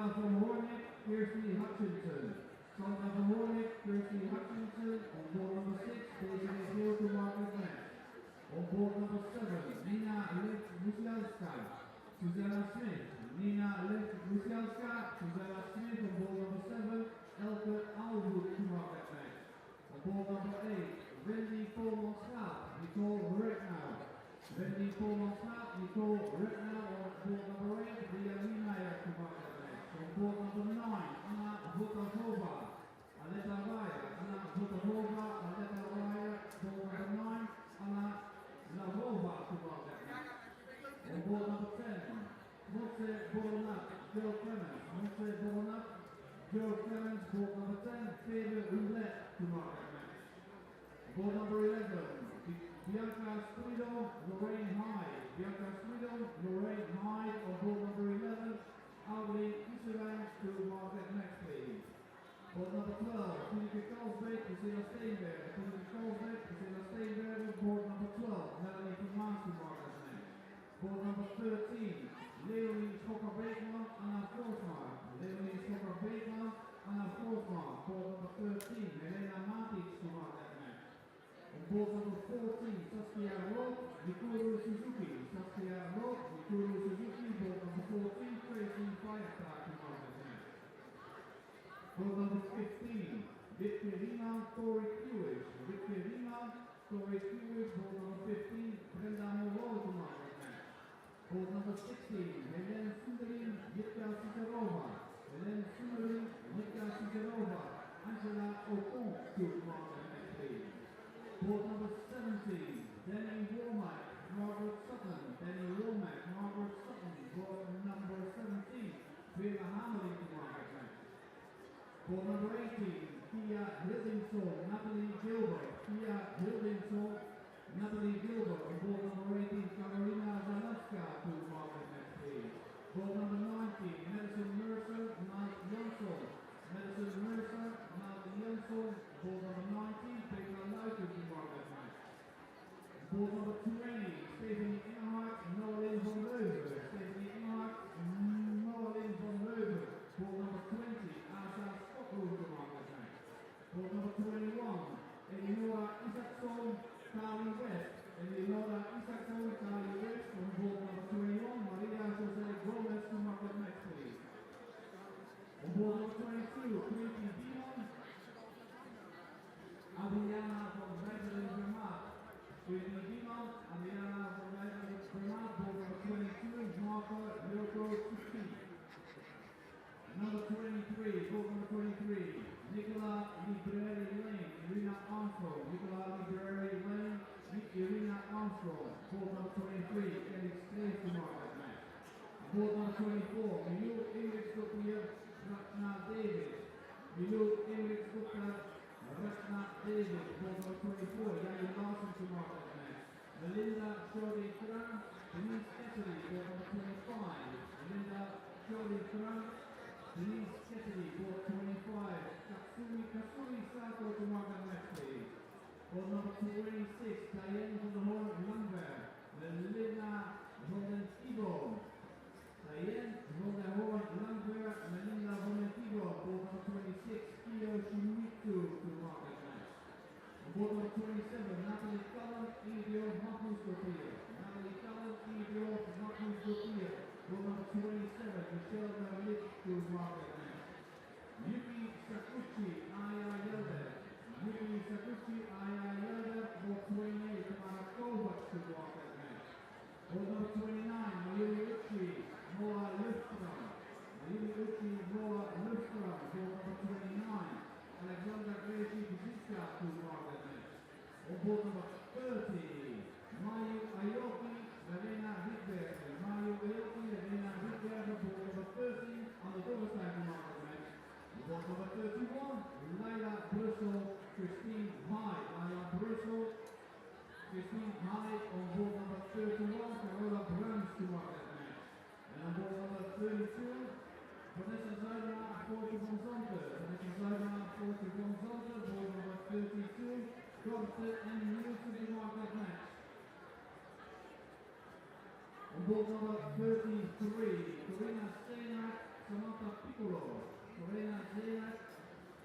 Santa from Hornet, Kirsty Hutchinson. Santa from Hornet, Kirsty Hutchinson. On board number 6, station is here to Margaret Match. On board number 7, Nina Lusianska. Susanna Smith. Nina Lusianska. Susanna Smith on board number 7, Elke Alwood to Margaret Match. On board number 8, Wendy Polman-Straat, Nicole Winmau. Wendy Polman-Straat, Nicole Winmau on board number 8, Ria Winmau to Margaret Match. On board number 9, Anna Votavova, Aletta Raya, Anna Votavova, Aletta Raya, board number 9, Anna Lavova to Margaret Match. On board number 10, Montse Boronat, Joe Clemens, Montse Boronat, Joe Clemens, board number 10, Fede Roulette to Margaret Match. Board number 11, Bianca Strido, Lorraine Hyde. Bianca Strido, Lorraine Hyde on board number 11, Audley Iserang to Margaret Match, please. Board number 12, Tineke Kalsbeek, Priscilla Steenberg. Tineke Kalsbeek, Priscilla Steenberg on board number 12, Melanie Vermaas to Margaret Match. Board number 13, Leonie Schokker-Beekman, Anna Forsma. Leonie Schokker-Beekman, Anna Forsma. Board number 13, Helena Matic to Margaret Match. On board number 14, Saskia Roth, Mikuru Suzuki. Saskia Roth, Mikuru Suzuki. Board number 14, Tracy Firestar to Margaret Match. Board number 15, Witke Riemann, Tori Kiewicz. Witke Riemann, Tori Kiewicz. Board number 15, Brenda Moreau to Margaret Match. Board number 16, Helene Sunderin, Jitka Cicerova. Helene Sunderin, Jitka Cicerova. Angela Ocon to Margaret Match, please. Board number 17, Danny Womack, Margaret Sutton. Danny Womack, Margaret Sutton. Board number 17, Vera Hamelin to Margaret Match. Board number 18, Kia Hildingson, Natalie Gilbert. Kia Hildingson, Natalie Gilbert. On board number 18, Carolina Zalewska to Margaret Match, please. Board number 19, Madison Mercer, Mike Jansson. Madison Mercer, Mike Jansson. Board number 19, Petra Luiten to Margaret Match. Board number 20, Stephanie Inhart, Noelin van Leuven. Stephanie Inhart, Noelin van Leuven. Board number 20, Asa Stockholm to Margaret Match. Board number 21, Eleonora Isaacson, Kali West. Eleonora Isaacson, Kali West. On board number 21, Maria Jose Gomez to Margaret Match, please. On board number 22, Quinty Dion, Adriana van Rijden Vermaat. Quinty Dion, Adriana van Rijden Vermaat. Board number 22, Marco Wilco Tutti. Number 23, board number 23, Nicola Libreri Lane, Irina Armstrong. Nicola Libreri Lane, Irina Armstrong. Board number 23, Kelly Strays to Margaret Match. Board number 24, Milou Ingrid Stokier, Ratna David. Milou Ingrid Stokier, Ratna David. Board number 24, Yanni Larson to Margaret Match. Melinda Shorty Kran, Denise Cassidy. Board number 25, Melinda Shorty Kran, Denise Cassidy, board 25, Kasumi Sato to Margaret Match, please. Board number 26, Diane van der Hoorn Langberg, Melinda van den Tibo. Diane van der Hoorn Langberg, Melinda van den Tibo. Board number 26, Kyo Shimizu to Margaret Match. Board number 27, Natalie Cullen, Idio Magnus Dopier. Natalie Cullen, Idio Magnus Dopier. Board number 27, Michelle Merlit to Margaret Match. Yuki Sakuchi, Aya Yelder. Yuki Sakuchi, Aya Yelder. Board 28, Tamara Kovacs to Margaret Match. Board number 29, Mayuri Uchi, Moa Lufstrom. Mayuri Uchi, Moa Lufstrom. Board number 29, Alexandra Gracie Kuziska to Margaret Match. On board number 30, Mayu Ayoki, Lorena Wittberg. Mayu Ayoki, Lorena Wittberg. Board number 30, on the double side to Margaret Match. Board number 31, Laila Brussel, Christine Hyde. Laila Brussel, Christine Hyde on board number 31, Carola Bruns to Margaret Match. And on board number 32, Vanessa Zuidera, Fortje van Zanten. Vanessa Zuidera, Fortje van Zanten. Board number 32, Korte en Nielsen to Margaret Match. On board number 33, Corinna Steenhaak, Samantha Piet. Piccolo, Serena Zena,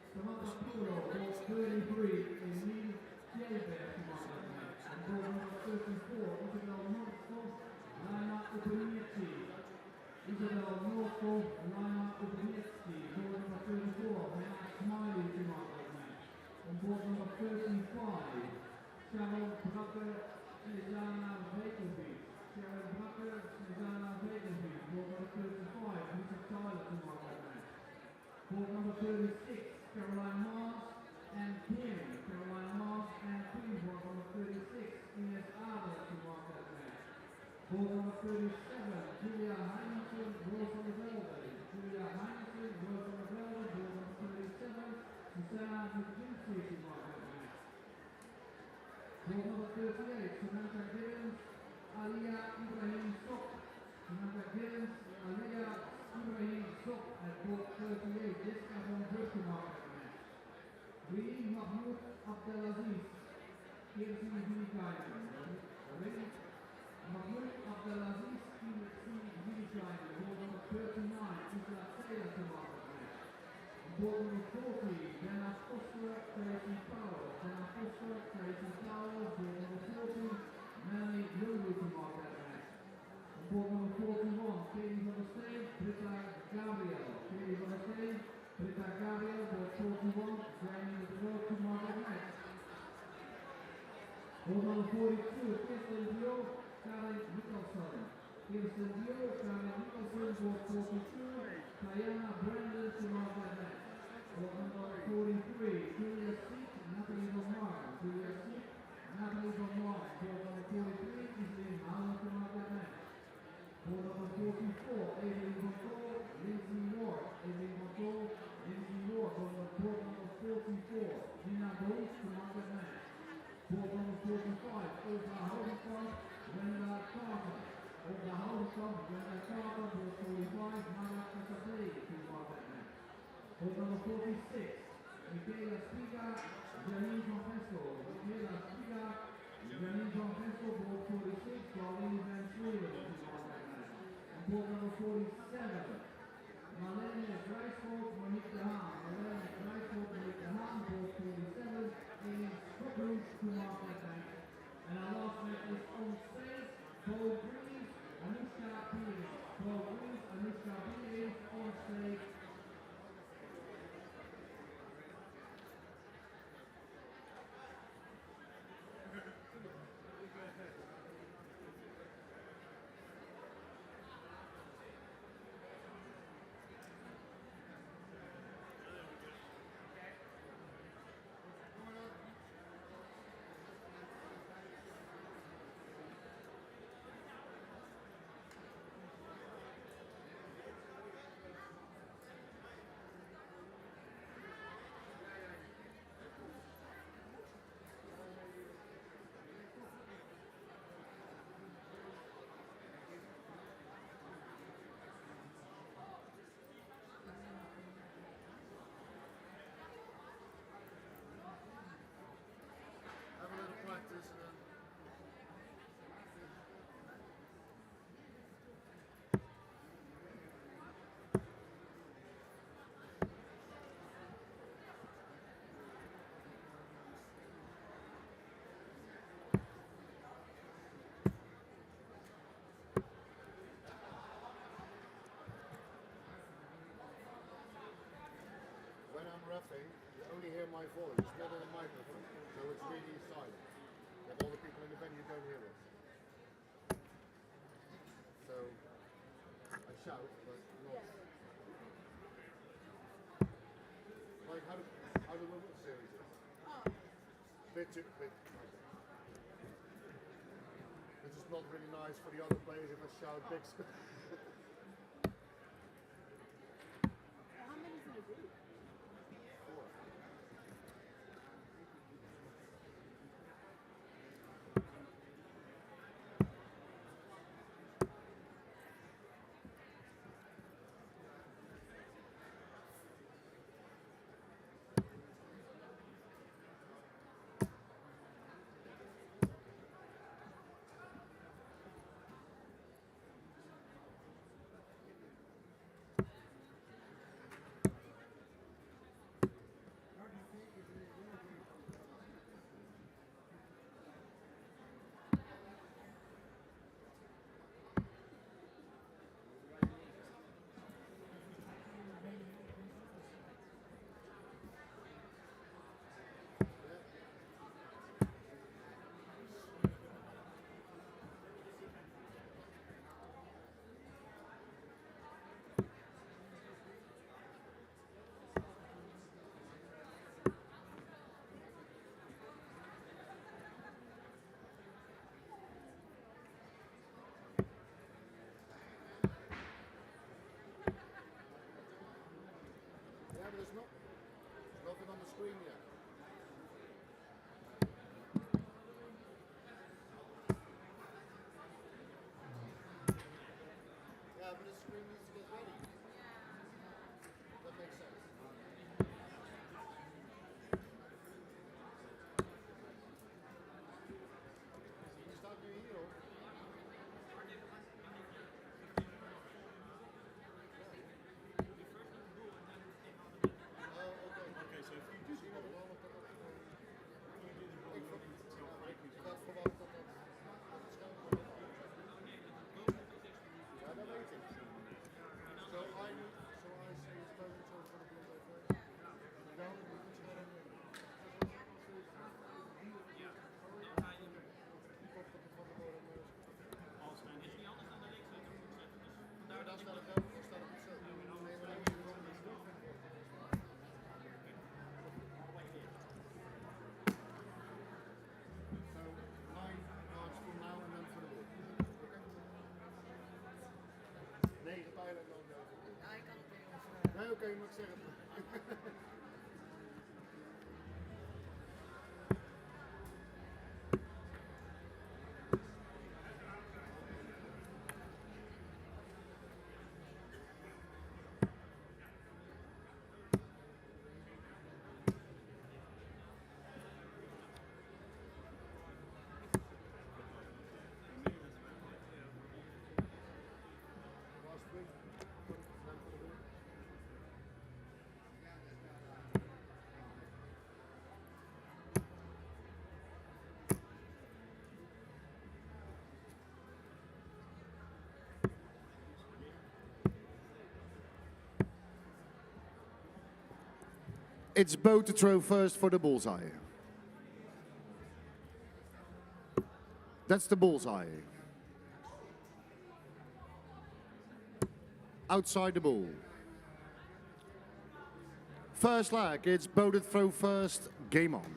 Samantha Piccolo, ball 33, Emil Kjellberg to mark that match. On board number 34, Isabel Norsko, Lina Uponiecki. Isabel Norsko, Lina Uponiecki, board number 34, Hannah Smiley to mark that match. On board number 35, Sharon Brakker, Snezana Vekovic. Sharon Brakker, Snezana Vekovic, board number 35, Lisa Tyler to mark that match. Board number 36, Caroline Mars and Kim. Caroline Mars and Kim, board number 36, Ines Adler to mark that match. Board number 37, Julia Heineken, Rose van der Velde. Julia Heineken, Rose van der Velde, board number 37, Susanna McGinty to mark that match. Board number 38, Samantha Gibbons, Alia Ibrahim Sok. Samantha Gibbons, Alia Ibrahim Sok at board 38, Jessica van Brugge to mark that match. Willy Mahmoud Abdelaziz, KFC Vinikainen. Mahmoud Abdelaziz, KFC Vinikainen, board number 39, Isla Taylor to mark that match. Board number 40, Dana Foster, Tracy Powell. Dana Foster, Tracy Powell, board number 40, Melanie Lulu to mark that match. Board number 41, Katie van der Steen, Britta Gabriel. Katie van der Steen, Britta Gabriel, board 41, Granny with the road to mark that match. Board number 42, Kirsten Dio, Karen Nicholson. Kirsten Dio, Karen Nicholson, board 42, Diana Brandon to mark that match. Board number 43, Julia Seek, Natalie Van Mar. Julia Seek, Natalie Van Mar. Board number 43, Iselin Howland to mark that match. Board number 44, Aileen Van Gogh, Lindsay Ward. Aileen Van Gogh, Lindsay Ward. Board number 44, Gina Bones to mark that match. Board number 45, Olga Houdenkamp, Brenda Carter. Olga Houdenkamp, Brenda Carter, board 45, Mara Casabay to mark that match. Board number 46, Michaela Spiga, Janine van Vestel. Michaela Spiga, Janine van Vestel, board 46, Darlene Van Schuylen to mark that match. Board number 47, Marlene Grijsvoort, Monique de Haan. Marlene Grijsvoort, Monique de Haan, board 47, Amy Scotland to mark that match. And our last match is on stage, Bo Greaves, Anushka Peeling. Bo Greaves, Anushka Peeling on stage. When I'm roughing, you only hear my voice, not on the microphone, so it's really silent. That all the people in the venue don't hear it. So I shout, but not. Like how the Winmau series is. Bit too bit. It's just not really nice for the other players if I shout big. How many is in a group? next set. You start new here or? Okay, so if you do dat wel, ik had verwacht dat dat het ja, dat weet ik. So I say it's going to for the blue over. Down the scherm. Ja, daar staat het ook. Daar staat het niet zo. Nee, maar dan moet je er ook niet doen. So 9 cards from now and then for the blue. Okay? 9 pijlen dan over. Ja, ik kan het niet over. Nee, oké, moet ik zeggen. Last week, then for the blue. It's Bo to throw first for the bullseye. That's the bullseye. Outside the bull. First leg, it's Bo to throw first, game on.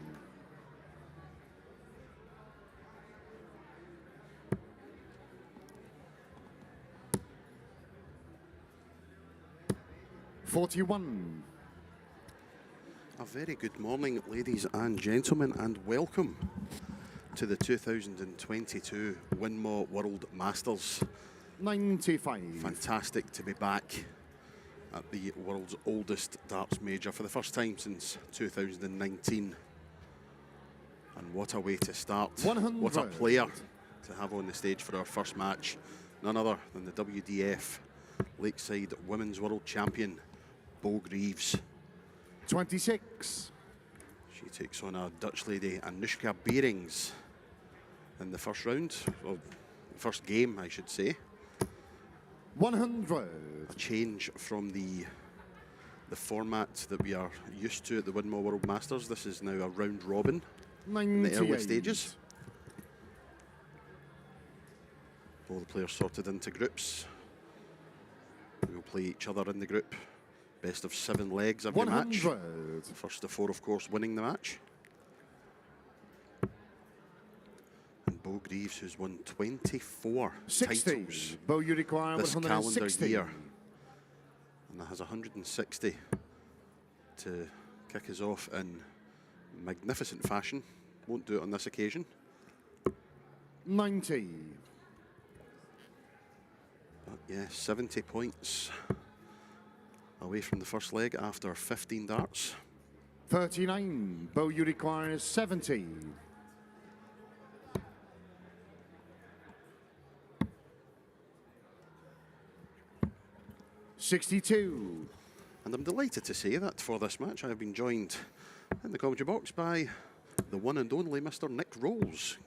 $41. A very good morning, ladies and gentlemen, and welcome to the 2022 Winmau World Masters. 95. Fantastic to be back at the world's oldest darts major for the first time since 2019. And what a way to start. 100. What a player to have on the stage for our first match. None other than the WDF Lakeside Women's World Champion, Bo Greaves. 26. She takes on a Dutch lady, Anushka Beerings, in the first round, well, first game, I should say. 100. A change from the format that we are used to at the Winmau World Masters. This is now a round robin in the early 98. stages. All the players sorted into groups. We will play each other in the group. Best of 7 legs every match. 100. First of 4, of course, winning the match. And Bo Greaves, who's won 24 60. titles Bo, you require this calendar 160. year. And that has 160 to kick us off in magnificent fashion. Won't do it on this occasion. 90. But yeah, 70 points away from the first leg after 15 darts. 39. Bo, you require 70. $62. And I'm delighted to say that for this match I have been joined in the commentary box by the one and only Mr. Nick Rolls.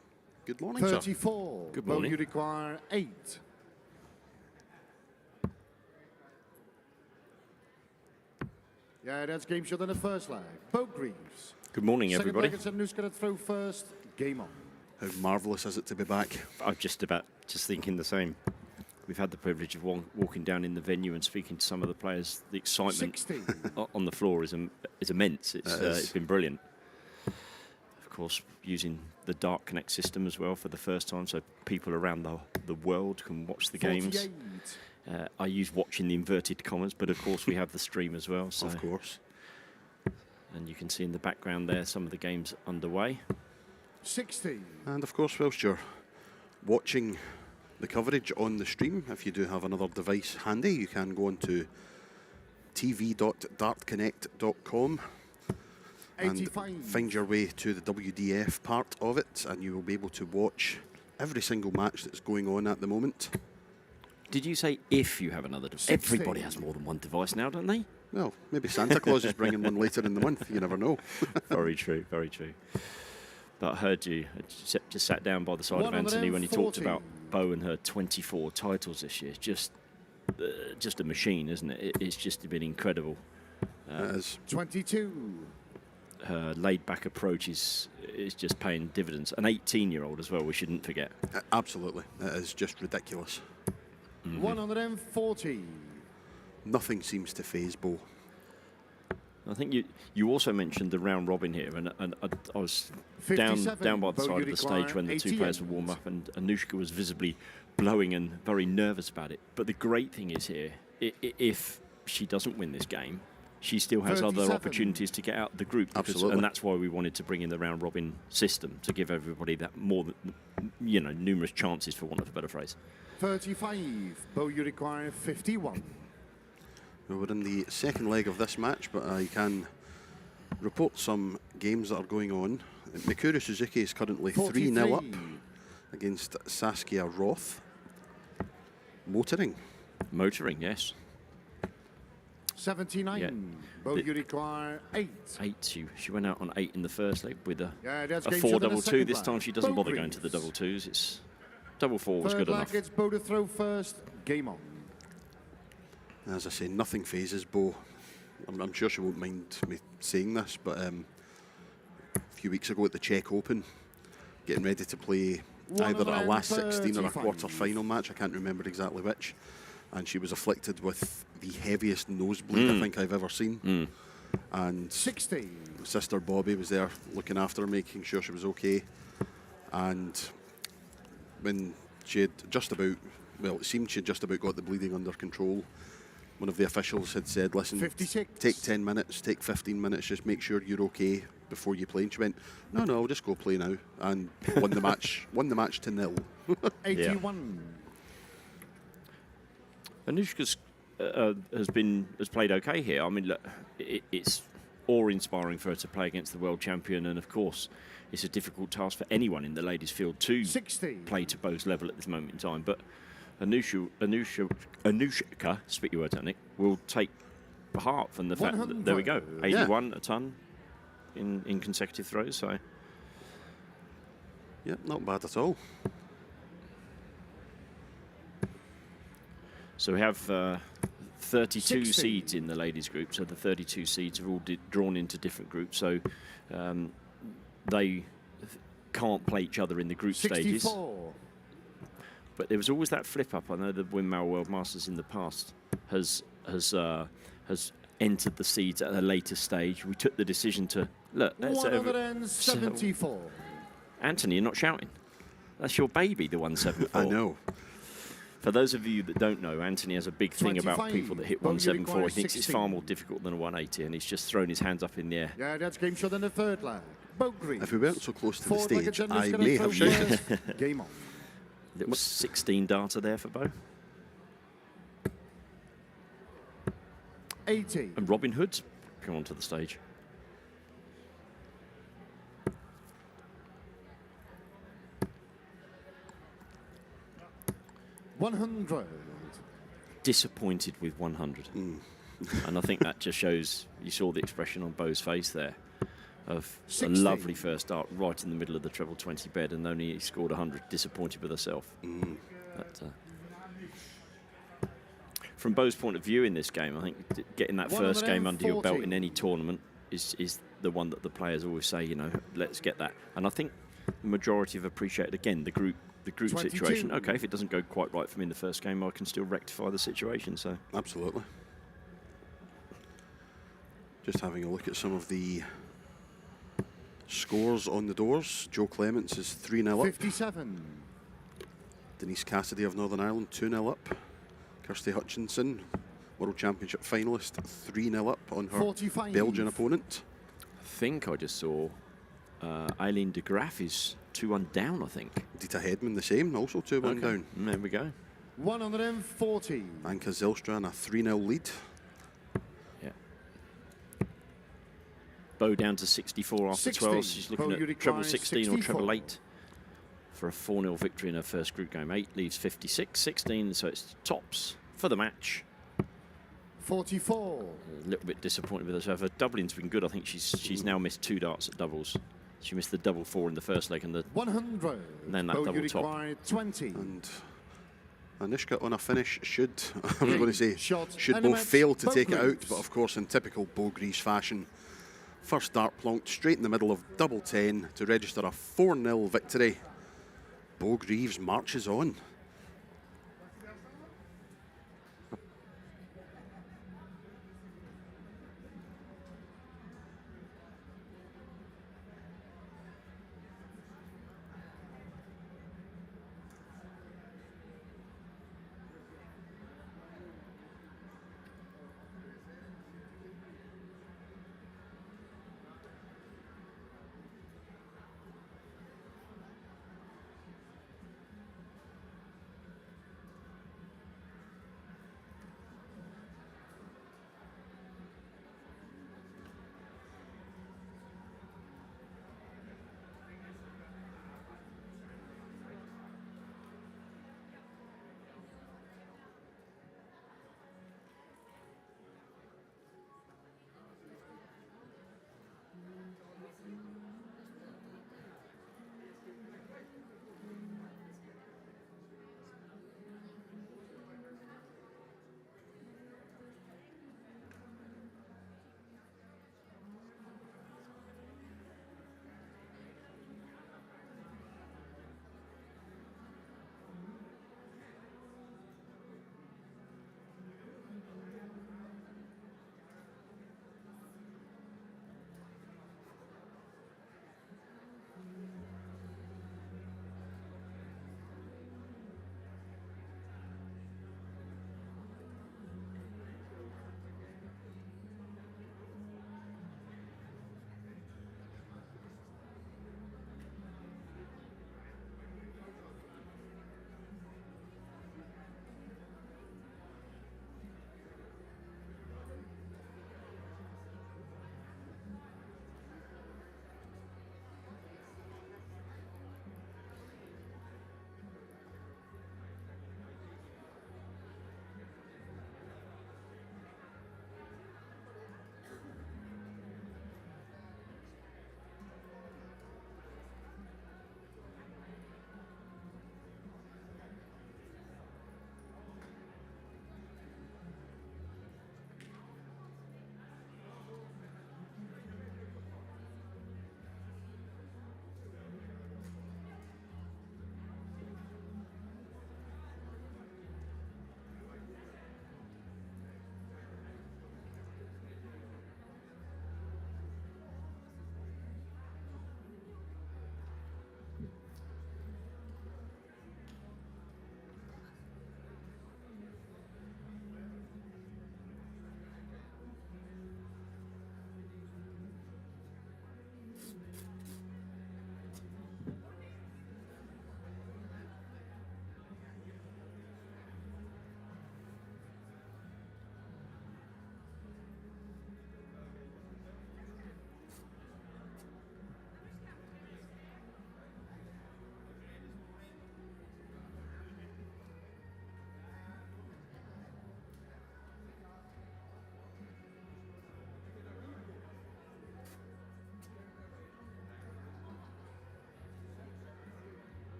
Good morning, sir. 34. Good Bo, morning. you require 8. Yeah, that's game shot in the first leg. Bo Greaves. Good morning, Second everybody. leg, it's who's going to throw first. Game on. How marvellous is it to be back? I'm just thinking the same. We've had the privilege of walking down in the venue and speaking to some of the players. The excitement 60. on the floor is immense. It's been brilliant. Of course, using the Dart Connect system as well for the first time, so people around the world can watch the games. 48. I use watch in the inverted commas, but of course we have the stream as well. So, Of course. and you can see in the background there some of the games underway. 60. And of course, whilst you're watching the coverage on the stream, if you do have another device handy, you can go onto tv.dartconnect.com and 85. find your way to the WDF part of it, and you will be able to watch every single match that's going on at the moment. Did you say if you have another device? 60. Everybody has more than one device now, don't they? Well, maybe Santa Claus is bringing one later in the month. You never know. Very true, very true. But I heard you just sat down by the side of Anthony when he talked 140. about Bo and her 24 titles this year. Just a machine, isn't it? It's just been incredible. It is. 22. Her laid-back approach is just paying dividends. An 18-year-old as well, we shouldn't forget. Absolutely. It is just ridiculous. 140. Nothing seems to faze Bo. I think you also mentioned the round robin here, and I was down 57. by the Bo side of the stage when the two 88. players would warm up, and Anushka was visibly blowing and very nervous about it. But the great thing is here, if she doesn't win this game, she still has 37. other opportunities to get out of the group. Absolutely. And that's why we wanted to bring in the round robin system, to give everybody that more than, numerous chances, for want of a better phrase. 35. Bo, you require 51. We're in the second leg of this match, but I can report some games that are going on. Mikuru Suzuki is currently 3-0 up 43. against Saskia Roth. Motoring. Motoring, yes. 79. Yeah. Bo, The- you require 8. 8. She went out on 8 in the first leg with a Yeah, that's a game 4 shot in the double 2. second This leg. time she doesn't Bo bother going to the Greaves. double 2s. It's double 4 was Third good leg, enough. it's Bo to throw first. Game on. As I say, nothing phases Bo. I'm sure she won't mind me saying this, but a few weeks ago at the Czech Open, getting ready to play either a last 16 or a 135. quarter-final match, I can't remember exactly which, and she was afflicted with the heaviest nosebleed I think I've ever seen. And 60. Sister Bobby was there looking after her, making sure she was okay. And when she had just about, well, it seemed she had just about got the bleeding under control, one of the officials had said, listen, 56. take 10 minutes, take 15 minutes, just make sure you're okay before you play. And she went, no, I'll just go play now. And won the match to 0. 81. Anushka's has played okay here. I mean, look, it's awe-inspiring for her to play against the world champion, and of course, it's a difficult task for anyone in the ladies' field to 60. play to Bo's level at this moment in time. But Anushka, spit your words out, Nick, will take heart from the fact that there we go, 81 a ton in consecutive throws. So Yeah, not bad at all. So we have 32 60. seeds in the ladies group. So the 32 seeds are all drawn into different groups. So they can't play each other in the group stages. 64. But there was always that flip up. I know the Winmau World Masters in the past has entered the seeds at a later stage. We took the decision to look. Let's 174. Anthony, you're not shouting. That's your baby, the 174. I know. For those of you that don't know, Anthony has a big thing about 25. people that hit Bo, you 174. He require thinks it's 16. far more difficult than a 180, and he's just thrown his hands up in the air. Yeah, that's game shot in the third leg. Bo Greaves. If we weren't so close to the Forward like a stage, gentleman's I gonna may throw have shouted. first. Game on. Little 16 darter there for Bo. 80. And Robin Hood's come onto the stage. $100. Disappointed with 100. And I think that just shows, you saw the expression on Bo's face there of 60. a lovely first start right in the middle of the treble 20 bed, and only he scored 100, disappointed with herself. But, from Bo's point of view in this game, I think getting that first game under your belt in 140. any tournament is the one that the players always say, you know, let's get that. And I think the majority have appreciated, again, the group 22. situation. Okay, if it doesn't go quite right for me in the first game, I can still rectify the situation. So Absolutely. Just having a look at some of the scores on the doors. Joe Clements is 3-0 up. 57. Denise Cassidy of Northern Ireland 2-0 up. Kirsty Hutchinson, World Championship finalist, 3-0 up on her 45. Belgian opponent. I think I just saw Eileen de Graaf is 2-1 down, I think. Dita Hedman the same, also 2-1 down. There we go. 140. Anka Zelstra in a 3-0 lead. Bo down to 64 after 16. 12. She's looking Bo at Uruguay, treble 16 or 64. treble 8 for a 4-0 victory in her first group game. 8 leaves 56, 16, so it's tops for the match. 44. A little bit disappointed with herself. Her doubling's been good. I think she's now missed 2 darts at doubles. She missed the double 4 in the first leg and 100. then that Bo double Uruguay, top. 20. And Anushka on a finish should, I was going to say, Shot should element, both fail to Bo take it out, Greaves. but of course in typical Bo Greaves fashion, first dart plonked straight in the middle of double 10 to register a 4-0 victory. Bo Greaves marches on.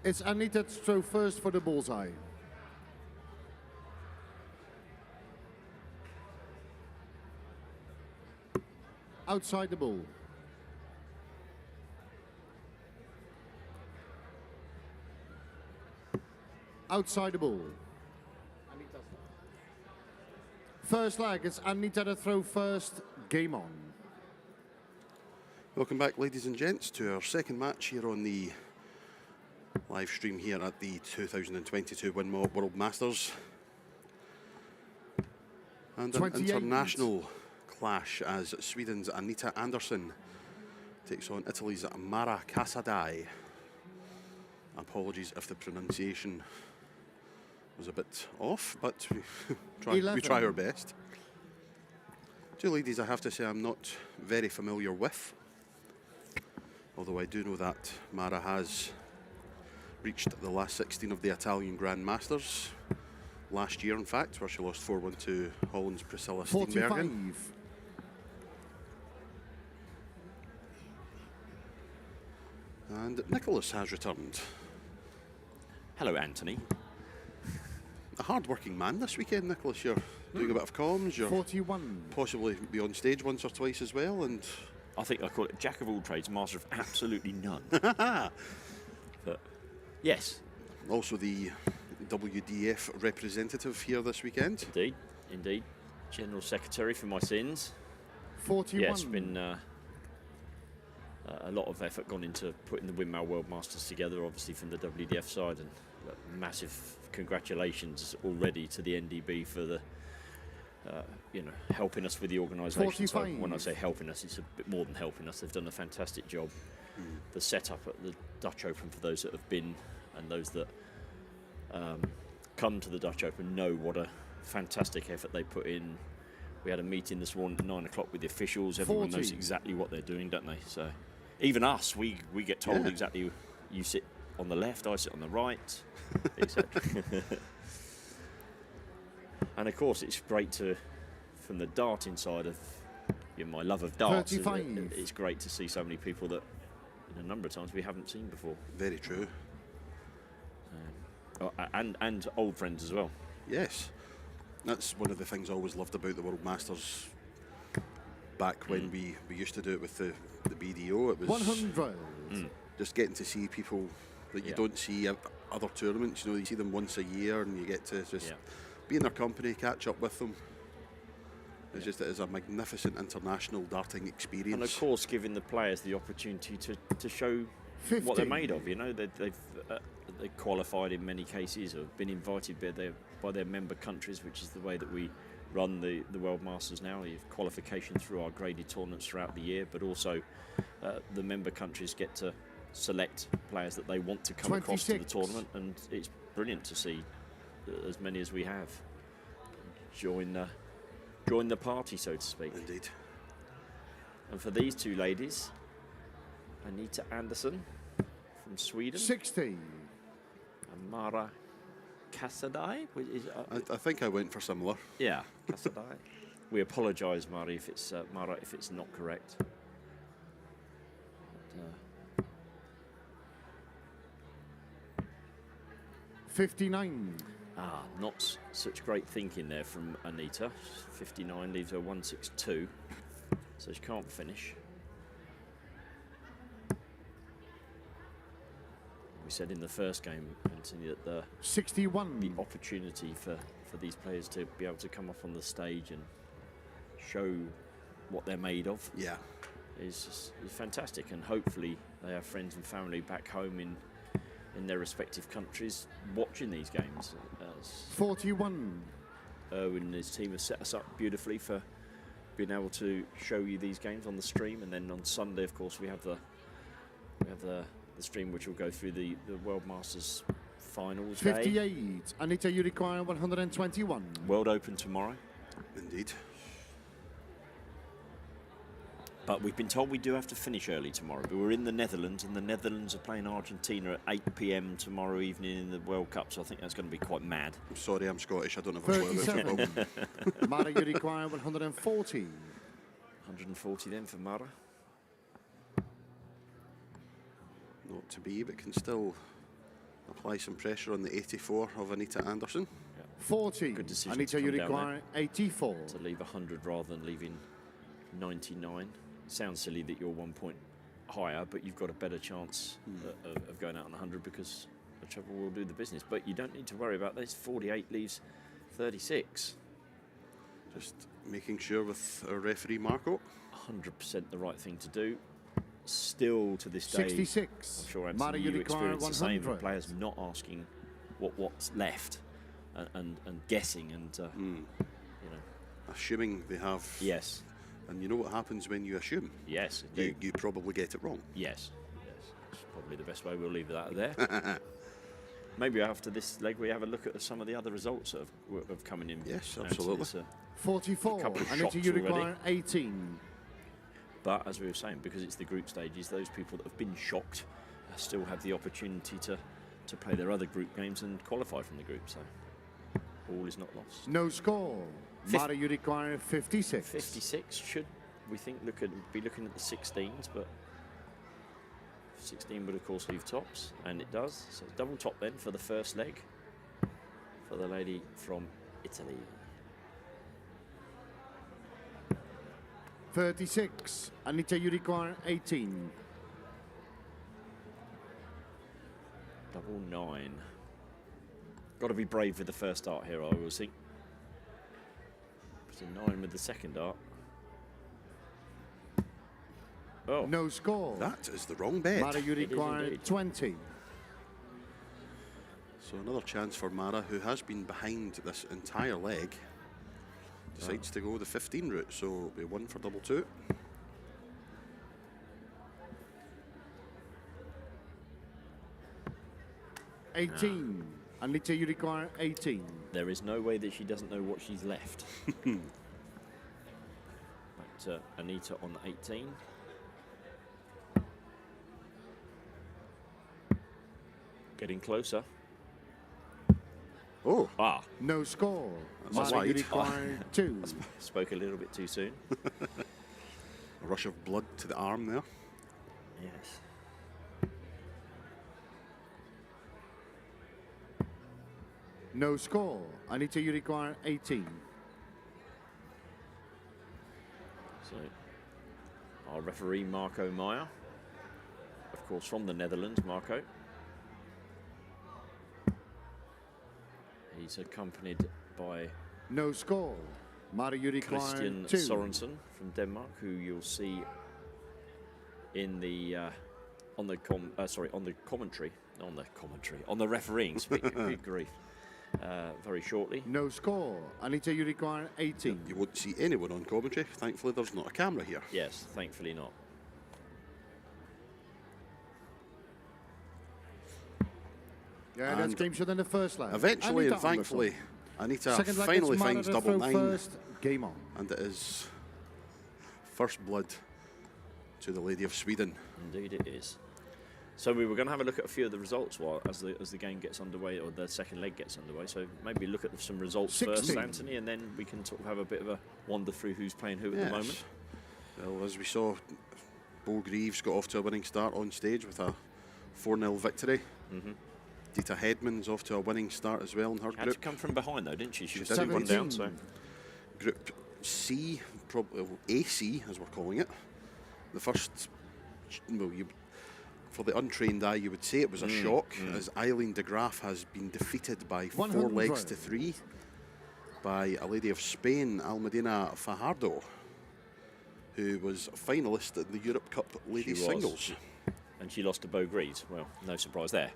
It's Anita to throw first for the bullseye. Outside the ball. Outside the ball. First leg, it's Anita to throw first. Game on. Welcome back, ladies and gents, to our second match here on the live stream here at the 2022 Winmau World Masters. And an 28. international clash as Sweden's Anita Andersson takes on Italy's Mara Casadei. Apologies if the pronunciation was a bit off, but we try our best. Two ladies I have to say I'm not very familiar with, although I do know that Mara has reached the last 16 of the Italian Grand Masters last year, in fact, where she lost 4-1 to Holland's Priscilla Steenbergen. 45. And Nicholas has returned. Hello, Anthony. A hard-working man this weekend, Nicholas. You're doing a bit of comms. You're 41. possibly be on stage once or twice as well, and I think I call it jack of all trades, master of absolutely none. But yes, also the WDF representative here this weekend. indeed, indeed. General Secretary for my sins. 41. Yes, been a lot of effort gone into putting the Winmau World Masters together, obviously from the WDF side, and massive congratulations already to the NDB for the helping us with the organisation. So 45. when I say helping us, it's a bit more than helping us. They've done a fantastic job. The setup at the Dutch Open, for those that have been and those that come to the Dutch Open, know what a fantastic effort they put in. We had a meeting this morning at 9 o'clock with the officials. Everyone 40. knows exactly what they're doing, don't they? So even us, we get told exactly. You sit on the left, I sit on the right, etc. And of course, it's great to, from the darting side of my love of darts, 35. it's great to see so many people that a number of times we haven't seen before. Very true. And old friends as well. Yes. That's one of the things I always loved about the World Masters back when we used to do it with the BDO. It was 100. just getting to see people that you don't see at other tournaments. You know, you see them once a year and you get to just be in their company, catch up with them. It's just, it is a magnificent international darting experience. And of course, giving the players the opportunity to show 50. what they're made of. You know, they've qualified in many cases, or been invited by their member countries, which is the way that we run the World Masters now. You have qualification through our graded tournaments throughout the year, but also the member countries get to select players that they want to come across to the 26. tournament, and it's brilliant to see as many as we have join the party, so to speak. Indeed. And for these two ladies, Anita Andersson from Sweden, 60. and Mara Casadei. I think I went for similar. Yeah, Casadei. We apologise, Mara, if it's not correct. But, 59. not such great thinking there from Anita. 59 leaves her 162, so she can't finish. We said in the first game, Anthony, that the 61. opportunity for these players to be able to come up on the stage and show what they're made of Yeah. is fantastic, and hopefully they have friends and family back home in their respective countries watching these games. 41. Erwin and his team have set us up beautifully for being able to show you these games on the stream, and then on Sunday, of course, we have the stream which will go through the World Masters finals day. 58. Anita, you require 121. World Open tomorrow. Indeed. But we've been told we do have to finish early tomorrow. But we're in the Netherlands, and the Netherlands are playing Argentina at 8 p.m. tomorrow evening in the World Cup, so I think that's going to be quite mad. I'm sorry, I'm Scottish. I don't have a clue about football. 37. Mara, you require 140. 140 then for Mara. Not to be, but can still apply some pressure on the 84 of Anita Anderson. 40. Good decision Anita, to you come down require 84. To leave 100 rather than leaving 99. Sounds silly that you're 1 point higher, but you've got a better chance of going out on 100 because the treble will do the business. But you don't need to worry about this. 48 leaves 36. Just making sure with our referee Marco. 100% the right thing to do. Still to this day, 66. I'm sure Mara, Anthony, you you require experience the same. 100. Players not asking what's left and guessing and you know. Assuming they have. Yes. And you know what happens when you assume? Yes. You probably get it wrong. Yes. That's probably the best way. We'll leave that there. Maybe after this leg we have a look at some of the other results that have coming in. Yes, absolutely. 44. couple of Anita, shocks you already. require 18. But as we were saying, because it's the group stages, those people that have been shocked still have the opportunity to play their other group games and qualify from the group. So all is not lost. No score. Mara, you require 56. 56 should, we think, be looking at the 16s, but 16 would of course leave tops, and it does. So double top then for the first leg for the lady from Italy. 36. Anita, you require 18. Double 9. Got to be brave with the first dart here, I always think. It's a 9 with the second dart. Oh, No score. That is the wrong bet. Mara, you It is require indeed. 20. So another chance for Mara, who has been behind this entire leg. Decides to go the 15 route, so it'll be 1 for double 2. Ah. 18. Anita, you require 18. there is no way that she doesn't know what she's left. But Anita on the 18. Getting closer. Oh, Ah, No score. That's Mara, you wide. require 2. spoke a little bit too soon. a rush of blood to the arm there. Yes. No score. Anita, you require 18. So, our referee, Marco Meyer, of course, from the Netherlands, Marco. He's accompanied by No score. Mara, you require Christian 2. Sorensen from Denmark, who you'll see in the on the refereeing. Good grief. Very shortly. No score. Anita, you require 18. You won't see anyone on commentary. Thankfully, there's not a camera here. Yes, thankfully not. Yeah, that's And game shot in the first leg. Eventually Anita and thankfully, Anita Anderson. Second leg, finally it's Mara finds that double throw 9. First. Game on. And it is first blood to the Lady of Sweden. Indeed it is. So we were going to have a look at a few of the results as the game gets underway, or the second leg gets underway. So maybe look at some results 16. first, Anthony, and then we can sort of have a bit of a wander through who's playing who at the moment. Well, as we saw, Bo Greaves got off to a winning start on stage with a 4-0 victory. Dita Hedman's off to a winning start as well in her Had to group. come from behind though, didn't she? She was did. 7-1 down, so Group C, probably AC as we're calling it. The first, well, for the untrained eye, you would say it was a shock, as Eileen de Graaf has been defeated by 4 100. legs to 3 by a lady of Spain, Almudena Fajardo, who was a finalist at the Europe Cup ladies was. singles. and she lost to Bo Greaves. Well, no surprise there.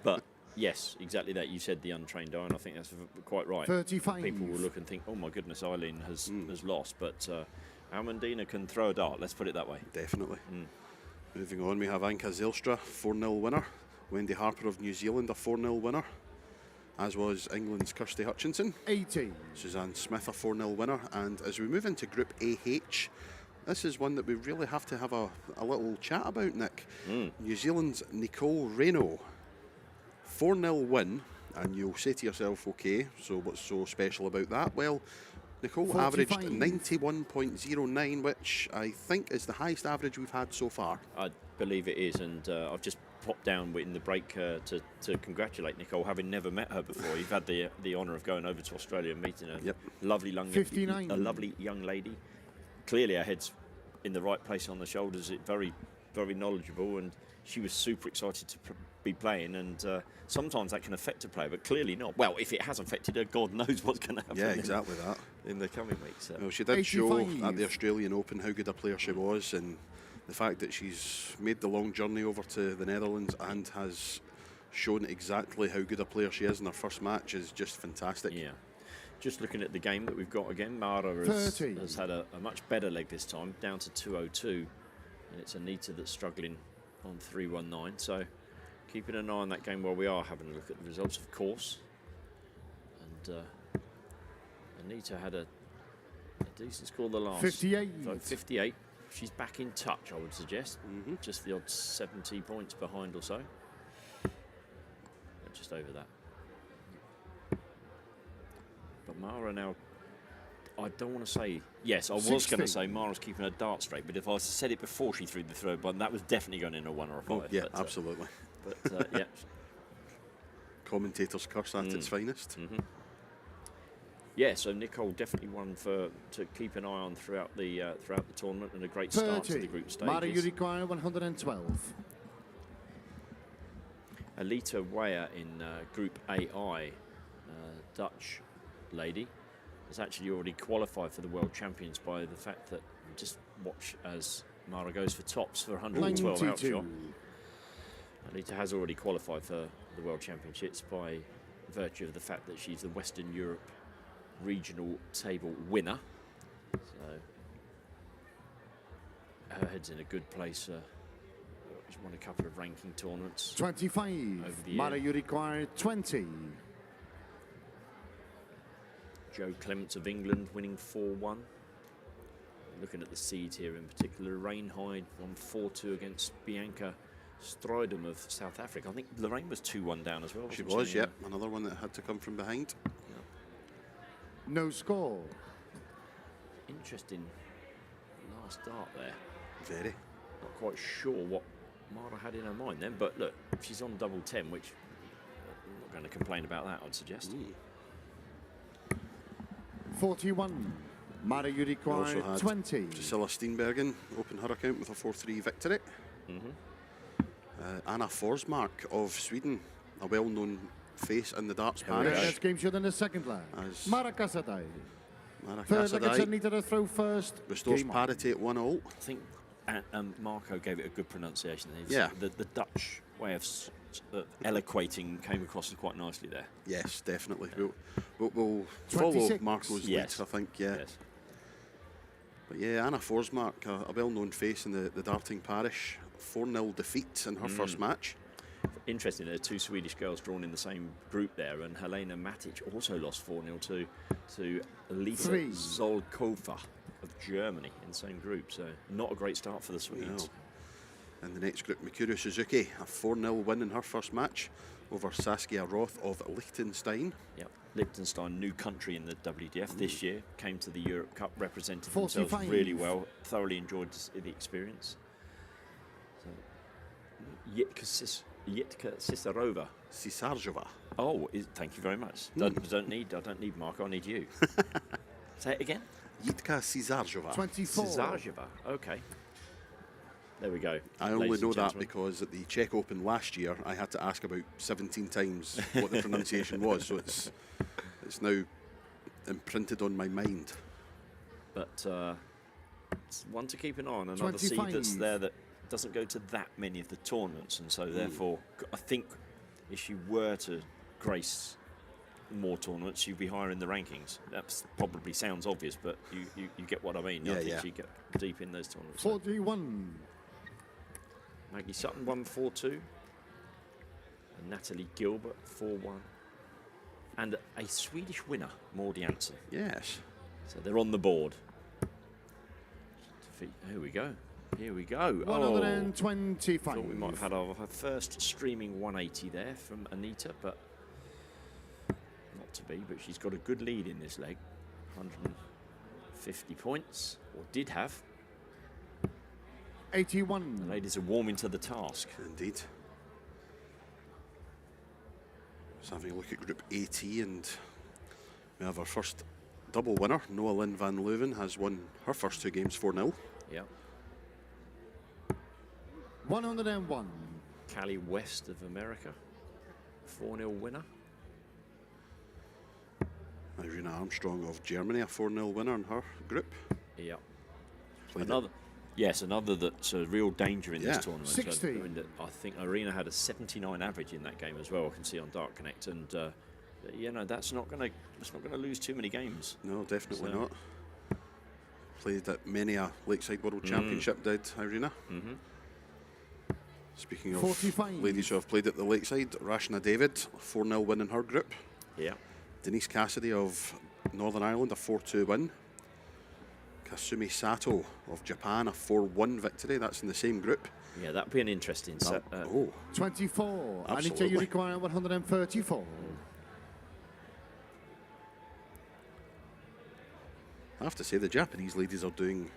But yes, exactly that. You said the untrained eye, and I think that's quite right. 35. People will look and think, oh my goodness, Eileen has lost, but Almudena can throw a dart. Let's put it that way. Definitely. Moving on, we have Anka Zylstra, 4-0 winner. Wendy Harper of New Zealand, a 4-0 winner, as was England's Kirsty Hutchinson. 18. Suzanne Smith, a 4-0 winner. And as we move into Group AH, this is one that we really have to have a little chat about, Nick. New Zealand's Nicole Reno, 4-0 win. And you'll say to yourself, okay, so what's so special about that? Well, Nicole 45. averaged 91.09, which I think is the highest average we've had so far. I believe it is, and I've just hop down in the break to congratulate Nicole, having never met her before. You've had the honour of going over to Australia and meeting her. Yep. Lovely $59. a lovely young lady. Clearly her head's in the right place on the shoulders. Very, very knowledgeable, and she was super excited to be playing. And sometimes that can affect a player, but clearly not. Well, if it has affected her, God knows what's going to happen. Yeah, exactly that. In the coming weeks. So. Well, she did show 85. at the Australian Open how good a player she was, and the fact that she's made the long journey over to the Netherlands and has shown exactly how good a player she is in her first match is just fantastic. Yeah. Just looking at the game that we've got again, Mara has had a much better leg this time, down to 202, and it's Anita that's struggling on 319. So keeping an eye on that game while we are having a look at the results, of course. And Anita had a decent score the last 58. So 58. She's back in touch, I would suggest. Just the odd 70 points behind or so. Just over that. But Mara now, I don't want to say, yes, I was going 60. to say Mara's keeping her dart straight, but if I said it before she threw the throw button, that was definitely going in a 1 or a 5. Oh, yeah, but, absolutely. Yeah. Commentators curse at its finest. Yeah, so Nicole definitely one to keep an eye on throughout the tournament, and a great start to the group stages. Mara, you require 112. Alita Weyer in Group AI, Dutch lady, has actually already qualified for the World Champions by the fact that just watch as Mara goes for tops for 112 out shot. Alita has already qualified for the World Championships by virtue of the fact that she's the Western Europe regional table winner. So her head's in a good place. She's won a couple of ranking tournaments. 25. Mara, you require 20. Jo Clements of England winning 4-1. Looking at the seeds here in particular, Reinheid won 4-2 against Bianca Strydom of South Africa. I think Lorraine was 2-1 down as well. She was, yeah. Another one that had to come from behind. No score. Interesting last start there. Very. Not quite sure what Mara had in her mind then, but look, she's on double 10, which I'm not going to complain about that, I'd suggest. 41. Mara, you We also require had 20. Priscilla Steenbergen open her account with a 4-3 victory. Anna Forsmark of Sweden, a well-known face in the darts parish. Next game should in the second leg. As Mara Casadei. Mara Third leg, it's Casadei Anita to throw first. restores Game on. parity at 1-all. I think Marco gave it a good pronunciation. Yeah. The Dutch way of eloquating came across quite nicely there. Yes, definitely. We'll follow 26. Marco's Yes. lead, I think, yeah. Yes. But yeah, Anna Forsmark, a well-known face in the darting parish, 4-0 defeat in her first match. Interesting, there are two Swedish girls drawn in the same group there, and Helena Matic also lost 4-0 to Lisa 3. Zolkova of Germany in the same group. So not a great start for the Swedes. No. In the next group, Mikuru Suzuki, a 4-0 win in her first match over Saskia Roth of Liechtenstein. Yeah, Liechtenstein, new country in the WDF this year, came to the Europe Cup, represented themselves 45. really well, thoroughly enjoyed the experience. So, Yitka Sisarova. Cisarjova. Oh, thank you very much. I don't need Marco, I need you. Say it again. Yitka Cisarjova. 24. Sisarjova. Okay. There we go. I only ladies know and that gentlemen. because at the Czech Open last year, I had to ask about 17 times what the pronunciation was, so it's now imprinted on my mind. But it's one to keep an eye on. Another seed 25. that's there that doesn't go to that many of the tournaments, and so therefore, I think if she were to grace more tournaments, she'd be higher in the rankings. That probably sounds obvious, but you get what I mean. I think she'd get deep in those tournaments. 41. Maggie Sutton won 4-2. And Natalie Gilbert 4-1. And a Swedish winner, Maud Janssen. Yes. So they're on the board. Here we go. Here we go. 125. Thought we might have had our first streaming 180 there from Anita, but not to be. But she's got a good lead in this leg. 150 points, or did have. The 81. ladies are warming to the task. Indeed. So having a look at Group AT, and we have our first double winner. Noah Lynn van Leuven has won her first 2 games 4-0. Yeah. 101. Cali West of America, 4-0 winner. Irina Armstrong of Germany, a 4-0 winner in her group. Yeah. Played Another that's a real danger in Yeah. this tournament. 60. I think Irina had a 79 average in that game as well. I can see on Dark Connect, and that's not going to lose too many games. No, definitely So- not. Played at many a Lakeside World Championship, did Irina. Mm-hmm. Speaking of 45. ladies who have played at the Lakeside, Rashna David, 4-0 win in her group. Yeah. Denise Cassidy of Northern Ireland, a 4-2 win. Kasumi Sato of Japan, a 4-1 victory. That's in the same group. Yeah, that'd be an interesting set. 24. Anita Absolutely. Yurikwana, 134. I have to say, the Japanese ladies are doing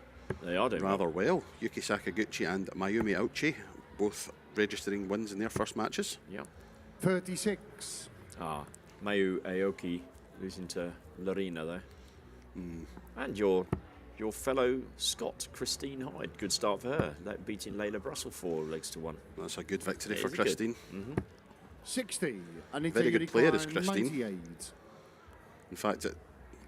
They are doing rather well. Yuki Sakaguchi and Mayumi Auchi both registering wins in their first matches. Yeah. 36. Mayu Aoki losing to Lorena there. And your fellow Scot, Christine Hyde. Good start for her. Beating Layla Brussel 4-1. That's a good victory It for is a good- Christine. 60. Anita Very good player is Yurikwana, Christine. 98. In fact,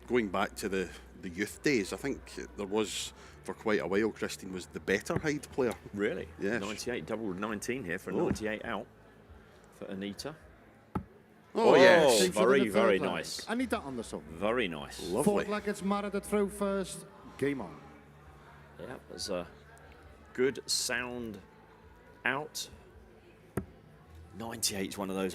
going back to the youth days, I think there was, for quite a while, Christine was the better Hyde player. Really? Yes. 98, double 19 here for a Oh. 98 out for Anita. Oh, yes. Same for very, the very third leg. nice. Anita Andersson. Very nice. Lovely. Fourth leg, it's Mara that throw first. Game on. Yeah, there's a good sound out. 98 is one of those.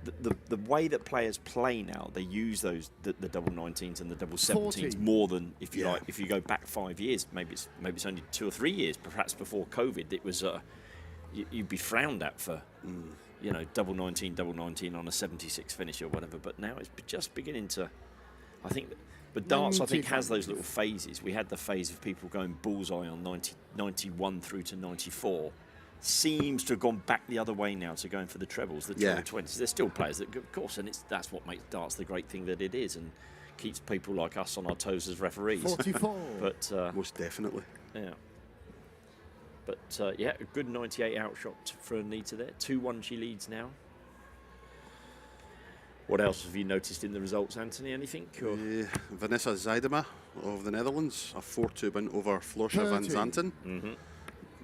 The way that players play now, they use the double 19s and the double 17s 40. more than if you Yeah. like. If you go back 5 years, maybe it's only 2 or 3 years, perhaps before COVID. It was you'd be frowned at for double 19 on a 76 finish or whatever. But now it's just beginning to. I think. But darts, I think, has those little phases. We had the phase of people going bullseye on 91 through to 94. Seems to have gone back the other way now to going for the trebles, the treble 20s. There's still players that, of course, and that's what makes darts the great thing that it is, and keeps people like us on our toes as referees. 44. But Most definitely. yeah, but a good 98 outshot for Anita there. 2-1 she leads now. What else have you noticed in the results, Anthony? Anything? Or? Vanessa Zijdema of the Netherlands, a 4-2 win over Florsha van 30. Zanten. Mm-hmm.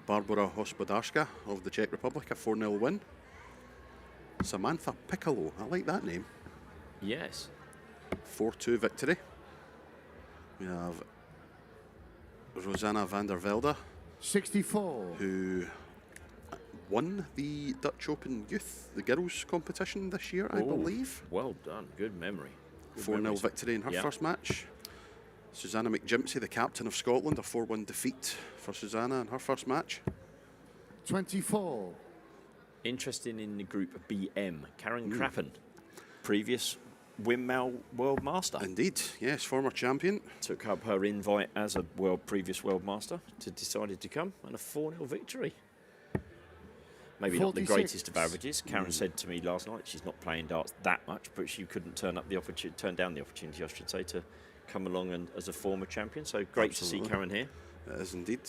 Barbara Hospodarska of the Czech Republic, a 4-0 win. Samantha Piccolo, I like that name. Yes. 4-2 victory. We have Rosanna van der Velde, 64. who won the Dutch Open Youth, the girls' competition this year, I believe. Well done. Good memory. 4-0 victory in her first match. Susanna McGimpsey, the captain of Scotland, a 4-1 defeat for Susanna in her first match. 24. Interesting in the group BM, Karen Crappen, previous Winmau World Master. Indeed, yes, former champion. Took up her invite as a previous World Master, decided to come, and a 4-0 victory. Maybe not the 46. greatest of averages. Karen said to me last night she's not playing darts that much, but she couldn't turn down the opportunity, I should say, to come along and as a former champion. So great to see Karen here. It is indeed.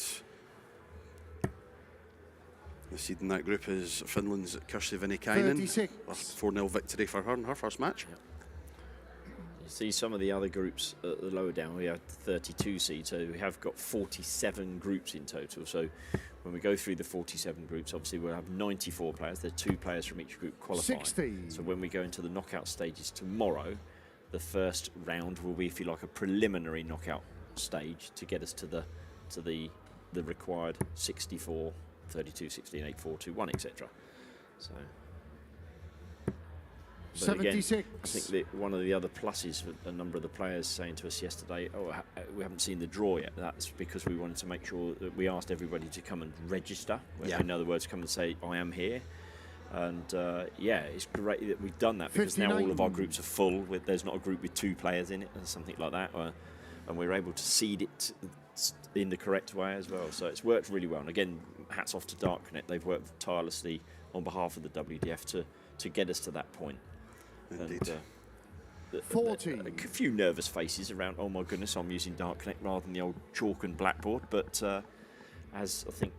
The seed in that group is Finland's Kirsi Vinikainen. 36. A 4-0 victory for her in her first match. You see some of the other groups at the lower down. We have 32 seeds, so we have got 47 groups in total. So when we go through the 47 groups, obviously we'll have 94 players. There are 2 players from each group qualifying. 60. So when we go into the knockout stages tomorrow, the first round will be, if you like, a preliminary knockout stage to get us to the required 64, 32, 16, 8, 4, 2, 1, etc. So. But again, 76. I think that one of the other pluses, a number of the players saying to us yesterday, we haven't seen the draw yet. That's because we wanted to make sure that we asked everybody to come and register. In other words, come and say, I am here. And it's great that we've done that, because now all of our groups are full. There's not a group with 2 players in it or something like that. And we're able to seed it in the correct way as well. So it's worked really well. And again, hats off to Dark Connect. They've worked tirelessly on behalf of the WDF to to get us to that point. Indeed. And, 40. a few nervous faces around, oh my goodness, I'm using Dark Connect rather than the old chalk and blackboard. But as I think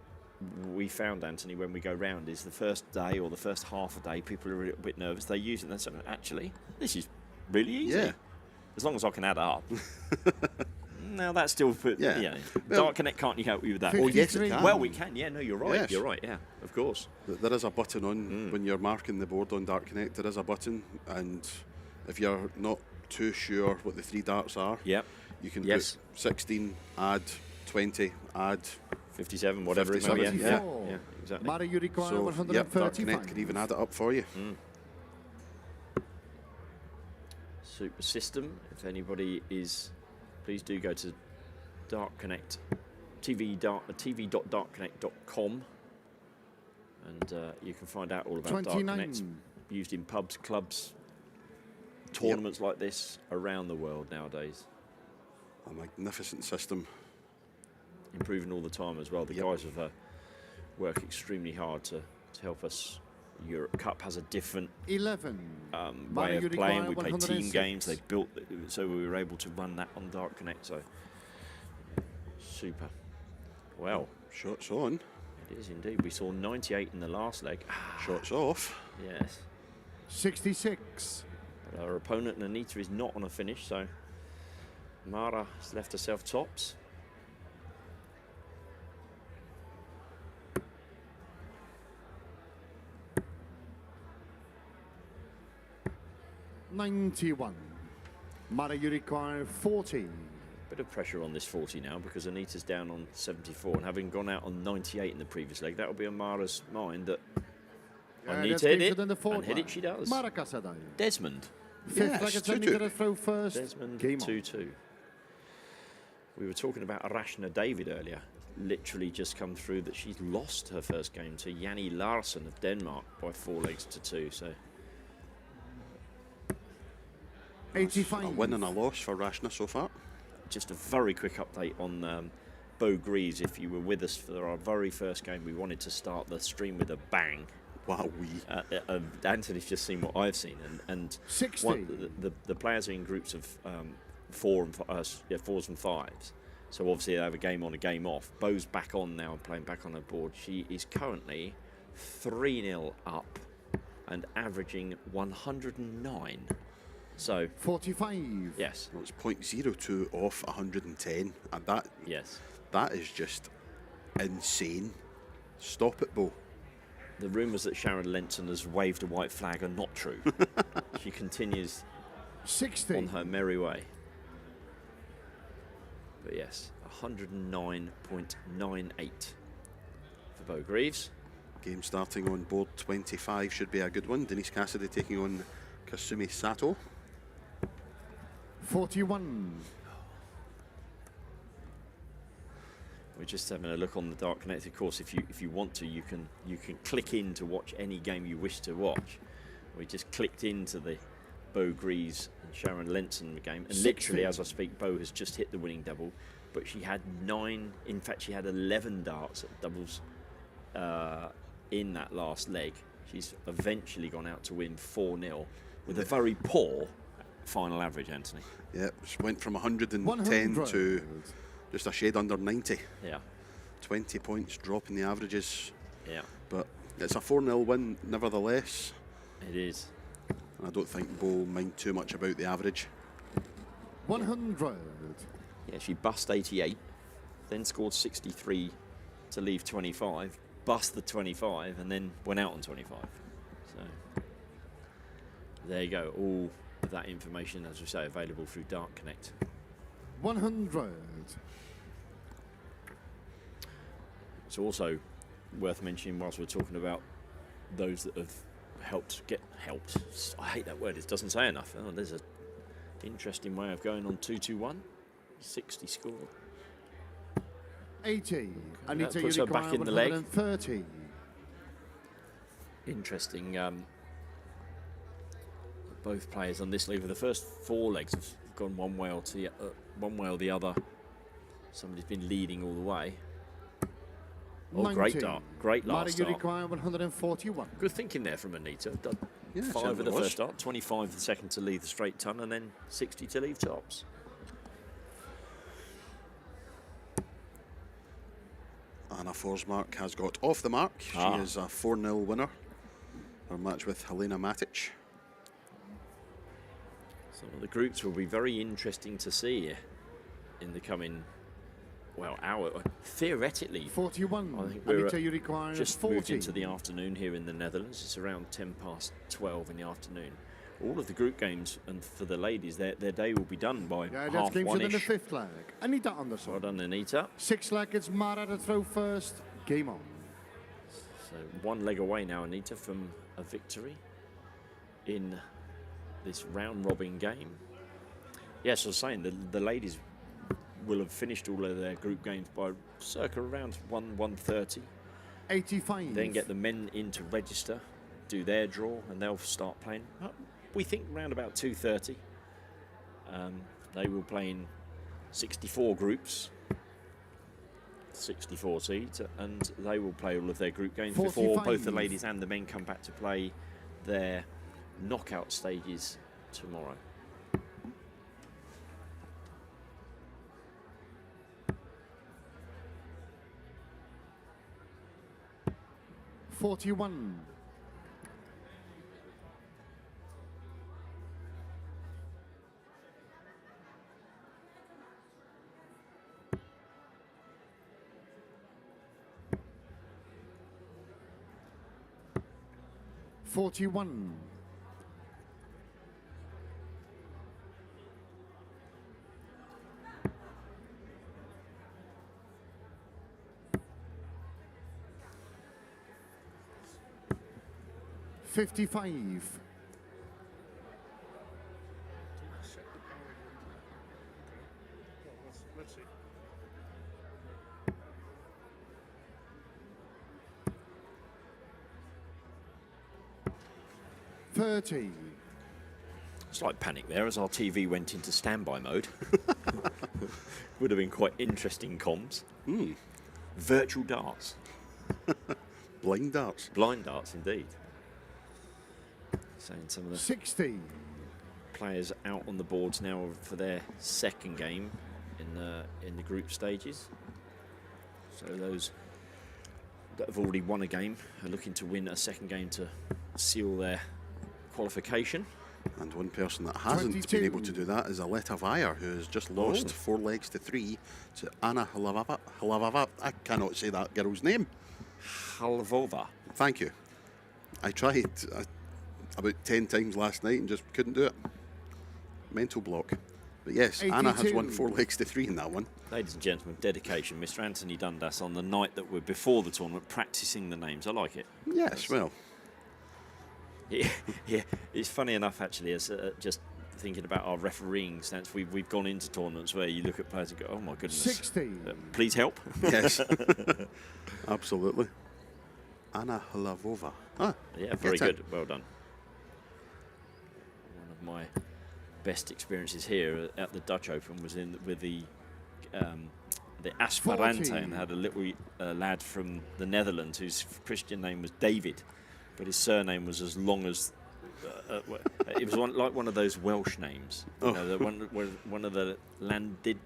we found, Anthony, when we go round, is the first day or the first half a day, people are a little bit nervous. They use it and they say, actually, this is really easy. Yeah. As long as I can add it up. Now that's still, Yeah. Well, Dark Connect can't help you with that. Oh, yes, it can. Well, we can. Yeah, no, you're right. Yes. You're right. Yeah, of course. There is a button on when you're marking the board on Dark Connect. There is a button, and if you're not too sure what the 3 darts are, Yep. you can Yes. put 16, add 20, add 57, whatever it may be. 74. Yeah, exactly. Mara, you require so. Yep, Dark 135. Connect can even add it up for you. Super system. If anybody is, please do go to Dark Connect, tv.darkconnect.com, and you can find out all about Dark 29. Connect used in pubs, clubs, tournaments like this around the world nowadays. A magnificent system. Improving all the time as well. The Yep. guys have worked extremely hard to help us. Europe Cup has a different 11. way of playing. We play team 106. games. They built it, so we were able to run that on Dark Connect. So super. Well, Shots on, it is indeed. We saw 98 in the last leg. shots off. Yes. 66. But our opponent Anita is not on a finish, so Mara has left herself tops. $91. Mara, you require 40. Bit of pressure on this 40 now because Anita's down on 74, and having gone out on 98 in the previous leg, that will be on Mara's mind that Anita that's hit closer it, than the and fourth hit it one. she does. Mara Casadei. Desmond. Fifth Yes, leg at 2-2. 10 metre throw first. Desmond Game on. 2-2. We were talking about Arashna David earlier. Literally just come through that she's lost her first game to Janni Larsen of Denmark by 4 legs to 2. So 85. A win and a loss for Rashna so far. just a very quick update on Bo Greaves. If you were with us for our very first game, we wanted to start the stream with a bang. Wow, Anthony's just seen what I've seen, and 60. The players are in groups of 4s and 5s. So obviously they have a game on, a game off. Bo's back on now and playing back on her board. She is currently 3-0 up and averaging 109. So 45. yes, well, it's 0.02 off 110, and yes. that is just insane. Stop it, Bo. The rumours that Sharon Lenton has waved a white flag are not true. She continues 60. on her merry way. But yes, 109.98 for Bo Greaves. Game starting on board 25 should be a good one. Denise Cassidy taking on Kasumi Sato. 41. We're just having a look on the Dark Connect. Of course, if you want to, you can click in to watch any game you wish to watch. We just clicked into the Bo Greaves and Sharon Lenson game, and literally as I speak, Bo has just hit the winning double. But she had 9. In fact, she had 11 darts at doubles in that last leg. She's eventually gone out to win 4-0 with a very poor final average, Anthony. Yeah, she went from 110 100. to just a shade under 90. Yeah. 20 points drop in the averages. Yeah, But it's a 4-0 win nevertheless. it is. And I don't think Bo will mind too much about the average. 100. Yeah, she bust 88, then scored 63 to leave 25, bust the 25, and then went out on 25. So there you go. All of that information, as we say, available through Dark Connect. 100. It's also worth mentioning, whilst we're talking about those that have helped. I hate that word. It doesn't say enough. Oh, there's an interesting way of going on 2-2-1. 60 score. 80. That Anita, puts you her back require in the leg. 130. Interesting. Both players on this leg, the first 4 legs have gone one way or the other. Somebody's been leading all the way. Oh, 90. great dart. Great Mara, last you start. require 141. Good thinking there from Anita. Yeah, 5 certainly at the was. first start, 25 the second to leave the straight ton, and then 60 to leave tops. Anna Forsmark has got off the mark. She is a 4-0 winner. Her match with Helena Matic. Some of the groups will be very interesting to see in the coming, well, hour. Theoretically, 41. I think we're Anita, you require just 40. moved into the afternoon here in the Netherlands. It's around 10 past 12 in the afternoon. All of the group games, and for the ladies, their day will be done by Yeah, that's half games in the one-ish. 5th leg. Anita Anderson. Well done, Anita. 6th leg, it's Mara to throw first. Game on. So 1 leg away now, Anita, from a victory in this round-robin game. Yes, I was saying the ladies will have finished all of their group games by circa around 1:30. 85. Then get the men in to register, do their draw, and they'll start playing. We think around about 2:30. They will play in 64 groups, 64 seeds, and they will play all of their group games before 45. both the ladies and the men come back to play their knockout stages tomorrow. $41. 41. 55. 30. Slight panic there as our TV went into standby mode. Would have been quite interesting comms. Virtual darts. Blind darts. Blind darts, indeed. Saying some of the 60. players out on the boards now for their second game in the group stages. So those that have already won a game are looking to win a second game to seal their qualification. And one person that hasn't 22. been able to do that is Aletta Vire, who has just lost 4 legs to 3 to Anna Halavava. I cannot say that girl's name. Halvova. Thank you. I tried about 10 times last night and just couldn't do it. Mental block. But yes, Anna has 82. won 4 legs to 3 in that one. Ladies and gentlemen, dedication. Mr. Anthony Dundas on the night that we're before the tournament practicing the names. I like it. Yes, well, Yeah, it's funny enough actually, as just thinking about our refereeing stance. We've gone into tournaments where you look at players and go, "Oh my goodness, 60. Please help." yes. Absolutely. Anna Halavova. Yeah, very get it. good. Well done. One of my best experiences here at the Dutch Open was with the Aspirante, 40. and had a little lad from the Netherlands whose Christian name was David, but his surname was as long as it was like one of those Welsh names. You know, one of the landed.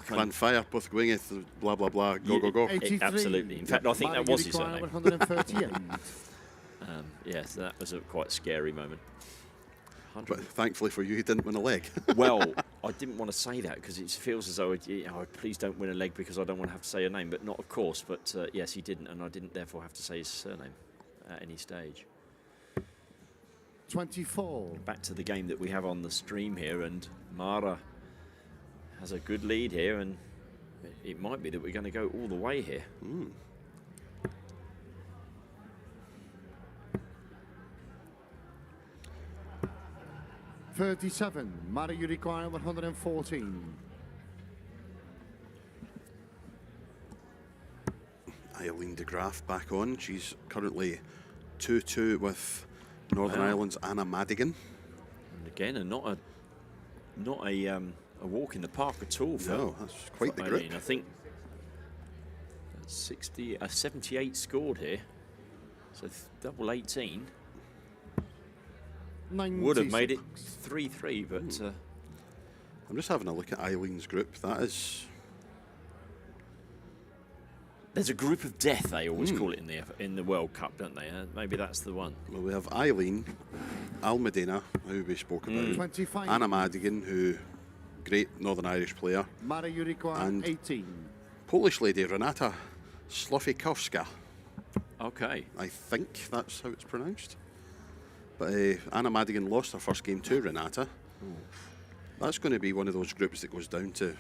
Clan Fire, Puthgwingeth, blah, blah, blah, go, go, go. 83. Absolutely. In fact, I think that was his surname. 138. Yes, that was a quite scary moment. But thankfully for you, he didn't win a leg. Well, I didn't want to say that because it feels as though, please don't win a leg because I don't want to have to say a name. But not, of course. But yes, he didn't, and I didn't therefore have to say his surname at any stage. 24. Back to the game that we have on the stream here, and Mara has a good lead here, and it might be that we're going to go all the way here. 37. Mara, you require 114. Eileen de Graaf back on. She's currently 2-2 with Northern Ireland's Anna Madigan. And again, not a walk in the park at all. No, that's quite the Eileen. grip. I think 78 scored here, so double 18. would have made it 3-3, but I'm just having a look at Eileen's group. That is... there's a group of death, they always call it in the World Cup, don't they? Maybe that's the one. Well, we have Eileen, Al Medina, who we spoke about, 25. Anna Madigan, who great Northern Irish player, Mara Jurikova, and 18. Polish lady Renata Slofikowska. Okay. I think that's how it's pronounced. But Anna Madigan lost her first game to Renata. That's going to be one of those groups that goes down to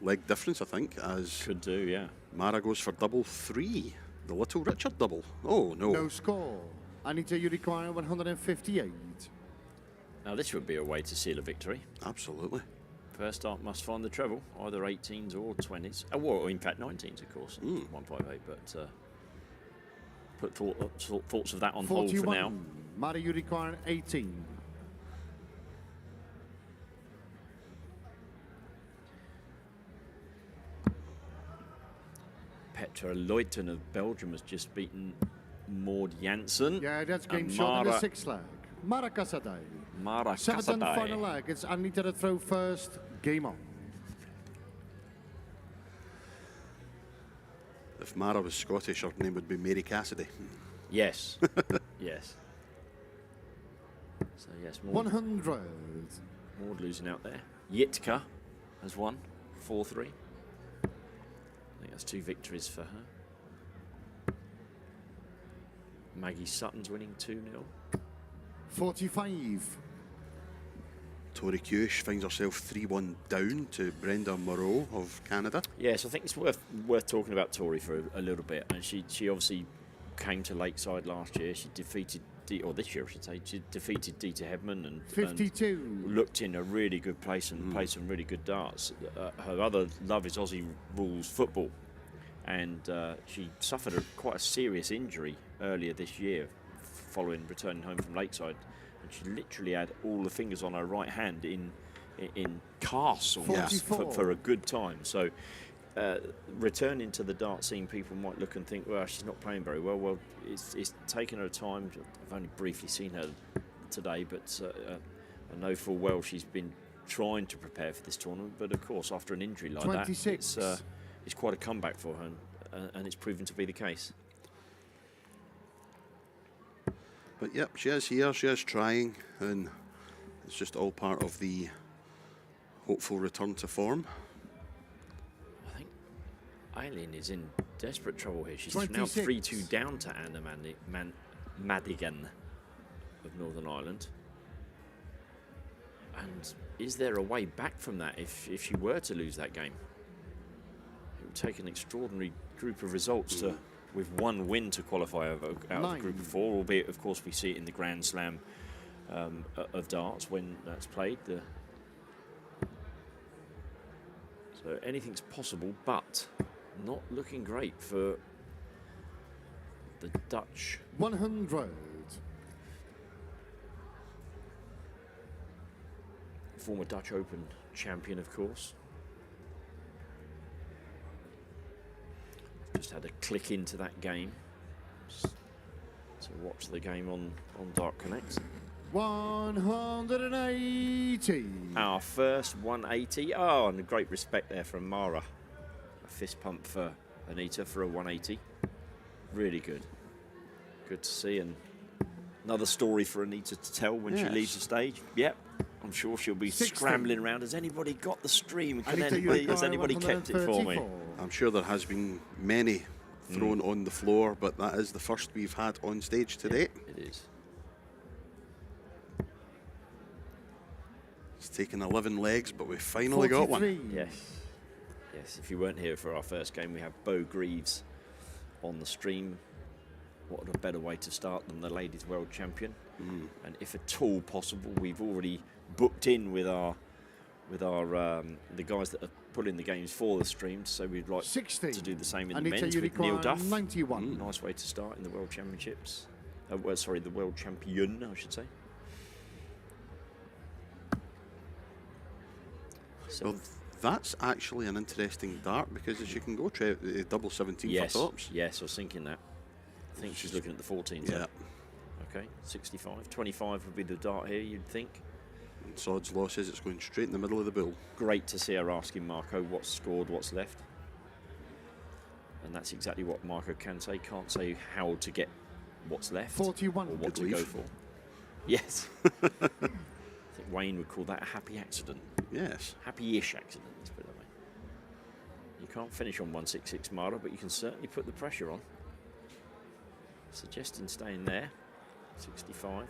leg difference, I think, as Could do, yeah. Mara goes for double 3. The Little Richard double. Oh, no. No score. Anita Jurikova, 158. Now, this would be a way to seal a victory. Absolutely. First start must find the treble, either 18s or 20s. Or in fact, 19s, of course. 158, but put thoughts of that on hold for 41. now. Mara Jurikova, 18. Petra Leuten of Belgium has just beaten Maud Janssen. Yeah, that's game And shot in the Mara- 6th leg. Mara Casadei. Mara 7th and Casadei. final leg. It's Anita to throw first. Game on. If Mara was Scottish, her name would be Mary Cassidy. Yes. Yes. So, yes, Maud 100. losing out there. Yitka has won 4-3. I think that's 2 victories for her. Maggie Sutton's winning 2-0. 45. Tori Kush finds herself 3-1 down to Brenda Moreau of Canada. Yes, I think it's worth talking about Tori for a little bit. And she obviously came to Lakeside last year. She defeated, or this year I should say, she defeated Dita Hedman and 52. looked in a really good place and played some really good darts. Her other love is Aussie rules football, and she suffered quite a serious injury earlier this year following returning home from Lakeside, and she literally had all the fingers on her right hand in casts almost 44. for a good time. So returning to the dart scene, people might look and think, well, she's not playing very well. Well, it's taken her time. I've only briefly seen her today, but I know full well she's been trying to prepare for this tournament. But of course, after an injury like 26. that, it's quite a comeback for her, and it's proven to be the case. But yep, she is here, she is trying, and it's just all part of the hopeful return to form. I think Eileen is in desperate trouble here. She's 26. now 3-2 down to Anna Madigan of Northern Ireland. And is there a way back from that if she were to lose that game? It would take an extraordinary group of results to, with one win, to qualify out of the group of 4, albeit, of course, we see it in the Grand Slam of darts when that's played. So anything's possible, but not looking great for the Dutch. 100. Former Dutch Open champion, of course. Just had a click into that game to watch the game on Dart Connect. 180. Our first 180. Oh, and a great respect there from Mara. A fist pump for Anita for a 180. Really good. Good to see, and another story for Anita to tell when she leaves the stage. Yep, I'm sure she'll be 60. scrambling around. Has anybody got the stream? Anita Has anybody kept it for me? 134. I'm sure there has been many thrown on the floor, but that is the first we've had on stage to date. It is. It's taken 11 legs, but we finally got one. 43. Yes. Yes, if you weren't here for our first game, we have Bo Greaves on the stream. What a better way to start than the ladies' world champion? And if at all possible, we've already booked in with our the guys that are putting the games for the stream. So we'd like 60. to do the same in the Anita men's with Neil Jurikova, Duff. 91. Nice way to start in the World Championships. The World Champion, I should say. So Well, that's actually an interesting dart because she can go double 17 yes, for tops. yes, I was thinking that. I think she's looking at the 14s. Yeah. Okay, 65. 25 would be the dart here, you'd think. And Sod's losses, it's going straight in the middle of the bill. Great to see her asking Marco what's scored, what's left. And that's exactly what Marco can say. Can't say how to get what's left 41. or what Good to go leave. for. Yes. I think Wayne would call that a happy accident. Yes. Happy-ish accident, let's put it that way. You can't finish on 166 Mara, but you can certainly put the pressure on. Suggesting staying there. 65.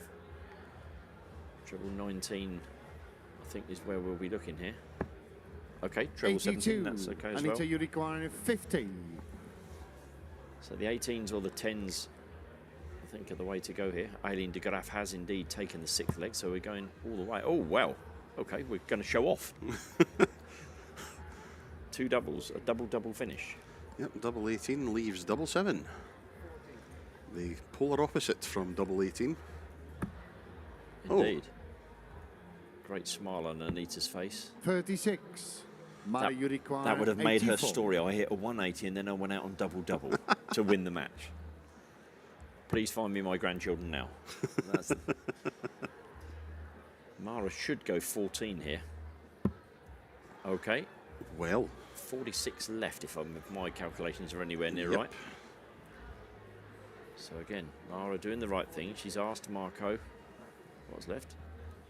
Treble 19, I think, is where we'll be looking here. Okay, treble 17, that's okay as well. Anita, you require 50. So the 18s or the 10s, I think, are the way to go here. Aileen de Graaf has indeed taken the 6th leg, so we're going all the way. Oh, well. Okay, we're going to show off. 2 doubles, a double-double finish. Yep, double 18 leaves double 7. The polar opposite from double 18. Indeed. Great smile on Anita's face. 36. Mara, you require That would have made her 84. story. I hit a 180 and then I went out on double-double to win the match. Please find me my grandchildren now. That's Mara should go 14 here. Okay. Well. 46 left if my calculations are anywhere near right. So again, Mara doing the right thing. She's asked Marco what's left.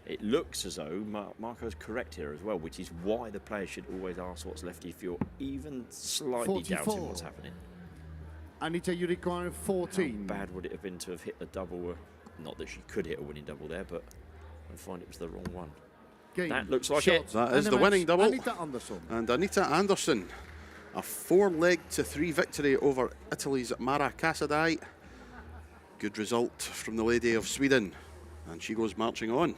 It looks as though Marco's correct here as well, which is why the player should always ask what's left if you're even slightly 44. doubting what's happening. Anita, you require 14. How bad would it have been to have hit a double? Not that she could hit a winning double there, but I find it was the wrong one. Game. That looks like Shot. it. That is And the match, winning double. Anita Anderson. And Anita Anderson, a 4-leg to 3 victory over Italy's Mara Casadei. Good result from the lady of Sweden. And she goes marching on.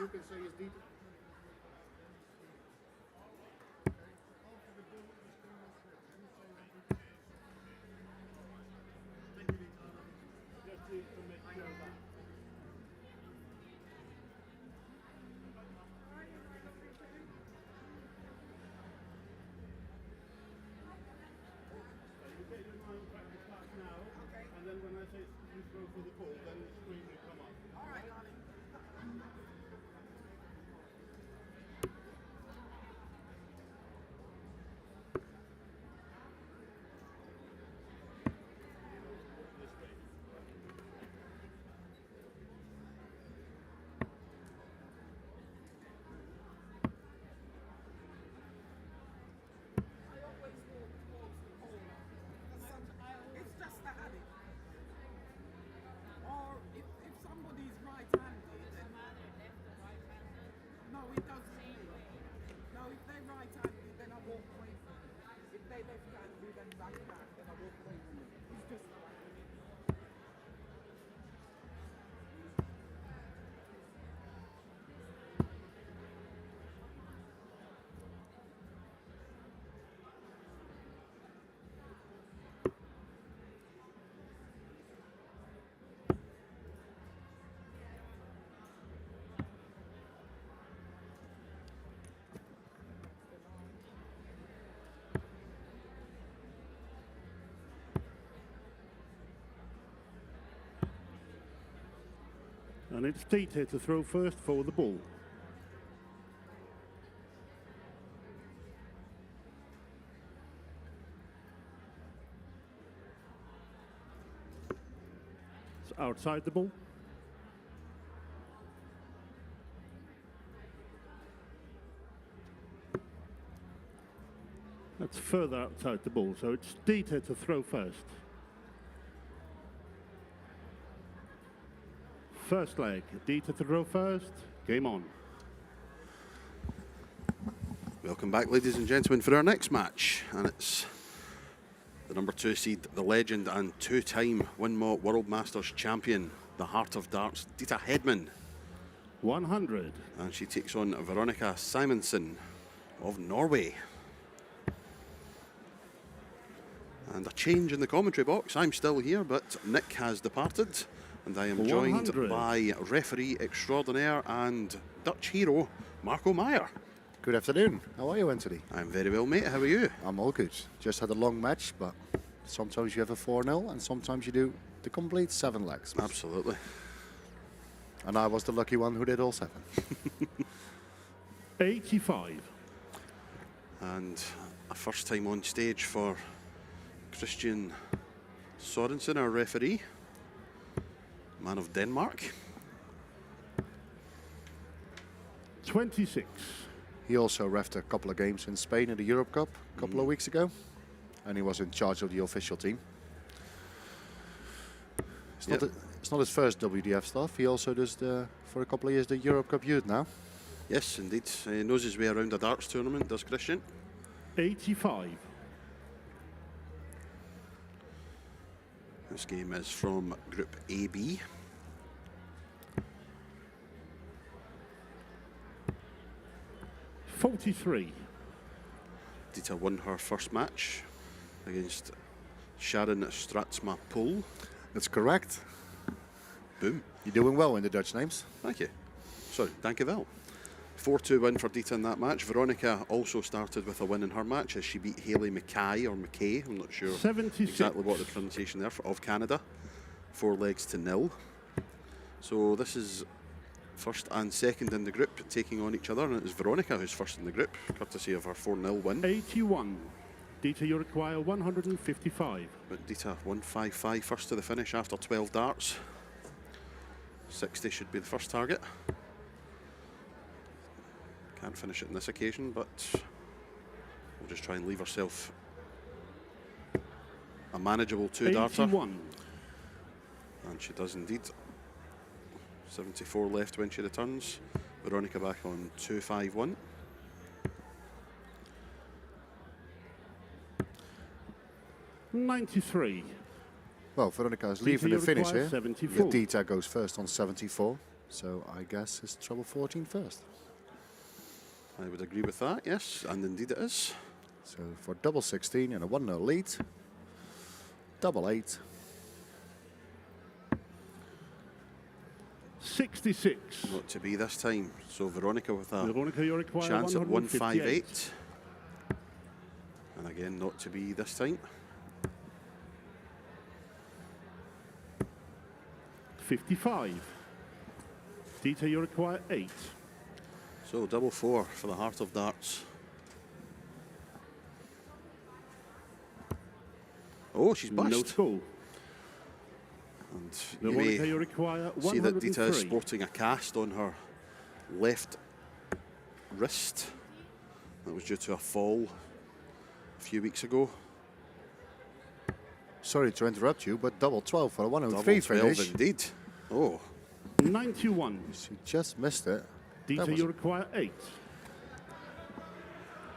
you can say is Dieter. And then when I say you throw for the ball, then the screen will come up. All right, darling. I always walk towards the pole. It's just a habit. Or if somebody's right-handed, then no, it doesn't. No, if they're right-handed, then I walk away from them. If they're left-handed and back, then I walk away from them. It's just the way. And it's Dieter to throw first for the ball. It's outside the ball. That's further outside the ball, so it's Dieter to throw first. First leg, Dieter to throw first. Game on. Welcome back, ladies and gentlemen, for our next match. And it's the number 2 seed, the legend and 2-time Winmau World Masters champion, the Heart of Darts, Dieter Hedman. 100. And she takes on Veronica Simonsen of Norway. And a change in the commentary box. I'm still here, but Nick has departed. And I am joined 100. by referee extraordinaire and Dutch hero, Marco Meyer. Good afternoon. How are you, Anthony? I'm very well, mate. How are you? I'm all good. Just had a long match, but sometimes you have a 4-0 and sometimes you do the complete 7 legs. Absolutely. And I was the lucky one who did all 7. 85. And a first time on stage for Christian Sorensen, our referee, man of Denmark. 26. He also reffed a couple of games in Spain in the Europe Cup a couple of weeks ago. And he was in charge of the official team. It's not his first WDF stuff. He also does, for a couple of years, the Europe Cup Youth now. Yes, indeed. He knows his way around a darts tournament, does Christian. 85. This game is from Group AB. $43. Dieter won her first match against Sharon Stratsma Pool. That's correct. Boom. You're doing well in the Dutch names. Thank you. Sorry, thank you, Val. 4-2 win for Dieter in that match. Veronica also started with a win in her match as she beat Hayley Mackay, or McKay, I'm not sure 76. exactly what the pronunciation there, of Canada. 4 legs to 0. So this is first and second in the group taking on each other, and it is Veronica who's first in the group, courtesy of her 4-0 win. 81. Dieter, you require 155. But Dieter 155 first to the finish after 12 darts. 60 should be the first target. Can't finish it on this occasion, but we'll just try and leave ourselves a manageable 2-darter. 81. And she does indeed. 74 left when she returns. Veronica back on 251. $93. Well, Veronica is Dieter, leaving you the finish require here. 74. Dieter goes first on 74. So I guess it's treble 14 first. I would agree with that, yes, and indeed it is. So for double 16 and a 1-0 lead, double 8. 66. Not to be this time. So Veronica with a Veronica, you require chance at 158. 158. And again, not to be this time. 55. Dita, you require 8. So double 4 for the heart of darts. Oh, she's No bashed. score. And you Veronica, you may require see that Dita is 103. sporting a cast on her left wrist. That was due to a fall a few weeks ago. Sorry to interrupt you, but double 12 for a 103 Double 12 finish. indeed. Oh, 91. She just missed it. Dita, was- you require 8.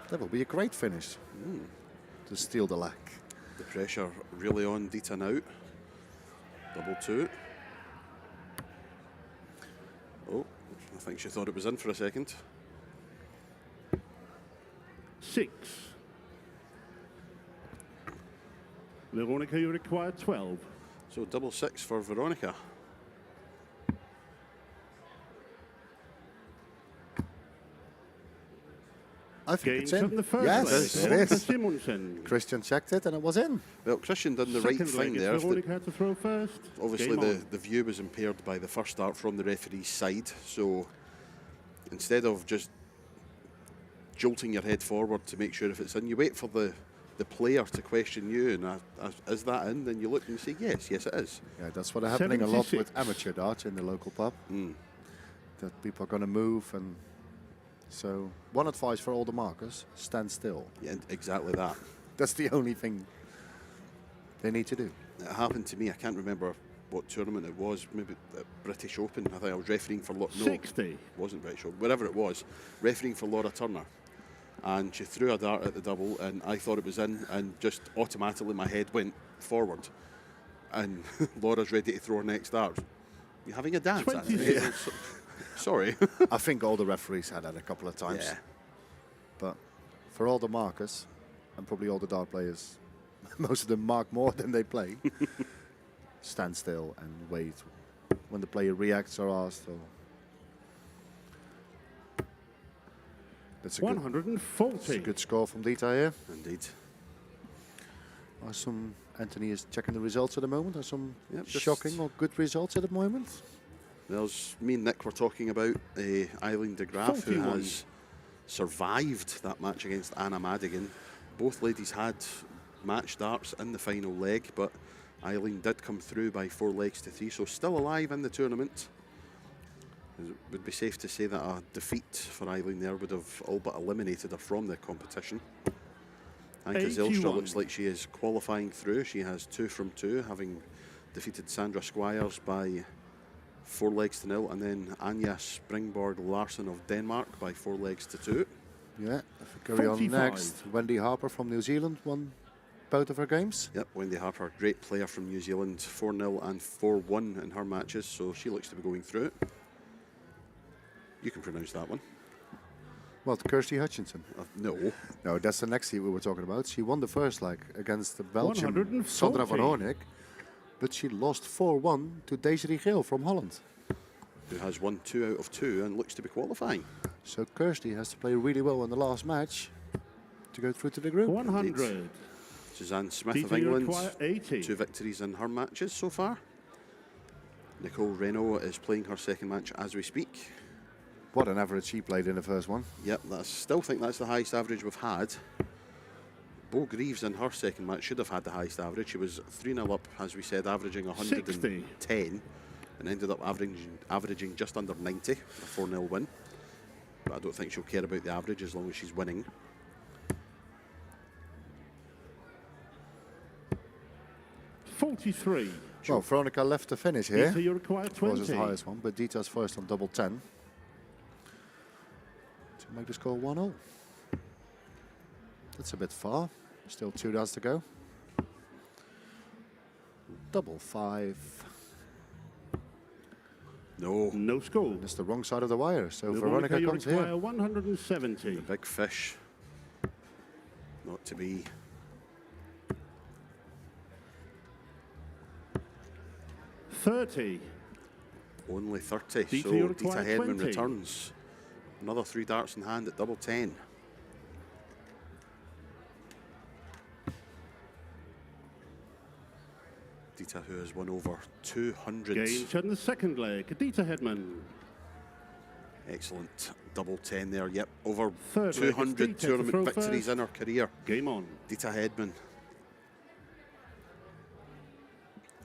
That will be a great finish to steal the lack. the pressure really on Dita now. Double 2. Oh, I think she thought it was in for a second. 6. Veronica, you require 12. So double 6 for Veronica. I think Gains it's up in in. the first Yes, leg. it Veronica is. Simonsen. Christian checked it and it was in. Well, Christian done the right Second thing leg is there. Veronica had to throw first. Obviously, Game on. the view was impaired by the first start from the referee's side. So instead of just jolting your head forward to make sure if it's in, you wait for the player to question you. And is that in? Then you look and you say, yes, it is. Yeah, that's what's happening a lot 76. with amateur darts in the local pub. That people are going to move, and so one advice for all the markers: stand still. Yeah, exactly that. That's the only thing they need to do. It happened to me. I can't remember what tournament it was. Maybe the British Open. I think I was refereeing for no, 60. it wasn't British Open. Wherever it was, refereeing for Laura Turner, and she threw a dart at the double, and I thought it was in, and just automatically my head went forward, and Laura's ready to throw her next dart. You having a dance? 26. Anthony? Sorry. I think all the referees had that a couple of times. Yeah. But for all the markers, and probably all the dart players, most of them mark more than they play. Stand still and wait when the player reacts or asks. Or that's a good, 140. that's a good score from Dita here. Indeed. Anthony is checking the results at the moment. Are some Yep, just- shocking or good results at the moment? There's me and Nick were talking about Eileen de Graaf, who 41. has survived that match against Anna Madigan. Both ladies had match darts in the final leg, but Eileen did come through by 4 legs to 3, so still alive in the tournament. It would be safe to say that a defeat for Eileen there would have all but eliminated her from the competition. Anka Zylstra 81. looks like she is qualifying through. She has 2 from 2, having defeated Sandra Squires by 4 legs to 0, and then Anja Springborg Larsen of Denmark by 4 legs to 2. Yeah, if we carry on 45. next. Wendy Harper from New Zealand won both of her games. Yep, Wendy Harper, great player from New Zealand, 4-0 and 4-1 in her matches, so she looks to be going through it. You can pronounce that one. Well, Kirsty Hutchinson. No. No, that's the next seed we were talking about. She won the first leg against the Belgian 140. Sandra van Hoornik, but she lost 4-1 to Desiree Geel from Holland. Who has won 2 out of 2 and looks to be qualifying. So Kirsty has to play really well in the last match to go through to the group. 100. Suzanne Smith of Dita, you England, require 80. 2 victories in her matches so far. Nicole Renault is playing her second match as we speak. What an average she played in the first one. Yep, still think that's the highest average we've had. Bo Greaves in her second match should have had the highest average. She was 3-0 up, as we said, averaging 110, and ended up averaging just under 90, a 4-0 win. But I don't think she'll care about the average as long as she's winning. 43. Well, Veronica left the finish here. Dita, you require Was 20. the highest one, but Dita's first on double 10. To make the score 1-0. That's a bit far. Still 2 darts to go. Double 5. No. No score. It's the wrong side of the wire. So Veronica, Veronica you comes require here. 170. The big fish. Not to be. 30. Only 30. Dita, So you Dita require Hedman 20. returns. Another 3 darts in hand at double 10. Dita, who has won over 200. Game set in the second leg. Dita Hedman. Excellent double 10 there. Yep, over Third leg, it's 200 Dita to tournament throw victories first. in her career. Game on. Dita Hedman.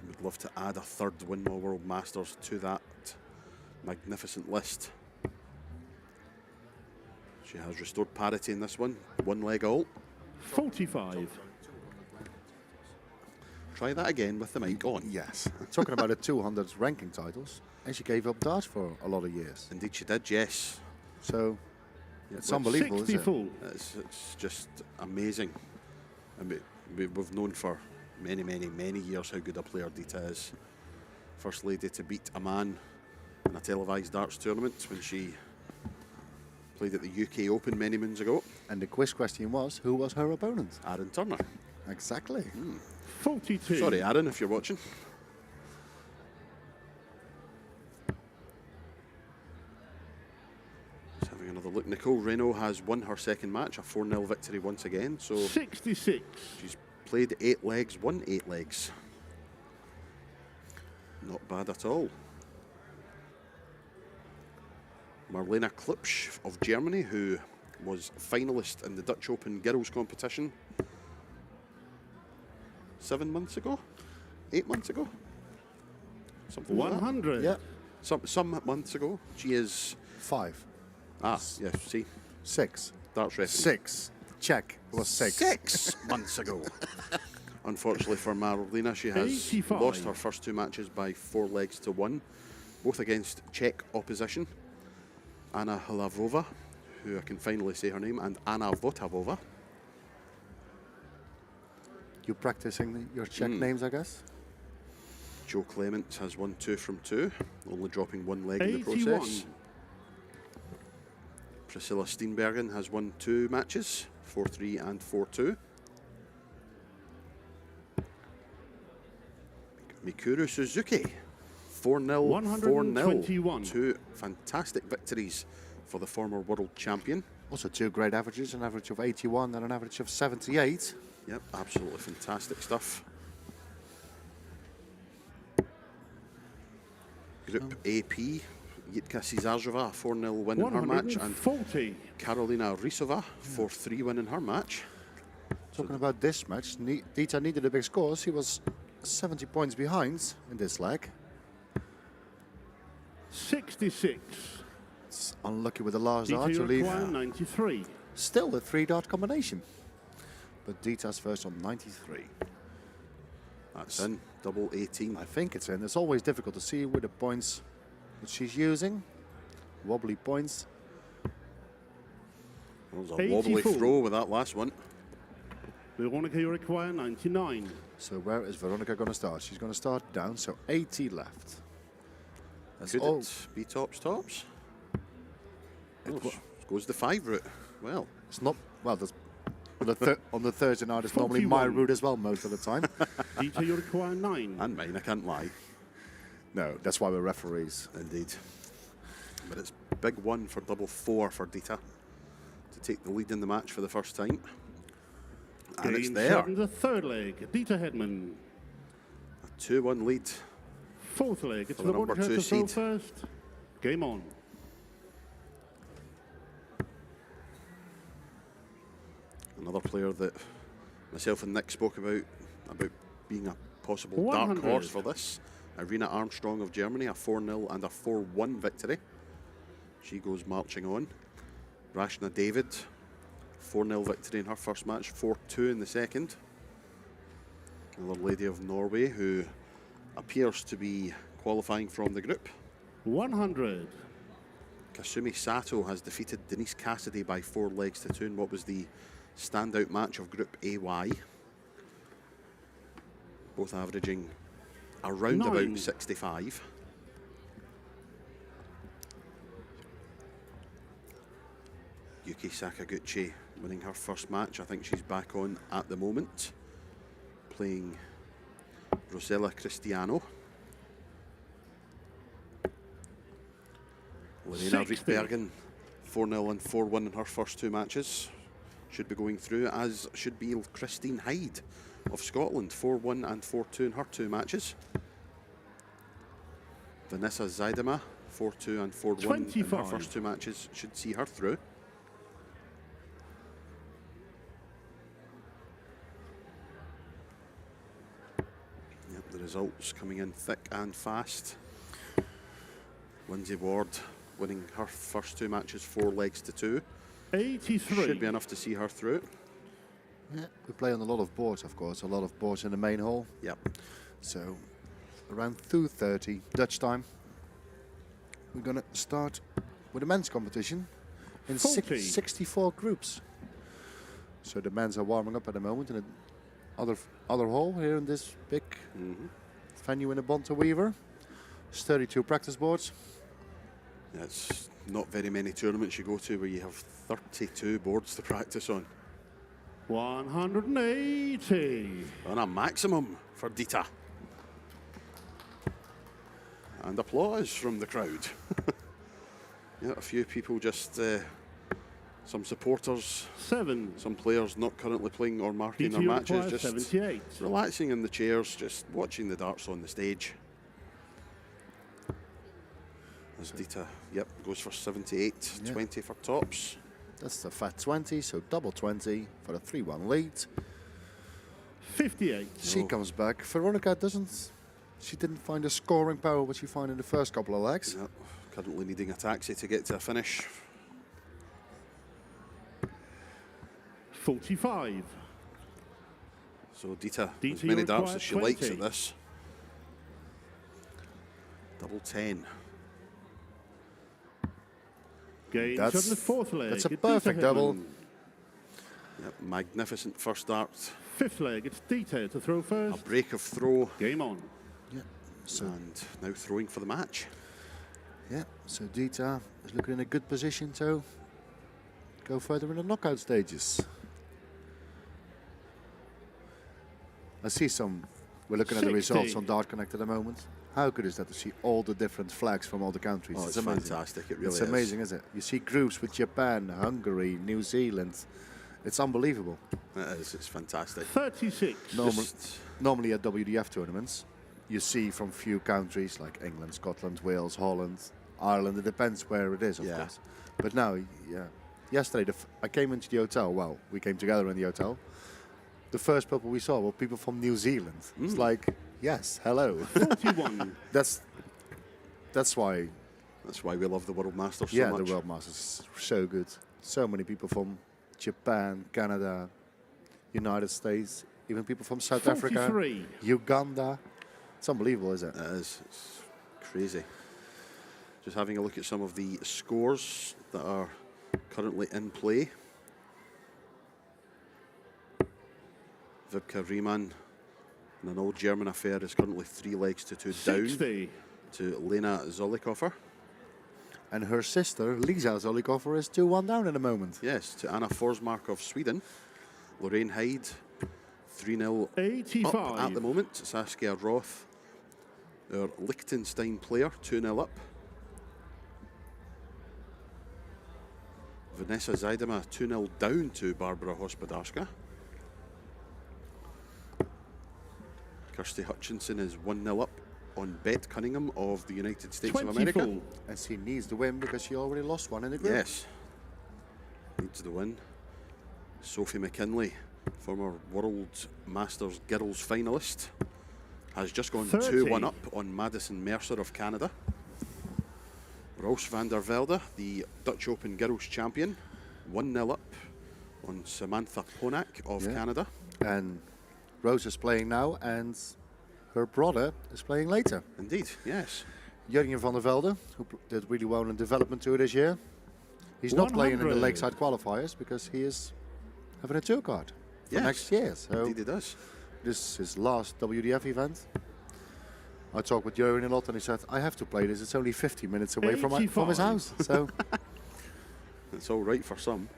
Would love to add a third Winmau World Masters to that magnificent list. She has restored parity in this one. 1 leg all. 45. Try that again with the mic on. Yes. Talking about the 200 ranking titles, and she gave up darts for a lot of years. Indeed she did, yes. So it's well, unbelievable, 60 isn't it? full. It's just amazing. I mean, we've known for many years how good a player Dita is. First lady to beat a man in a televised darts tournament when she played at the UK Open many moons ago. And the quiz question was, who was her opponent? Aaron Turner. Exactly. 42. Sorry, Aaron, if you're watching. Just having another look. Nicole Renault has won her second match, a 4-0 victory once again. So 66. she's played 8 legs, won 8 legs. Not bad at all. Marlena Klipsch of Germany, who was finalist in the Dutch Open girls competition 7 months ago, 8 months ago, something like that. 100. Yeah. Some months ago. She is 5. yes. See, 6. darts referee. 6. Check. It was 6. 6 months ago. Unfortunately for Marlena, she has 85. lost her first 2 matches by 4 legs to 1, both against Czech opposition, Anna Hlavova, who I can finally say her name, and Anna Votavova. You practicing your Czech names, I guess? Joe Clements has won 2 from 2, only dropping 1 leg in the 81. process. Priscilla Steenbergen has won 2 matches, 4-3 and 4-2. Mikuru Suzuki, 4-0, 121. 4-0. 2 fantastic victories for the former world champion. Also 2 great averages, an average of 81 and an average of 78. Yep, absolutely fantastic stuff. Group AP, Yitka Sizarjova, a 4-0 win in her match, and 140. Karolina Rysova, 4-3 win in her match. Talking about this match, Dita needed a big score. She was 70 points behind in this leg. 66. It's unlucky with the last Dita, dart to you leave. require 93. Still a 3-dart combination. But Dita's first on 93. That's in, double 18. I think it's in. It's always difficult to see with the points that she's using. Wobbly points. That was a wobbly 84. throw with that last one. Veronica, you require 99. So where is Veronica going to start? She's going to start down, so 80 left. That's Could all. it be tops? Oh, goes the 5 route. Well, It's not, well, there's, on the Thursday night, it's normally my 41. route as well most of the time. Dita, you require 9. and mine, I can't lie. No, that's why we're referees. Indeed. But it's big 1 for double 4 for Dita to take the lead in the match for the first time. And it's Game there. 7, the third leg. Dita Hedman. A 2-1 lead. Fourth leg. It's For the number Veronica 2 to throw seed. first. Game on. Another player that myself and Nick spoke about being a possible 100. dark horse for this. Irina Armstrong of Germany, a 4-0 and a 4-1 victory. She goes marching on. Rashna David, 4-0 victory in her first match, 4-2 in the second. Another lady of Norway who appears to be qualifying from the group. 100. Kasumi Sato has defeated Denise Cassidy by 4 legs to 2 in what was the standout match of Group AY. Both averaging around 9. about 65. Miki Sakaguchi winning her first match. I think she's back on at the moment, playing Rosella Cristiano. Lorena 60. Rietbergen, 4-0 and 4-1 in her first 2 matches. Should be going through, as should be Christine Hyde of Scotland, 4-1 and 4-2 in her 2 matches. Vanessa Zaidema, 4-2 and 4-1 in her 25. first 2 matches, should see her through. Yep, the results coming in thick and fast. Lindsay Ward winning her first 2 matches 4 legs to 2. 83. Should be enough to see her through. Yeah, we play on a lot of boards, of course, a lot of boards in the main hall. Yep. So around 2:30 Dutch time, we're going to start with the men's competition in 40. 64 groups. So the men's are warming up at the moment in the other hall here in this big venue in the Bonte Weaver. 32 practice boards. Yeah, it's not very many tournaments you go to where you have 32 boards to practice on. 180. On a maximum for Dita. And applause from the crowd. Yeah, a few people just, some supporters, 7. some players not currently playing or marking their DTO matches, requires just 78. relaxing in the chairs, just watching the darts on the stage. As Dita, yep, goes for 78, Yeah. 20 for tops. That's the fat 20, so double 20 for a 3-1 lead. 58. She comes back. Veronica doesn't. She didn't find the scoring power which she found in the first couple of legs. Yep, currently needing a taxi to get to a finish. 45. So Dita, Dita, as many you darts require as she likes 20. at this. Double 10. Gains That's- on the 4th leg. that's a It's perfect Dita double. Hedman. Yep, magnificent first dart. 5th leg. It's Dita to throw A first. break of throw. Game on. Yeah. So And now throwing for the match. yeah. So Dita is looking in a good position to go further in the knockout stages. I see some. We're looking at the results 60. on Dart Connect at the moment. How good is that to see all the different flags from all the countries? Oh, it's amazing. fantastic. It really It's is. amazing, isn't it? You see groups with Japan, Hungary, New Zealand. It's unbelievable. It is. It's fantastic. 36. Normally at WDF tournaments, you see from few countries like England, Scotland, Wales, Holland, Ireland. It depends where it is, of Yeah. course. But now, yeah. Yesterday, I came into the hotel. Well, we came together in the hotel. The first people we saw were people from New Zealand. It's like, yes, hello. 41. That's why, That's why we love the World Masters yeah, so much. the World Masters is so good. So many people from Japan, Canada, United States, even people from South Africa, 43. Uganda. It's unbelievable, isn't it? It is. It's crazy. Just having a look at some of the scores that are currently in play. Vibke Riemann, in an old German affair, is currently 3 legs to 2 down 60. to Lena Zolikoffer. And her sister, Lisa Zolikoffer, is 2-1 down in a moment. Yes, to Anna Forsmark of Sweden. Lorraine Hyde, 3-0 up 85. at the moment. Saskia Roth, our Liechtenstein player, 2-0 up. Vanessa Zaidema, 2-0 down to Barbara Hospodarska. Kirsty Hutchinson is 1-0 up on Bette Cunningham of the United States of America. 24. And she needs the win because she already lost one in the group. Yes. Needs the win. Sophie McKinley, former World Masters Girls finalist, has just gone 30. 2-1 up on Madison Mercer of Canada. Roos van der Velde, the Dutch Open Girls champion, 1-0 up on Samantha Ponak of Yeah. Canada. And Rose is playing now, and her brother is playing later. Indeed, yes. Jurgen van der Velde, who did really well in development tour this year. He's not playing in the 100. Lakeside qualifiers because he is having a tour card for Yes. next year. So Indeed, it does. this is his last WDF event. I talked with Jurgen a lot, and he said, I have to play this. It's only 50 minutes away from his 85. house. So It's all right for some.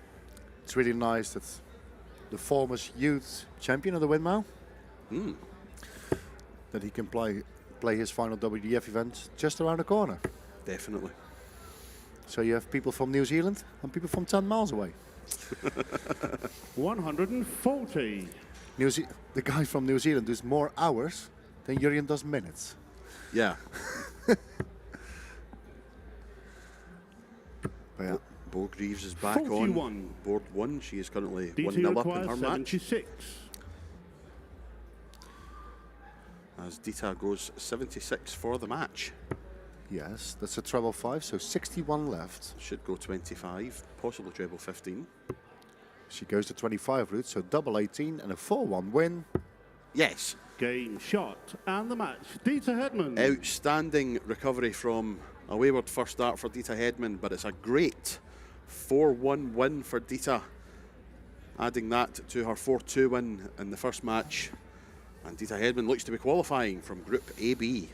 it's really nice that the former youth champion of the Winmau, that he can play his final WDF event just around the corner. Definitely. So you have people from New Zealand and people from 10 miles away. 140. The guy from New Zealand does more hours than Jurjen does minutes. Yeah. But yeah. Bo Greaves is back 41. on board 1. She is currently DT 1-0 up in requires her match. 76. As Dita goes 76 for the match. Yes, that's a treble 5, so 61 left. Should go 25, possibly treble 15. She goes to 25 route, so double 18 and a 4-1 win. Yes. Game shot and the match. Dita Hedman. Outstanding recovery from a wayward first start for Dita Hedman, but it's a great 4-1 win for Dita. Adding that to her 4-2 win in the first match. And Dita Hedman looks to be qualifying from Group AB.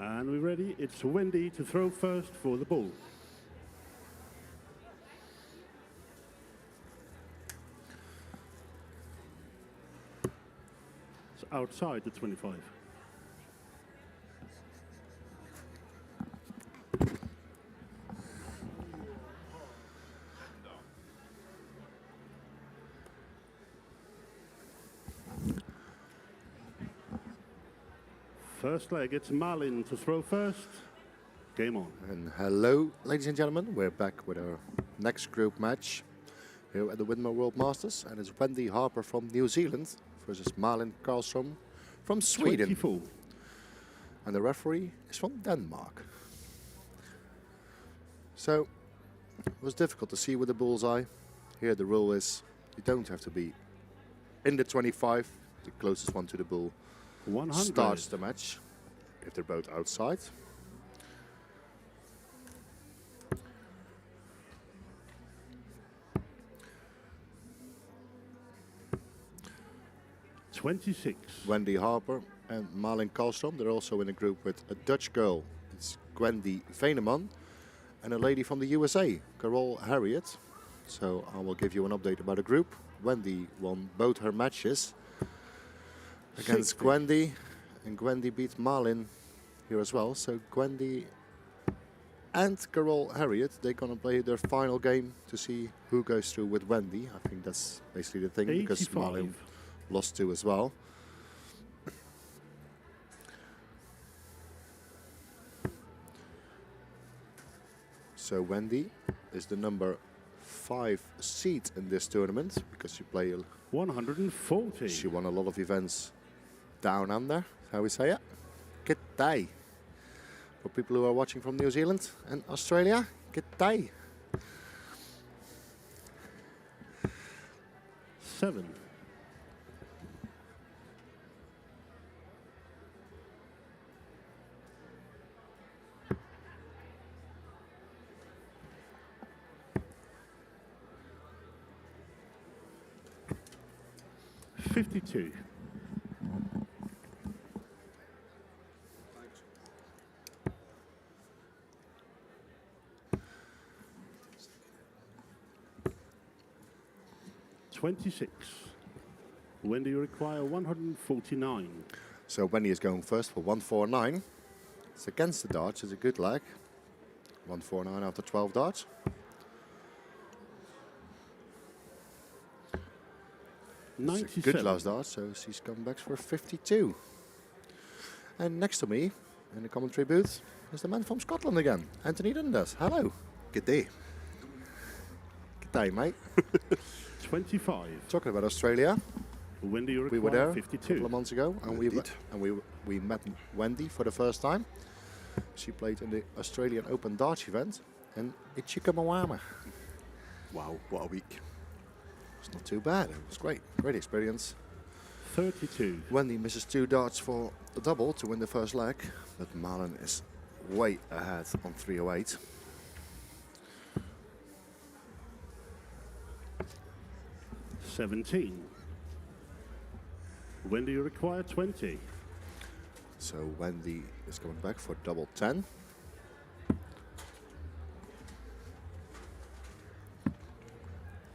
And we're ready. It's Wendy to throw first for the ball. It's outside the 25. First leg, it's Malin to throw first. Game on. And hello, ladies and gentlemen. We're back with our next group match here at the Winmau World Masters. And it's Wendy Harper from New Zealand versus Malin Karlstrom from Sweden. 24. And the referee is from Denmark. So, it was difficult to see with the bullseye. Here the rule is you don't have to be in the 25. The closest one to the bull 100. starts the match if they're both outside. Wendy Harper and Malin Karlstrom. They're also in a group with a Dutch girl. It's Gwendy Veneman. And a lady from the USA, Carol Harriet. So I will give you an update about the group. Wendy won both her matches against 60. Gwendy. And Gwendy beat Malin here as well. So Gwendy and Carol Harriet, they're going to play their final game to see who goes through with Wendy. I think that's basically the thing, because 85. Malin lost two as well. So Wendy is the number 5 seed in this tournament because she played. 140. She won a lot of events down under. How we say it? Good day. For people who are watching from New Zealand and Australia, good day. 7. $52. $26. When do you require 149? So Wendy is going first for 149. It's against the darts. It's a good leg. 149 after 12 darts. It's a 97. good last dart, so she's come back for 52. And next to me, in the commentary booth, is the man from Scotland again, Anthony Dundas. Hello. Good day. Good day, mate. 25. Talking about Australia, When do you we require were there a 52? couple of months ago, and Indeed. we met Wendy for the first time. She played in the Australian Open darts event in Ichikamawama. Wow, what a week. It's not too bad. It was great. Great experience. 32. Wendy misses 2 darts for the double to win the first leg, but Malin is way ahead on 308. $17. When do you require 20? So Wendy is coming back for double 10.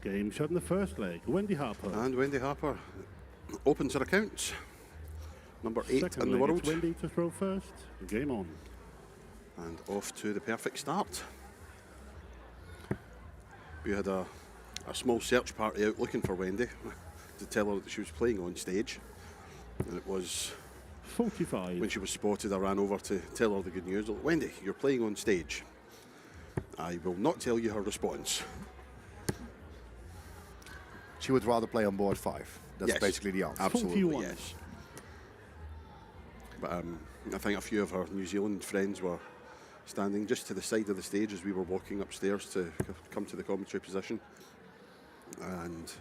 Game shot in the first leg. Wendy Harper. And Wendy Harper opens her accounts. Number 8 Second in the leg, world. it's Wendy to throw first. Game on. And off to the perfect start. We had a small search party out looking for Wendy to tell her that she was playing on stage. And it was 45. when she was spotted, I ran over to tell her the good news. Wendy, you're playing on stage. I will not tell you her response. She would rather play on board 5. That's Yes. basically the answer. Absolutely, 41. yes. But I think a few of her New Zealand friends were standing just to the side of the stage as we were walking upstairs to come to the commentary position. And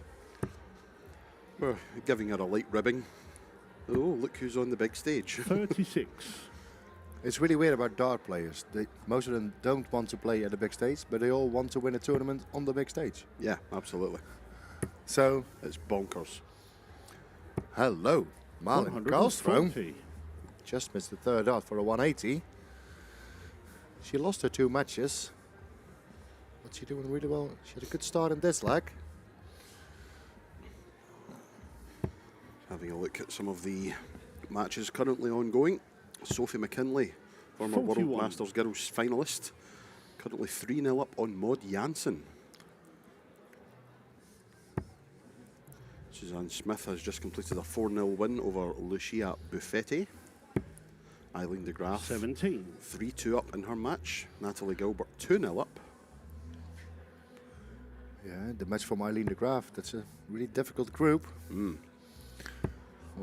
we're giving her a light ribbing. Oh, look who's on the big stage. 36. It's really weird about dart players. Most of them don't want to play at the big stage, but they all want to win a tournament on the big stage. Yeah, absolutely. So, It's bonkers. hello, Malin Karlstrom. 140. Just missed the third dart for a 180. She lost her 2 matches, but she's doing really well. She had a good start in this leg. Having a look at some of the matches currently ongoing. Sophie McKinley, former 41. World Masters Girls finalist, currently 3-0 up on Maud Jansen. Suzanne Smith has just completed a 4-0 win over Lucia Buffetti. Eileen de Graaf 17. 3-2 up in her match. Natalie Gilbert 2-0 up. Yeah, the match from Eileen de Graaf. That's a really difficult group.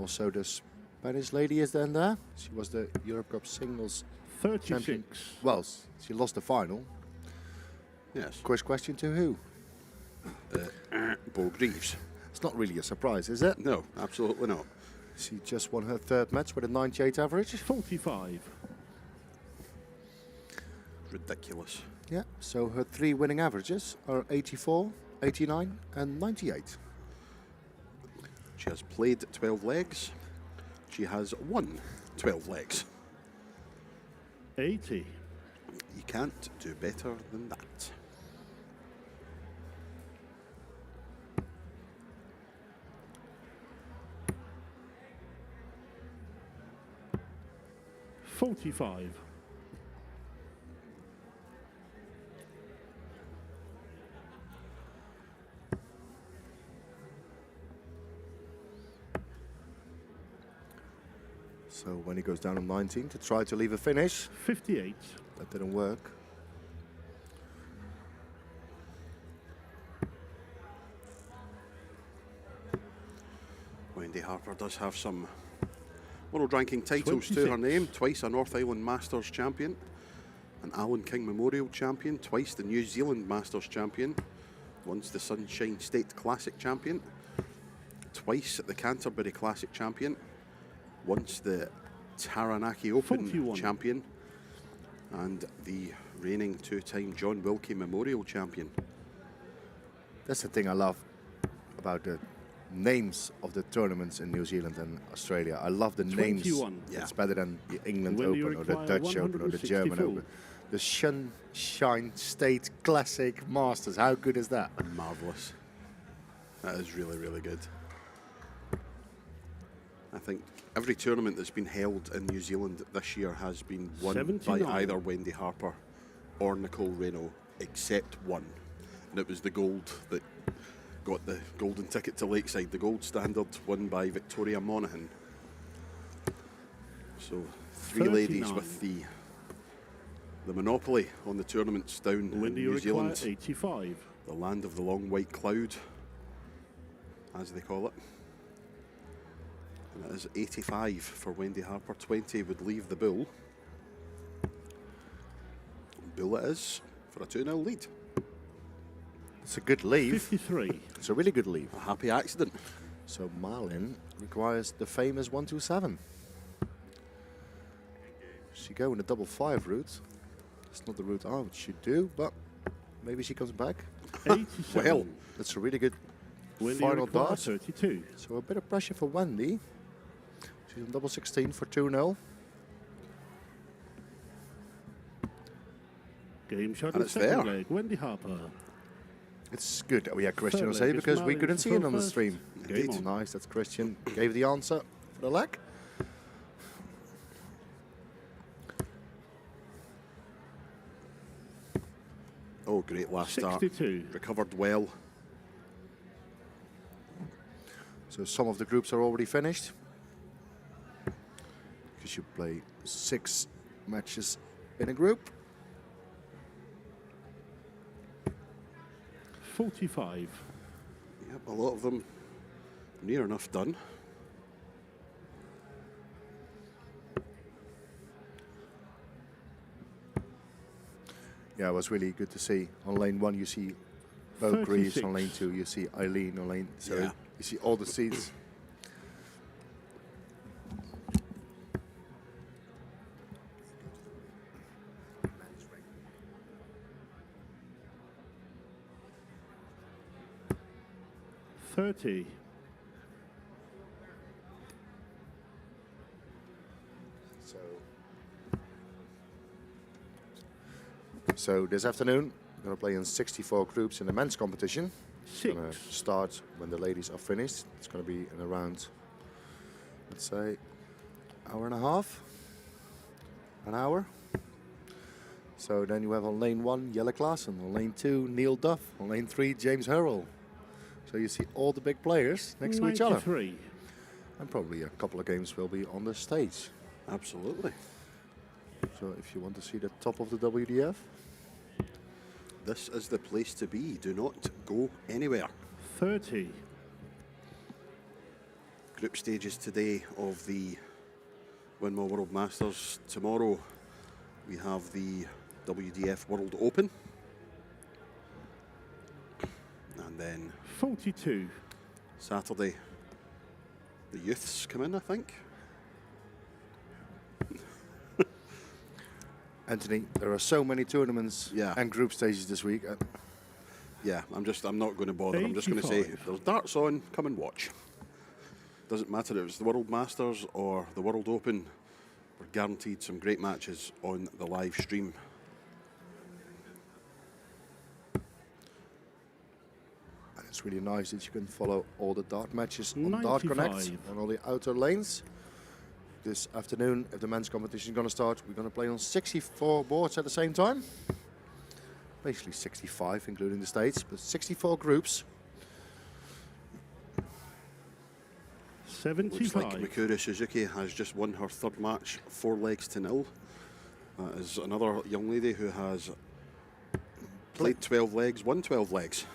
Also, the Spanish lady is then there. She was the Europe Cup singles 36. champion. Well, she lost the final. Yes. Quiz question to who? Bo Greaves. It's not really a surprise, is it? No, absolutely not. She just won her 3rd match with a 98 average. 45. Ridiculous. Yeah, so her 3 winning averages are 84, 89 and 98. She has played 12 legs. She has won 12 legs. 80. You can't do better than that. $45. So when he goes down on 19 to try to leave a finish, 58. that didn't work. Wendy Harper does have some world ranking titles to her 26. name. Twice a North Island Masters champion, an Alan King Memorial champion, twice the New Zealand Masters champion, once the Sunshine State Classic champion, twice the Canterbury Classic champion, once the Taranaki Open 41. champion, and the reigning 2-time John Wilkie Memorial champion. That's the thing I love about the names of the tournaments in New Zealand and Australia. I love the 21. names. Yeah. It's better than the England When you Open or the require Dutch Open or the German 164. Open. The Sunshine State Classic Masters. How good is that? Marvellous. That is really, really good. I think every tournament that's been held in New Zealand this year has been won 79. by either Wendy Harper or Nicole Reno, except one. And it was the gold that got the golden ticket to Lakeside. The gold standard won by Victoria Monaghan. So 3 ladies 39. with the monopoly on the tournaments down in Wendy New require Zealand. 85. The land of the long white cloud, as they call it. And it is 85 for Wendy Harper. 20 would leave the bull. Bull it is for a 2-0 lead. It's a good leave. 53. It's a really good leave. A happy accident. So Marlin requires the famous 127. She go in the double 5 route. It's not the route I should do, but maybe she comes back. 87. Well, That's a really good Wendy final require dart. 32. So a bit of pressure for Wendy. She's on double 16 for 2-0. Game shot And in it's second there. leg. Wendy Harper. It's good that we had Christian Third on leg say is because we Marlin couldn't see it on the first. stream. Game Indeed. on. Nice, that's Christian. Gave the answer for the leg. oh, great last start. 62. Recovered well. So some of the groups are already finished. Because you play 6 matches in a group. 45. Yep, a lot of them near enough done. Yeah, it was really good to see. On lane 1 you see Bo Greaves, on 36. lane 2 you see Eileen, on lane so Yeah. you see all the seats. $30. So So this afternoon, we're going to play in 64 groups in the men's competition. It's going to start when the ladies are finished. It's going to be in around, let's say, hour and a half, an hour. So then you have on lane 1, Jelle Klaassen. On lane 2, Neil Duff. On lane 3, James Hurrell. So you see all the big players next to each other. And probably a couple of games will be on the stage. Absolutely. So if you want to see the top of the WDF, this is the place to be. Do not go anywhere. 30. Group stages today of the Winmau World Masters. Tomorrow we have the WDF World Open. And then 42. Saturday, the youths come in, I think. Anthony, there are so many tournaments and group stages this week. Yeah, I'm not going to bother. I'm just going to say, if there's darts on, come and watch. Doesn't matter if it's the World Masters or the World Open. We're guaranteed some great matches on the live stream. And it's really nice that you can follow all the dart matches on 95. Dart Connect and all the outer lanes. This afternoon, if the men's competition is going to start, we're going to play on 64 boards at the same time. Basically 65, including the states, but 64 groups. 75. Looks like Mikuru Suzuki has just won her third match, 4 legs to 0. That is another young lady who has played 12 legs, won 12 legs.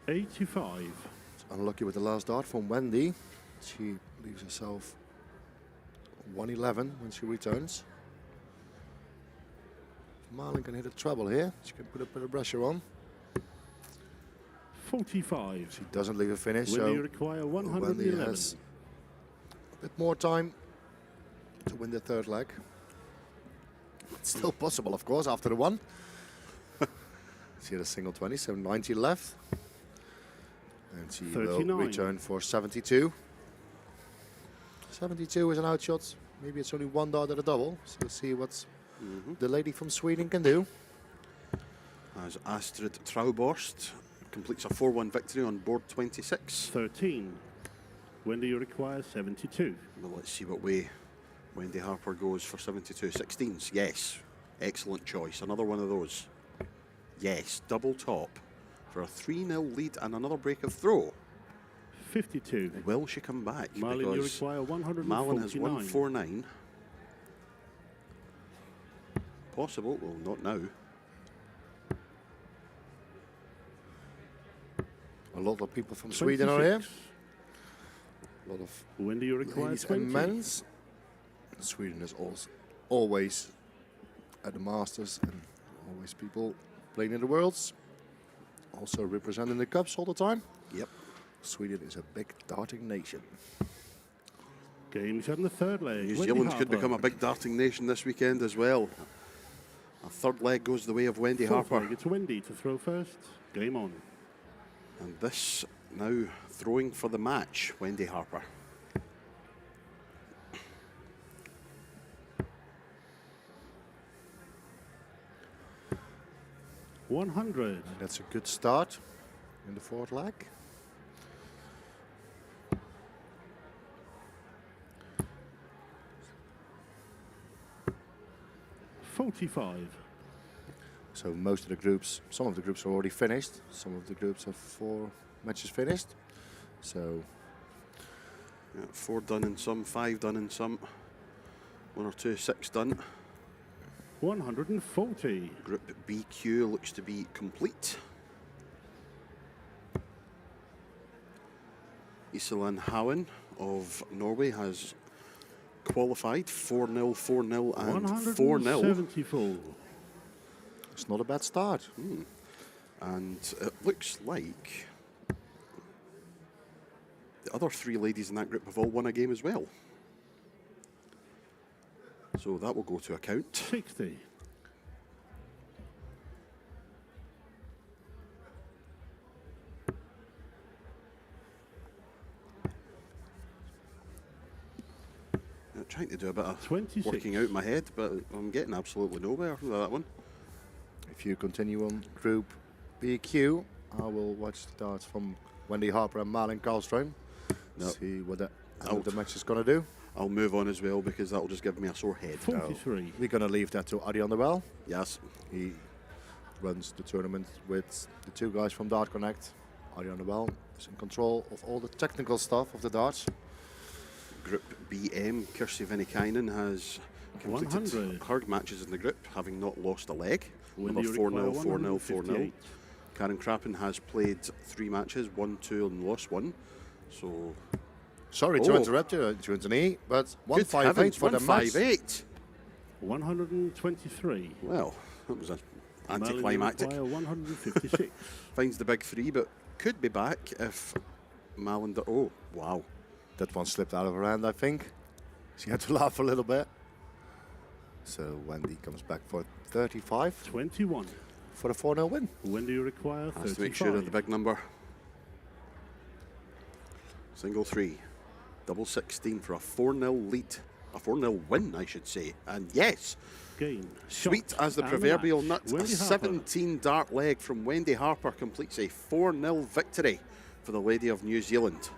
$85. Unlucky with the last dart from Wendy. She leaves herself 111 when she returns. Marlin can hit a treble here. She can put a bit of pressure on. 45. She doesn't leave a finish, Wendy so require Wendy 111. has a bit more time to win the third leg. It's still possible, of course, after the one. She had a single 20, so 90 left. And she 39. will return for 72. 72 is an outshot. Maybe it's only one dart at a double. So see what the lady from Sweden can do. As Astrid Trauborst completes a 4-1 victory on board 26. 13. Wendy requires 72. Well, let's see what way Wendy Harper goes for 72. 16s, yes. Excellent choice. Another one of those. Yes, double top for a 3-0 lead and another break of throw. 52. Will she come back? Malin, you Because require 149. Malin has won 4-9. Possible, well, not now. A lot of people from Sweden are here. 26. A lot of Wendy, you require ladies 20. and men's. Sweden is also always at the Masters and always people playing in the Worlds. Also representing the Cups all the time. Yep. Sweden is a big darting nation. Game shot in the third leg. New Wendy Zealand could Harper. become a big darting nation this weekend as well. A third leg goes the way of Wendy Fourth Harper. leg, it's Wendy to throw first. Game on. And this now throwing for the match, Wendy Harper. $100. That's a good start in the fourth leg. $45. So most of the groups, some of the groups are already finished. Some of the groups have 4 matches finished. So Yeah, 4 done in some, 5 done in some. 1 or 2, 6 done. 140. Group BQ looks to be complete. Iselin Hauen of Norway has qualified 4-0, 4-0 and 4-0. 174. it's not a bad start. And it looks like the other 3 ladies in that group have all won a game as well. So that will go to account. 60. trying to do a bit of 26. working out in my head, but I'm getting absolutely nowhere with that one. If you continue on Group BQ, I will watch the darts from Wendy Harper and Marlon Karlström. No. See what the Out. match is going to do. I'll move on as well because that'll just give me a sore head. 43. We're going to leave that to Adi on the well. Yes. He runs the tournament with the two guys from Dart Connect. Adi on the well is in control of all the technical stuff of the darts. Group BM, Kirsi Venikainen has completed 100. her matches in the group, having not lost a leg. When Number do you 4-0, require 4-0, 4-0. 158? Karen Crappen has played 3 matches, won 2 and lost 1. So Sorry to interrupt you, Anthony, but 158 for the match. 158. 123. Well, that was an Malin, you anticlimactic. require 156. Finds the big 3, but could be back if Malin. Oh, wow. That one slipped out of her hand, I think. She had to laugh a little bit. So Wendy comes back for 35 21. for the 4-0 win. When do you require 35? Has to make sure of the big number. Single 3. Double 16 for a 4-0 lead. A 4-0 win, I should say. And yes, Game. sweet Shot as the and proverbial match. nut, a Wendy Harper. 17 dart leg from Wendy Harper completes a 4-0 victory for the Lady of New Zealand.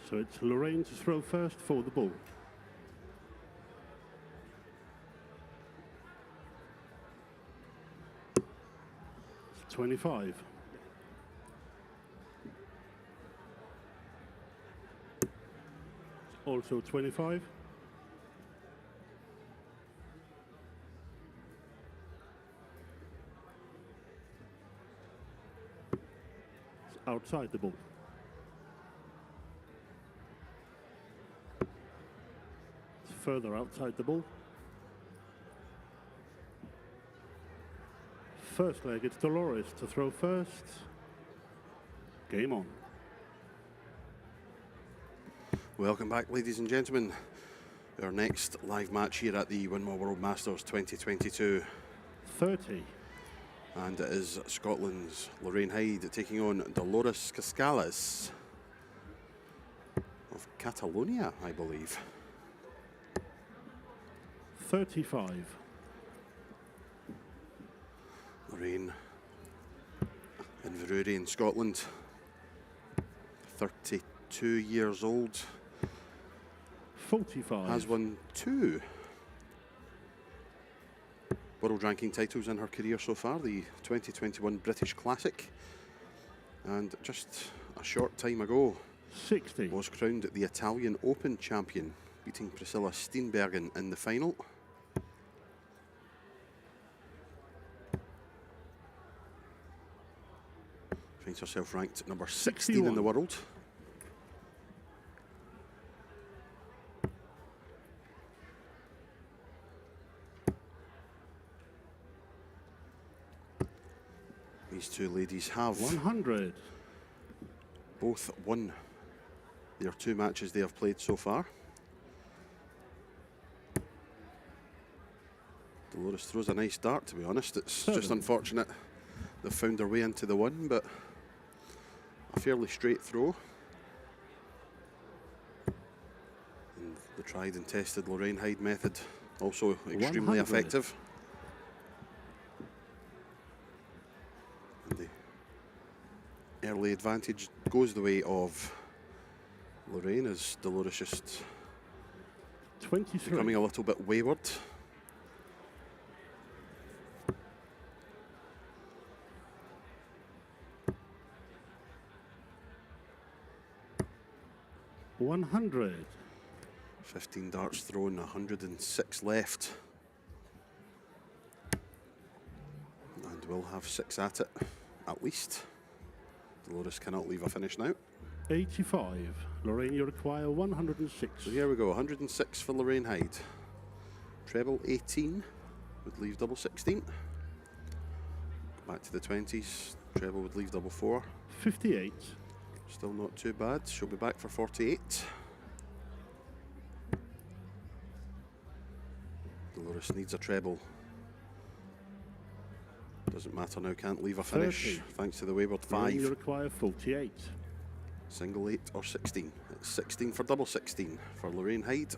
So it's Lorraine to throw first for the ball. It's 25. It's also 25. It's outside the ball. Further outside the ball. First leg, it's Dolores to throw first. Game on. Welcome back, ladies and gentlemen. Our next live match here at the Winmau World Masters 2022. 30. And it is Scotland's Lorraine Hyde taking on Dolores Cascales of Catalonia, I believe. 35. Lorraine in Inverurie in Scotland, 32 years old, 45. has won 2 world ranking titles in her career so far, the 2021 British Classic, and just a short time ago 60. was crowned the Italian Open champion, beating Priscilla Steenbergen in the final. Finds herself ranked number 16 in the 61. world. These two ladies have 100. both won their 2 matches they have played so far. Dolores throws a nice dart, to be honest. It's just unfortunate they've found their way into the 1, but a fairly straight throw. And the tried and tested Lorraine Hyde method, also extremely 100. effective. And the early advantage goes the way of Lorraine, as Dolores just 23. becoming a little bit wayward. $100. 15 darts thrown, 106 left. And we'll have 6 at it, at least. Dolores cannot leave a finish now. 85. Lorraine, you require 106. So here we go, 106 for Lorraine Hyde. Treble 18 would leave double 16. Back to the 20s, treble would leave double 4. 58. Still not too bad, she'll be back for 48. Dolores needs a treble. Doesn't matter now, can't leave a finish, 30. thanks to the wayward Lorraine, you 5. require 48. Single 8 or 16. It's 16 for double 16 for Lorraine Hyde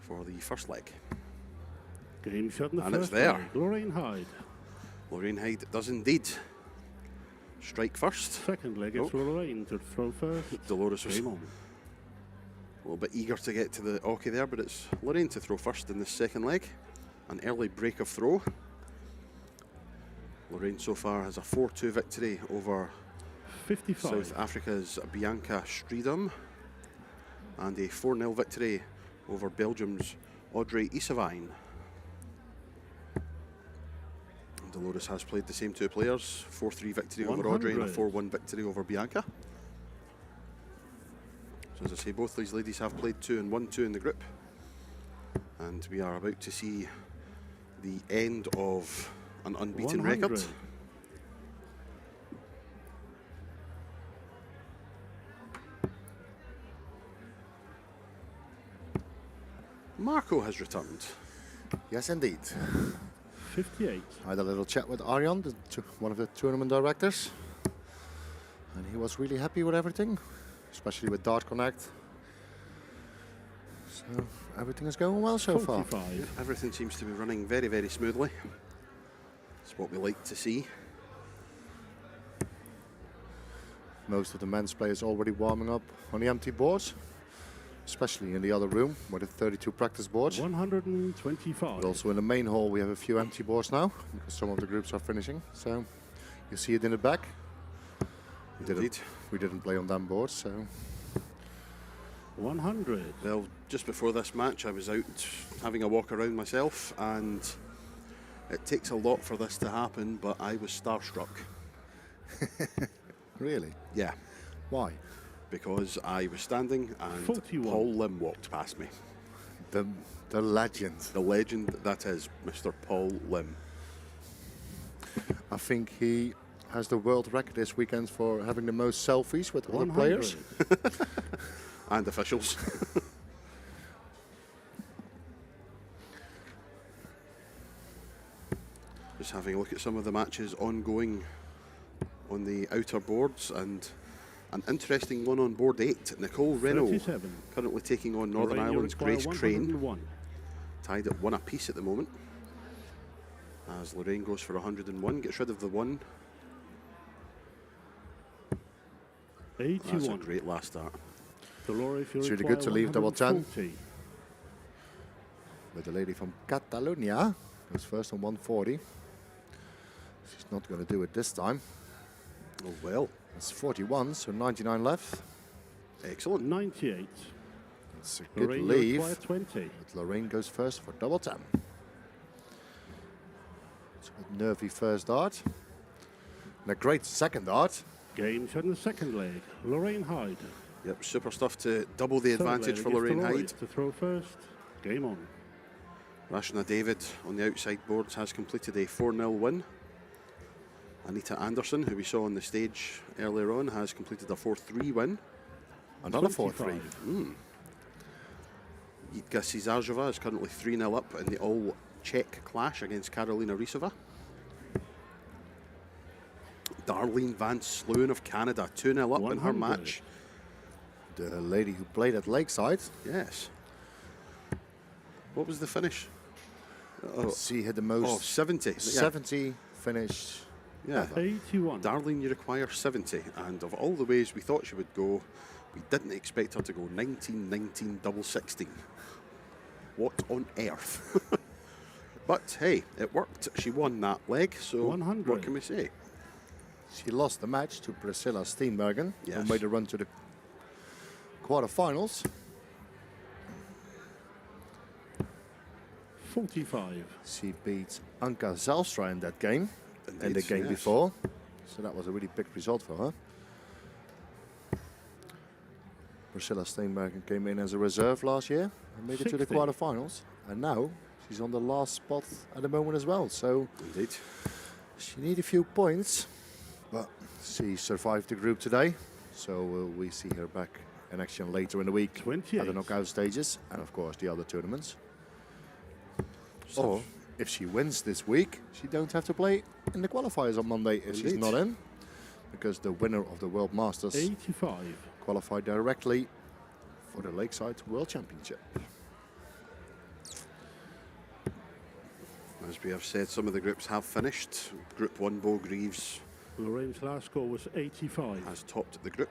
for the first leg. Game shot in the And it's first there. leg. Lorraine Hyde. Lorraine Hyde does indeed strike first. Second leg, it's Lorraine to throw first. Dolores was Game a on. little bit eager to get to the hockey there, but it's Lorraine to throw first in this second leg. An early break of throw. Lorraine so far has a 4-2 victory over 55. South Africa's Bianca Striedom and a 4-0 victory over Belgium's Audrey Isavine. Dolores has played the same 2 players, 4-3 victory over Audrey and a 100. 4-1 victory over Bianca. So as I say, both these ladies have played 2 and won 2 in the group. And we are about to see the end of an unbeaten 100. record. Marco has returned. Yes, indeed. 58. I had a little chat with Arjan, one of the tournament directors, and he was really happy with everything, especially with Dart Connect. So everything is going well so far. 45. Everything seems to be running very, very smoothly. It's what we like to see. Most of the men's players already warming up on the empty boards, especially in the other room with the 32 practice boards. 125. But also in the main hall we have a few empty boards now because some of the groups are finishing. So you see it in the back. We didn't play on them boards, so 100. Well, just before this match, I was out having a walk around myself, and it takes a lot for this to happen, but I was starstruck. Really? Yeah, Why? because I was standing and 41. Paul Lim walked past me. The legend. The legend that is Mr. Paul Lim. I think he has the world record this weekend for having the most selfies with other players. And officials. Just having a look at some of the matches ongoing on the outer boards, and an interesting one on board 8. Nicole Renault 37. currently taking on Northern Lorraine, you Ireland's require Grace Crane, 101. tied at 1 apiece at the moment. As Lorraine goes for 101, gets rid of the 1. That's a 81. great last start. Dolores, if you It's really require good to leave double 10. 140. But the lady from Catalonia goes first on 140. She's not going to do it this time. Oh well, It's 41, so 99 left. excellent. 98. It's a good Lorraine, you leave. require 20. But Lorraine goes first for double 10. It's a nervy first dart. And a great second dart. Game set in the second leg. Lorraine Hyde. Yep, super stuff to double the Third advantage leg for is Lorraine Dolores Hyde. to throw first. Game on. Rashna David on the outside boards has completed a 4-0 win. Anita Anderson, who we saw on the stage earlier on, has completed a 4-3 win. Another 25. 4-3. Yitka Cizarjeva is currently 3-0 up in the all-Czech clash against Karolina Rysova. Darlene Van Sluwen of Canada, 2-0 up in her 100. match. The lady who played at Lakeside. Yes. What was the finish? Oh, She had the oh, most 70. 70 finished. Yeah. 81. Darlene, you require 70. And of all the ways we thought she would go, we didn't expect her to go 19, 19, double 16. What on earth? But hey, it worked. She won that leg, so 100. what can we say? She lost the match to Priscilla Steenbergen, who Yes. made a run to the quarterfinals. 45. She beat Anka Zelstra in that game, in the Indeed, game yes. before. So that was a really big result for her. Priscilla Steenbergen came in as a reserve last year and made it to the 60. quarterfinals. And now she's on the last spot at the moment as well. So Indeed. she needs a few points, but she survived the group today. So we see her back in action later in the week 28. at the knockout stages and of course the other tournaments. Stuff. Or if she wins this week, she don't have to play in the qualifiers on Monday if she's Indeed. not in, because the winner of the World Masters 85. qualified directly for the Lakeside World Championship. As we have said, some of the groups have finished. Group 1, Bo Greaves Lorraine's last score was 85. has topped the group.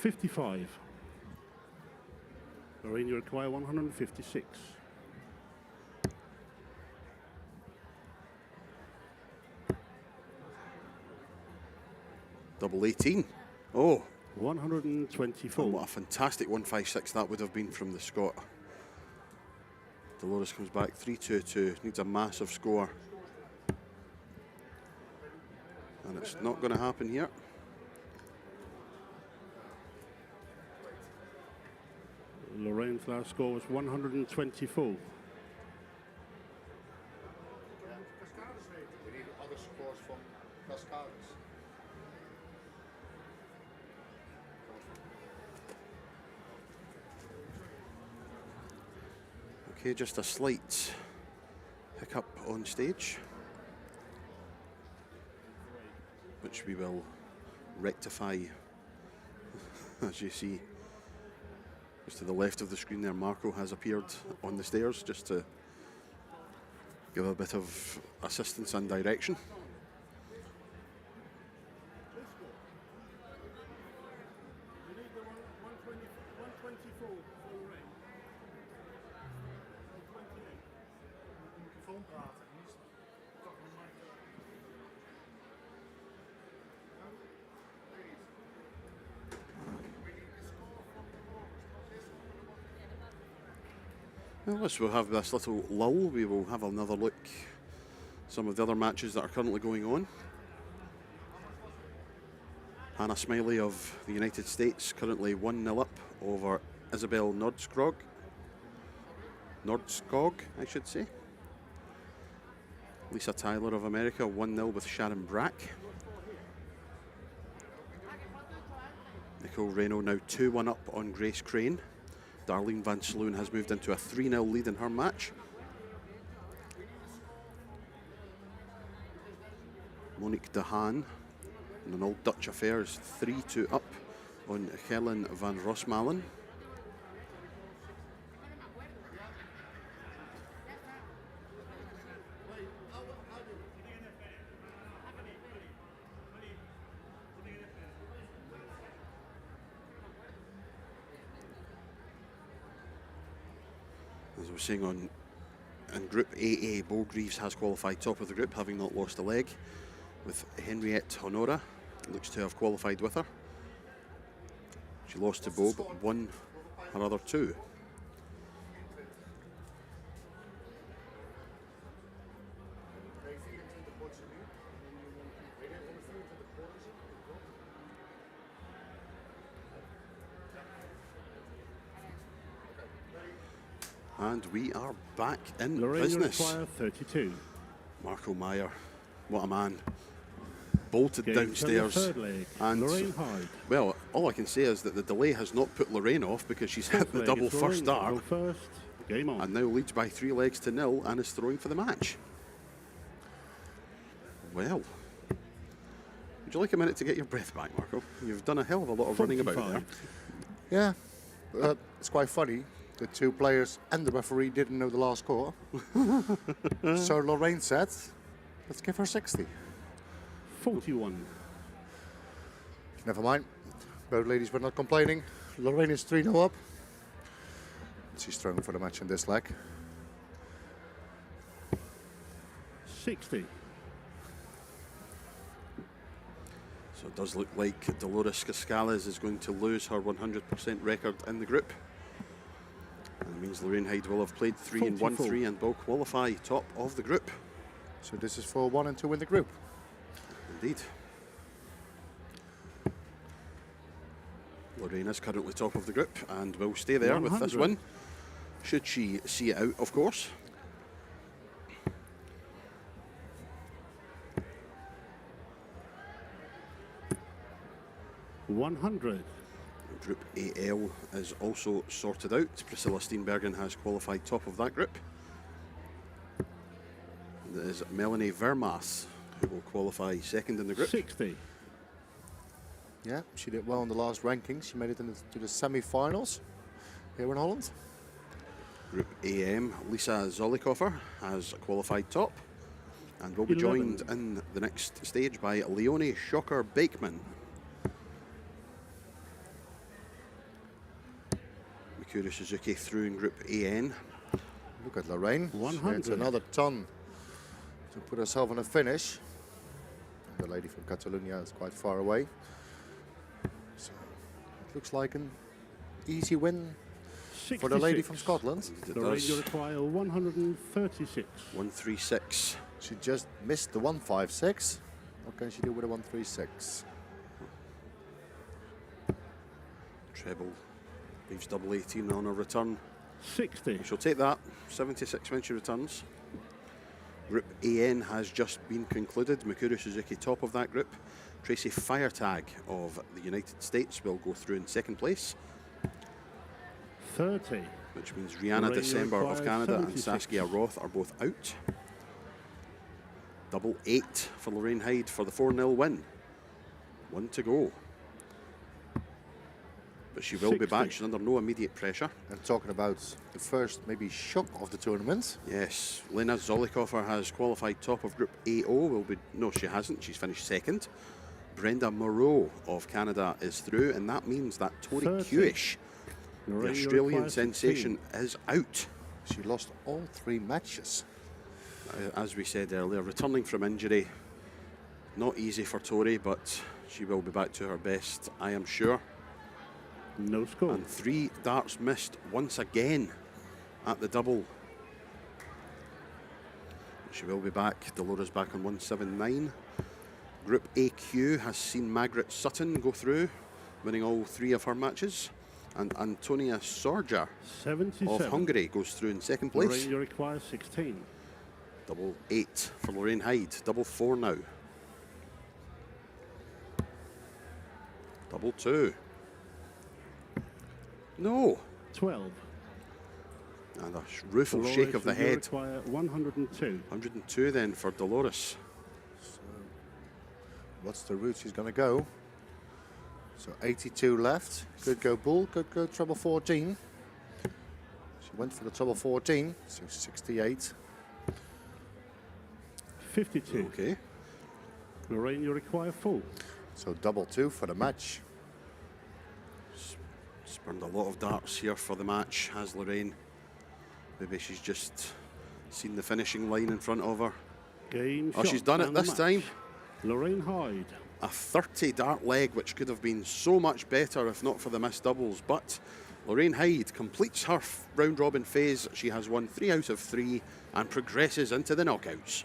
$55. Lorraine, you require 156. Double 18. Oh, 124. what a fantastic 156 that would have been from the Scot. Dolores comes back 3-2-2, needs a massive score. And it's not going to happen here. Lorraine's last score was 124. We need other scores from Cascades. Okay, just a slight hiccup on stage, which we will rectify. As you see, just to the left of the screen there, Marco has appeared on the stairs just to give a bit of assistance and direction. You need the 124 for Lorraine. 128. Phone praten. Well, we'll have this little lull. We will have another look some of the other matches that are currently going on. Hannah Smiley of the United States currently 1-0 up over Isabel Nordskog, I should say. Lisa Tyler of America 1-0 with Sharon Brack. Nicole Reno now 2-1 up on Grace Crane. Darlene Van Sloon has moved into a 3-0 lead in her match. Monique de Haan, in an old Dutch affair, is 3-2 up on Helen van Rosmalen. As we're seeing in Group AA, Bo Greaves has qualified top of the group, having not lost a leg, with Henriette Honora, looks to have qualified with her. She lost to Bo, but won her other two. And we are back in Lorraine, business. you require 32. Marco Meyer, what a man. Bolted Game downstairs. third leg. And, Lorraine Hyde. well, all I can say is that the delay has not put Lorraine off, because she's hit the Leg double is first Lorraine. start Go first. Game on. and now leads by 3 legs to 0 and is throwing for the match. Well, would you like a minute to get your breath back, Marco? You've done a hell of a lot of running about there. 45. Yeah, it's quite funny. The two players and the referee didn't know the last score. So Lorraine said, let's give her 60. 41. Never mind. Both ladies were not complaining. Lorraine is 3-0 up. She's throwing for the match in this leg. 60. So it does look like Dolores Cascales is going to lose her 100% record in the group. And it means Lorraine Hyde will have played 3 and 1 3 and will qualify top of the group. So this is for 1 and 2 in the group. Indeed. Lorraine is currently top of the group and will stay there with this 100. win, should she see it out, of course. $100. Group AL is also sorted out. Priscilla Steenbergen has qualified top of that group. And it is Melanie Vermaas who will qualify second in the group. 60. Yeah, she did well in the last rankings. She made it into the semi-finals here in Holland. Group AM, Lisa Zolikoffer has qualified top and will be 11. joined in the next stage by Leonie Schocker-Bakeman. Mikuru Suzuki through in Group AN. Look at Lorraine. 100. It's another ton to put herself on a finish. And the lady from Catalonia is quite far away. So it looks like an easy win 66. for the lady from Scotland. It Lorraine, does. you require 136. 136. She just missed the 156. What can she do with a 136? Treble leaves double 18 on her return. 60. She'll take that. 76 when she returns. Group AN has just been concluded. Mikuru Suzuki top of that group. Tracy Firetag of the United States will go through in second place, 30. which means Rihanna Lorraine December of requires Canada and 76. Saskia Roth are both out. Double 8 for Lorraine Hyde for the 4-0 win. 1 to go. but she will be back. She's under no immediate pressure. And talking about the first maybe shock of the tournament. Yes, Lena Zolikova has qualified top of Group AO. No, she hasn't. She's finished second. Brenda Moreau of Canada is through, and that means that Tori Kewish, the Australian sensation, is out. She lost all 3 matches. As we said earlier, returning from injury, not easy for Tori, but she will be back to her best, I am sure. No score. And 3 darts missed once again at the double. She will be back. Dolores back on 179. Group AQ has seen Margaret Sutton go through, winning all 3 of her matches. And Antonia Sorja 77. of Hungary goes through in second place. Lorraine, you require 16. Double 8 for Lorraine Hyde. Double 4 now. Double 2. No. 12. And a rueful Dolores, shake of the you head. require 102. 102 then for Dolores. So, what's the route she's going to go? So 82 left. Could go bull, could go treble 14. She went for the treble 14, so 68. 52. Okay. Lorraine, you require full. So double 2 for the match. Spurned a lot of darts here for the match, has Lorraine. Maybe she's just seen the finishing line in front of her. Game Oh, shot she's done it and the this match. time. Lorraine Hyde. A 30 dart leg, which could have been so much better if not for the missed doubles. But Lorraine Hyde completes her round robin phase. She has won 3 out of 3 and progresses into the knockouts.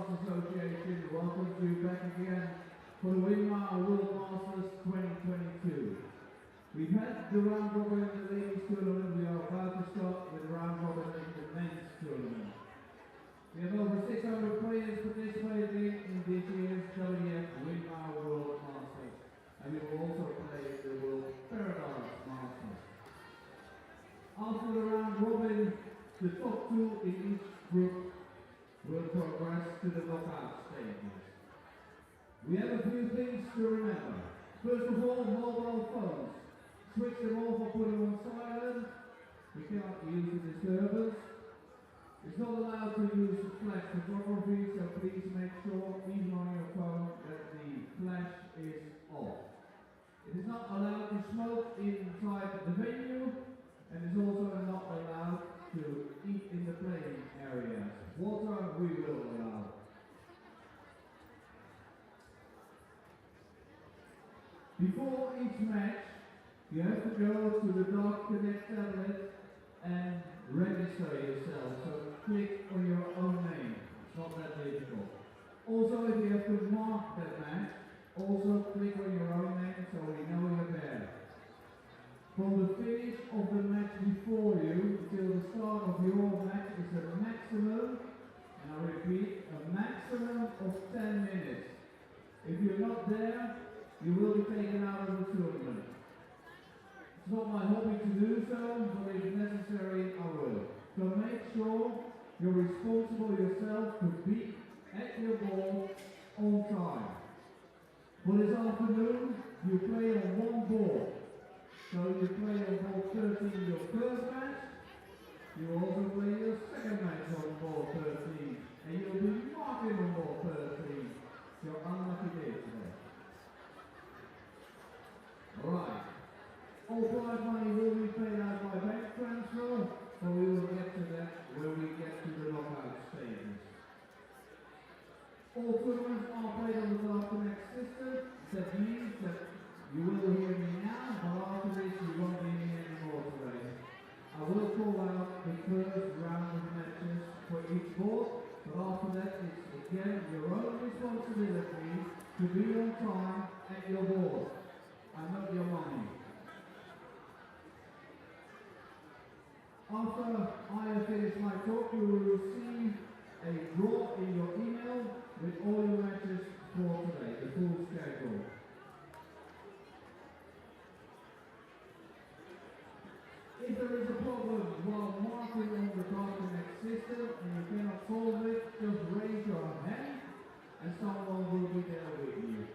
Association welcomes you back again for the Winmau World Masters 2022. We've had the round robin in the ladies tournament. We are about to start with the round robin in the men's tournament. We have over 600 players participating in this year's WF Winmau World Masters, and we will also play the World Paradise Masters. After the round robin, the top two in each group will progress to the knockout stages. We have a few things to remember. First of all, mobile phones. Switch them off or put them on silent. We cannot use the disturbance. It's not allowed to use flash photography, so please make sure, even on your phone, that the flash is off. It is not allowed to smoke inside the venue, and it's also not allowed to eat in the playing areas. Water we will allow. Before each match, you have to go to the Dark Connect tablet and register yourself. So click on your own name. It's not that difficult. Also, if you have to mark that match, also click on your own name so we know you're there. From the finish of the match before you until the start of your match is a maximum, and I repeat, a maximum of 10 minutes. If you're not there, you will be taken out of the tournament. It's not my hobby to do so, but if necessary, I will. So make sure you're responsible yourself to be at your ball on time. For this afternoon, you play on one ball. So you play on ball 13 your first match, you also play your second match on ball 13, and you'll be marking on ball 13. Your unlucky day today. Alright. All prize money will be paid out by bank transfer, so we will get to that when we get to the knockout stages. All tournaments are played on the Dark Connect system. That means that you will hear me now, but after this you won't hear me anymore today. I will call out the first round of matches for each board, but after that it's again your own responsibility to be on time at your board. I know your money. After I have finished my talk, you will receive a draw in your email with all your matches for today, the full schedule. If there is a problem while marking on the Dark Connect system and you cannot solve it, just raise your hand and someone will be there with you.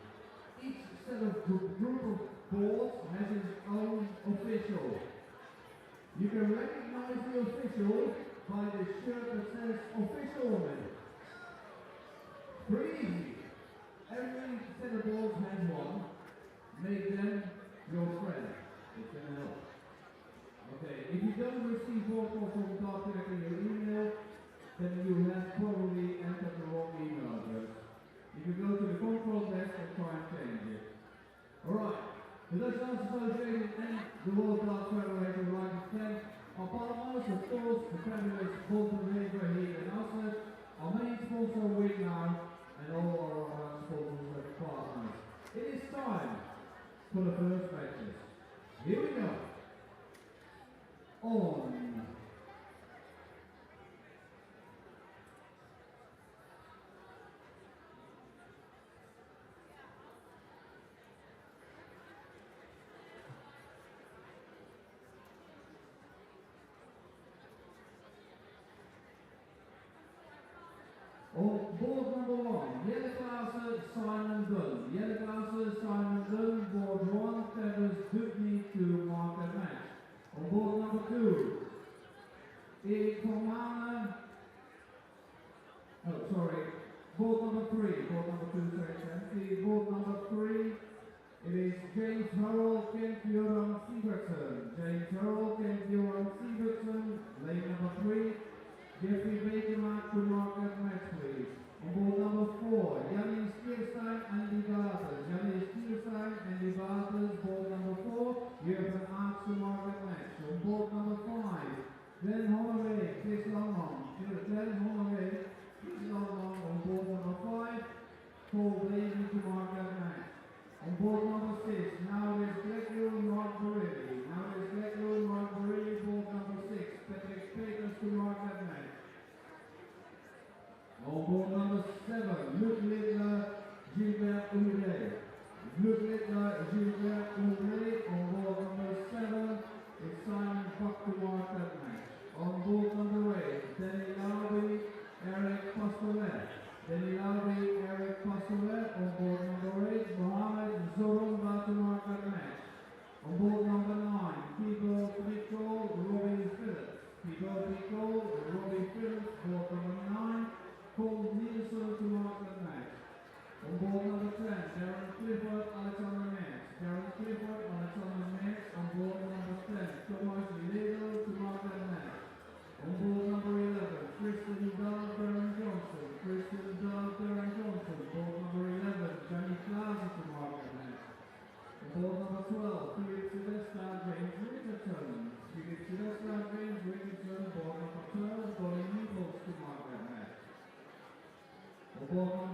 Each set of group of boards has its own official. You can recognize the official by the shirt that says official on it. Pretty easy. Every set of boards has one. Make them your friend. It can help. Okay, if you don't receive board calls from Dark Connect in your email, then you have probably entered the wrong email address. You can go to the control desk and try and change it. Alright, the Dutch Dance Association and the World Dance Federation would like to thank our partners, of course, the fabulous Bolton Labour here in Asset, our main sponsor Winmau, and all our other sponsors and partners. It is time for the first matches. Here we go. On. On board number one, yellow glasses, Simon Dunn. Yellow glasses, Simon Dunn, board one, Tevers Dubney to mark a match. On board number two, Erik Pomana. Oh, sorry. Board number three. Board number two, sorry. Board number three, it is James Harold Kent Joran Sievertsen. James Harold Kent Joran Sievertsen. Lane number three, Jeffrey Bakermark to mark that match, please. On board number four, Jannis Kierstein and Lee Bartels. Jannis Kierstein and Lee Bartels, board number four. You have an arch to mark that match. On board number five, Glenn Holloway, Chris Longman. Glenn Holloway, Chris Longman on board number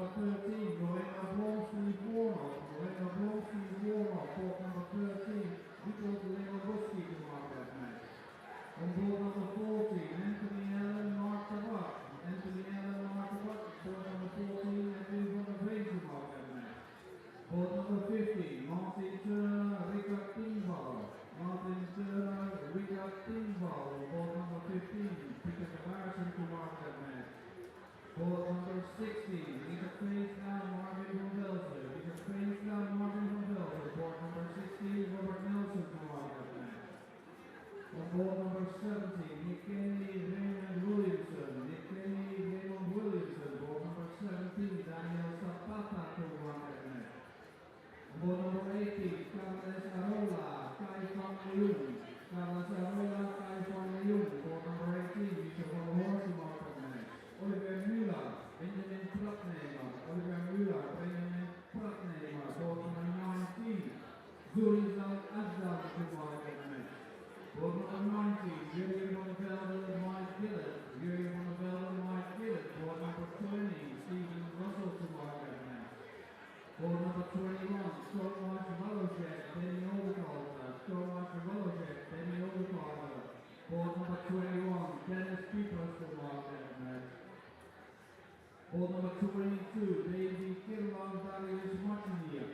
number 13, Lorena Blomsky-Warnock. Lorena Blomsky-Warnock, court number 13, Viktor Lewandowski to mark that match. On board number 14, Anthony Allen Martabat. Anthony Allen Martabat, court number 14, Anthony van der Veen to mark that match. Court number 15, Martin Turner, Richard Tingval. Martin Turner, Richard Tingval. On board number 15, Peter Cabarson to mark that match. Court number 16, Peter Facedown, Marvin van Velzen. Peter Facedown, Marvin van Velzen. Court number 16, Robert Nelson to mark that match. On board number 17, Nick Kenny, Raymond Williamson. Nick Kenny, Raymond Williamson. Board number 17, Daniel Zapata to mark that match. On board number 18, Carles Arola, Kai van Leeuwen. Carles Arola, Kai van Leeuwen. Board number 18, Michel van der Horst to mark that match. Oliver Müller, Benjamin Pratnemer. Oliver Müller, Benjamin Pratnemer. Board number 19, Zurizal Azdal to mark that match. Board number 19, Julian van Velden, Mike Gillett. Julian van Velden, Mike Gillett. Board number 20, Stephen Russell to mark that match. Board number 21, Stormwatch Valojek, Benny Overcarter. Stormwatch Valojek, Benny Overcarter. Board number 21, Dennis Peepers to mark that match. Board number 22, Davy Kirwan, Darius Martiniak.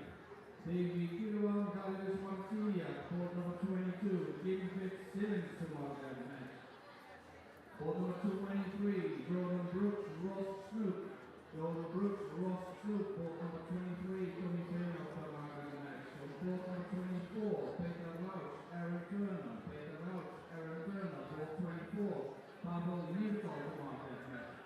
Davy Kirwan, Darius Martiniak. Board number 22, Jim Fitzsimmons to mark that match. Board number 23, Jordan Brooks, Ross Snook. Jordan Brooks, Ross Snook. Board number 23, Tony Taylor to mark that match. On board number 24, Peter Rauch, Aaron Turner. Peter Rauch, Aaron Turner. Board 24, Pavel Nirkov to mark that match.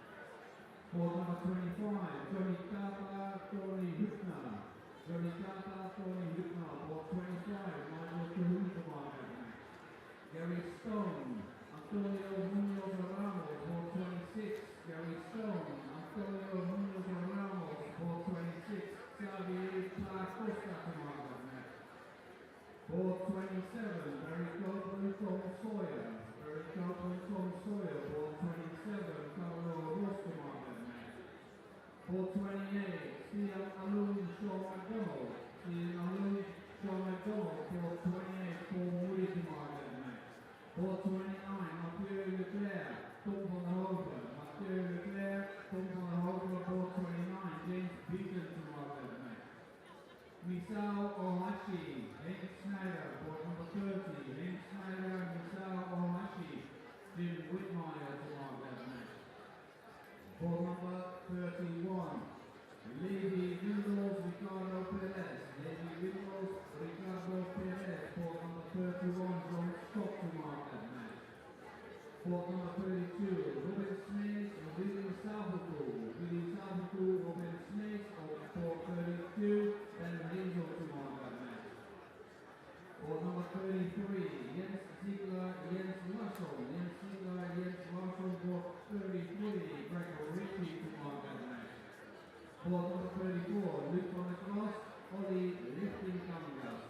Board number 25, Johnny Tata, Tony Hübner. Johnny Tata, Tony Hübner. Board 25, Michael Cahoon to mark that match. Gary Stone, Antonio Munoz Ramos. Board 26, Gary Stone, Antonio Munoz Ramos. Board 26, Xavier Costa to mark that match. Board 27, Barry Copeland, Tom Sawyer. Barry Copeland, Tom Sawyer. Board 27, Carlo Ross to mark that match. Board 28, Stephen Alun, Sean McDonald. Stephen Alun, Sean McDonald. Board 28, Paul Moody to mark that match. Board 29, Mathieu Leclerc, Tom van der Hoven. Mathieu Leclerc, Tom van der Hoven. Board 29, James Beaton to mark that match. Misao Ohashi, Hank Schneider. Board number 30, Hank Schneider, Misao Ohashi. Jim Whitmire to mark that match. Board number 31, Lady Windows, Ricardo Perez. Lady Windows, Ricardo Perez. Board number 31, John Scott to mark that match. Board number 32, Robin Smith, Willie Salvatore. Willie Salvatore, Robin Smith. Board 32, Ben Hazel to mark that match. Board number 33, Jens Ziegler, Jens Larsson. Jens Ziegler, Jens Larsson. Board 33, Gregor Ritchie to mark that match. Board number 34, Luc van der Klas, Ollie Lichtinkamgas.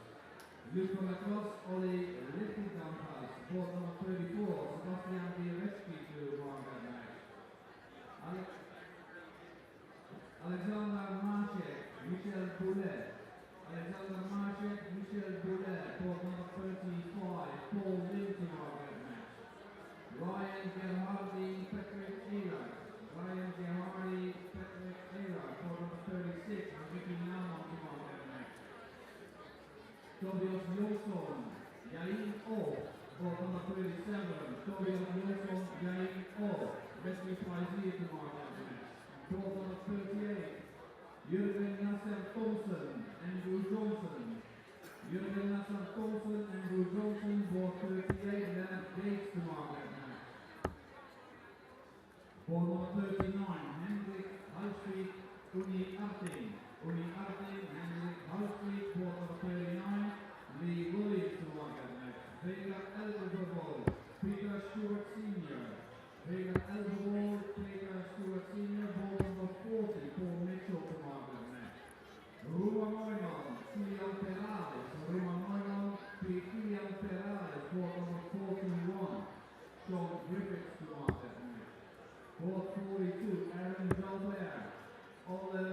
Luc van der Klas, Ollie Lichtinkamgas. Board number 34, Sebastian Bieretsky to mark that match. Alexander Marchek, Michel Boulet. Alexander Marchek, Michel Boulet. Board number 35, Paul Lim to mark that match. Ryan Gerhardi, Patrick Ehlert. Ryan Gerhardi, Patrick Ehlert. Board number 36, Vicky Naumann to mark that match. Tobias Jonsson, Jain O. Board number 37, Tobias Jonsson, Jain O. Wesley Frazier to mark that match. Board number 38, Jurgen Nasser Thompson, Andrew Johnson. Jurgen Nasser Thompson, Andrew Johnson. Board 38, Leonard Gates to mark that match. Board number 39, Hendrik Huisvliet, Uni Arting. Uni Arting, Hendrik Huisvliet. Board number 39, Lee Williams to mark that match. Vega Elbervold, Peter Stewart Sr. Vega Elbervold, Peter Stewart Sr. Board number 40, Paul Mitchell to mark that match. Ruma Neumann, Kilian Perales. Ruma Neumann, Kilian Perales. Board number 41, Sean Griffiths to mark that match. Board 42, Aaron Jalbert. Ole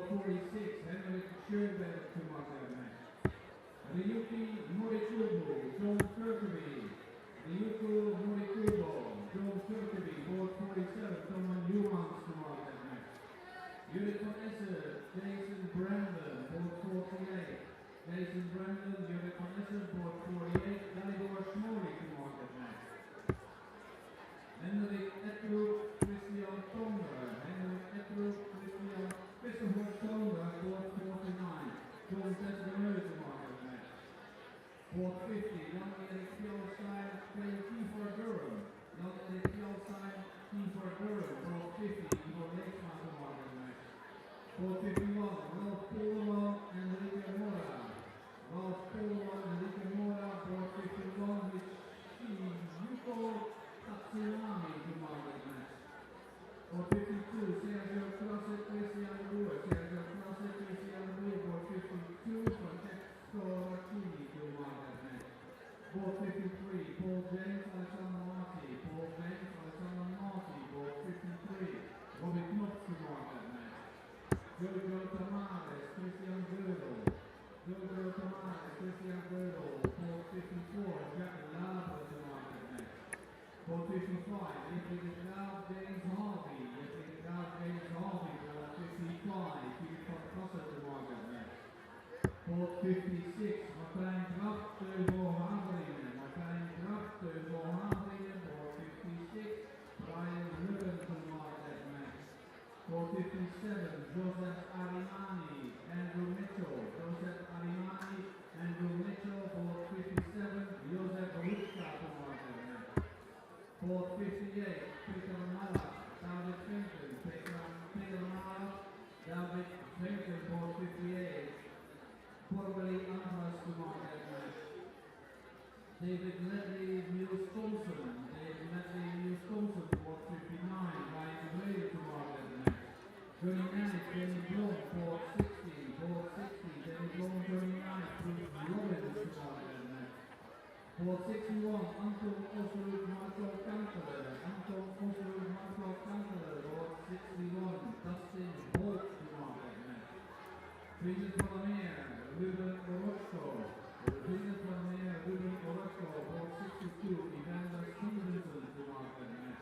Ball 46, Henrik Schönberg to mark that match. Ryuki Morikubo, John Kirkby. Ryuko Morikubo, John Kirkby, Ball 47, Thomas Newmans to mark that match. Unit from Esser, Jason Brandon, Ball 48. Jason Brandon, unit from Esser, Ball 48, Dalibor Schmori to mark that match. Henrik Etruk, Christian Tonga, Henrik Etruk, Christopher Tonga, Ball 49, John Tesberneux to mark that match. Ball 50, Jan-Erik Fjellstein, Kiefer Durham, Jan-Erik Fjellstein, Kiefer Durham, Ball 50, Igor Leeksma to mark that match. Ball 51, Ralph Polman, Enrique Mora. Ralph Polman, Enrique Mora, Ball 51, Yuko Tatsunami to mark that match. Ball 52, Sergio Krasek, Christian Ruhr, Sergio Krasek, Christian Ruhr, Ball 52, Francesco Racchini to mark that match. Ball 53, Paul James, Alexander Marti, Paul James, Alexander Marti, Ball 53, Robbie Knopf to mark that match. Jojo Tamares, Christian Gödel, Jojo Tamares, Christian Gödel, Ball 54, Jack Laber to mark that match. Ball 55, Ifrit Rav James Harvey, Ifrit Rav James Harvey, Ball 55, Philip Costa to mark that match. Ball 56, Martijn Graf, Teuvo Havelingen, Martijn Graf, Teuvo Havelingen, Ball 56, Brian Ruben to mark that match. Ball 57, Joseph Arimani, Andrew Mitchell, Joseph Arimani, Andrew Mitchell, Ball 57, Joseph Rutka to mark that match. Ball 58, Peter Malak, David Fenton, Peter Malak, David Fenton, Ball 58, Corbally Andras to mark that match. David Ledley, Niels Thompson, David Ledley, Niels Thompson, Ball 59, Ryan Gray to mark that match. Johnny Knight, Danny Blom, Ball 60, Ball 60, Danny Blom, Johnny Knight, Bruce Robbins to mark that match. Ball 61, Anton Osrud, Marco Kanteler, Anton Osrud, Marco Kanteler, Ball 61, Dustin Holt to mark that match. Vincent Valamer, Ruben Orozco, Vincent Valamer, Ruben Orozco, Ball 62, Evander Stevenson to mark that match.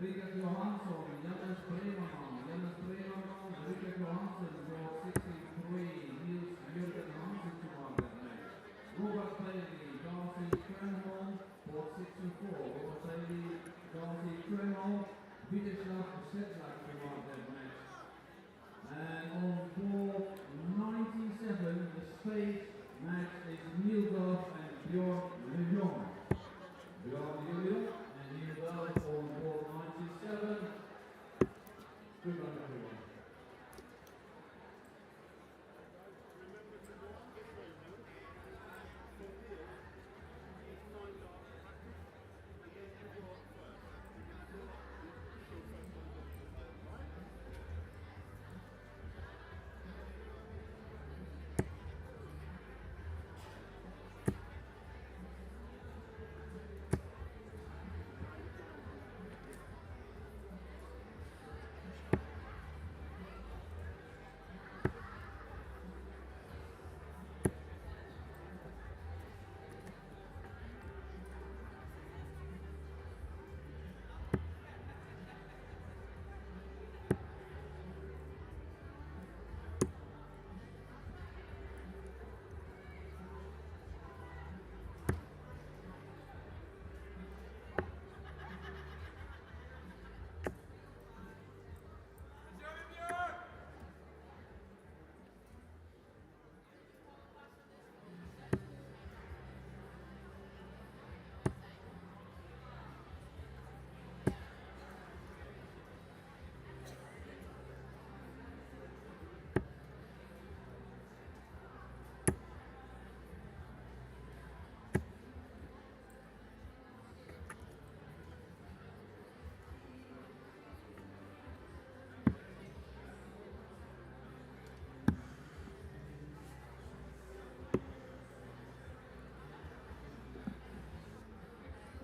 Richard Johansson, Jannes Bremerman, Richard Johansson, Ball 63, Niels Jürgen Hansen to mark that match. Robert Bailey, Darcy Krenholm, Ball 64, Robert Bailey, Darcy Krenholm, Viteslav Sedlak to mark that match. And on ball 97, the space match is Neil Duff and Bjorn Lejon. Bjorn Lejon and Neil Duff on ball 97. Good luck, everyone.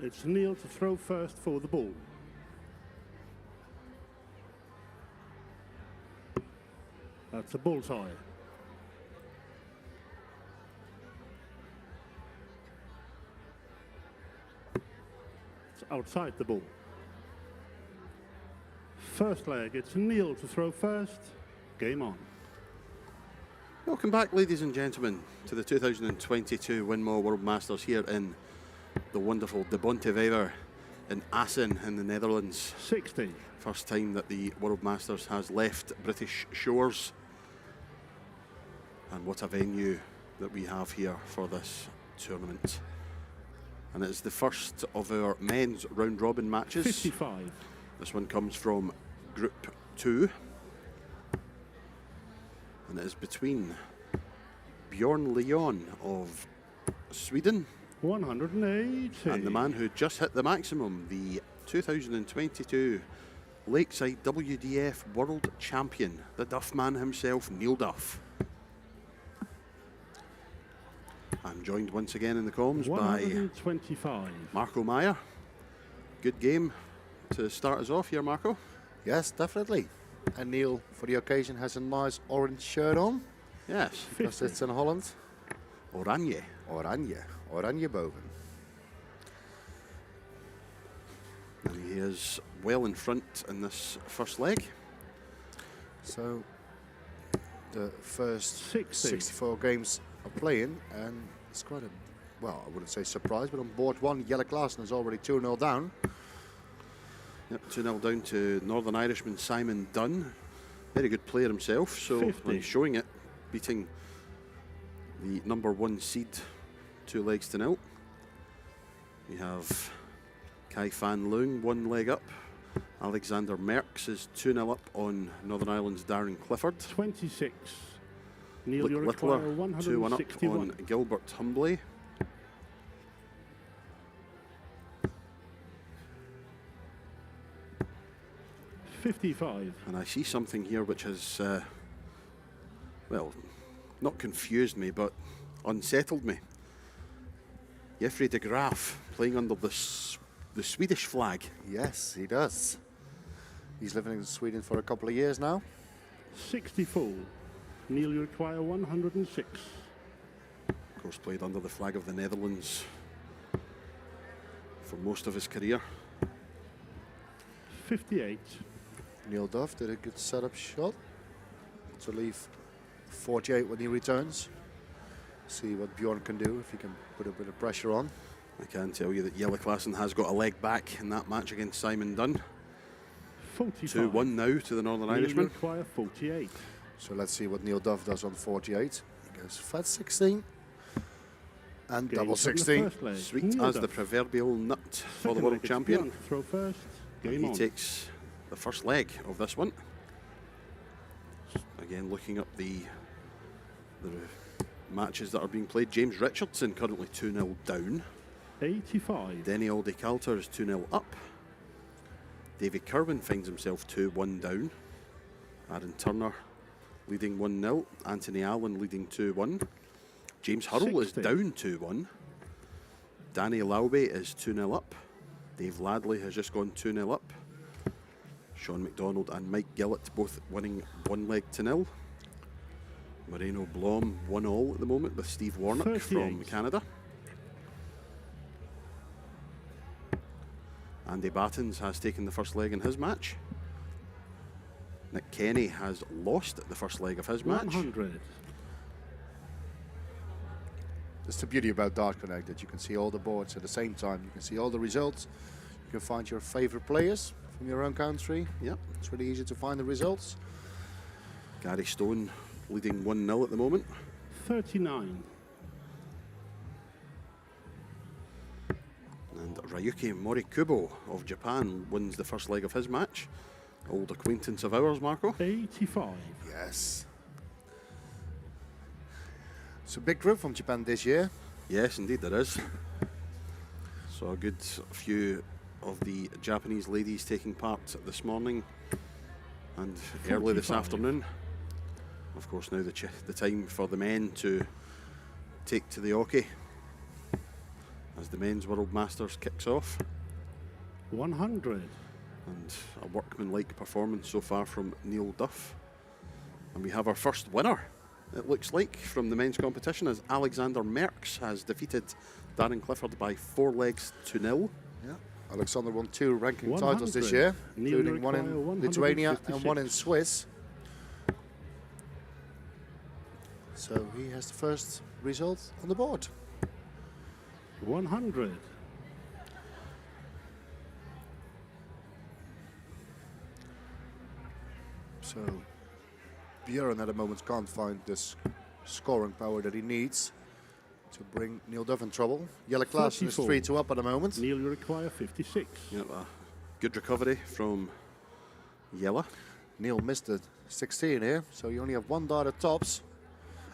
It's Neil to throw first for the ball. That's a bullseye. It's outside the ball. First leg, it's Neil to throw first. Game on. Welcome back, ladies and gentlemen, to the 2022 Winmau World Masters here in the wonderful De Bontewever in Assen in the Netherlands. 60. First time that the World Masters has left British shores. And what a venue that we have here for this tournament. And it's the first of our men's round robin matches. 55. This one comes from Group 2. And it is between Bjorn Leon of Sweden 180. and the man who just hit the maximum, the 2022 Lakeside WDF World Champion, the Duff man himself, Neil Duff. I'm joined once again in the comms by 125. Marco Meyer. Good game to start us off here, Marco. Yes, definitely. And Neil, for the occasion, has a nice orange shirt on. Yes, Because it's in Holland. Oranje. Oranje boven. And he is well in front in this first leg. So, the first 60. 64 games are playing, and it's quite a, well, I wouldn't say surprise, but on board one, Jelle Klaassen is already 2-0 down. Yep, 2-0 down to Northern Irishman Simon Dunn. Very good player himself, so 50. he's showing it, beating the number 1 seed 2 legs to 0. We have Kai Fan Leung 1 leg up. Alexander Merckx is 2-0 up on Northern Ireland's Darren Clifford. 26. Neil, Luke you Littler require 2-1 up 161. on Gilbert Humbley. $55. And I see something here which has, well, not confused me, but unsettled me. Jeffrey de Graaf playing under the Swedish flag. Yes, he does. He's living in Sweden for a couple of years now. 64. Neil, you require 106. Of course, played under the flag of the Netherlands for most of his career. 58. Neil Duff did a good setup shot to leave 48 when he returns. See what Bjorn can do if he can put a bit of pressure on. I can tell you that Jelle Klaassen has got a leg back in that match against Simon Dunn. 45. 2-1 now to the Northern Neil, you Irishman. require 48. So let's see what Neil Duff does on 48. He goes fat 16 and Game double on the 16. first leg. Sweet Neil as Duff. the proverbial nut for the Second world leg, it's champion. Bjorn to throw first. Game He on. takes the first leg of this one. Again, looking up the matches that are being played. James Richardson currently 2-0 down. 85. Denny Aldi-Calter is 2-0 up. David Kirwan finds himself 2-1 down. Aaron Turner leading 1-0. Anthony Allen leading 2-1. James Hurrell is 60. down 2-1. Danny Laube is 2-0 up. Dave Ladley has just gone 2-0 up. Sean McDonald and Mike Gillett both winning 1 leg to 0. Moreno Blom 1-all at the moment with Steve Warnock 38. from Canada. Andy Battens has taken the first leg in his match. Nick Kenny has lost the first leg of his match. 100. That's the beauty about Dart Connect, that you can see all the boards at the same time. You can see all the results. You can find your favorite players from your own country. Yep. It's really easy to find the results. Gary Stone leading 1-0 at the moment. 39. And Ryuki Morikubo of Japan wins the first leg of his match. Old acquaintance of ours, Marco. 85. Yes. It's a big group from Japan this year. Yes, indeed there is. So a good few of the Japanese ladies taking part this morning and early this 45. afternoon. Of course, now the time for the men to take to the hockey as the men's World Masters kicks off. 100. And a workmanlike performance so far from Neil Duff. And we have our first winner, it looks like, from the men's competition, as Alexander Merckx has defeated Darren Clifford by 4 legs to 0. Yeah. Alexander won 2 ranking 100. titles this year, Neil including one in Require Lithuania and one in 156. Swiss. So he has the first result on the board. 100. So Björn at the moment can't find this scoring power that he needs to bring Neil Duff in trouble. Jelle Klaassen is 34. 3-2 up at the moment. Neil Require 56. Yep, a good recovery from Jelle. Neil missed the 16 here, so you only have 1 dart at tops.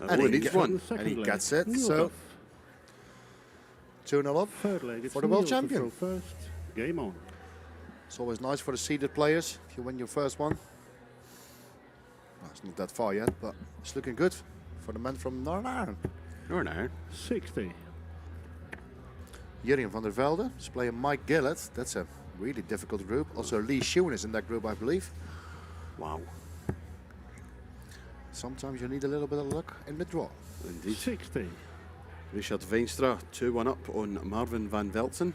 And And he he needs get- one. The second And he leg, gets it, Neil so Duff. 2-0 up. Third leg, it's for the world Neil to champion. throw first. Game on. It's always nice for the seeded players if you win your first one. Well, it's not that far yet, but it's looking good for the men from Northern. Or no. 60. Jurjen van der Velde is playing Mike Gillett. That's a really difficult group. Also Lee Schoen is in that group, I believe. Wow. Sometimes you need a little bit of luck in the draw. Indeed. 60. Richard Veenstra 2-1 up on Marvin van Veltzen.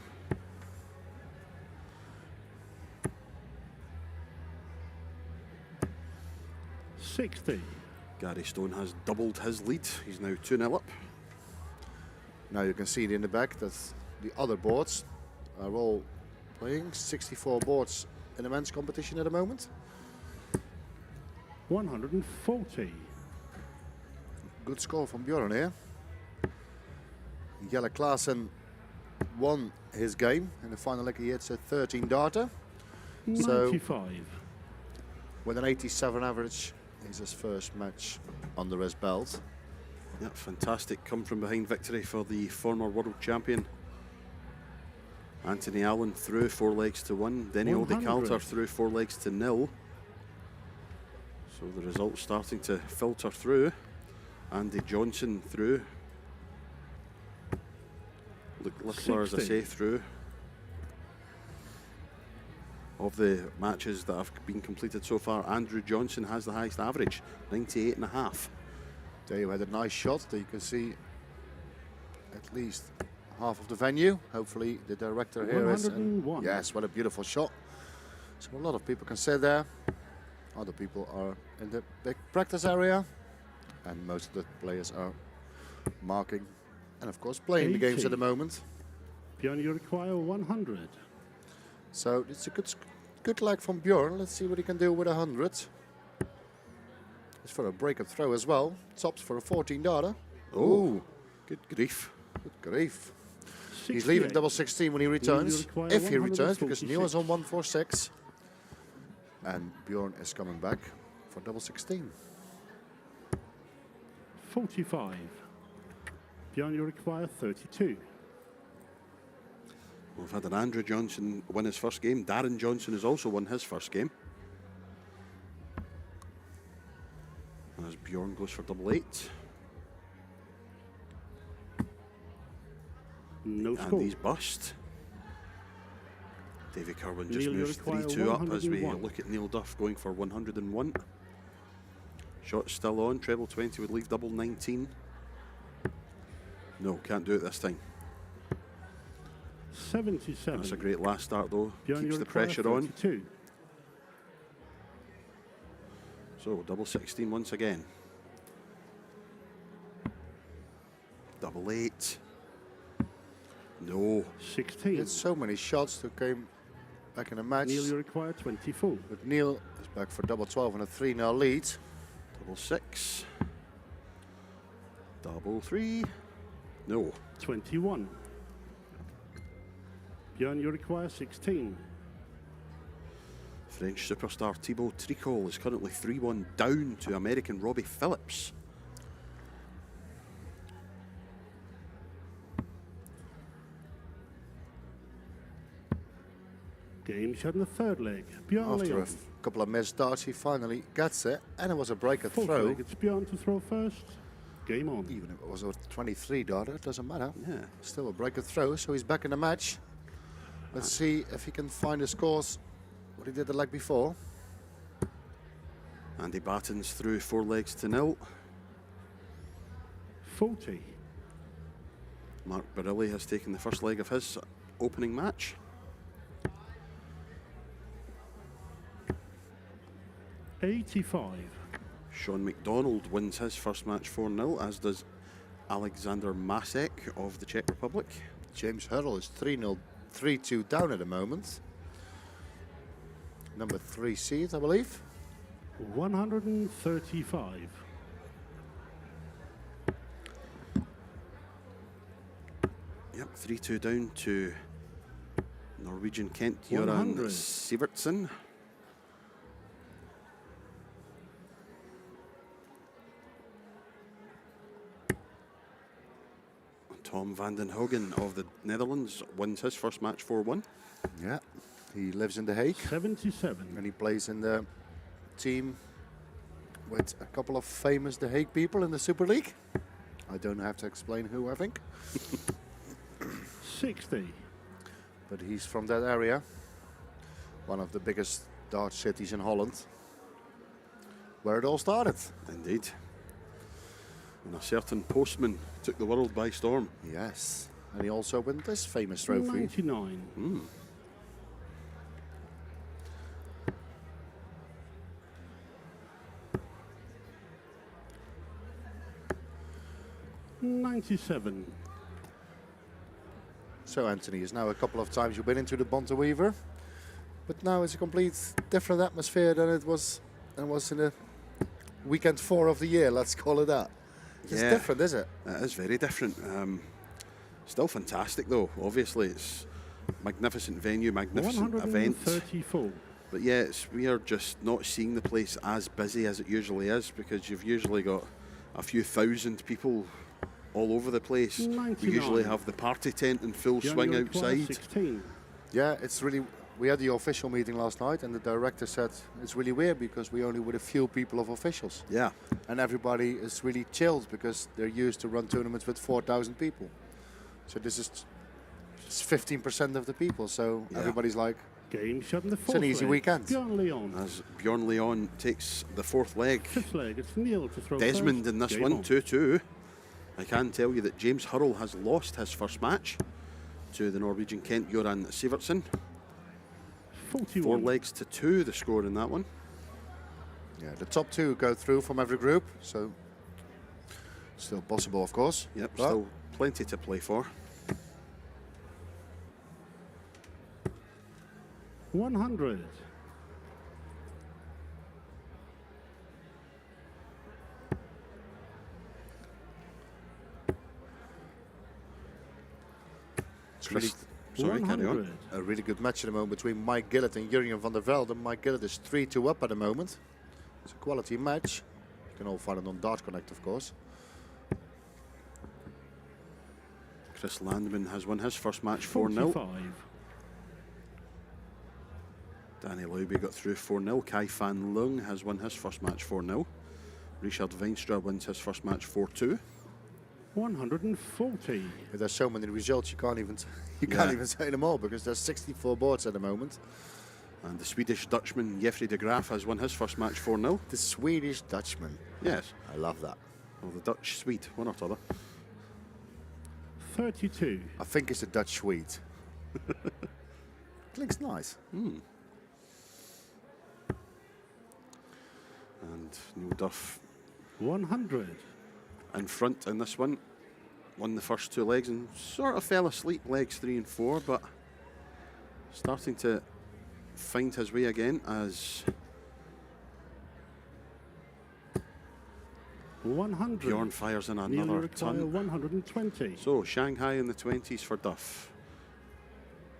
Gary Stone has doubled his lead. He's now 2-0 up. Now you can see it in the back that the other boards are all playing. 64 boards in the men's competition at the moment. 140. Good score from Björn here. Jelle Klaassen won his game. In the final leg he hits a 13 darter. So 95. with an 87 average, he's his first match under his belt. Yeah, fantastic come from behind victory for the former world champion. Anthony Allen threw 4 legs to 1. Denny 100. Calter threw 4 legs to 0. So the results starting to filter through. Andy Johnson through. Luke Littler, as I 60. say, through. Of the matches that have been completed so far, Andrew Johnson has the highest average, 98.5. There you had a nice shot that you can see at least half of the venue. Hopefully the director here is. 101. Yes, what a beautiful shot. So a lot of people can sit there. Other people are in the big practice area. And most of the players are marking and of course playing the games 80. at the moment. Björn, you require 100. So it's a good leg from Björn. Let's see what he can do with 100. It's for a break and throw as well. Tops for a 14 darter. Oh, good grief. Good grief. 68. He's leaving double 16 when he returns. require If he returns, because 146. Neil is on 146. And Björn is coming back for double 16. 45. Björn, you require 32. We've had an Andrew Johnson win his first game. Darren Johnson has also won his first game. And as Bjorn goes for double 8. No And score. he's bust. Davy Kirwan just Neil, you moves require 3-2 up as we 101. look at Neil Duff going for 101. Shot still on. Treble 20 would leave double 19. No, can't do it this time. 77. That's a great last start though. Björn, Keeps you the require pressure on. 32. So double 16 once again. Double 8. No. 16. It's so many shots that came back in the match. Neil, you require 24. But Neil is back for double 12 and a 3-0 lead. Double 6. Double 3. No. 21. Björn, you require 16. French superstar Thibaut Tricol is currently 3-1 down to American Robbie Phillips. Game shot in the third leg. Björn After a Leon. couple of missed darts, he finally gets it. And it was a break and Fourth throw. leg, it's Björn to throw first. Game on. Even if it was a 23 darter, it doesn't matter. Yeah. Still a break and throw, so he's back in the match. Let's see if he can find the scores what he did the leg before. Andy Battens through 4 legs to 0. 40. Mark Barilli has taken the first leg of his opening match. 85. Sean McDonald wins his first match 4-0, as does Alexander Masek of the Czech Republic. James Hurrell is 3-0, 3-2 down at the moment. Number 3 seed, I believe. 135. Yep, 3-2 down to Norwegian Kent 100. Göran Sivertsen. Tom van den Hogen of the Netherlands wins his first match 4-1. Yeah, he lives in The Hague 77. and he plays in the team with a couple of famous The Hague people in the Super League. I don't have to explain who, I think. 60. But he's from that area, one of the biggest dart cities in Holland, where it all started. Indeed. And a certain postman took the world by storm. Yes, and he also won this famous trophy. 99. 97. So Anthony, is now a couple of times you've been into the Bonte Weaver, but now it's a complete different atmosphere than it was in the weekend 4 of the year. Let's call it that. It's different, is it? It is very different. Still fantastic though. Obviously, it's magnificent venue, magnificent event. 134. But yeah, we are just not seeing the place as busy as it usually is, because you've usually got a few thousand people all over the place. 99. We usually have the party tent in full swing Young outside. 16. Yeah, it's really. We had the official meeting last night, and the director said it's really weird because we only with a few people of officials. Yeah, And everybody is really chilled because they're used to run tournaments with 4,000 people. So this is 15% of the people. So Yeah. everybody's like, Game shot in the It's fourth an easy leg. weekend. Bjorn Leon. as Bjorn Leon takes the 4th leg. Fifth leg. It's Neil to throw Desmond first. in this Game one, on. 2-2. I can tell you that James Hurrell has lost his first match to the Norwegian Kent Göran Sivertsen. 41. 4 legs to 2, the score in that one. yeah, the top 2 go through from every group. So still possible, of course. Yep, But still plenty to play for. 100. it's really, Sorry, carry on. 100. a really good match at the moment between Mike Gillett and Jurgen van der Velde. Mike Gillett is 3-2 up at the moment. It's a quality match. You can all find it on Dart Connect, of course. Chris Landman has won his first match 4-0. 45. Danny Lauby got through 4-0. Kai Fan Lung has won his first match 4-0. Richard Veinstra wins his first match 4-2. 140. But there's so many results you can't even even say them all because there's 64 boards at the moment. And the Swedish Dutchman Jeffrey de Graaf has won his first match 4-0. The Swedish Dutchman. Yes. I love that. Well, the Dutch Swede, one or t'other. 32. I think it's a Dutch Swede. Looks nice. And Neil Duff 100. in front in this one. Won the first 2 legs and sort of fell asleep legs 3 and 4, but starting to find his way again as 100. Bjorn fires in Nearly another require ton. 120. So Shanghai in the 20s for Duff.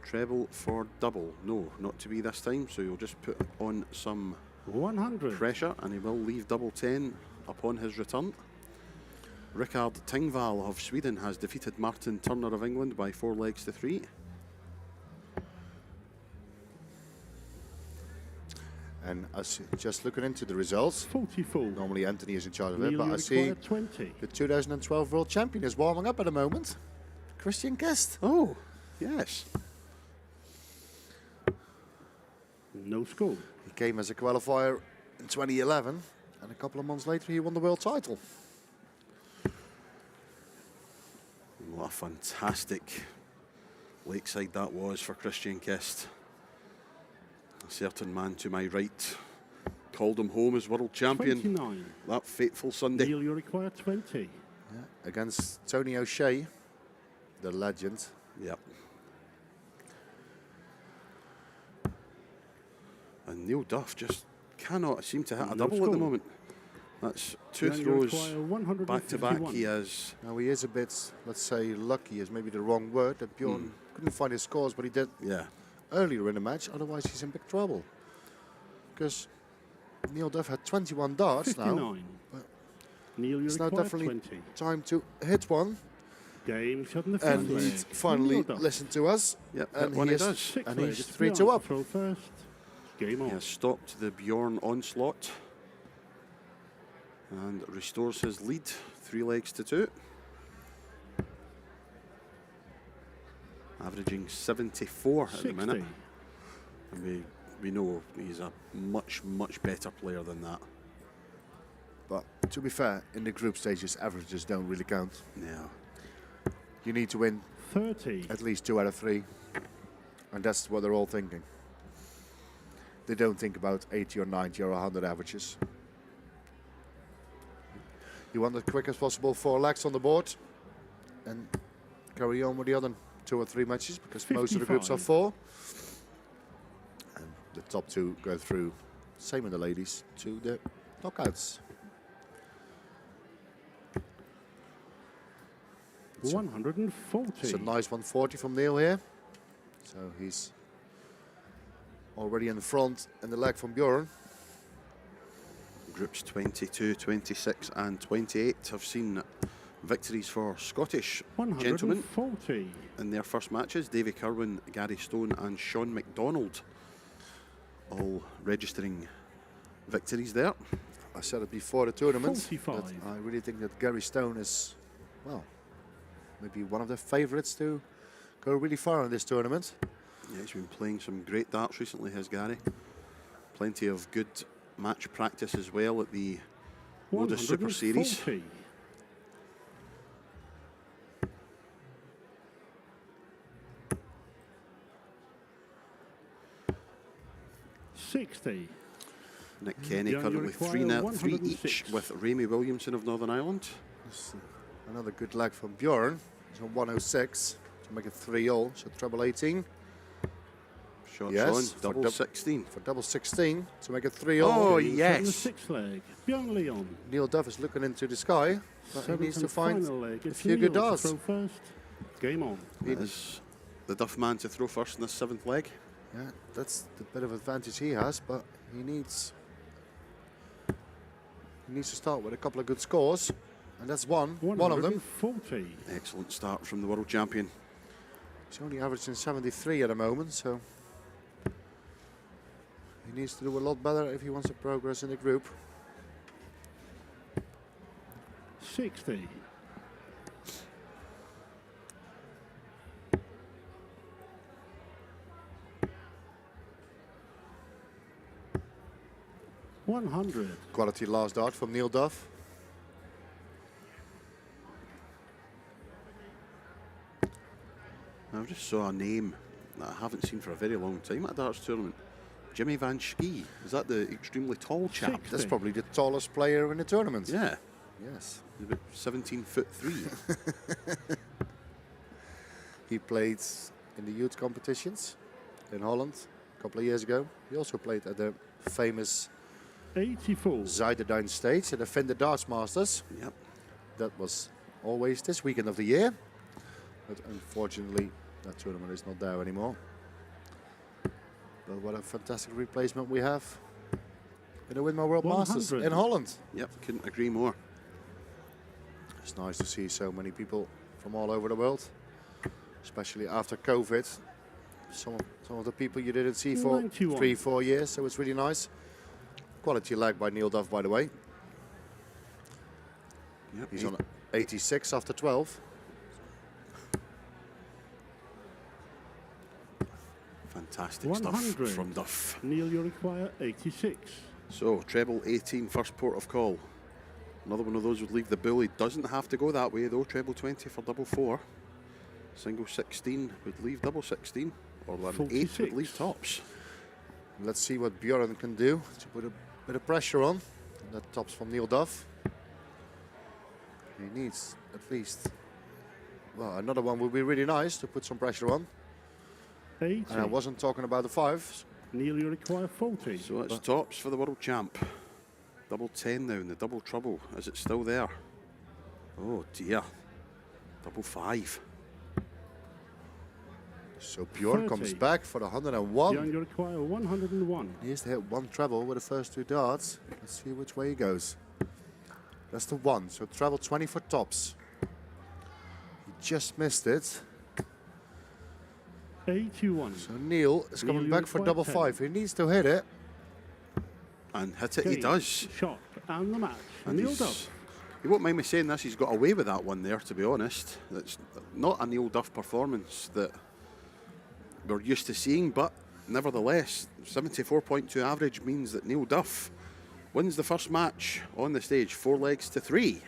Treble for double. No, not to be this time, so you'll just put on some 100. pressure and he will leave double 10 upon his return. Rickard Tingvall of Sweden has defeated Martin Turner of England by 4 legs to 3. And just looking into the results, 44. normally Anthony is in charge of it, Nearly but I see require 20. the 2012 world champion is warming up at the moment. Christian Guest. Oh, yes. No score. He came as a qualifier in 2011, and a couple of months later he won the world title. What a fantastic lakeside that was for Christian Kist. A certain man to my right called him home as world champion 29. that fateful Sunday. Neil, you require 20. Yeah, against Tony O'Shea, the legend. Yep. And Neil Duff just cannot seem to hit a No double at the score. moment. That's two Then you throws require back to back. 151. He has. Now he is a bit, let's say, lucky is maybe the wrong word. That Bjorn couldn't find his scores, but he did Yeah. earlier in the match. Otherwise, he's in big trouble. Because Neil Duff had 21 darts now. 59. Neil, you It's now require definitely 20. time to hit one. Game shot in the And fifth he's leg. finally Neil Duff. listened to us. Yep. And When he he is- does. Sixth and leg, he's it's 3-2 Bjorn up. to throw first. Game He on. has stopped the Bjorn onslaught and restores his lead 3 legs to 2. Averaging 74 at the 60. minute. And we know he's a much, much better player than that. But to be fair, in the group stages, averages don't really count. Yeah. You need to win 30. at least 2 out of 3. And that's what they're all thinking. They don't think about 80 or 90 or 100 averages. You want the quickest possible 4 legs on the board and carry on with the other 2 or 3 matches because most of the groups are 4. And the top 2 go through, same in the ladies, to the knockouts. 140. It's a nice 140 from Neil here. So he's already in the front and the leg from Bjorn. Groups 22, 26 and 28 have seen victories for Scottish gentlemen 140. in their first matches. Davy Kirwan, Gary Stone and Sean McDonald all registering victories there. I said it before the tournament. 45. That I really think that Gary Stone is, well, maybe one of the favourites to go really far in this tournament. Yeah, he's been playing some great darts recently, has Gary. Plenty of good match practice as well at the Modus Super Series. 140. $60. Nick Kenny Yeah, you currently require 3 each 106. with Ramey Williamson of Northern Ireland. Another good leg from Bjorn. He's on 106 to make it 3-all, so treble 18. Shots Yes, on, for double dub- 16. For double 16 to make it 3-all. Oh, Game shot in the yes. sixth leg. Bjorn Leon. Neil Duff is looking into the sky, but he Seventh needs to and find final leg. a It's few good Neil to darts. throw first. Game on. He- Is the Duff man to throw first in the 7th leg. Yeah, that's the bit of advantage he has, but he needs to start with a couple of good scores, and that's one of them. 140. Excellent start from the world champion. He's only averaging 73 at the moment, so he needs to do a lot better if he wants to progress in the group. 60. $100. Quality last dart from Neil Duff. I just saw a name that I haven't seen for a very long time at a darts tournament. Jimmy Van Schie. Is that the extremely tall chap? 60. That's probably the tallest player in the tournament. Yeah, Yes. he's about 17'3". He played in the youth competitions in Holland a couple of years ago. He also played at the famous 84. Zuiderdijn stage at the Fender Darts Masters. Yep. That was always this weekend of the year. But unfortunately, that tournament is not there anymore. But what a fantastic replacement we have in the Winmau World Masters 100. in Holland. Yep, couldn't agree more. It's nice to see so many people from all over the world, especially after COVID. Some of the people you didn't see for 91. 3-4 years, so it's really nice. Quality leg by Neil Duff, by the way. Yep, He's on 86 after 12. fantastic stuff 100. from Duff. Neil, you require 86. So, treble 18, first port of call. Another one of those would leave the bull. He doesn't have to go that way though. Treble 20 for double 4. Single 16 would leave double 16. Or then 8 would 46. leave tops. Let's see what Bjorn can do to put a bit of pressure on. That tops from Neil Duff. He needs at least, well, another one would be really nice to put some pressure on. 80. And I wasn't talking about the 5s. Neil, you require 40. So it's tops for the world champ. Double 10 now in the double trouble. Is it still there? Oh dear. Double 5. So Bjorn 30. comes back for the 101. Bjorn, you require 101. He has to hit one treble with the first 2 darts. Let's see which way he goes. That's the 1. So treble 20 for tops. He just missed it. 81. So Neil is coming Neil, back you for require double 10. 5. He needs to hit it. And hit it, he Game, does. Shot and the match. And Neil he's- Duff. You won't mind me saying this, he's got away with that one there, to be honest. That's not a Neil Duff performance that we're used to seeing, but nevertheless, 74.2 average means that Neil Duff wins the first match on the stage, 4 legs to 3.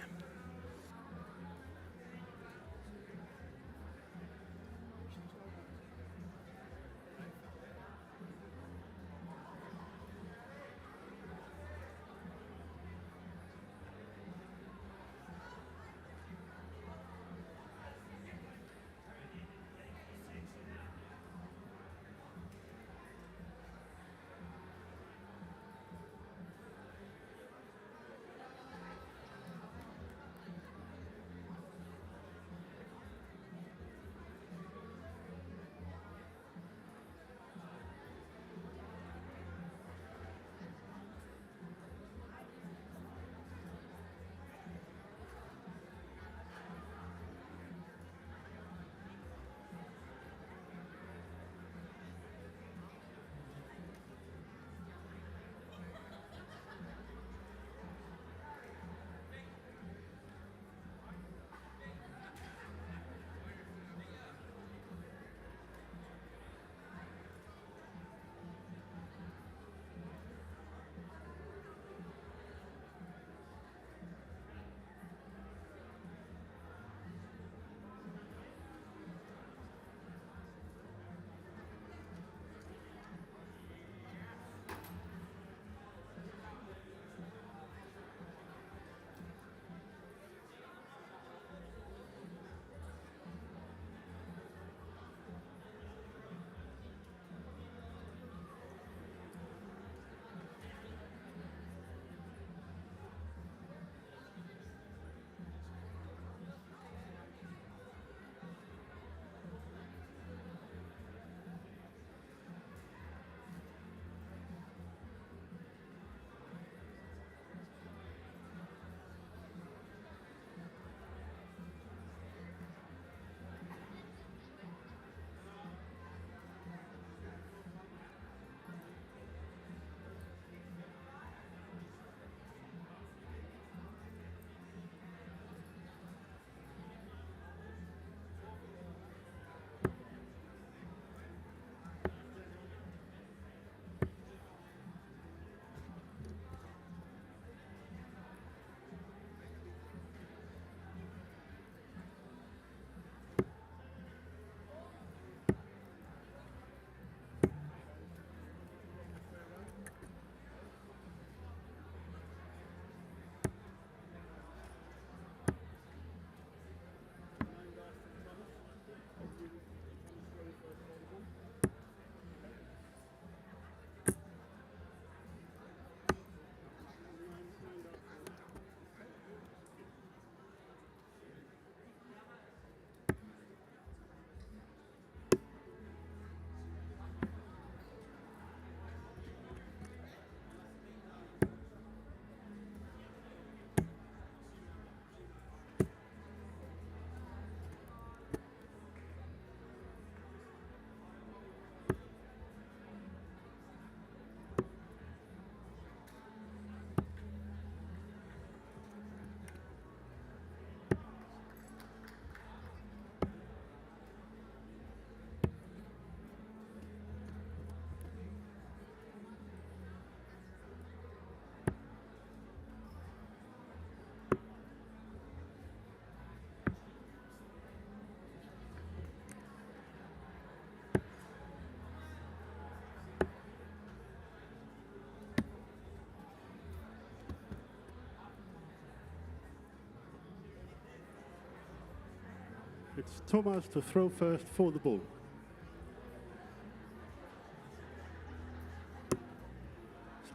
It's Thomas to throw first for the ball.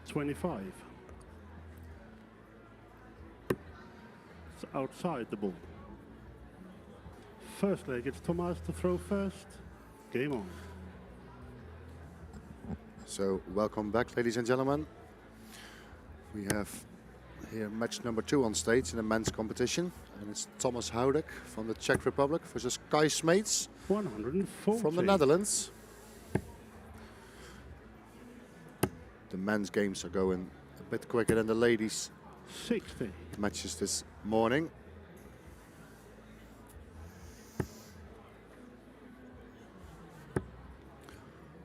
It's 25. It's outside the ball. First leg, it's Thomas to throw first. Game on. So welcome back, ladies and gentlemen. We have here match number 2 on stage in the men's competition, and it's Thomas Houdek from the Czech Republic versus Kai Smeets 140. from the Netherlands. The men's games are going a bit quicker than the ladies' 60. matches this morning.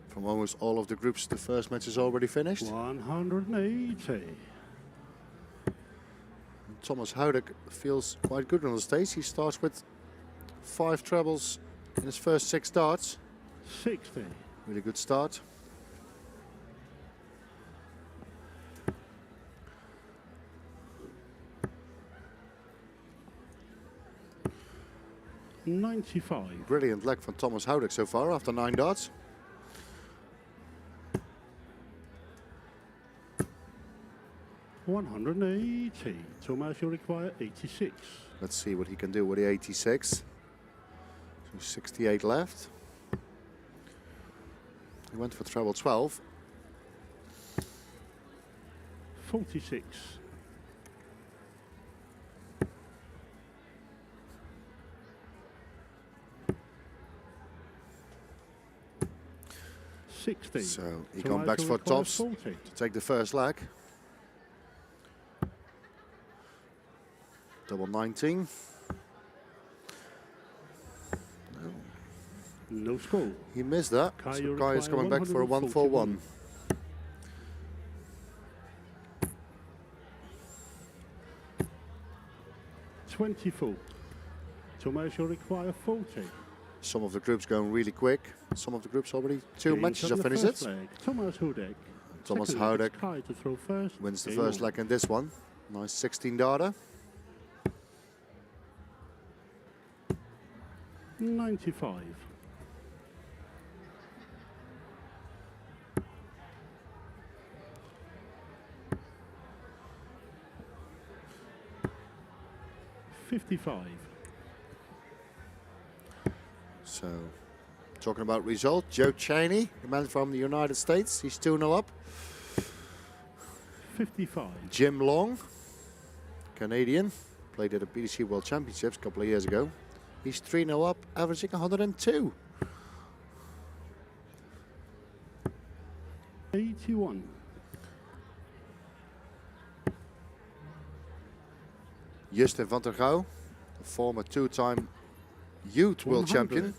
From almost all of the groups, the first match is already finished. 180. Thomas Houdek feels quite good on the stage. He starts with 5 trebles in his first 6 darts. 60. Really good start. $95. Brilliant leg from Thomas Houdek so far after 9 darts. $180. Thomas, you require 86. Let's see what he can do with the 86. So 68 left. He went for treble 12. 46. $60. So he Thomas, comes back you for require tops 40. to take the first leg. Double 19. No score. He missed that. Kai, So you Kai is require coming back for a 141. 24. Thomas, you require 40. Some of the groups going really quick. Some of the groups already 2 Games matches on are the finished. first leg. Thomas Houdek. Thomas Second leg, Houdek it's Kai to throw first. wins the Game first on. leg in this one. Nice 16 darter. 95. $55. So, talking about result, Joe Cheney, the man from the United States, he's 2-0 up. 55. Jim Long, Canadian, played at the BDC World Championships a couple of years ago. He's 3-0 up, averaging 102. 81. Justin van der Gouw, a former 2-time youth world 100. champion,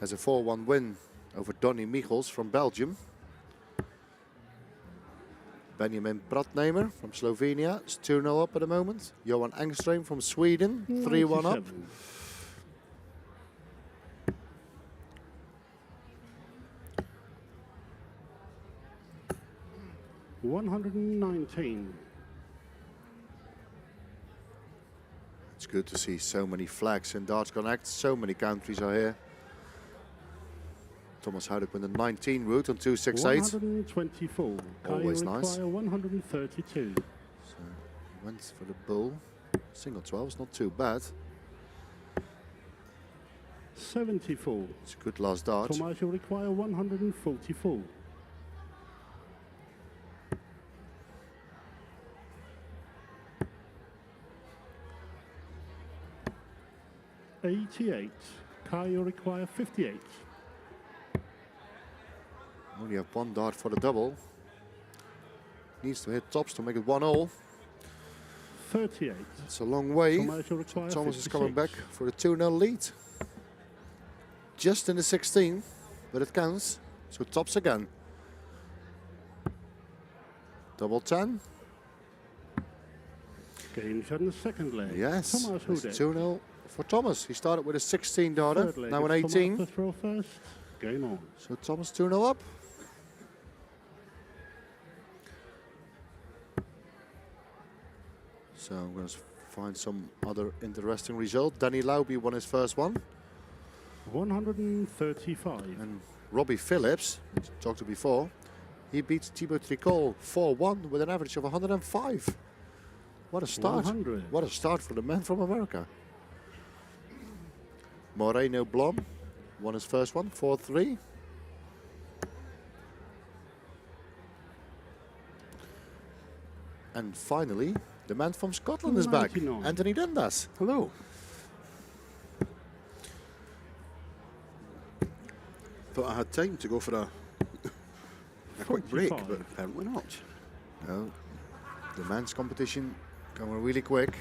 has a 4-1 win over Donny Michels from Belgium. Benjamin Pratnemer from Slovenia is 2-0 up at the moment. Johan Engström from Sweden, 3-1 up. 97. $119. It's good to see so many flags in Darts Connect. So many countries are here. Thomas Houdek with the 19 route on 268. 124. Always Kai, you nice. require 132. So he went for the bull. Single 12 is not too bad. 74. It's a good last dart. Thomas, you require 144. $88. Kai, you require 58. Only have 1 dart for the double. Needs to hit tops to make it 1-all. 38. It's a long way. Thomas, you require Thomas is 56. coming back for the 2-0 lead. Just in the 16, but it counts. So tops again. Double 10. Games on the second leg. Yes, Thomas it's Houdek. 2-0 for Thomas. He started with a 16 darter, Third leg, now an it's 18. Thomas to throw first. Game on. So Thomas 2-0 up. So I'm going to find some other interesting result. Danny Lauby won his first one. 135. And Robbie Phillips, which I talked to before, he beats Thibaut Tricot 4-1 with an average of 105. What a start. 100. What a start for the man from America. Moreno Blom won his first one, 4-3. And finally, the man from Scotland is back, 99. Anthony Dundas. Hello. Thought I had time to go for a quick break, 45. but apparently not. No, the men's competition going really quick.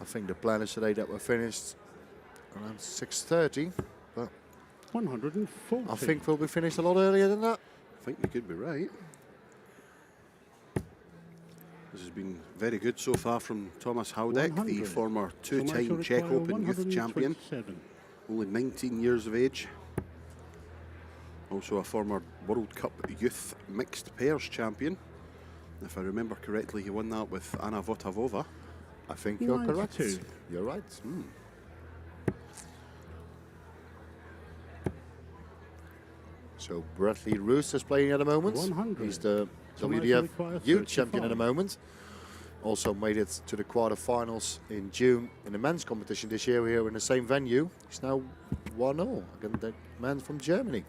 I think the plan is today that we're finished around 6:30, but 140. I think we'll be finished a lot earlier than that. I think you could be right. This has been very good so far from Thomas Howdeck, the 100. former Thomas two-time will Czech require Open youth champion, 127. only 19 years of age. Also a former World Cup youth mixed pairs champion. If I remember correctly, he won that with Anna Votavova. I think you're correct. 92. You're right. So Bradley Roos is playing at the moment. 100. He's the Thomas WDF requires youth champion at the 35. moment. Also made it to the quarterfinals in June in the men's competition this year here in the same venue. He's now 1-0 against the man from Germany.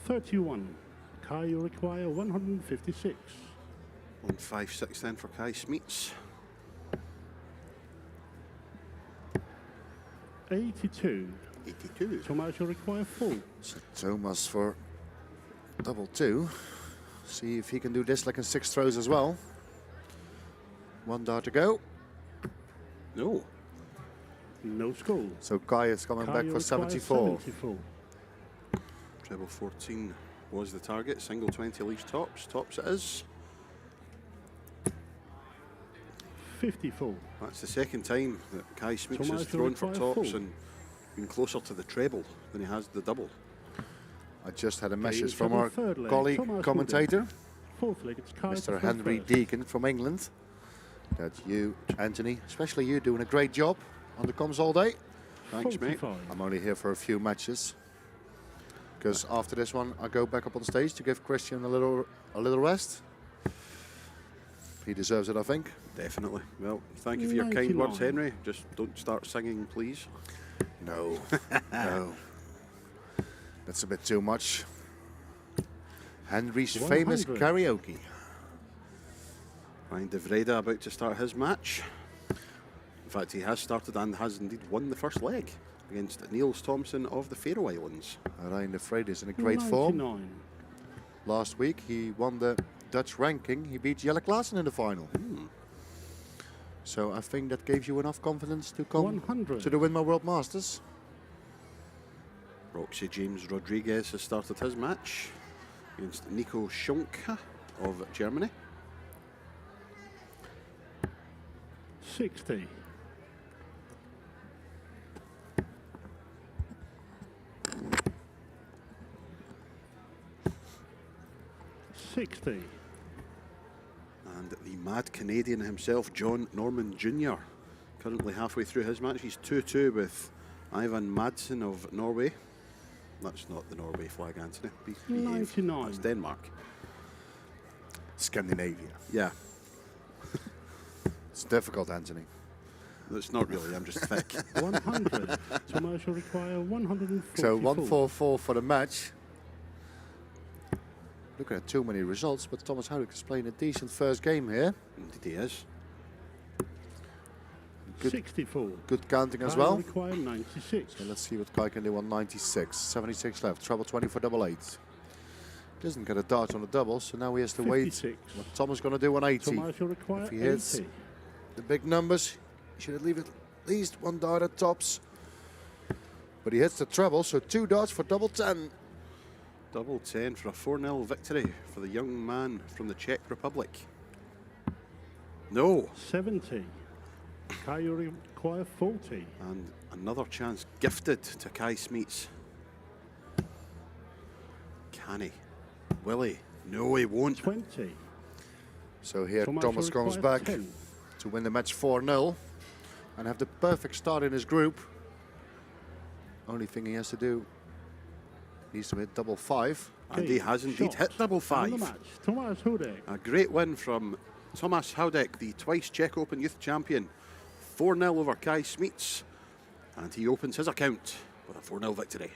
31. Kai, you require 156. 156 then for Kai Smeets. 82. 82. Thomas, you require full. So Thomas for double two. See if he can do this like in 6 throws as well. 1 dart to go. No. No score. So Kai is coming Kai, back you for require 74. 74. Treble 14 was the target. Single 20 leaves tops. Tops it is. 54. That's the second time that Kai Smeets Thomas, has you thrown for require tops full. and been closer to the treble than he has the double. I just had a message Okay, from double our third leg, colleague, Thomas commentator, Fourth leg, it's Kai. Mr. to throw Henry first. Deacon from England, that you, Anthony, especially you, doing a great job on the comms all day. Thanks, mate. 45. I'm only here for a few matches, because after this one, I go back up on stage to give Christian a little rest. He deserves it, I think. Definitely. Well, thank you for your kind 99. words, Henry. Just don't start singing, please. No, no. That's a bit too much. Henry's famous 100. karaoke. Ryan de Vrede about to start his match. In fact, he has started and has indeed won the first leg against Niels Thompson of the Faroe Islands. Ryan de Vrede is in a great form. 99. Last week he won the Dutch ranking. He beat Jelle Klaassen in the final. So I think that gave you enough confidence to come 100. to the Winmau World Masters. Roxy James Rodriguez has started his match against Nico Schonke of Germany. 60. 60. And the mad Canadian himself, John Norman Jr., currently halfway through his match. He's 2-2 with Ivan Madsen of Norway. That's not the Norway flag, Anthony. Behave. 99. That's Denmark. Scandinavia. Yeah, It's difficult, Anthony. that's not really. I'm just thick. 100. Thomas, you require 144. So 144 for the match. Looking at too many results, but Thomas Howdeck is playing a decent first game here. Indeed he is. Good. 64. Good counting as Kai well. require 96. So let's see what Kai can do on 96. 76 left. Treble 20 for double 8. Doesn't get a dart on the double, so now he has to wait 56. what Thomas going to do on 80. Thomas, you require If he hits 80. the big numbers, he should leave at least 1 dart at tops. But he hits the treble, so 2 darts for double 10. Double 10 for a 4-0 victory for the young man from the Czech Republic. No. 70. Kai, you require 40. And another chance gifted to Kai Smeets. Can he? Will he? No, he won't. 20. So here Thomas, Thomas you comes require back 10. to win the match 4-0 and have the perfect start in his group. Only thing he has to do, needs to hit double 5. And he has indeed Shot. hit double And 5. the match, Tomasz Hudek. A great win from Tomasz Hudek, the twice Czech Open Youth Champion. 4-0 over Kai Smits. And he opens his account with a 4-0 victory.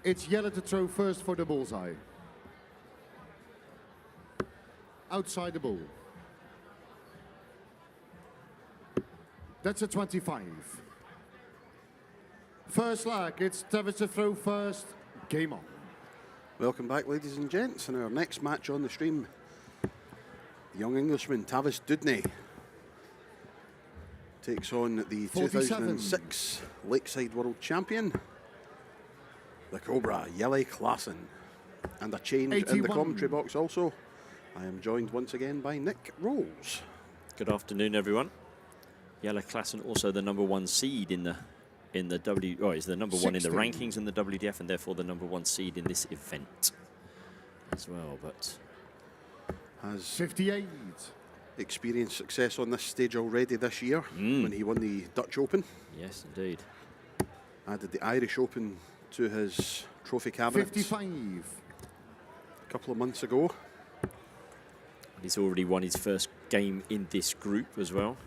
it's yellow to throw first for the bullseye. Outside the bull. That's a 25. First leg, it's Tavis to throw first. Game on. Welcome back, ladies and gents, and our next match on the stream. The young Englishman Tavis Dudney takes on the 2006 Lakeside World Champion, the Cobra, Jelle Klassen. And a change in the 81. commentary box also. I am joined once again by Nick Rolls. Good afternoon, everyone. Jelle Klassen, also the number 1 seed in the is the number 1 in the 16. rankings in the WDF, and therefore the number 1 seed in this event as well. But Has 58. experienced success on this stage already this year when he won the Dutch Open. yes, indeed. Added the Irish Open to his trophy cabinet 55. a couple of months ago. He's already won his first game in this group as well.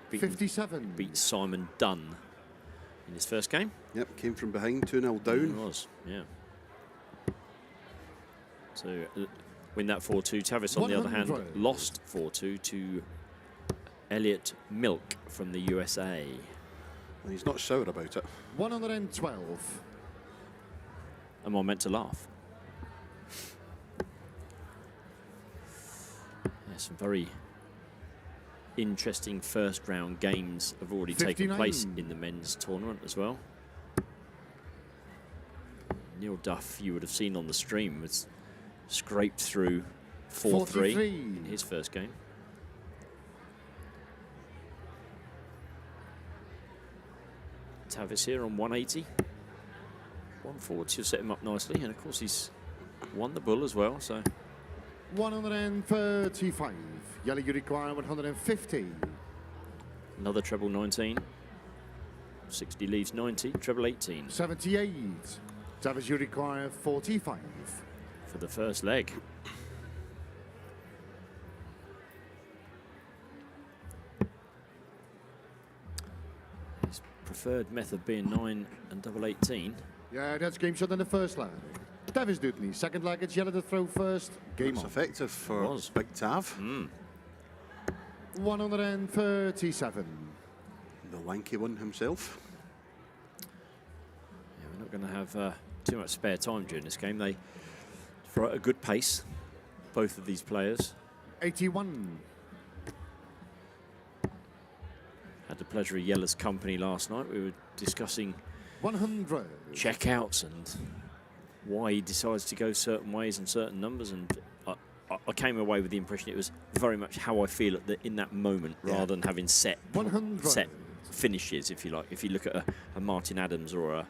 57. Beat Simon Dunn in his first game. Yep, came from behind, 2-0 It down. was, yeah. So win that 4-2. Tavis, on the other hand, 100. lost 4-2 to Elliot Milk from the USA. And he's not sour about it. 112. Am I meant to laugh? Yeah, some very interesting first round games have already taken 59. place in the men's tournament as well. Neil Duff, you would have seen on the stream, was scraped through 4-3 43. in his first game. Tavis here on 180. 140 will set him up nicely, and of course he's won the bull as well, so 135. Jelle, you require 150. another treble 19. 60 leaves 90, treble 18 78. Tavis, you require 45. for the first leg. His preferred method being 9 and double 18. Yeah, that's game shot in the first leg. Tavis Dudney. Second leg, it's Jelle to throw first. Game It's on. effective for Was. Big Tav. 137. The lanky one himself. Yeah, we're not going to have too much spare time during this game. They throw at a good pace, both of these players. 81. Had the pleasure of Jelle's company last night. We were discussing 100. checkouts and why he decides to go certain ways and certain numbers, and I came away with the impression it was very much how I feel in that moment, rather than having set 100. finishes, if you like. If you look at a Martin Adams or a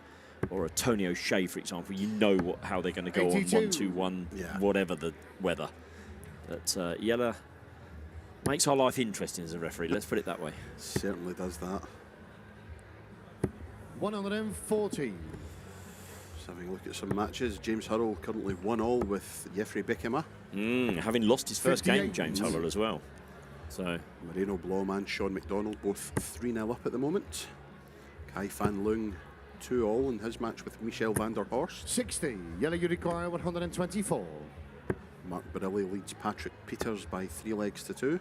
Tony O'Shea, for example, you know how they're going to go 82. on 1-2-1, Yeah. whatever the weather. But Jelle makes our life interesting as a referee, let's put it that way. Certainly does that. 140. Just having a look at some matches. James Hurrell currently 1-1 with Jeffrey Bickema. Having lost his first game, 58. James Huller as well. So Moreno Blom and Sean McDonald both 3-0 up at the moment. Kai Fan Leung 2-2 in his match with Michel van der Horst. 60. Jelle, you require 124. Mark Barilli leads Patrick Peters by 3 legs to 2.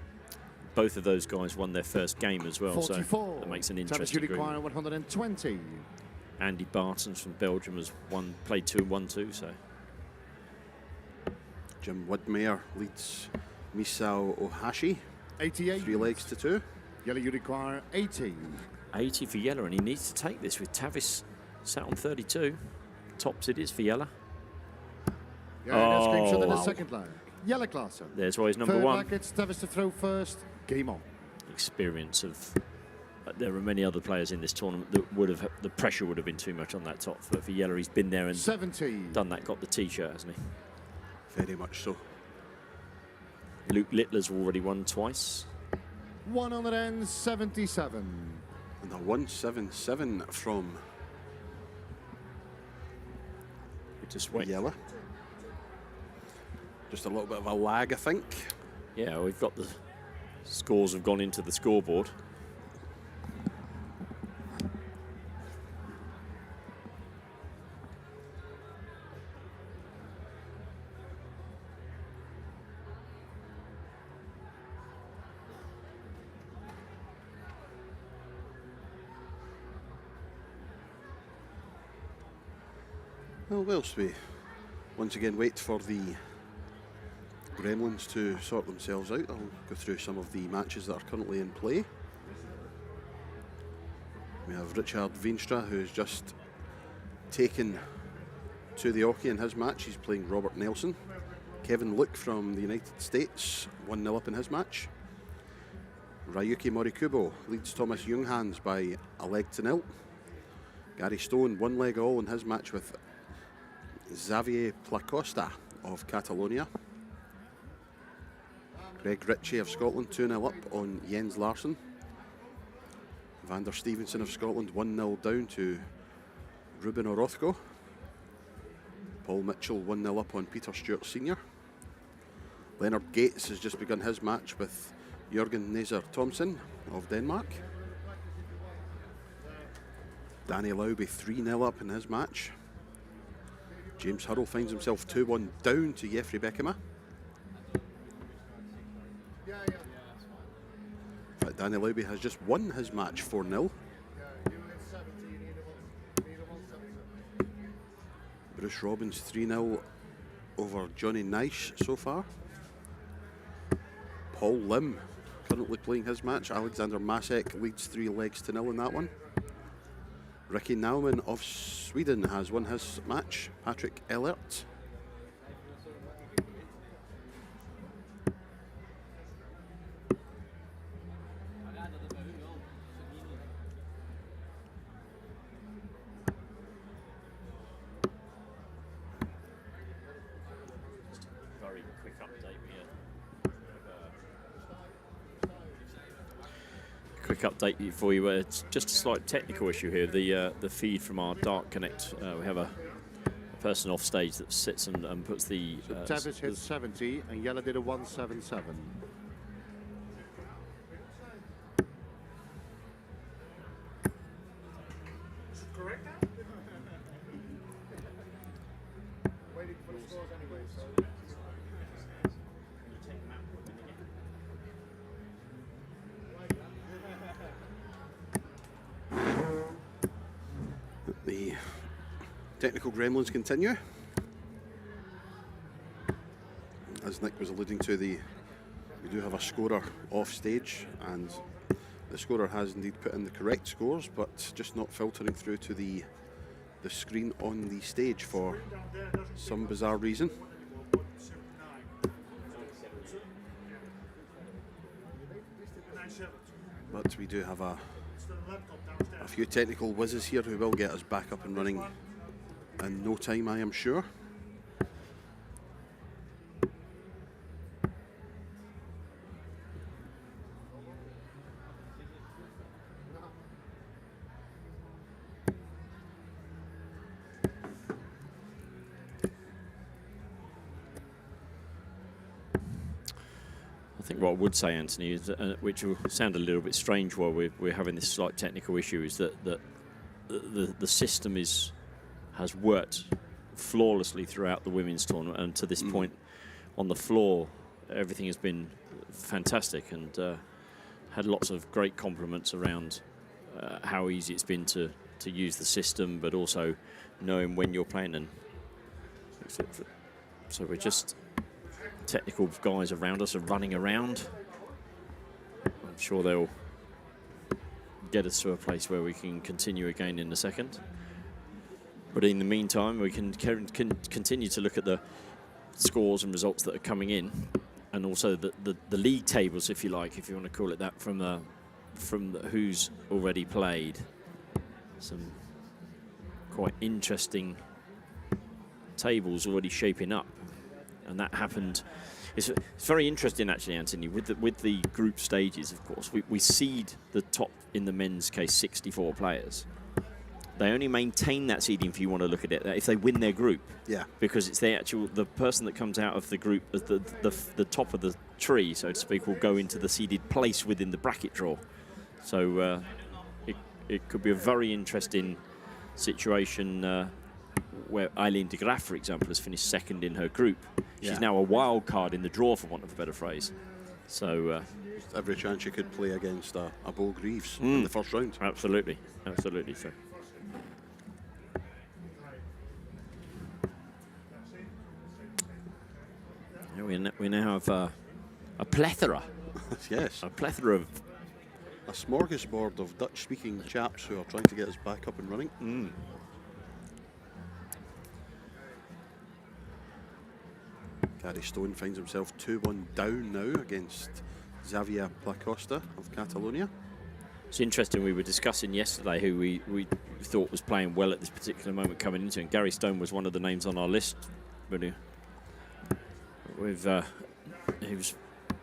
both of those guys won their first game as well, 44. so that makes an Tavis, interesting you group. require 120. Andy Bartons from Belgium has played 2 and 1-2, so Jim Woodmeyer leads Misao Ohashi 88. 3 legs to 2. Jelle, you require 80. 80 for Jelle, and he needs to take this with Tavis sat on 32. Tops it is for Jelle. Yeah, that's game shot in the wow. second leg. Jelle Klassen. There's why he's number Third one. leg, it's Tavis to throw first. Game on. Experience of. There are many other players in this tournament that would have, the pressure would have been too much on that top. But for Jelle, he's been there and 70. done that, got the T-shirt, hasn't he? Very much so. Luke Littler's already won twice. 177. And a 177 from We just wait. Jelle. Just a little bit of a lag, I think. Yeah, we've got the scores have gone into the scoreboard. Well, whilst we once again wait for the Gremlins to sort themselves out, I'll go through some of the matches that are currently in play. We have Richard Veenstra, who's just taken to the hockey in his match. He's playing Robert Nelson. Kevin Luke from the United States, 1-0 up in his match. Ryuki Morikubo leads Thomas Junghans by a leg to nil. Gary Stone, 1 leg all in his match with Xavier Placosta of Catalonia. Greg Ritchie of Scotland, 2-0 up on Jens Larsson. Vander Stevenson of Scotland, 1-0 down to Ruben Orozco. Paul Mitchell, 1-0 up on Peter Stewart Sr. Leonard Gates has just begun his match with Jørgen Neser Thomsen of Denmark. Danny Lauby, 3-0 up in his match. James Hurrell finds himself 2-1 down to Jeffrey Beckema. In fact, Danny Lauby has just won his match 4-0. Bruce Robbins 3-0 over Johnny Nice so far. Paul Lim currently playing his match. Alexander Masek leads 3 legs to nil in that one. Ricky Naumann of Sweden has won his match. Patrick Ellert. Very quick update here. Quick update for you. It's just a slight technical issue here. The feed from our Dark Connect. We have a person off stage that sits and puts the. Davis hit 70 and Yella did a 177. Correct now? Waiting for the scores anyway, so. The technical gremlins continue. As Nick was alluding to, we do have a scorer off stage, and the scorer has indeed put in the correct scores, but just not filtering through to the screen on the stage for some bizarre reason. But we do have a few technical whizzes here who will get us back up and running in no time, I am sure. I think what I would say, Anthony, is which will sound a little bit strange while we're having this slight technical issue, is that the system has worked flawlessly throughout the women's tournament, and to this point on the floor, everything has been fantastic, and had lots of great compliments around how easy it's been to use the system, but also knowing when you're playing. And so we're just. Technical guys around us are running around. I'm sure they'll get us to a place where we can continue again in a second. But in the meantime, we can continue to look at the scores and results that are coming in, and also the league tables, if you like, if you want to call it that, from who's already played. Some quite interesting tables already shaping up. And that happened. It's very interesting, actually, Anthony. With the group stages, of course, we seed the top, in the men's case, 64 players. They only maintain that seeding, if you want to look at it, if they win their group. Yeah. Because it's the person that comes out of the group, the top of the tree, so to speak, will go into the seeded place within the bracket draw. So it could be a very interesting situation. Where Eileen de Graaf, for example, has finished second in her group. She's now a wild card in the draw, for want of a better phrase. So every chance you could play against a Bo Greaves in the first round. Absolutely, absolutely. So we now have a plethora. Yes. A plethora of. A smorgasbord of Dutch-speaking chaps who are trying to get us back up and running. Gary Stone finds himself 2-1 down now against Xavier Placosta of Catalonia. It's interesting, we were discussing yesterday who we thought was playing well at this particular moment coming into it, and Gary Stone was one of the names on our list. Really, he was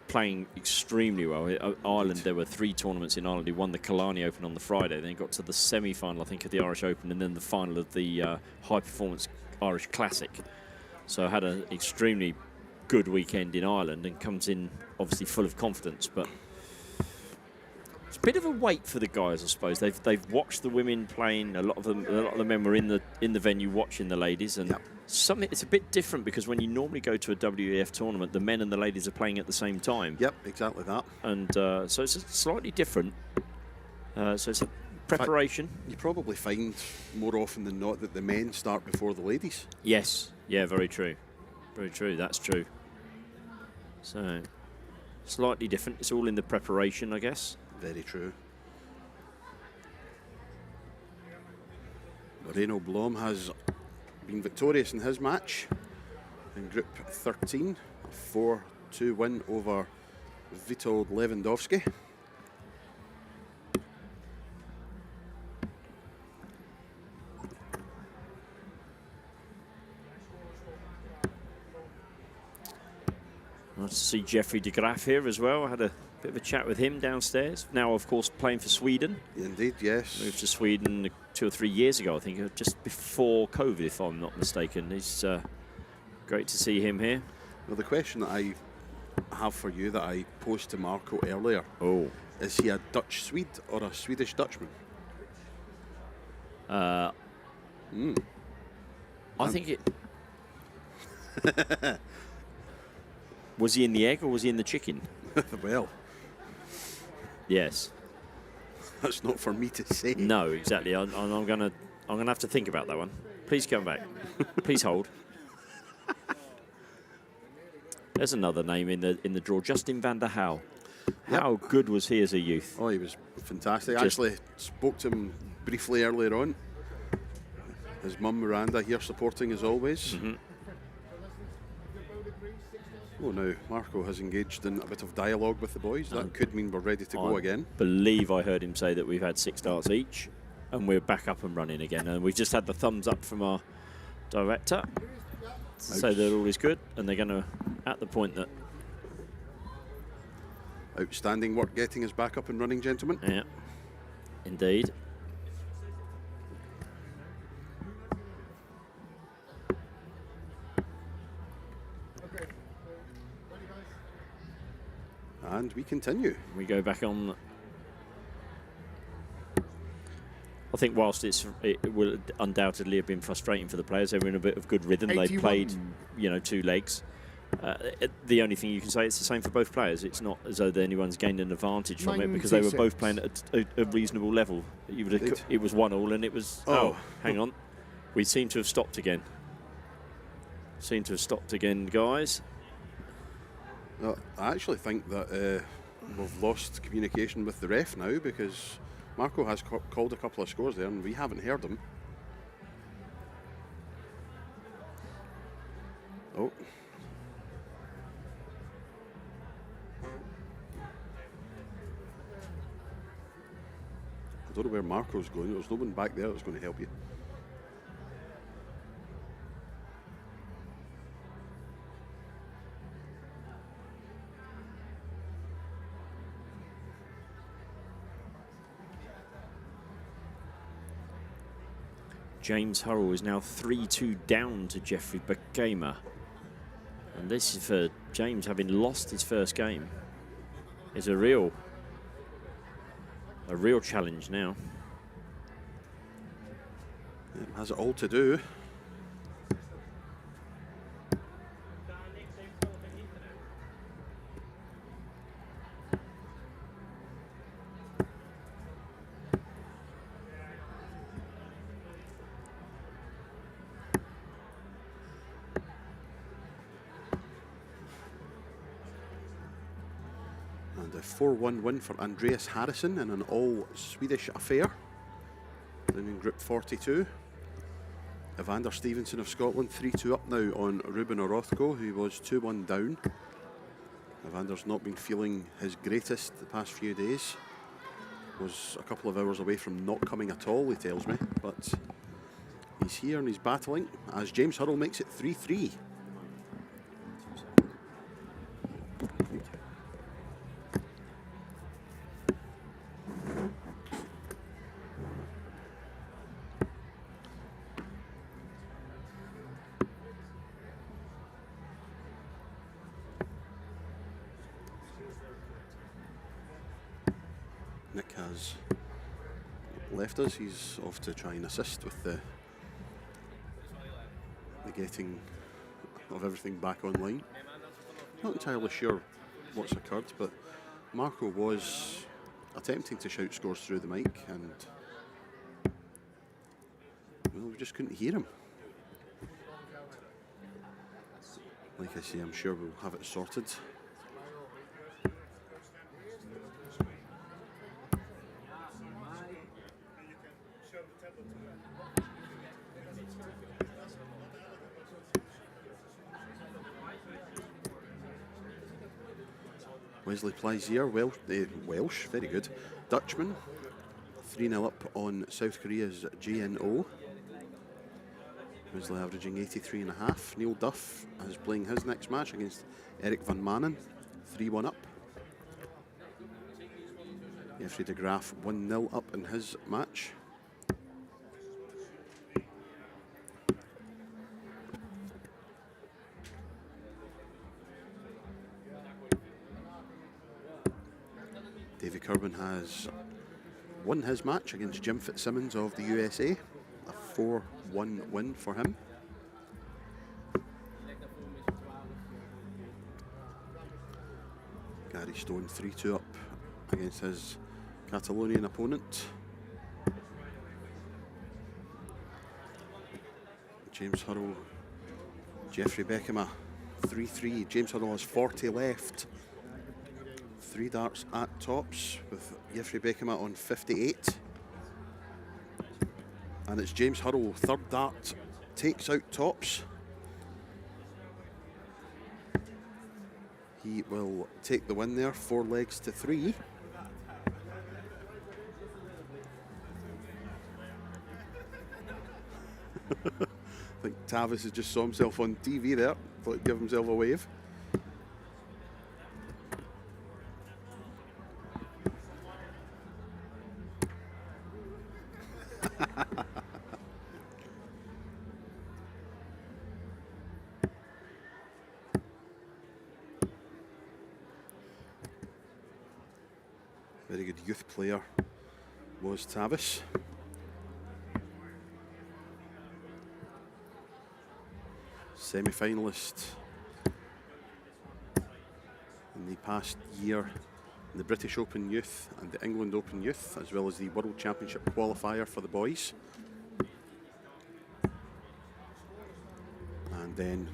playing extremely well. Ireland, there were 3 tournaments in Ireland. He won the Killarney Open on the Friday, then he got to the semi-final, I think, of the Irish Open, and then the final of the high-performance Irish Classic. So had an extremely good weekend in Ireland and comes in obviously full of confidence, but it's a bit of a wait for the guys, I suppose. They've watched the women playing. A lot of the men were in the venue watching the ladies, and it's a bit different because when you normally go to a WEF tournament, the men and the ladies are playing at the same time. Yep, exactly that. And so it's slightly different. So it's a preparation. You probably find more often than not that the men start before the ladies. Yes. Yeah, very true. Very true. That's true. So slightly different. It's all in the preparation, I guess. Very true. Moreno Blom has been victorious in his match in Group 13, a 4-2 win over Witold Lewandowski. Nice to see Jeffrey de Graaf here as well. I had a bit of a chat with him downstairs. Now, of course, playing for Sweden. Indeed, yes. Moved to Sweden 2 or 3 years ago, I think, just before COVID, if I'm not mistaken. It's great to see him here. Well, the question that I have for you that I posed to Marco earlier. Oh. Is he a Dutch Swede or a Swedish Dutchman? I think it... Was he in the egg or was he in the chicken? Well, yes. That's not for me to say. No, exactly. I'm gonna have to think about that one. Please come back. Please hold. There's another name in the draw. Justin van der Houw. How good was he as a youth? Oh, he was fantastic. I actually spoke to him briefly earlier on. His mum Miranda here supporting as always. Oh, now Marco has engaged in a bit of dialogue with the boys. That could mean we're ready to go again. I believe I heard him say that we've had 6 starts each and we're back up and running again. And we've just had the thumbs up from our director to say that all is good, and they're going to, at the point that... Outstanding work getting us back up and running, gentlemen. Yeah, indeed. And we continue. We go back on. I think whilst it will undoubtedly have been frustrating for the players, they were in a bit of good rhythm. They played, 2 legs. The only thing you can say, it's the same for both players. It's not as though anyone's gained an advantage from it because they were both playing at a reasonable level. It was 1-1 and it was, hang on. We seem to have stopped again. Guys. I actually think that we've lost communication with the ref now because Marco has called a couple of scores there and we haven't heard them. Oh. I don't know where Marco's going. There's no one back there that's going to help you. James Hurrell is now 3-2 down to Jeffrey Bakema. And this is for James, having lost his first game. Is a real challenge now. It has it all to do. And a 4-1 win for Andreas Harrison in an all-Swedish affair. Then in Group 42. Evander Stevenson of Scotland 3-2 up now on Ruben Orozco, who was 2-1 down. Evander's not been feeling his greatest the past few days. Was a couple of hours away from not coming at all, he tells me. But he's here and he's battling as James Hurrell makes it 3-3. Nick has left us. He's off to try and assist with the getting of everything back online. Not entirely sure what's occurred, but Marco was attempting to shout scores through the mic and, well, we just couldn't hear him. Like I say, I'm sure we'll have it sorted. Wesley Plaisier, Welsh, very good. Dutchman, 3-0 up on South Korea's GNO. Wesley averaging 83.5. Neil Duff is playing his next match against Eric van Manen, 3-1 up. Jeffrey de Graaf 1-0 up in his match. Davy Kirwan has won his match against Jim Fitzsimmons of the USA. A 4-1 win for him. Gary Stone 3-2 up against his Catalonian opponent. James Hurrell, Jeffrey Beckema 3-3. James Hurrell has 40 left. 3 darts at tops with Jeffrey Beckema on 58. And it's James Hurrell, third dart, takes out tops. He will take the win there, 4 legs to 3. I think Tavis has just saw himself on TV there, thought he'd give himself a wave. Very good youth player was Tavis. Semi-finalist in the past year in the British Open Youth and the England Open Youth, as well as the World Championship qualifier for the boys. And then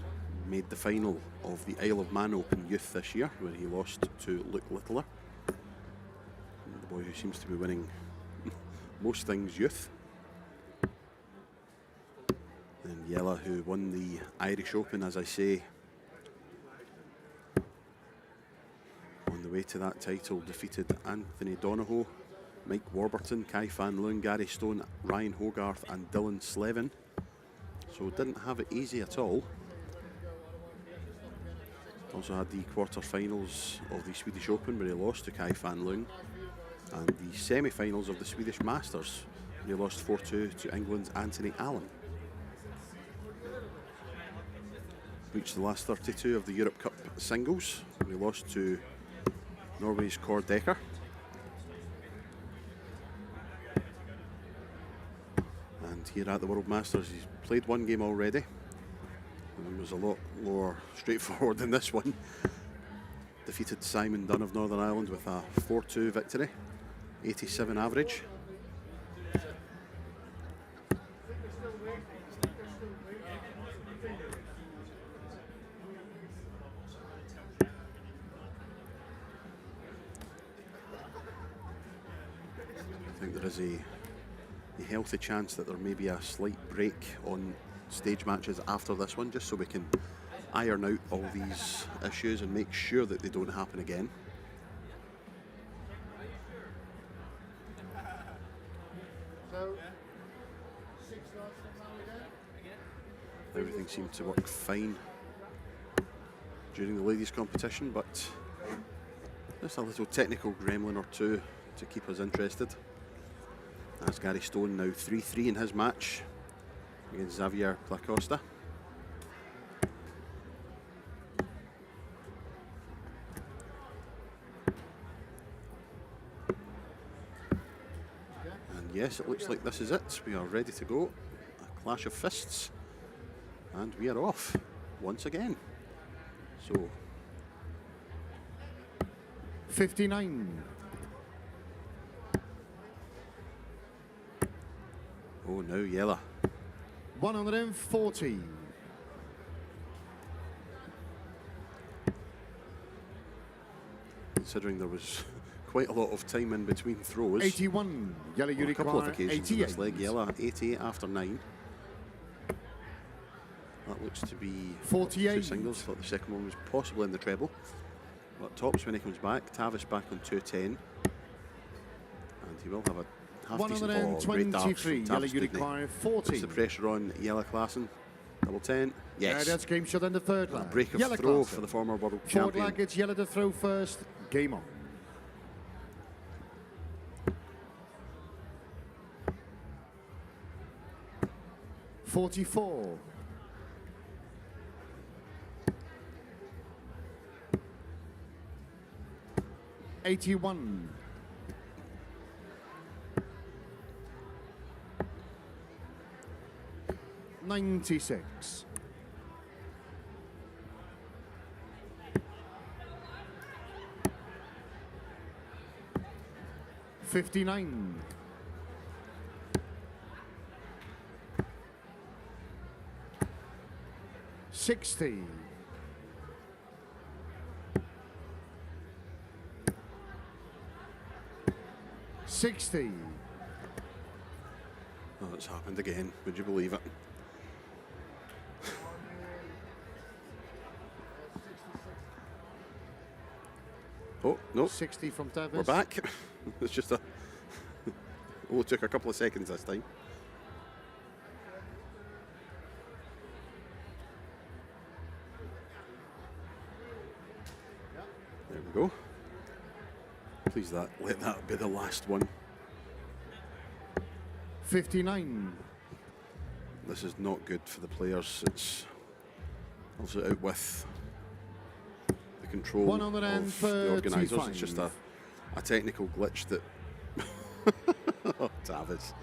made the final of the Isle of Man Open Youth this year, where he lost to Luke Littler, the boy who seems to be winning most things youth. And Yella, who won the Irish Open, as I say, on the way to that title, defeated Anthony Donohoe, Mike Warburton, Kai Fan Loon, Gary Stone, Ryan Hogarth and Dylan Slevin. So didn't have it easy at all. Also had the quarter-finals of the Swedish Open where he lost to Kai Fan Loon, and the semi-finals of the Swedish Masters where he lost 4-2 to England's Anthony Allen. Reached the last 32 of the Europe Cup singles where he lost to Norway's Cord Decker. And here at the World Masters, he's played one game already. And it was a lot more straightforward than this one. Defeated Simon Dunn of Northern Ireland with a 4-2 victory, 87 average. think there is a healthy chance that there may be a slight break on stage matches after this one, just so we can iron out all these issues and make sure that they don't happen again. So, 6 starts from now again. Everything seemed to work fine during the ladies' competition, but just a little technical gremlin or two to keep us interested. As Gary Stone now 3-3 in his match against Xavier Placosta. And yes, it looks like this is it. We are ready to go. A clash of fists. And we are off once again. So 59. oh no, Yella. 140. Considering there was quite a lot of time in between throws. 81. Yellow, you On a couple of require occasions in this 88. leg, Yella 88 after 9. That looks to be 48. two singles. Thought the second one was possibly in the treble. But tops when he comes back. Tavis back on 210. And he will have a half decent great dart from 123. Yellow, Tavis, you didn't he? require Puts 40. the pressure on Yella Klassen. Double 10. Yes. That's game shot in the third A leg. break of Yellow throw Klassen. for the former world Forward champion. leg, it's Yellow to throw first. Game on. .44. .81. .96. .59. .60. .60. Oh, it's happened again. Would you believe it? Oh, no. 60 from Tavis. We're back. It's just only took a couple of seconds this time. There we go. Please let that be the last one. 59. This is not good for the players. It's also out with the control of the organisers. It's just a technical glitch that oh, Tavis.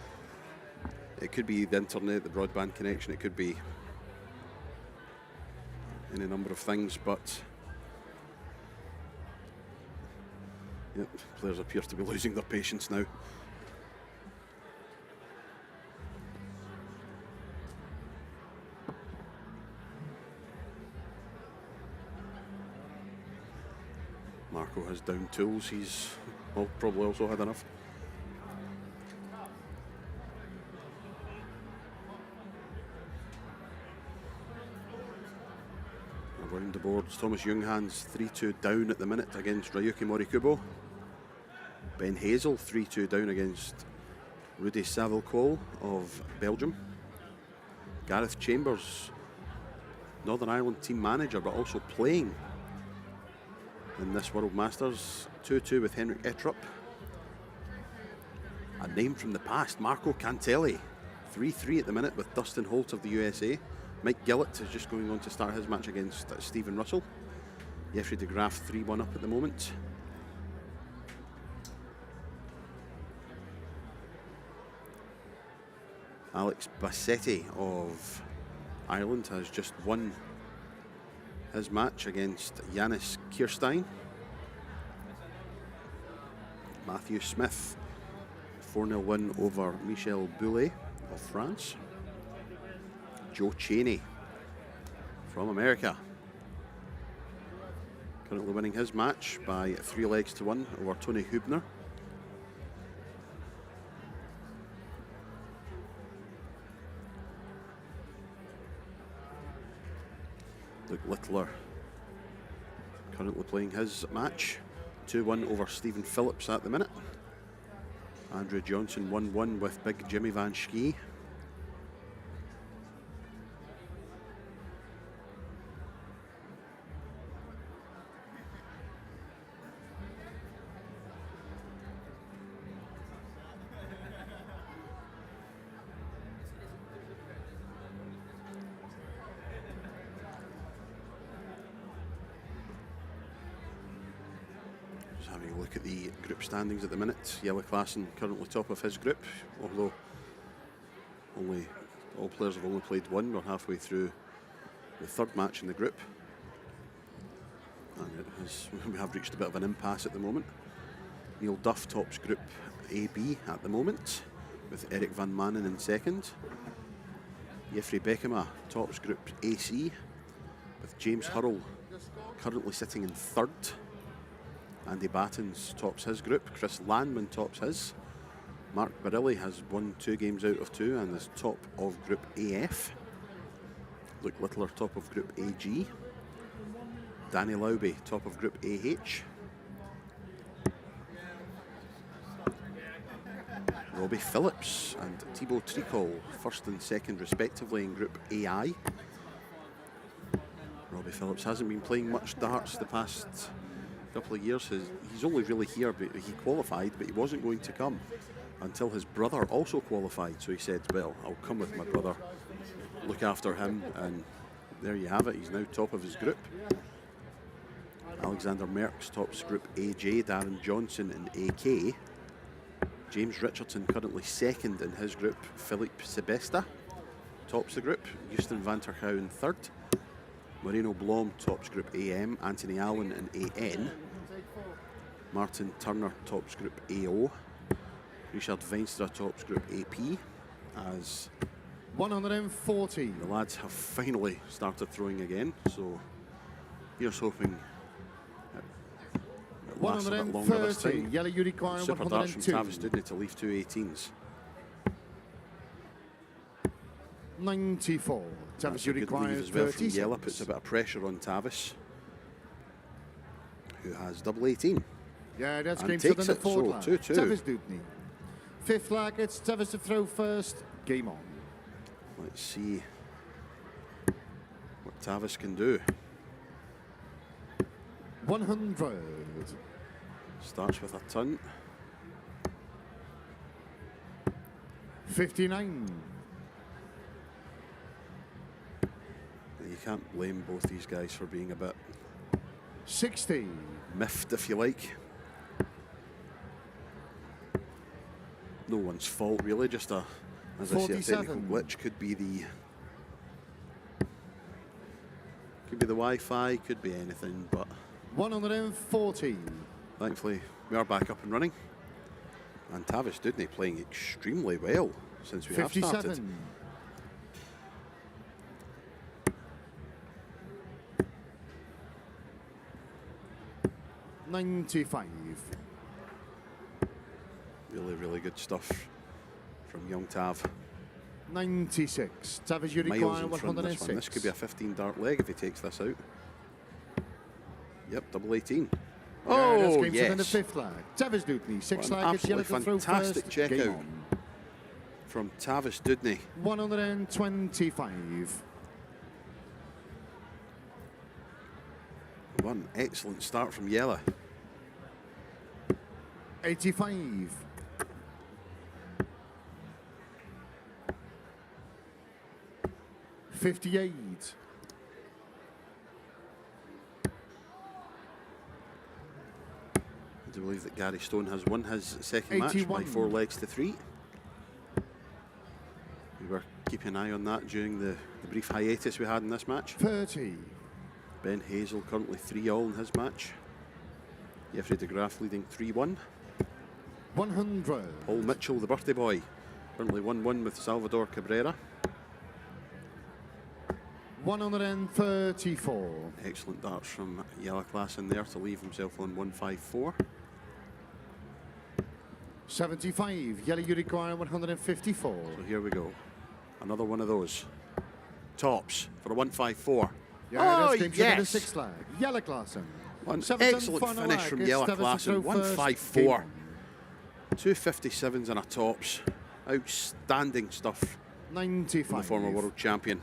It could be the internet, the broadband connection, it could be any number of things, but yep, players appear to be losing their patience now. Marco has down tools. He's probably also had enough. Around the boards, Thomas Junghans 3-2 down at the minute against Ryuki Morikubo. Ben Hazel 3-2 down against Rudy Savilcol of Belgium. Gareth Chambers, Northern Ireland team manager, but also playing in this World Masters. 2-2 with Henrik Ettrup. A name from the past, Marco Cantelli. 3-3 at the minute with Dustin Holt of the USA. Mike Gillett is just going on to start his match against Stephen Russell. Jeffrey de Graaf 3-1 up at the moment. Alex Bassetti of Ireland has just won his match against Yanis Kirstein. Matthew Smith, 4-0 win over Michel Boulet of France. Joe Cheney from America, currently winning his match by 3 legs to 1 over Tony Hubner. Littler currently playing his match. 2-1 over Stephen Phillips at the minute. Andrew Johnson 1-1 with Big Jimmy Van Schie. Having a look at the group standings at the minute. Yellow Klassen currently top of his group, although all players have only played one. We're halfway through the third match in the group, and we have reached a bit of an impasse at the moment. Neil Duff tops Group AB at the moment, with Eric Van Manen in second. Jeffrey Beckema tops Group AC, with James Hurrell currently sitting in third. Andy Battens tops his group. Chris Landman tops his. Mark Barilli has won 2 games out of 2 and is top of Group AF. Luke Littler top of Group AG. Danny Lowby top of Group AH. Robbie Phillips and Thibaut Tricol first and second respectively in Group AI. Robbie Phillips hasn't been playing much darts the past couple of years. He's only really here, but he qualified, but he wasn't going to come until his brother also qualified. So he said, well, I'll come with my brother, look after him, and there you have it. He's now top of his group. Alexander Merckx tops Group AJ, Darren Johnson in AK. James Richardson currently second in his group. Philippe Sebesta tops the group. Houston van ter Gouw in third. Moreno Blom tops Group AM. Anthony Allen in AN. Martin Turner tops Group AO. Richard Veinstra tops Group AP. As 140. the lads have finally started throwing again, so here's hoping it lasts a bit longer this 130. time. Yellow Unicorn Super darts from 102. Tavis Dudney to leave 2 18s. 94. That's Tavis a good leave requires as well from 36. Yella, puts a bit of pressure on Tavis, who has double 18. Yeah, that's And game takes to the it, fourth so lag. 2-2. Tavis Dudney. Fifth lag, it's Tavis to throw first. Game on. Let's see what Tavis can do. 100. Starts with a ton. 59. You can't blame both these guys for being a bit 60. miffed, if you like. No one's fault, really. Just a, as I say, a technical 47. glitch. Could be the Wi-Fi, could be anything, but 140. thankfully we are back up and running. And Tavis Dudney playing extremely well since we have started. 57. $95. Really, really good stuff from young Tav. 96. Tavis you Miles require in front of this 106. one. This could be a 15 dart leg if he takes this out. Yep, double 18. Yeah, that's Oh, game seven in the yes. fifth lag. Tavis Dudney, six What an lag, it's yellow absolutely to throw fantastic first. check Game out. on. From Tavis Dudney. 125. One excellent start from Yella. 85. 58. I do believe that Gary Stone has won his second match by 81. 4 legs to 3. We were keeping an eye on that during the brief hiatus we had in this match. 30. Ben Hazel currently 3-all in his match. Jeffrey de Graaf leading 3-1. 100. Paul Mitchell, the birthday boy, currently 1-1 with Salvador Cabrera. 134. Excellent darts from Yella Class in there to leave himself on 154. 75. Yellow you require 154. So here we go. Another one of those. Tops for a 154. Yeah, that's game show in the yes. sixth lag. Jelle Klaassen. An Seventh and excellent final finish lag. from It's Jelle Tevez to Klaassen. throw first. 154. Game 257s and a tops. Outstanding stuff from 95. the former world champion.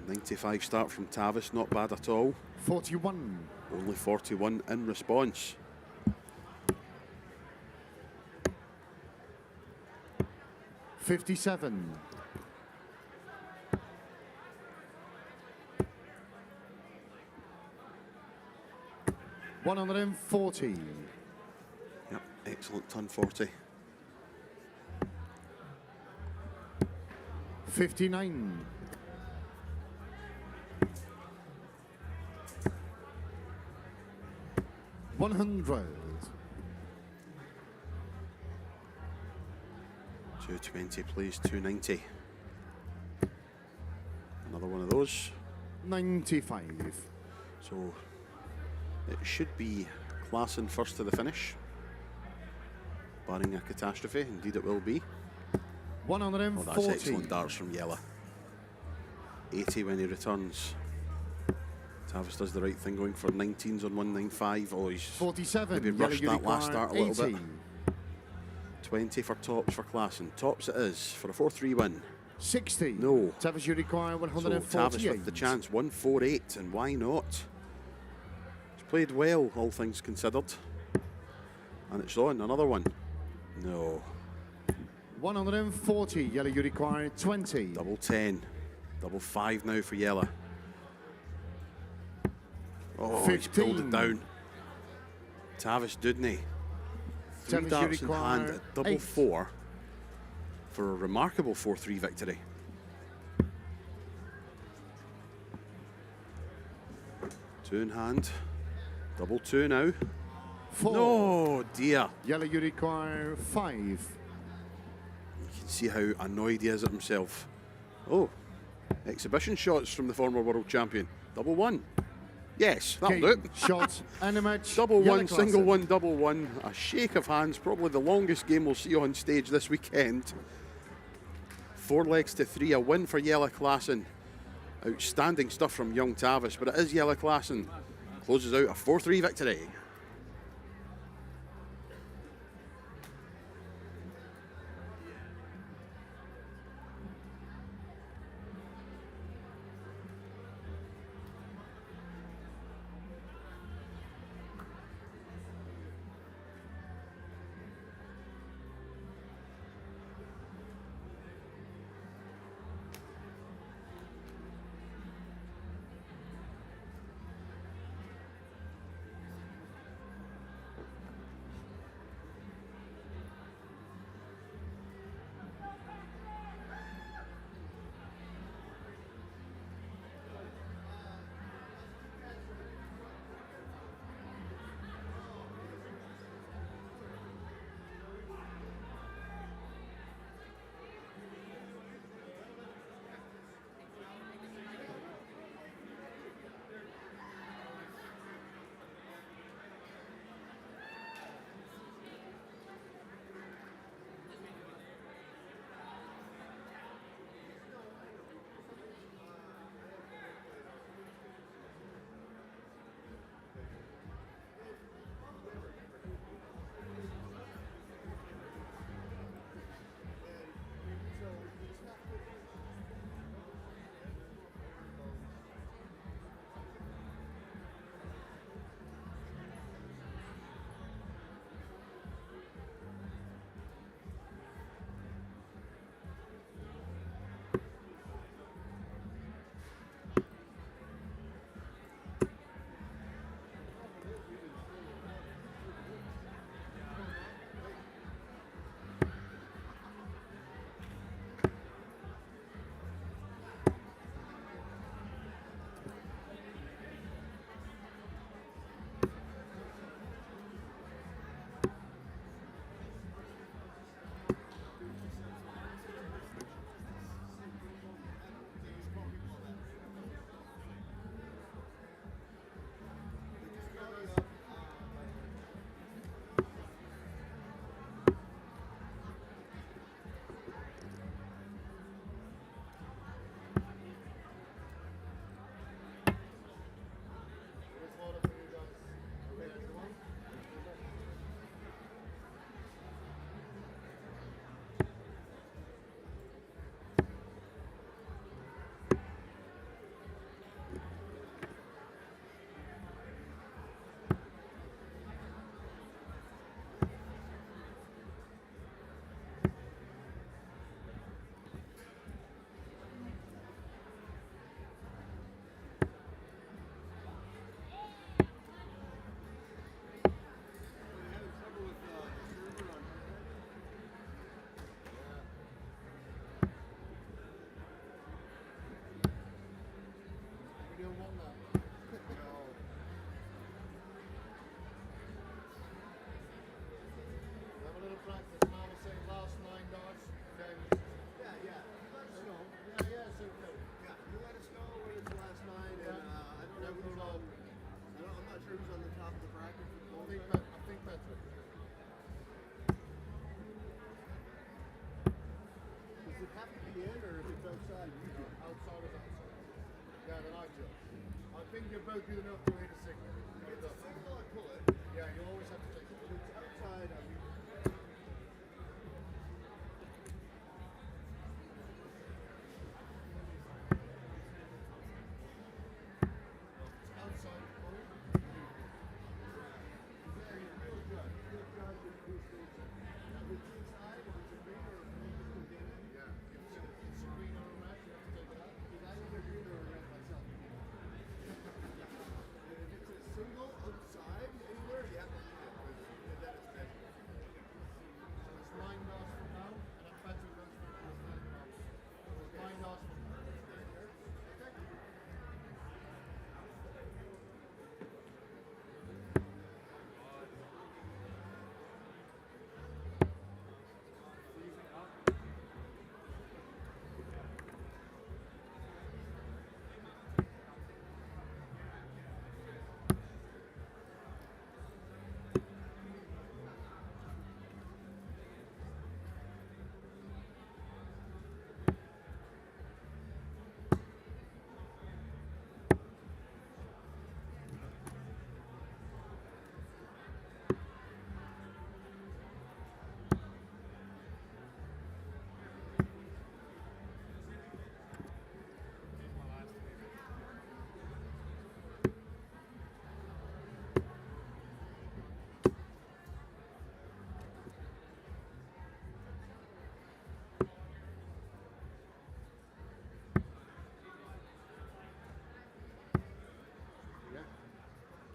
95 start from Tavis, not bad at all. 41. Only 41 in response. $57. $140. Yep, excellent ton 40. 59. $100. 220 please, 290. Another one of those. 95. So it should be Klaassen first to the finish, barring a catastrophe. Indeed it will be. 140. Oh, that's excellent darts from Jelle. 80 when he returns. Tavis does the right thing, going for 19s on 195. Oh, he's 47. maybe rushed that last start a little 80. bit. 20 for tops for Klaassen. Tops it is for a 4-3 win. 60. No. Tavis, you require So 148. Tavis with the chance, 148, and why not? He's played well, all things considered. And it's on, another one. No. 140. Jelle, you require 20. Double 10. Double 5 now for Jelle. Oh, he's pulled it 15. down. Tavis Dudney. 3 Tavis, you darts in hand require at double 8. 4 for a remarkable 4-3 victory. Two in hand. Double 2 now. 4. No, dear. Jelle, you require 5. You can see how annoyed he is at himself. Oh, exhibition shots from the former world champion. Double 1. Yes, that'll do it. Shots and a match. Double Jelle 1, single Klaassen. 1, double 1. A shake of hands, probably the longest game we'll see on stage this weekend. 4 legs to 3, a win for Jelle Klaassen. Outstanding stuff from young Tavis, but it is Jelle Klaassen. Closes out a 4-3 victory. you're both good enough to hit a single. If it's a single, I pull it. Yeah, you always have to take it. If it's outside, I mean. Outside, pull it. There you go. Good. Good job with the boost station. Now, if it's inside, if it's a green or a green, just go get it. Yeah. If it's a green or a red, you have to take it out. Because I either green or a red myself. If it's a single outside anywhere, you have to leave it because that is measured. So it's 9 knots from now, and then Patrick goes for 9 knots. So it's 9 knots from now. Okay?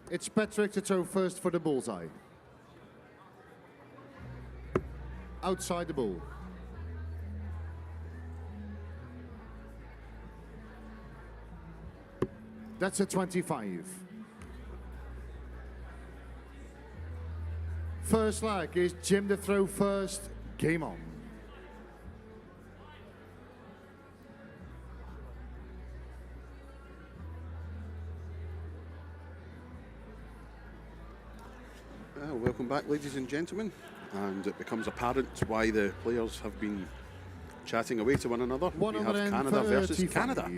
It's Patrick to throw first for the bullseye. Outside the ball. That's a 25. First leg is Jim to throw first. Game on. Welcome back, ladies and gentlemen. And it becomes apparent why the players have been chatting away to one another. We have Canada versus Canada.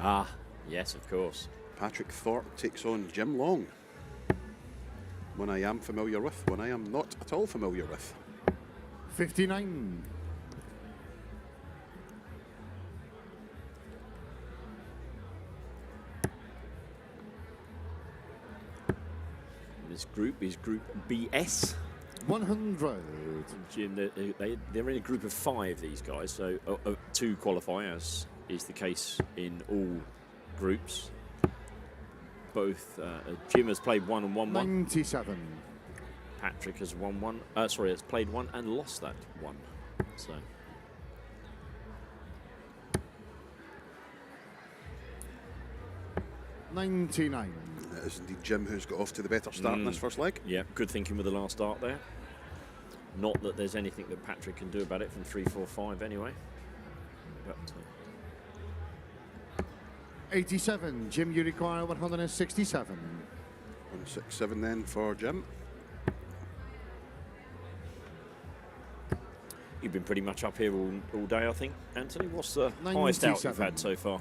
Ah, yes, of course. Patrick Thorpe takes on Jim Long. One I am familiar with, one I am not at all familiar with. 59. This group is Group BS. 100. Jim, they're in a group of 5, these guys, so 2 qualify, as is the case in all groups. Both Jim has played 1 and won 1. 97. Patrick has won 1. Has played 1 and lost that 1. So. $99. It is indeed Jim who's got off to the better start in this first leg. Yeah, good thinking with the last start there. Not that there's anything that Patrick can do about it from 3, 4, 5 anyway. But, 87. Jim, you require 167. 167 then for Jim. You've been pretty much up here all day, I think. Anthony, what's the highest out you've had so far?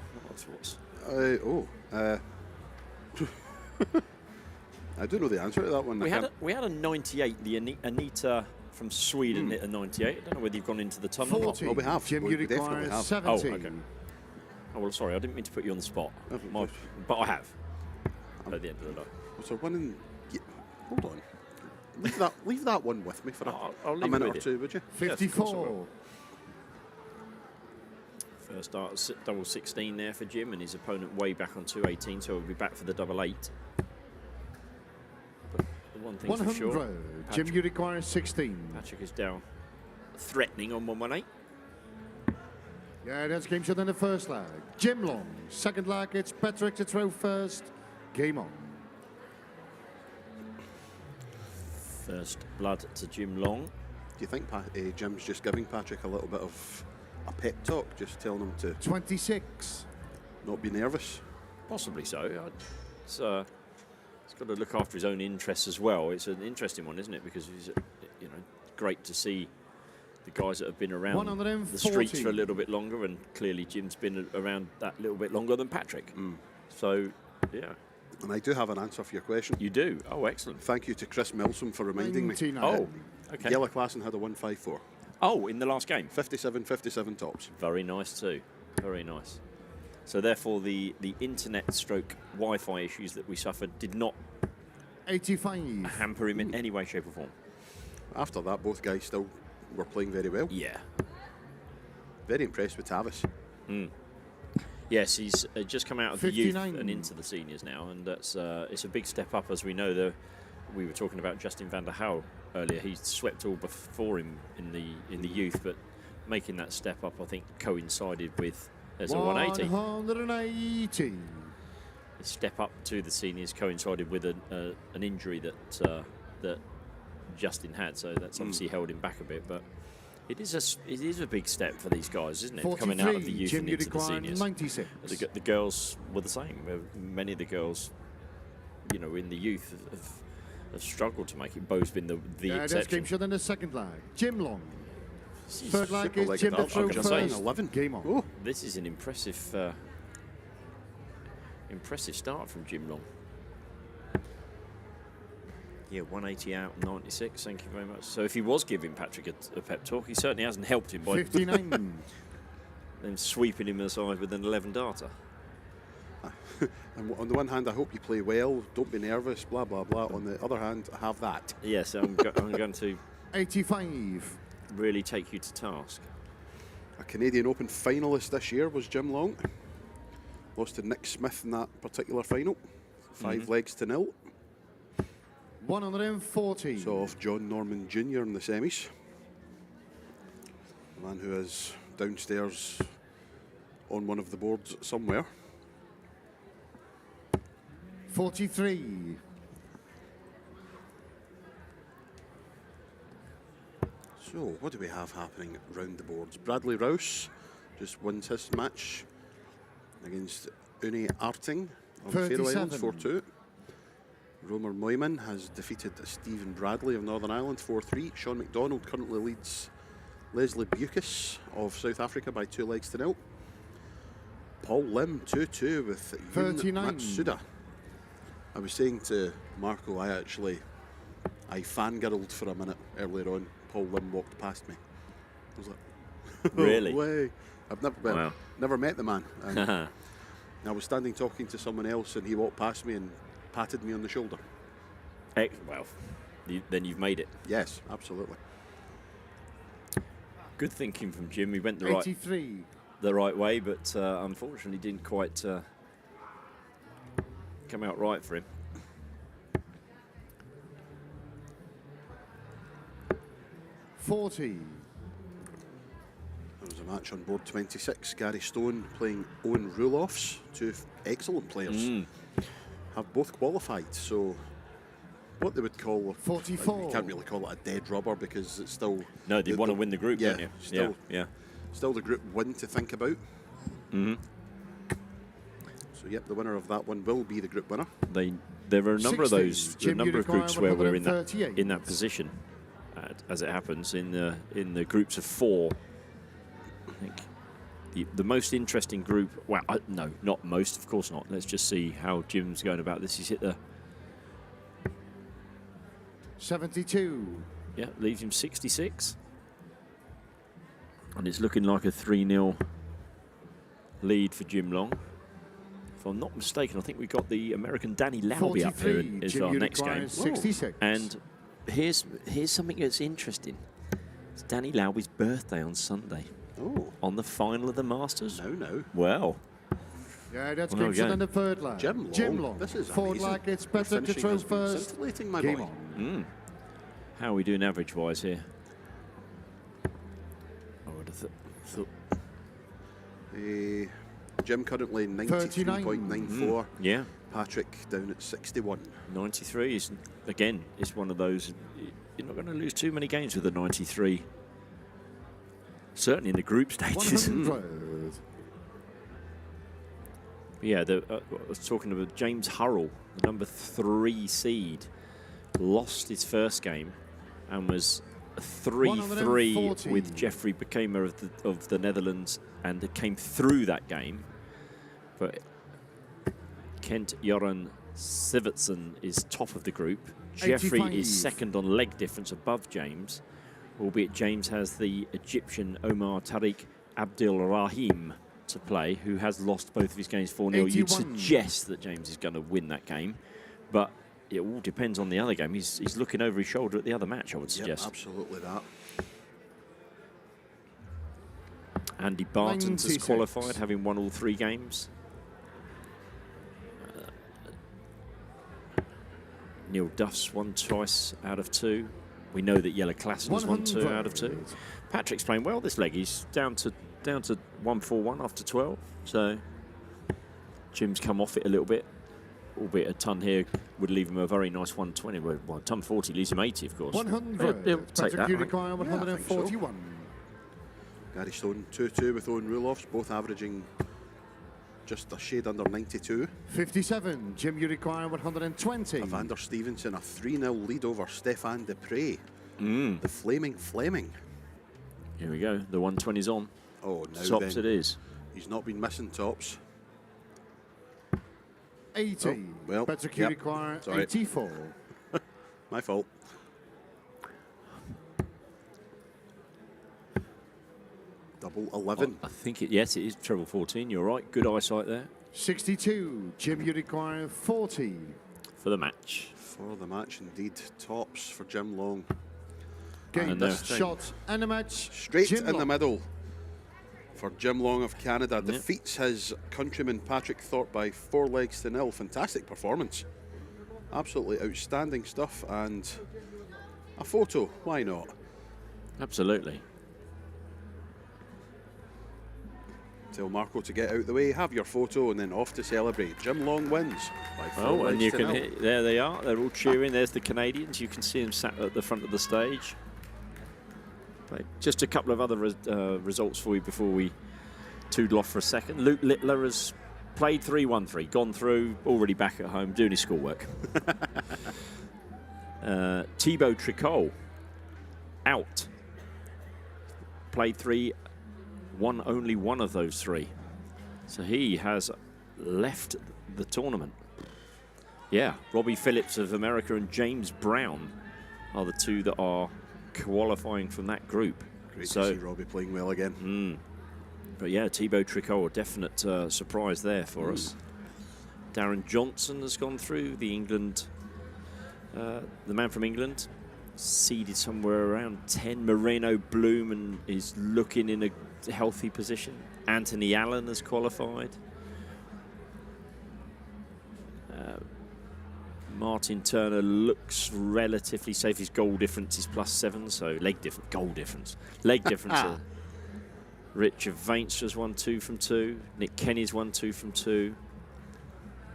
I do know the answer to that one. We had a 98. The Anita from Sweden hit a 98. I don't know whether you've gone into the tunnel or not. 40. Well, we have. Jim, We you definitely require have. 70. Oh, okay. Oh, well, sorry, I didn't mean to put you on the spot. But I have. At the end of the day. Was there one in... Yeah, hold on. Leave that one with me for I'll a leave it minute with or you. two, would you? 54. First start at double 16 there for Jim, and his opponent way back on 218, so he'll be back for the double 8. But the one thing 100. for sure, Jim, you require 16. Patrick is down threatening on 118. Yeah, that's game shot in the first leg. Jim Long. Second leg, it's Patrick to throw first. Game on. First blood to Jim Long. Do you think Jim's just giving Patrick a little bit of a pep talk, just telling him to 26. not be nervous? Possibly so. He's got to look after his own interests as well. It's an interesting one, isn't it? Because he's, great to see the guys that have been around the streets for a little bit longer, and clearly Jim's been around that little bit longer than Patrick. So, yeah. And I do have an answer for your question. You do? Oh, excellent. Thank you to Chris Milsom for reminding me. 99. Oh, okay. Yellow Klassen had a 154. Oh, in the last game. 57 tops. Very nice too. Very nice. So therefore, the internet stroke Wi-Fi issues that we suffered did not 85. hamper him in any way, shape or form. After that, both guys still were playing very well. Yeah. Very impressed with Tavis. Yes, he's just come out of the youth 59. and into the seniors now, and that's it's a big step up. As we know, we were talking about Justin van der Houw earlier. He swept all before him in the youth, but making that step up, I think, coincided with there's a 180. 180. The step up to the seniors coincided with an injury that Justin had, so that's obviously held him back a bit, but. It is a big step for these guys, isn't it? Coming out of the youth Jim and into the seniors. 96. The girls were the same. Many of the girls, in the youth have struggled to make it. Bo's been the That's exception. game shot in the second lag. Jim Long. Jeez, Third lag is Super Jim leg to throw I'm gonna say first. 11. Game on. Oh, This is an impressive start from Jim Long. Yeah, 180 out, 96. Thank you very much. So if he was giving Patrick a pep talk, he certainly hasn't helped him by 59. then sweeping him aside with an 11 darter. and on the one hand, I hope you play well. Don't be nervous. Blah blah blah. On the other hand, have that. Yes, I'm going to 85. really take you to task. A Canadian Open finalist this year was Jim Long. Lost to Nick Smith in that particular final. 5 legs to 0. 140. So off John Norman Jr. in the semis. A man who is downstairs on one of the boards somewhere. 43. So what do we have happening round the boards? Bradley Rouse just wins his match against Une Arting of the Faroe Islands 4-2. Romer Moyman has defeated Stephen Bradley of Northern Ireland 4-3. Sean McDonald currently leads Leslie Bucas of South Africa by 2 legs to 0. Paul Lim 2-2 with Yun 39. Matsuda. I was saying to Marco, I fangirled for a minute earlier on. Paul Lim walked past me. I was like, Really? No way. I've never met the man. And Well, I was standing talking to someone else and he walked past me and patted me on the shoulder. then you've made it. Yes, absolutely. Good thinking from Jim. He went 83. the right way, but unfortunately didn't quite come out right for him. 40. There was a match on board 26. Gary Stone playing Owen Ruloffs. 2 excellent players. Have both qualified, so what they would call 44. you can't really call it a dead rubber because it's still No, they want to win the group, yeah, don't you? still, yeah. still the group win to think about. So yep, the winner of that one will be the group winner. There are a number 60. of those, a Jim, number you of groups where we're in 138. that position, as it happens in the groups of 4. I think the most interesting group. Well, no, not most, of course not. Let's just see how Jim's going about this. He's hit the 72. leaves him 66, and it's looking like a 3-0 lead for Jim Long. If I'm not mistaken, I think we got the American Danny Lauby up here 43. as Jim our next game. Uruguay 66. And here's something that's interesting. It's Danny Lauby's birthday on Sunday, Oh, on the final of the Masters. now. Well, Yeah, that's Well, game shot again. in the third lag. Jim Long. This is Fourth amazing. lag, it's Your better to finishing throw has been first. scintillating, my Game boy. on. how are we doing average-wise here? I would have thought. Jim currently 93.94. Yeah, Patrick down at 61. 93 is, again, it's one of those. You're not going to lose too many games with a 93. Certainly in the group stages. 100. Yeah, I was talking about James Hurrell, the number 3 seed, lost his first game and was a 3-3 140. with Jeffrey Bekema of the Netherlands, and it came through that game. But Kent Joran Sivertson is top of the group. Jeffrey 85. is second on leg difference above James, albeit James has the Egyptian Omar Tariq Abdul Rahim to play, who has lost both of his games 4-0. You'd 81. suggest that James is going to win that game, but it all depends on the other game. He's looking over his shoulder at the other match, I would suggest. Yep, absolutely that. Andy Barton's has 96. qualified, having won all 3 games. Neil Duff's won twice out of 2. We know that Yella Klassen's won 2 out of 2. Patrick's playing well this leg. He's down to 141 after 12. So Jim's come off it a little bit. Albeit a ton here would leave him a very nice 120. Well, a ton 40 leaves him 80, of course. 100. He'll take that, right? 141. Gary Stone 2-2 with Owen Roelofs, both averaging just a shade under 92. 57. Jim, you require 120. Evander Stevenson, a 3-0 lead over Stefan Dupre. The Flaming Fleming. Here we go. The 120's on. Oh, now Tops then. it is. He's not been missing tops. 80. Oh, well, Patrick, yep. you require Sorry. 84. My fault. Double 11. I think yes, it is treble 14. You're right. Good eyesight there 62. Jim, you require 40. for the match. For the match, indeed. Tops for Jim Long. Game, And best this time, shot and a match. Straight Jim in the Long. middle for Jim Long of Canada. Defeats his countryman Patrick Thorpe by 4 legs to 0. Fantastic performance. Absolutely outstanding stuff. And a photo. Why not? Absolutely. Tell Marco to get out the way, have your photo, and then off to celebrate. Jim Long wins by 4 Oh, legs and you to can 0. hear, there they are. They're all cheering. There's the Canadians. You can see them sat at the front of the stage. Right, just a couple of other results for you before we toodle off for a second. Luke Littler has played 3-1-3, gone through, already back at home doing his schoolwork. Thibaut Tricot out. Played 3, won only one of those 3. So he has left the tournament. Yeah, Robbie Phillips of America and James Brown are the 2 that are qualifying from that group. Great So, to see Robbie playing well again. but yeah, Thibaut Tricot, a definite surprise there for us. Darren Johnson has gone through, the man from England, seeded somewhere around 10. Moreno Bloom and is looking in a healthy position. Anthony Allen has qualified. Martin Turner looks relatively safe. His goal difference is +7, so leg difference, goal difference. Leg difference. Richard Vainstra's 1-2 from 2. Nick Kenny's 1-2 from 2.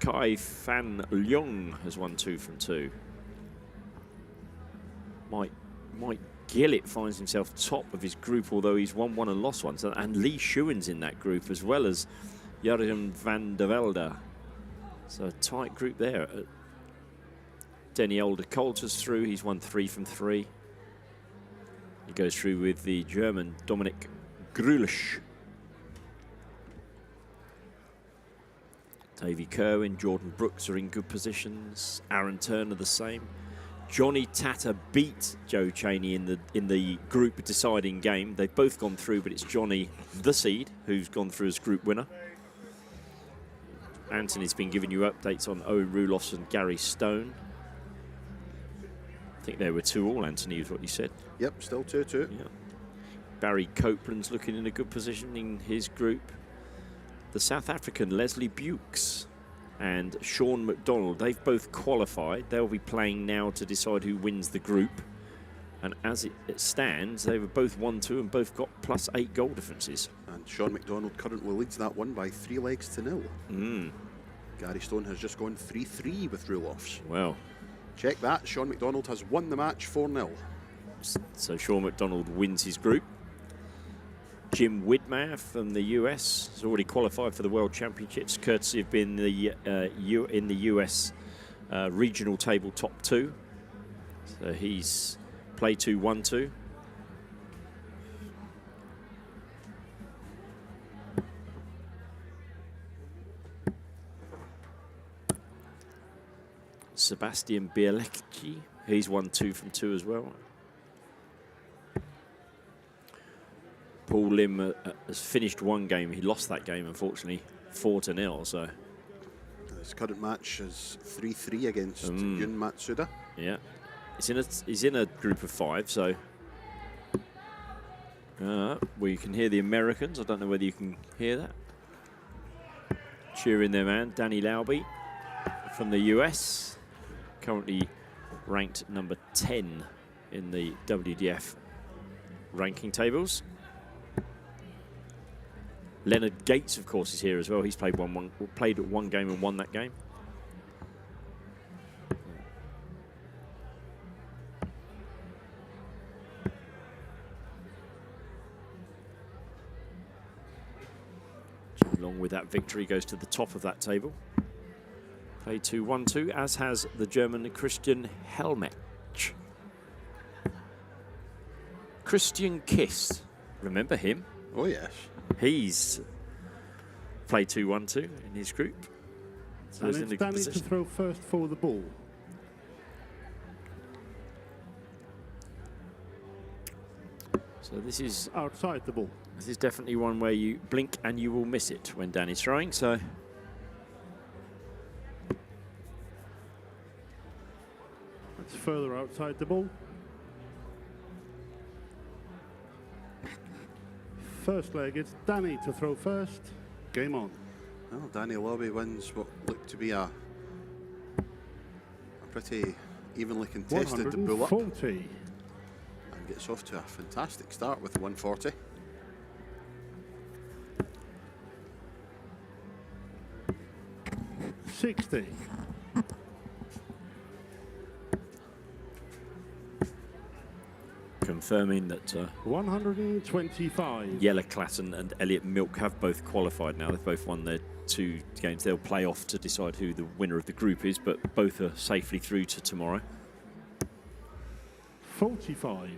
Kai Fan Leong has 1-2 from 2. Mike Gillett finds himself top of his group, although he's won 1 and lost 1. So, and Lee Schuen's in that group, as well as Jurgen van der Velde. So a tight group there. Denny Older Coulter's through. He's won 3 from 3. He goes through with the German Dominik Grülich. Davy Kerwin, Jordan Brooks are in good positions. Aaron Turner the same. Johnny Tatter beat Joe Cheney in the group deciding game. They've both gone through, but it's Johnny, the seed, who's gone through as group winner. Anthony's been giving you updates on Owen Roelofs and Gary Stone. I think there were 2-2, Anthony, is what you said. Yep, still 2-2. Yeah. Barry Copeland's looking in a good position in his group. The South African Leslie Bukes and Sean McDonald, they've both qualified. They'll be playing now to decide who wins the group. And as it stands, they were both 1-2 and both got +8 goal differences. And Sean McDonald currently leads that one by 3 legs to 0. Gary Stone has just gone 3-3 with Roelofs. Well, Check that. Sean McDonald has won the match 4-0. so Sean McDonald wins his group. Jim Widmer from the US has already qualified for the World Championships, courtesy of being in the US regional table top 2. So he's play 2-1-2. Sebastian Bielecki. He's won 2 from 2 as well. Paul Lim has finished one game. He lost that game, unfortunately, 4-0. So His current match is 3-3 against Yun Matsuda. yeah, he's in a group of 5. So we can hear the Americans. I don't know whether you can hear that. Cheering their man, Danny Lauby from the US, currently ranked number 10 in the WDF ranking tables. Leonard Gates, of course, is here as well. He's played one game and won that game. Along with that victory, goes to the top of that table. Played 2-1-2, as has the German Christian Helmech. Christian Kiss, remember him? Oh, yes. He's played 2-1-2 in his group. So And he's in it's a good Danny to position. throw first for the ball. So this is Outside the ball. definitely one where you blink and you will miss it when Danny's throwing. So It's further outside the ball. First leg, it's Danny to throw first. Game on. Well, Danny Lobby wins what looked to be a pretty evenly contested bull-up, 140. and gets off to a fantastic start with 140. $60. confirming that 125. Jelle Klatten and Elliot Milk have both qualified now. They've both won their 2 games. They'll play off to decide who the winner of the group is, but both are safely through to tomorrow. 45.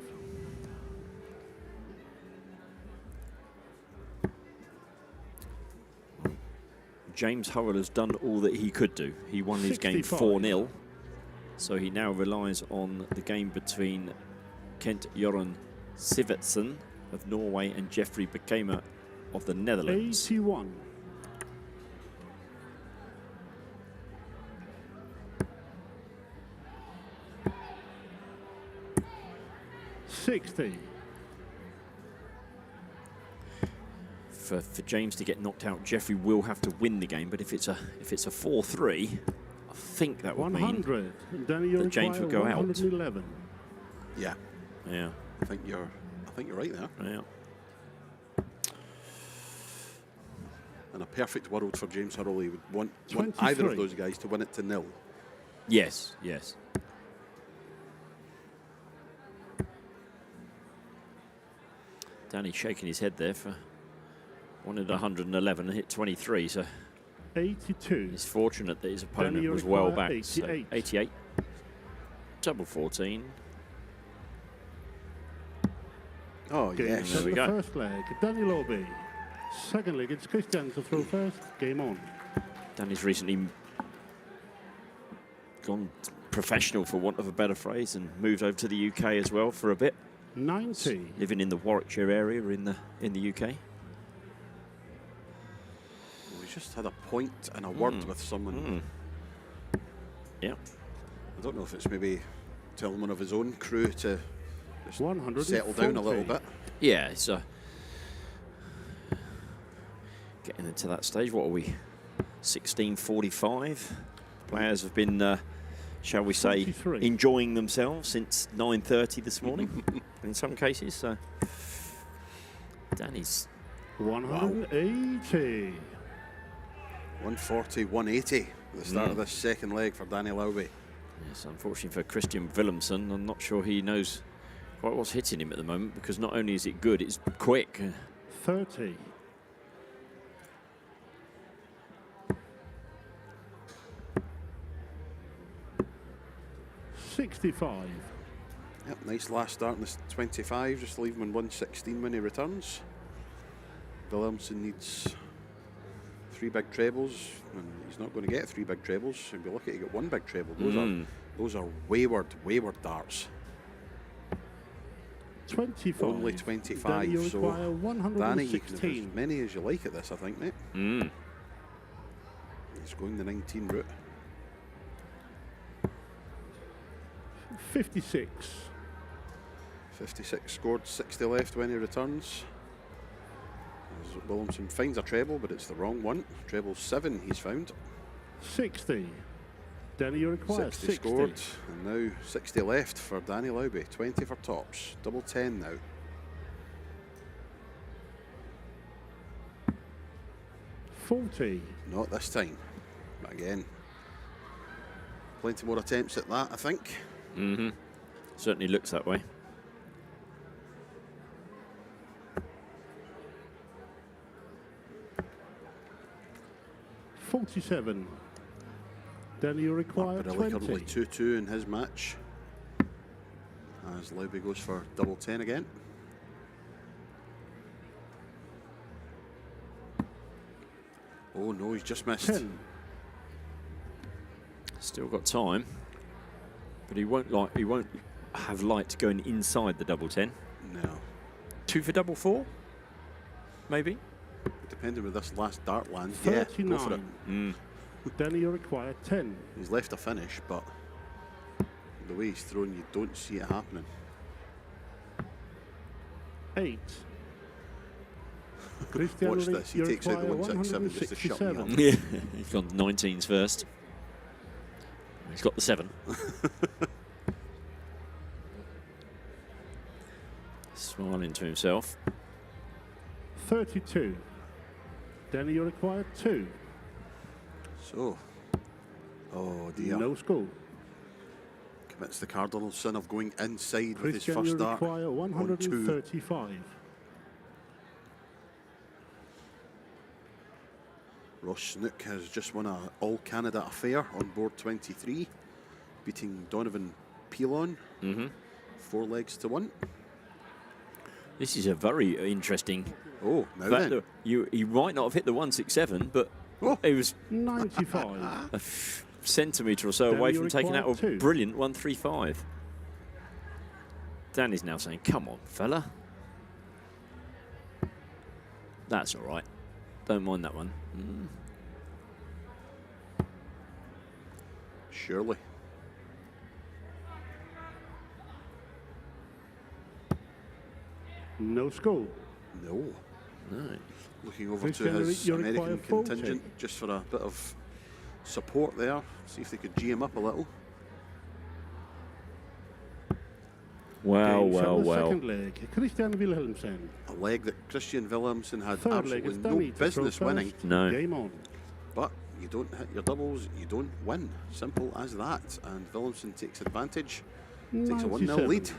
James Hurrell has done all that he could do. He won his game 65. 4-0, so he now relies on the game between Kent Joran Sivertsen of Norway and Jeffrey Bekema of the Netherlands. 81. $60. For James to get knocked out, Jeffrey will have to win the game. But if it's a 4-3, I think that would mean 100. Danny, you that James would go out. 111. Yeah, yeah, I think you're right there. yeah. In a perfect world for James Hurley, he would want either 23. of those guys to win it to 0. Yes, yes. Danny shaking his head there for wanted 111 and hit 23, so 82. he's fortunate that his opponent Danny, you was well require back. So 88. 88. Double 14. Oh, Game yes. There we the go. first leg, Danny Lobby. Second leg, it's Christian to throw first. Game on. Danny's recently gone professional, for want of a better phrase, and moved over to the UK as well for a bit. 90. Living in the Warwickshire area in the UK. We just had a point and a word with someone. Yeah. I don't know if it's maybe telling one of his own crew to just 140. settle down a little bit. Yeah, it's getting into that stage. What are we? 16:45. Players have been, shall we say, 43. enjoying themselves since 9:30 this morning. In some cases, so Danny's 180. 140, 180 at the start of this second leg for Danny Lowby. yes. Unfortunately for Christian Willemsen, I'm not sure he knows quite what's hitting him at the moment, because not only is it good, it's quick. 30. $65. Yep, nice last start in this 25, just leave him in 116 when he returns. Williamson needs 3 big trebles, and he's not going to get 3 big trebles. He'll be lucky to get 1 big treble. Those are wayward darts. 25. Only 25. Danny, you So, require Danny, you can have 116. as many as you like at this, I think, mate. He's going the 19 route. 56. 56 scored, 60 left when he returns. As Williamson finds a treble, but it's the wrong one. Treble 7 he's found. 60. Danny, you require 60 scored, and now 60 left for Danny Lowby. 20 for tops, double 10 now. 40. Not this time. But again, plenty more attempts at that, I think. Certainly looks that way. 47. Danny, you require Barbarelli 20. currently 2-2 in his match. As Lowby goes for double 10 again. Oh no, he's just missed. 10. Still got time, but he won't have light going inside the double 10. No. 2 for double 4, maybe. Depending where this last dart lands, yeah, go for it. 39. Danny, you require 10. He's left a finish, but the way he's thrown, you don't see it happening. 8. Christian, Watch this, he you takes out the require 167 just to shut me up. 167. Yeah, he's gone 19s first. He's got the 7. Smiling to himself. 32. Danny, you require 2. So, oh dear. No score. Commits the cardinal sin of going inside with his Christian, first you dart require on 2. 135. Ross Snook has just won a All-Canada affair on board 23, beating Donovan Pilon 4 legs to 1. This is a very interesting. Oh, now fact then. that he might not have hit the 167, but it was 95. a centimetre or so Danny, away you from taking out a require 2. brilliant 135. Danny's now saying, "Come on, fella." That's all right. Don't mind that one. Surely. No score. No. No. Looking over to Christian, his you require American 40. contingent just for a bit of support there. See if they could G him up a little. Well, Game well, from the well. second leg. Christian Wilhelmsen. A leg that Christian Wilhelmsen had Third leg absolutely is no Danny to throw business winning. first. No. Game on. But you don't hit your doubles, you don't win. Simple as that. And Wilhelmsen takes advantage. Takes a 1-0 97. lead.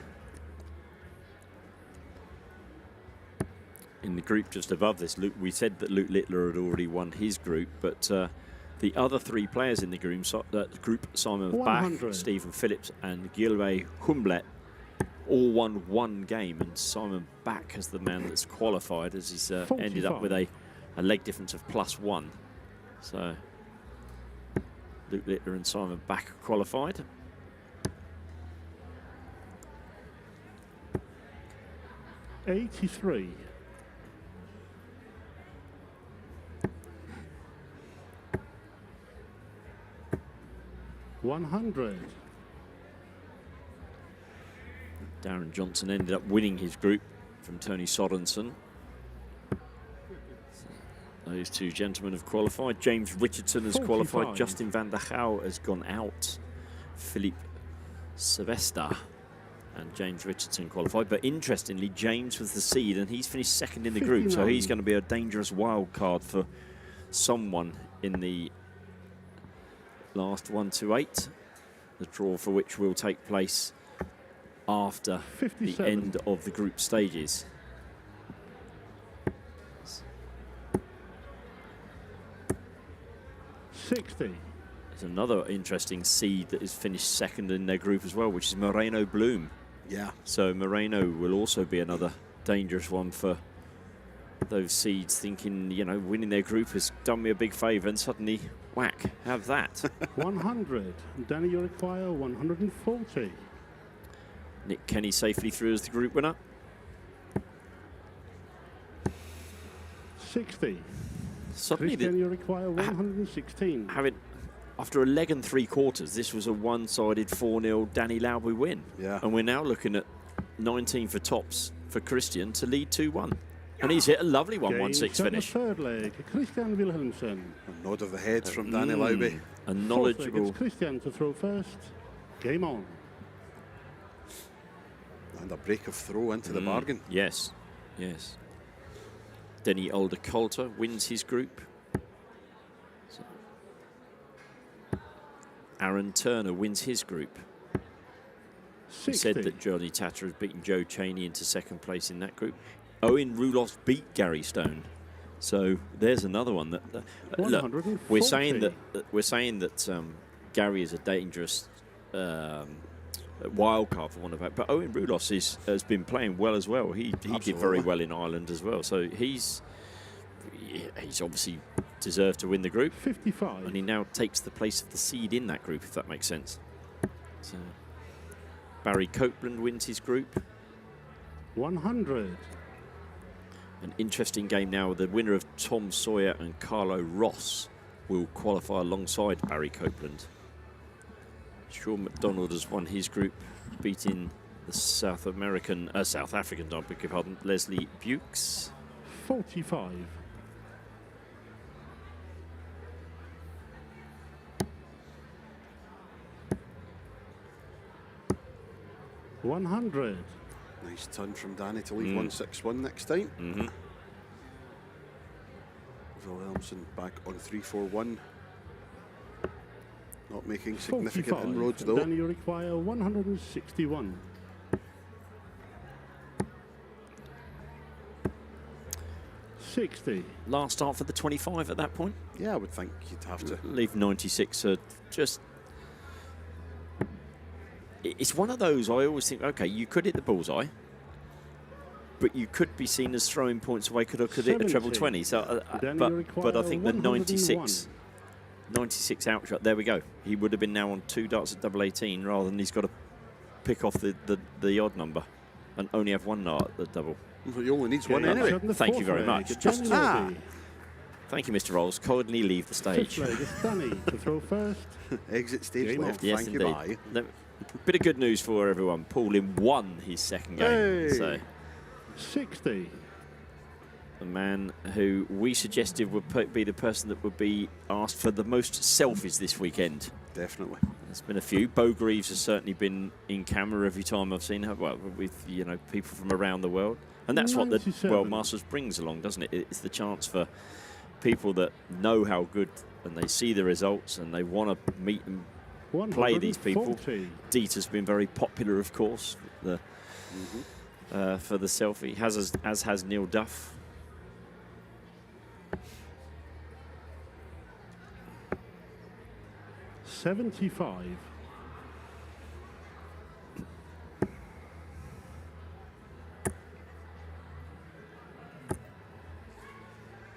In the group just above this, Luke, we said that Luke Littler had already won his group, but the other 3 players in the group, Simon Bach, 100. Stephen Phillips and Gilbert Humblet, all won 1 game, and Simon Bach is the man that's qualified, as he's ended up with a leg difference of +1. So Luke Littler and Simon Bach are qualified. '83. $100. Darren Johnson ended up winning his group from Tony Sorensen. Those 2 gentlemen have qualified. James Richardson has 45. qualified. Justin van der Gouw has gone out. Philippe Sylvester and James Richardson qualified. But interestingly, James was the seed and he's finished second in the group. So 59. he's going to be a dangerous wild card for someone in the last 1 to 8. The draw for which will take place after 57. the end of the group stages. $60. There's another interesting seed that is finished second in their group as well, which is Moreno Bloom. Yeah. So Moreno will also be another dangerous one for those seeds thinking, you know, winning their group has done me a big favour, and suddenly, whack, have that. 100. Danny, you require 140. Nick Kenny safely through as the group winner. 60. Suddenly, Christian, you require 116. after a leg and 3/4, this was a one-sided 4-0 Danny Lauby win. Yeah. And we're now looking at 19 for tops for Christian to lead 2-1. And he's hit a lovely 1-1-6 finish. Third leg, Christian Wilhelmsen. A nod of the head from Danny Lauby. A knowledgeable. It's Christian to throw first. Game on. And a break of throw into the bargain. Yes, yes. Denny Alder-Coulter wins his group. So Aaron Turner wins his group. He 60. said that Johnny Tatter has beaten Joe Cheney into second place in that group. Owen Ruloff beat Gary Stone. So there's another one that look, we're saying that Gary is a dangerous wild card for one of that, but Owen Ruloff has been playing well as well. He did very well in Ireland as well. So he's obviously deserved to win the group. 55. And he now takes the place of the seed in that group, if that makes sense. So Barry Copeland wins his group. 100. An interesting game now. The winner of Tom Sawyer and Carlo Ross will qualify alongside Barry Copeland. Sean McDonald has won his group, beating the South African, I beg your pardon, Leslie Bukes. 45. 100. Nice turn from Danny to leave 161 next time. Wilhelmsen back on 341. Not making significant 45. inroads though. Danny, you require 161. 60. Last start for the 25 at that point. Yeah, I would think you'd have to. Leave 96. Just. It's one of those I always think, okay, you could hit the bullseye, but you could be seen as throwing points away, could hit a treble 20. So, but I think the 96 outshot, there we go. He would have been now on 2 darts at double 18 rather than he's got to pick off the odd number and only have 1 dart at the double. He only needs one anyway. Thank you very much. Thank you, Mr. Rolls. Kindly leave the stage. Fifth leg, it's Danny to throw first. Exit stage Game left. off. Yes, Thank you, indeed. bye. Bit of good news for everyone. Paulin won his second game. Hey. So 60. the man who we suggested would be the person that would be asked for the most selfies this weekend. Definitely. There's been a few. Bo Greaves has certainly been in camera every time I've seen her. Well, with people from around the world, and that's what the 97. World Masters brings along, doesn't it? It's the chance for people that know how good and they see the results and they want to meet and play these people. 140. Dieter's been very popular, of course, for the selfie, as has Neil Duff. $75.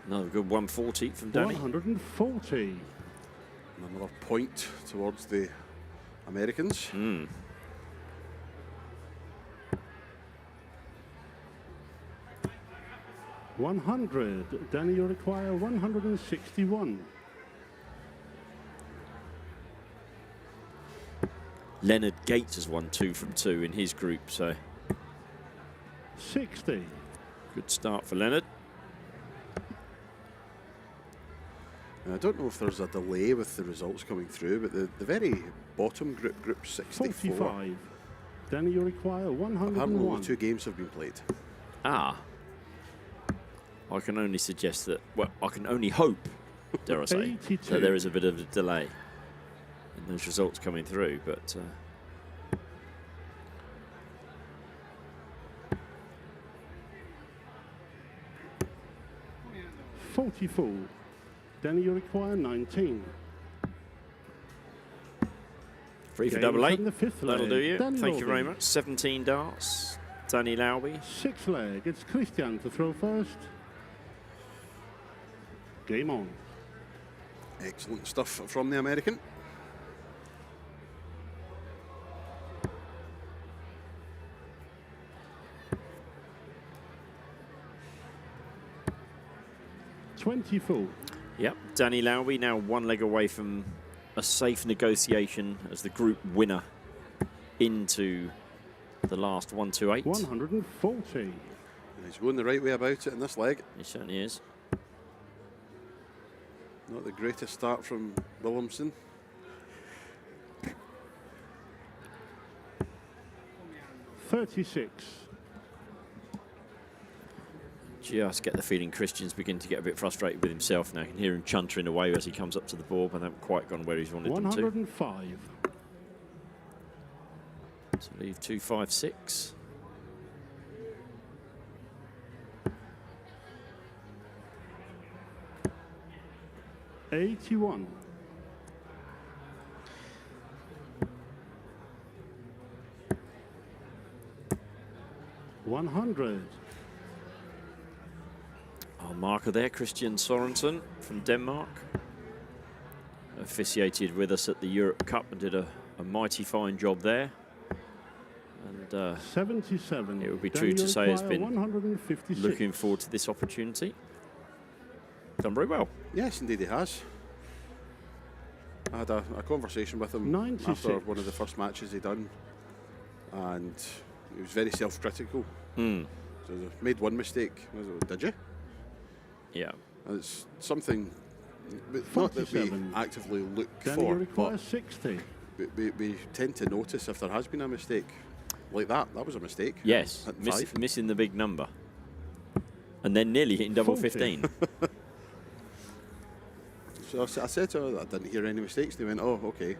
Another good 140 from Danny. 140. Another point towards the Americans. 100. Danny, you require 161. Leonard Gates has won 2 from 2 in his group, so 60. good start for Leonard. I don't know if there's a delay with the results coming through, but the very bottom group 64. 45. Danny, you require Apparently 101. only 2 games have been played. I can only suggest that, well, I can only hope, dare I say, 82. that there is a bit of a delay in those results coming through, but 44. Danny, you require 19. free for Game double 8. from the fifth That'll leg. do you. Danny Thank you very Lauby. much. 17 darts. Danny Lauby. Sixth leg, it's Christian to throw first. Game on. Excellent stuff from the American. Full. Yep, Danny Lowry now one leg away from a safe negotiation as the group winner into the last 128. 140. And he's going the right way about it in this leg. He certainly is. Not the greatest start from Williamson. $36. Just get the feeling Christian's beginning to get a bit frustrated with himself now. You can hear him chuntering away as he comes up to the board, but they haven't quite gone where he's wanted them to. 105. So leave 256. $81. 100. Our marker there, Christian Sorensen from Denmark. Officiated with us at the Europe Cup and did a mighty fine job there. And 77. it would be true to say has been 156. looking forward to this opportunity. Done very well. Yes, indeed he has. I had a conversation with him 96. after one of the first matches he done, and he was very self-critical. Mm. So they made one mistake. I was like, did you? Yeah. And it's something not that we 47. actively look Then for, you require but 60. we tend to notice if there has been a mistake. Like that was a mistake. Yes, Hitting five. missing the big number. And then nearly hitting double 40. 15. So I said to her that I didn't hear any mistakes. They went, oh, okay.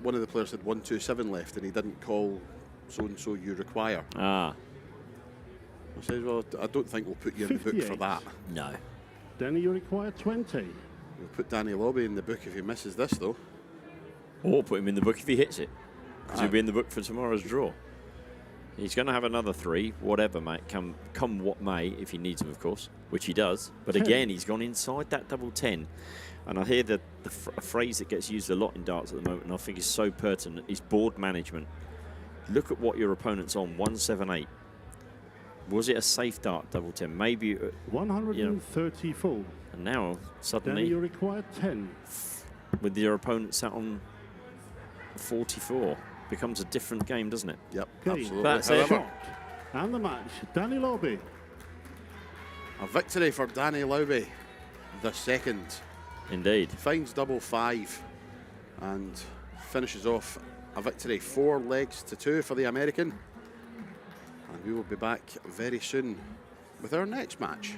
One of the players had 127 left and he didn't call so-and-so you require. Ah, I said, well, I don't think we'll put you in the book for 58. that. no. Then you require 20. We'll put Danny Lobby in the book if he misses this, though. Or put him in the book if he hits it. Because he'll Aye. be in the book for tomorrow's draw. He's going to have another 3, whatever, mate. Come what may, if he needs them, of course, which he does. But 10. again, he's gone inside that double 10. And I hear a phrase that gets used a lot in darts at the moment, and I think is so pertinent, is board management. Look at what your opponent's on, 178. Was it a safe dart double 10? Maybe, 130 full. and now, Then suddenly, you require 10. with your opponent sat on 44, becomes a different game, doesn't it? Yep, Game. absolutely. That's it. However, Shot. And the match, Danny Lobby. a victory for Danny Lowby, the second. Indeed. Finds double 5 and finishes off a victory 4 legs to 2 for the American. And we will be back very soon with our next match.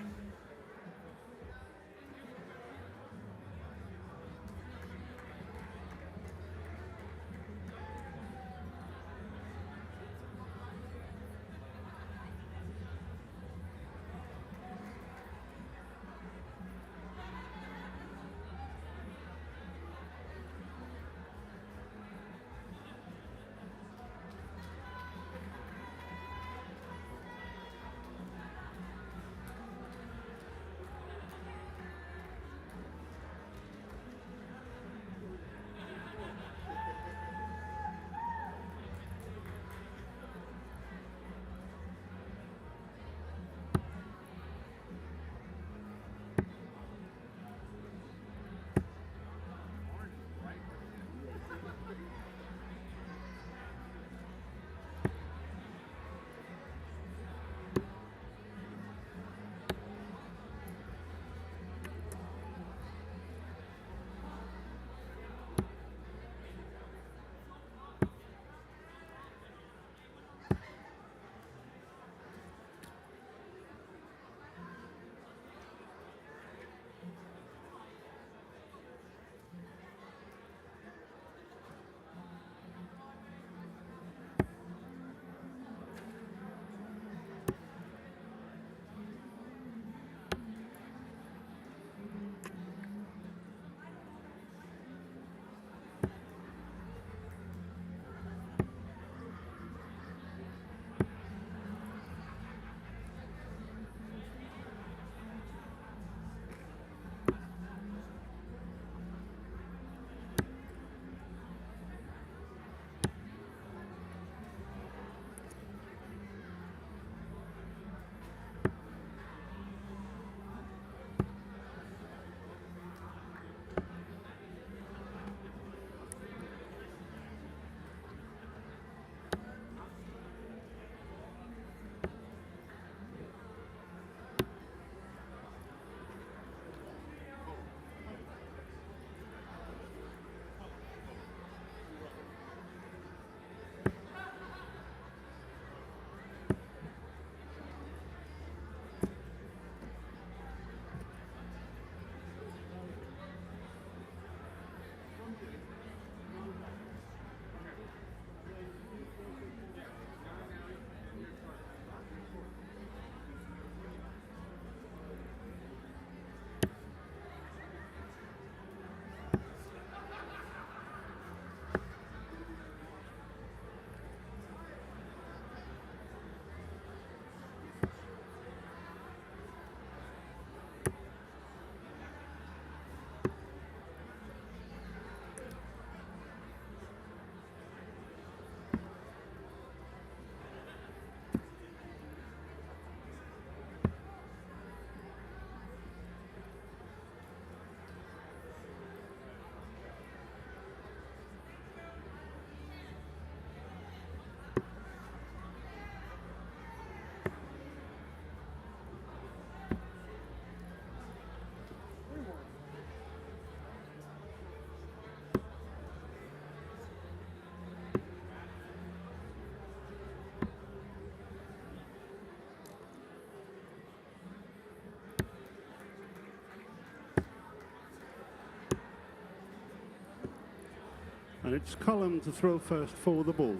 And it's Column to throw first for the ball.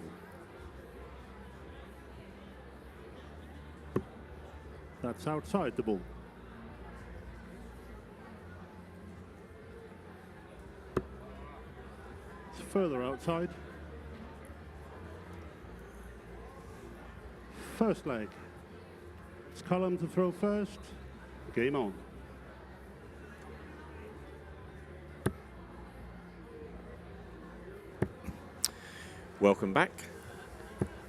That's outside the ball. It's further outside. First leg. It's Column to throw first. Game on. Welcome back.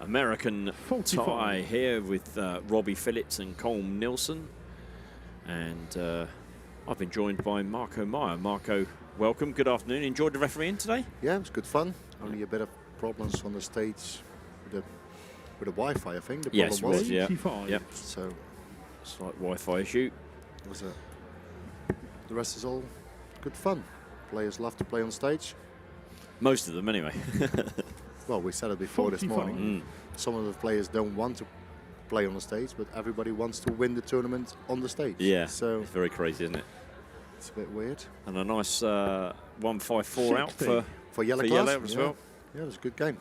American 45. tie here with Robbie Phillips and Colm Nilsson. And I've been joined by Marco Meyer. Marco, welcome. Good afternoon. Enjoyed the refereeing today? Yeah, it was good fun. Only a bit of problems on the stage with the Wi-Fi, I think. The Yes, problem was. was, yeah. 85. Yep. So Slight Wi-Fi issue. was the rest is all good fun. Players love to play on stage. Most of them, anyway. Well, we said it before this 45. morning. Some of the players don't want to play on the stage, but everybody wants to win the tournament on the stage. Yeah, So it's very crazy, isn't it? it's a bit weird. And a nice 154 out 60. For yellow for class, yellow as yeah. well. Yeah, it was a good game.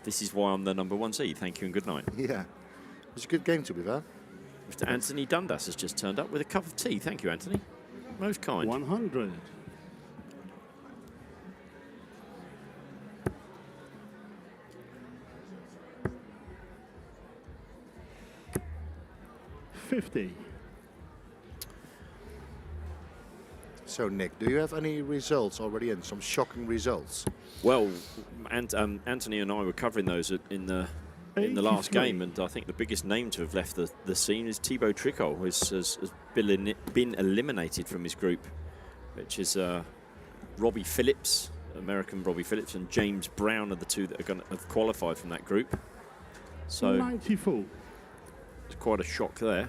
This is why I'm the number 1 seed. Thank you and good night. Yeah, it was a good game, to be fair. Mr. Anthony Dundas has just turned up with a cup of tea. Thank you, Anthony. Most kind. 100. $50. So, Nick, do you have any results already in? Some shocking results? Well, Anthony and I were covering those in the last 83. game, and I think the biggest name to have left the scene is Thibaut Tricot, who has been eliminated from his group, which is Robbie Phillips, American Robbie Phillips, and James Brown are the two that are going to have qualified from that group. So 94. it's quite a shock there.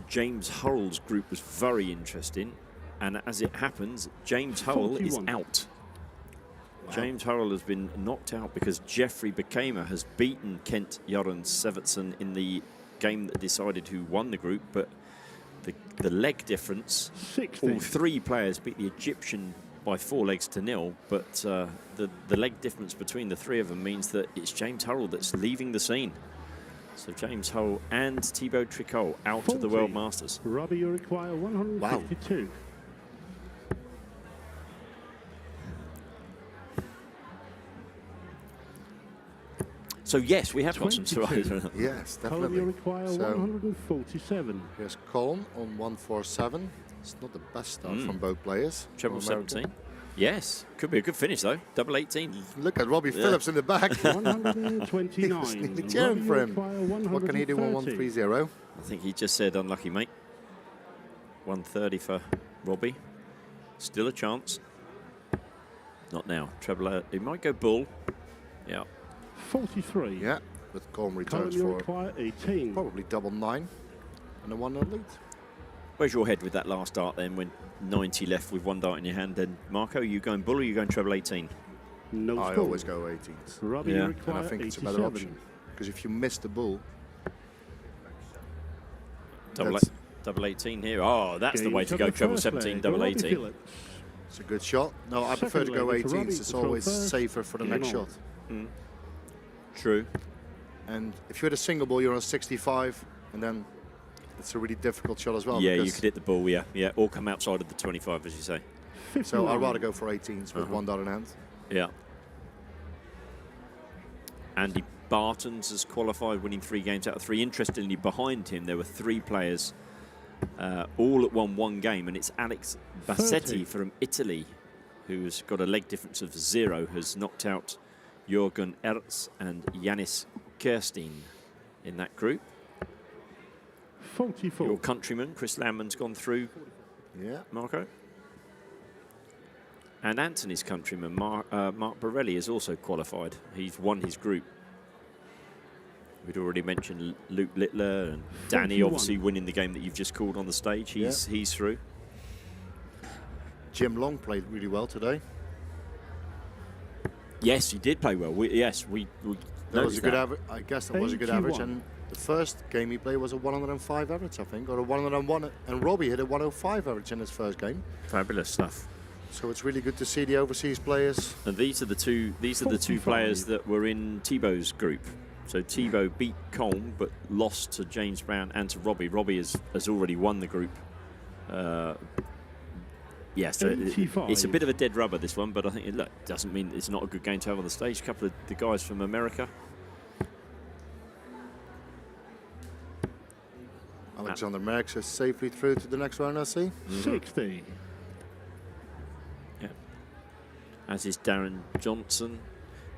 James Hurrell's group was very interesting, and as it happens, James Hurrell is 41. out. James Hurrell has been knocked out because Jeffrey Bekema has beaten Kent Jorens Severtsen in the game that decided who won the group, but the leg difference, 60. all 3 players beat the Egyptian by 4 legs to 0, but the leg difference between the 3 of them means that it's James Hurrell that's leaving the scene. So James Hurrell and Thibaut Tricot out of the 40. World Masters. Robbie, you require 152. So yes, we have got some 22. survivors. Yes, Column, definitely. you require So 147. here's Colm on 147. It's not the best start from both players. Treble from America. 17. Yes, could be a good finish though. Double 18. Look at Robbie Phillips in the back. 129. He was nearly cheering for him. Robbie, you require What can he do on 130. 130? I think he just said unlucky, mate. 130 for Robbie. Still a chance. Not now. Treble. He might go bull. Yeah. 43. Yeah, with Colm Column, returns you for require 18. probably double 9 and a 1-0 lead. Where's your head with that last dart then when 90 left with 1 dart in your hand? Then Marco, you going bull or you going treble 18? No I score. always go 18s. Robbie, Yeah. you And And require I think it's a 87. better option. Because if you miss the bull, Double, That's- double 18 here. Oh, that's the Game way to for go. the Treble first 17, leg. double Robbie 18. Phillips. it's a good shot. No, I prefer to Second go leg, it's 18s. Robbie It's to throw always first. safer for the Game next on. shot. True. And if you're at a single ball, you're on 65, and then it's a really difficult shot as well. Yeah, you because- could hit the ball, yeah. Yeah, or come outside of the 25, as you say. 59. So I'd rather go for 18s with 1 dart in hand. Yeah. Andy Bartons has qualified, winning 3 games out of 3. Interestingly, behind him, there were 3 players all at one game, and it's Alex Bassetti 30. from Italy, who's got a leg difference of 0, has knocked out Jürgen Ertz and Yanis Kirstein in that group. 44. Your countryman, Chris Landman's gone through, Yeah. Marco. And Anthony's countryman, Mark Borelli, has also qualified. He's won his group. We'd already mentioned Luke Littler and Danny 41. obviously winning the game that you've just called on the stage. He's through. Jim Long played really well today. Yes, he did play well. We That was a noticed good that. average. I guess that was a good average. 81. And The first game he played was a 105 average, I think, or a 101, and Robbie hit a 105 average in his first game. Fabulous stuff. So it's really good to see the overseas players. And these are the two players that were in Thibaut's group. So Thibaut beat Colm but lost to James Brown and to Robbie. Robbie has already won the group. Yeah, so it's a bit of a dead rubber, this one, but I think it doesn't mean it's not a good game to have on the stage. A couple of the guys from America. Alexander Merckx is safely through to the next round, I see. 60. Yeah. As is Darren Johnson.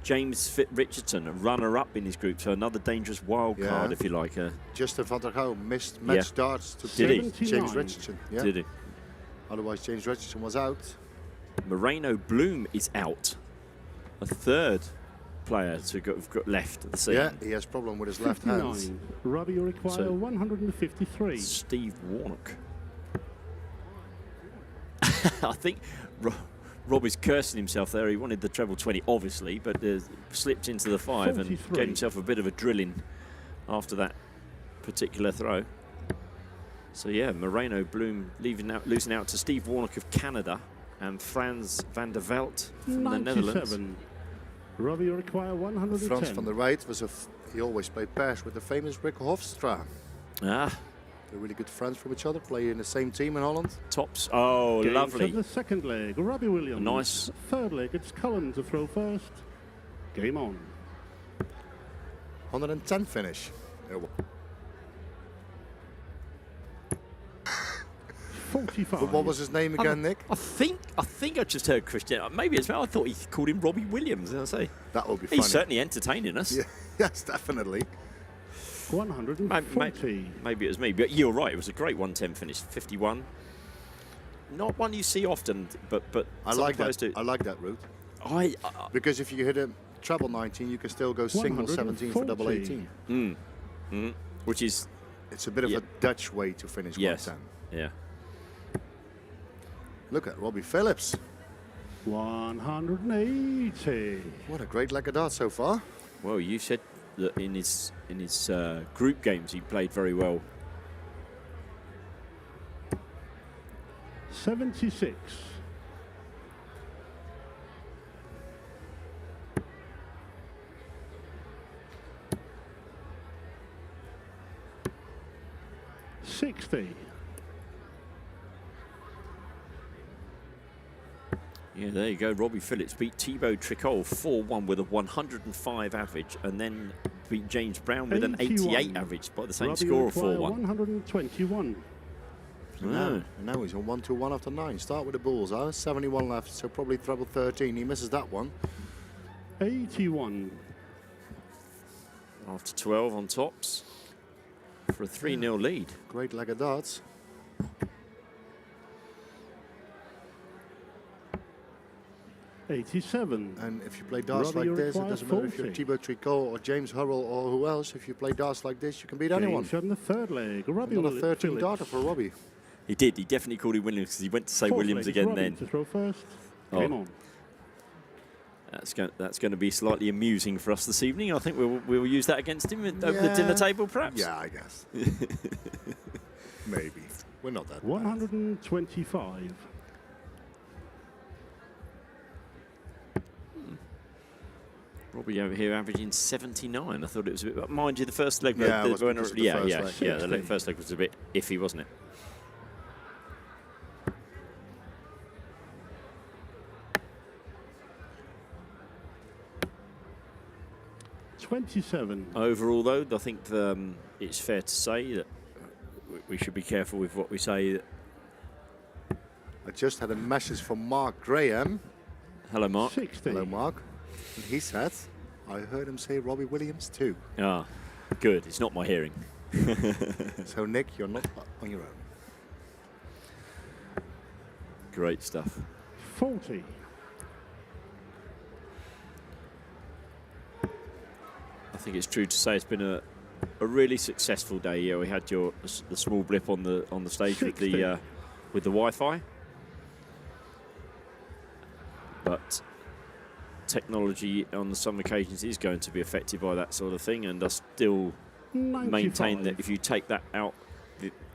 James Richardson, a runner-up in his group, so another dangerous wild card, if you like. Justin van der Gouw missed match starts to James Richardson. Yeah. Did he? Otherwise, James Richardson was out. Moreno Bloom is out. A third player to have got left at the scene. Yeah, he has problem with his left hand. Robbie, you require 153. Steve Warnock. I think Robbie's cursing himself there. He wanted the treble 20, obviously, but slipped into the 5 and gave himself a bit of a drilling after that particular throw. So yeah, Moreno Bloom losing out to Steve Warnock of Canada and Frans van der Veld from the Netherlands. Robbie, you require 110. Frans van der Veld was he always played pairs with the famous Rick Hofstra. Ah. They're really good friends from each other, play in the same team in Holland. Tops. Oh, Games lovely. of the second leg, Robbie Williams. Nice. Third leg, it's Cullen to throw first. Game on. 110 finish. 45. What was his name again, Nick? I think I just heard Christian. Maybe as well. I thought he called him Robbie Williams. I say that would be funny. He's certainly entertaining us. Yeah, yes, definitely. 140. Maybe it was me, but you're right. It was a great 110 finish. 51. Not one you see often, but I like that. I like that route. Because if you hit a treble 19, you can still go single 17 for double 18. Which is it's a bit of a Dutch way to finish 110. Yeah. Look at Robbie Phillips. 180. What a great leg of dart so far. Well, you said that in his group games he played very well. 76. Yeah, there you go. Robbie Phillips beat Thibaut Tricol 4-1 with a 105 average, and then beat James Brown with an 88 average by the same score of 4-1. 121. Now he's on 1-1 after 9. Start with the bulls, 71 left, so probably treble 13. He misses that one. 81. After 12 on tops for a 3-0 lead. Great leg of darts. '87. And if you play darts like this, it doesn't matter if you're Thibaut Tricot or James Hurrell or who else. If you play darts like this, you can beat anyone. On the third leg, Robbie Another 13 darter for Robbie. He did. He definitely called him Williams because he went to say Williams again then. To throw first. Game on. That's going to be slightly amusing for us this evening. I think we'll use that against him over the dinner table, perhaps. Yeah, I guess. Maybe. We're not that 125. Robbie over here averaging 79. I thought it was a bit, mind you, the first leg. Yeah, the first leg was a bit iffy, wasn't it? Overall, though, I think it's fair to say that we should be careful with what we say. I just had a message from Mark Graham. Hello, Mark. 60. Hello, Mark. And he said, I heard him say Robbie Williams too. Ah, good. It's not my hearing. So, Nick, you're not on your own. Great stuff. 40. I think it's true to say it's been a really successful day. Yeah, we had the small blip on the stage 60. with the Wi-Fi, but technology on some occasions is going to be affected by that sort of thing, and us still maintain that if you take that out,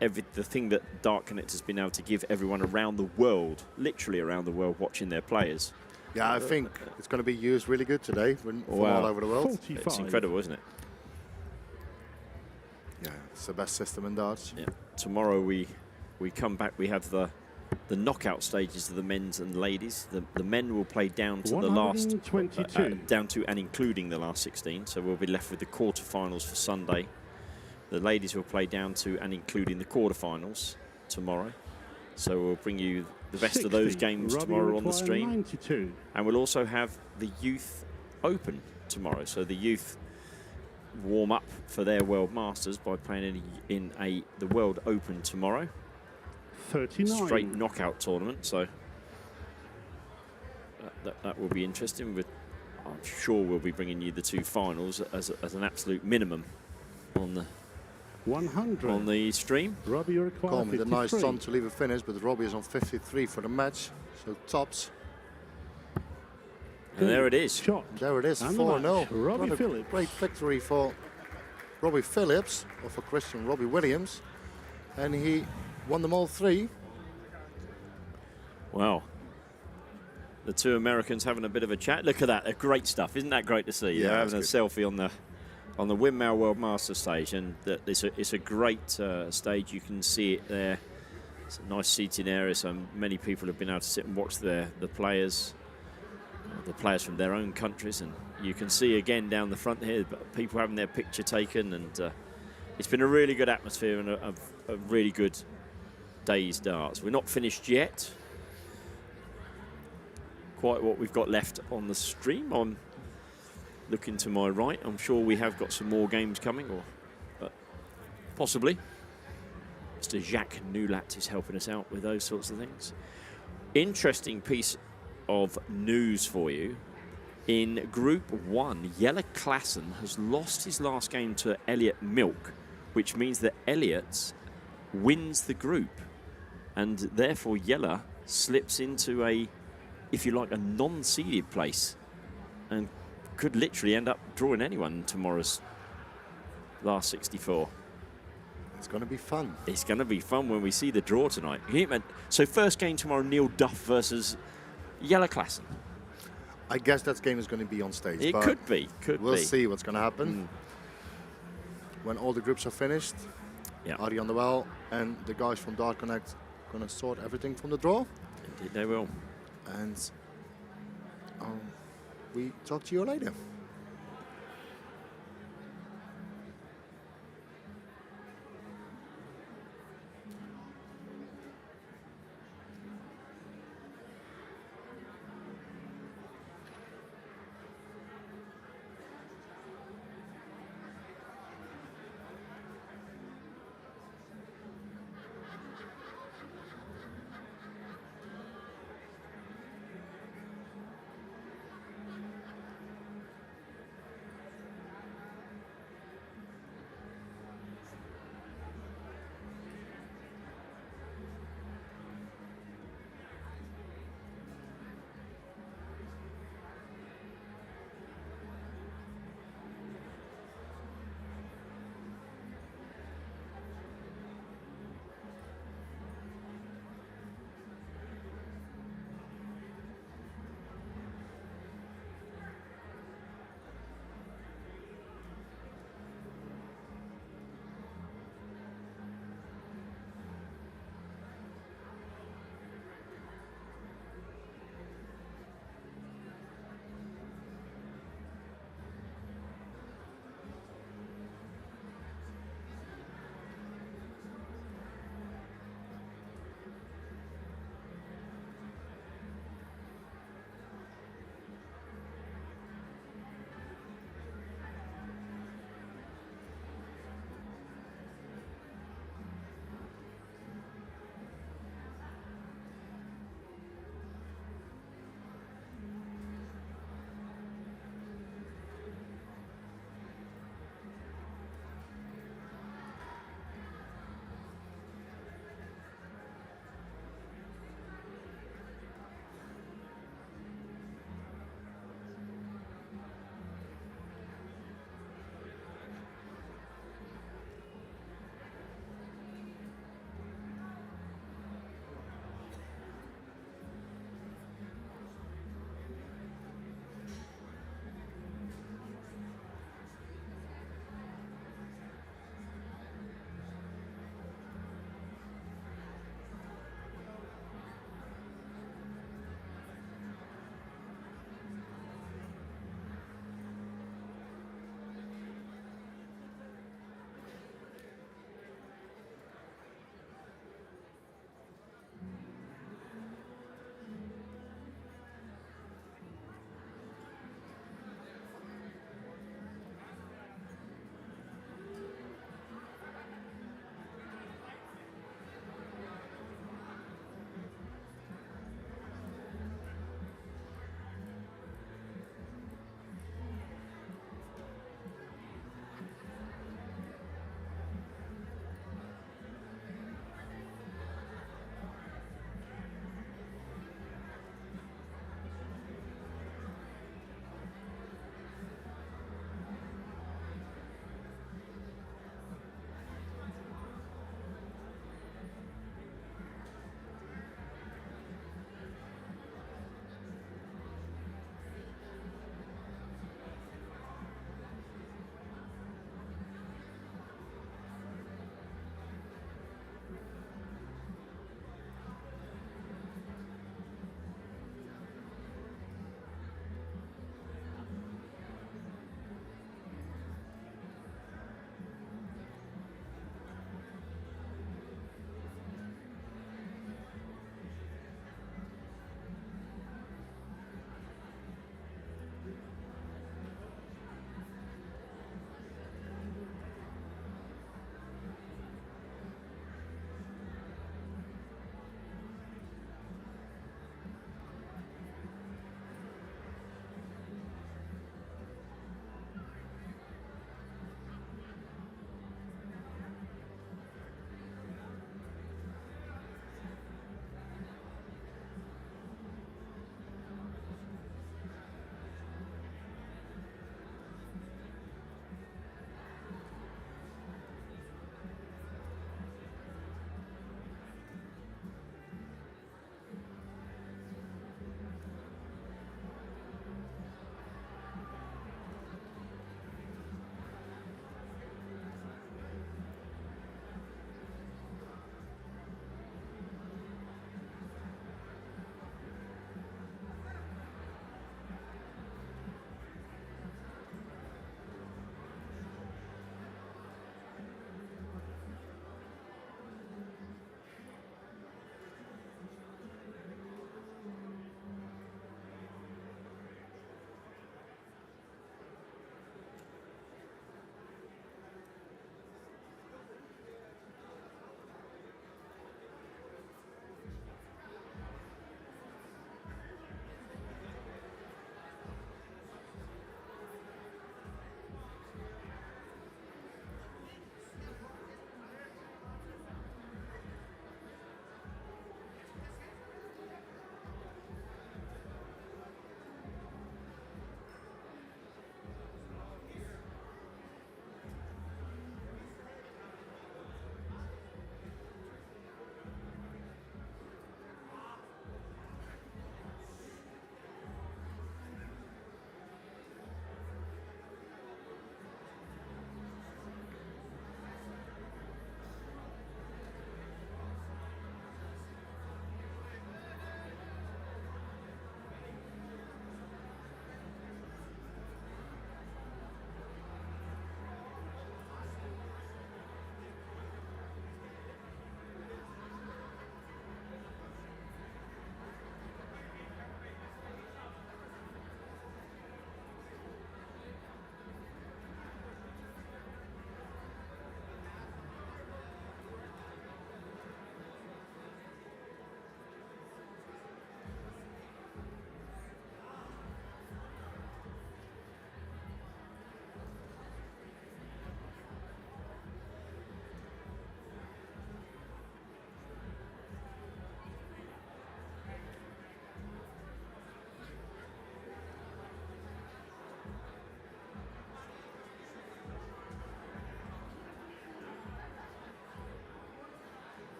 the thing that Dart Connect has been able to give everyone around the world, literally around the world, watching their players. Yeah, I think it's going to be used really good today from all over the world. 45. It's incredible, isn't it? Yeah, it's the best system in darts. Yeah. Tomorrow we come back. We have the knockout stages of the men's and ladies. The men will play down to the last, 122. down to and including the last 16. So we'll be left with the quarterfinals for Sunday. The ladies will play down to and including the quarterfinals tomorrow. So we'll bring you the best 60. of those games Robbie tomorrow on the require stream. 92. And we'll also have the Youth Open tomorrow. So the youth warm up for their World Masters by playing in the World Open tomorrow. 39. Straight knockout tournament. So that will be interesting. I'm sure we'll be bringing you the 2 finals as an absolute minimum on the 100. on the stream. Robbie, you require Call me the 53. nice son to leave a finish, but Robbie is on 53 for the match. So tops. And there it is. Shot. There it is, And the 4-0. match, Robbie What a Phillips. great victory for Robbie Phillips, or for Christian Robbie Williams. And he won them all 3. Wow. The 2 Americans having a bit of a chat. Look at that. They're great stuff. Isn't that great to see? Yeah, They're having a that's selfie on the Winmau World Master stage, and it's a great stage. You can see it there. It's a nice seating area, so many people have been able to sit and watch the players from their own countries, and you can see again down the front here people having their picture taken, and it's been a really good atmosphere and a really good day's darts. We're not finished yet. Quite what we've got left on the stream. I'm looking to my right. I'm sure we have got some more games coming, but possibly. Mr. Jacques Nulat is helping us out with those sorts of things. Interesting piece of news for you. In Group 1, Jelle Klassen has lost his last game to Elliot Milk, which means that Elliot wins the group, and therefore Jelle slips into if you like, a non-seeded place, and could literally end up drawing anyone in tomorrow's last 64. It's going to be fun. It's going to be fun when we see the draw tonight. So first game tomorrow, Neil Duff versus Jelle Klassen. I guess that game is going to be on stage. It but could be. We'll see what's going to happen. When all the groups are finished, Yeah. Adi on the well and the guys from Dart Connect going to sort everything from the draw. Indeed they will. And we talk to you later.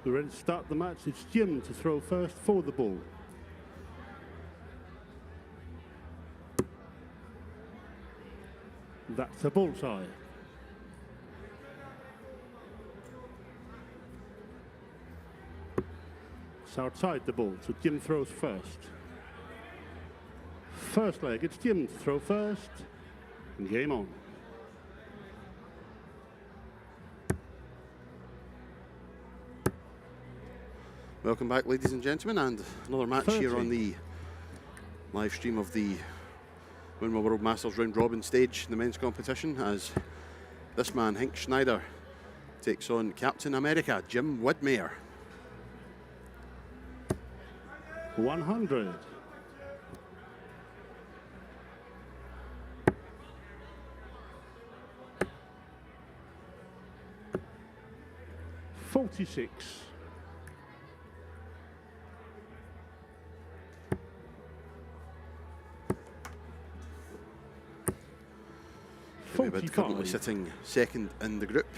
We're ready to start the match. It's Jim to throw first for the ball. That's a bullseye. It's outside the ball, so Jim throws first. First leg, it's Jim to throw first. Game on. Welcome back, ladies and gentlemen, and another match here on the live stream of the Winmau World Masters round robin stage in the men's competition, as this man, Henk Schneider, takes on Captain America, Jim Widmer. 100. $46. David currently sitting second in the group.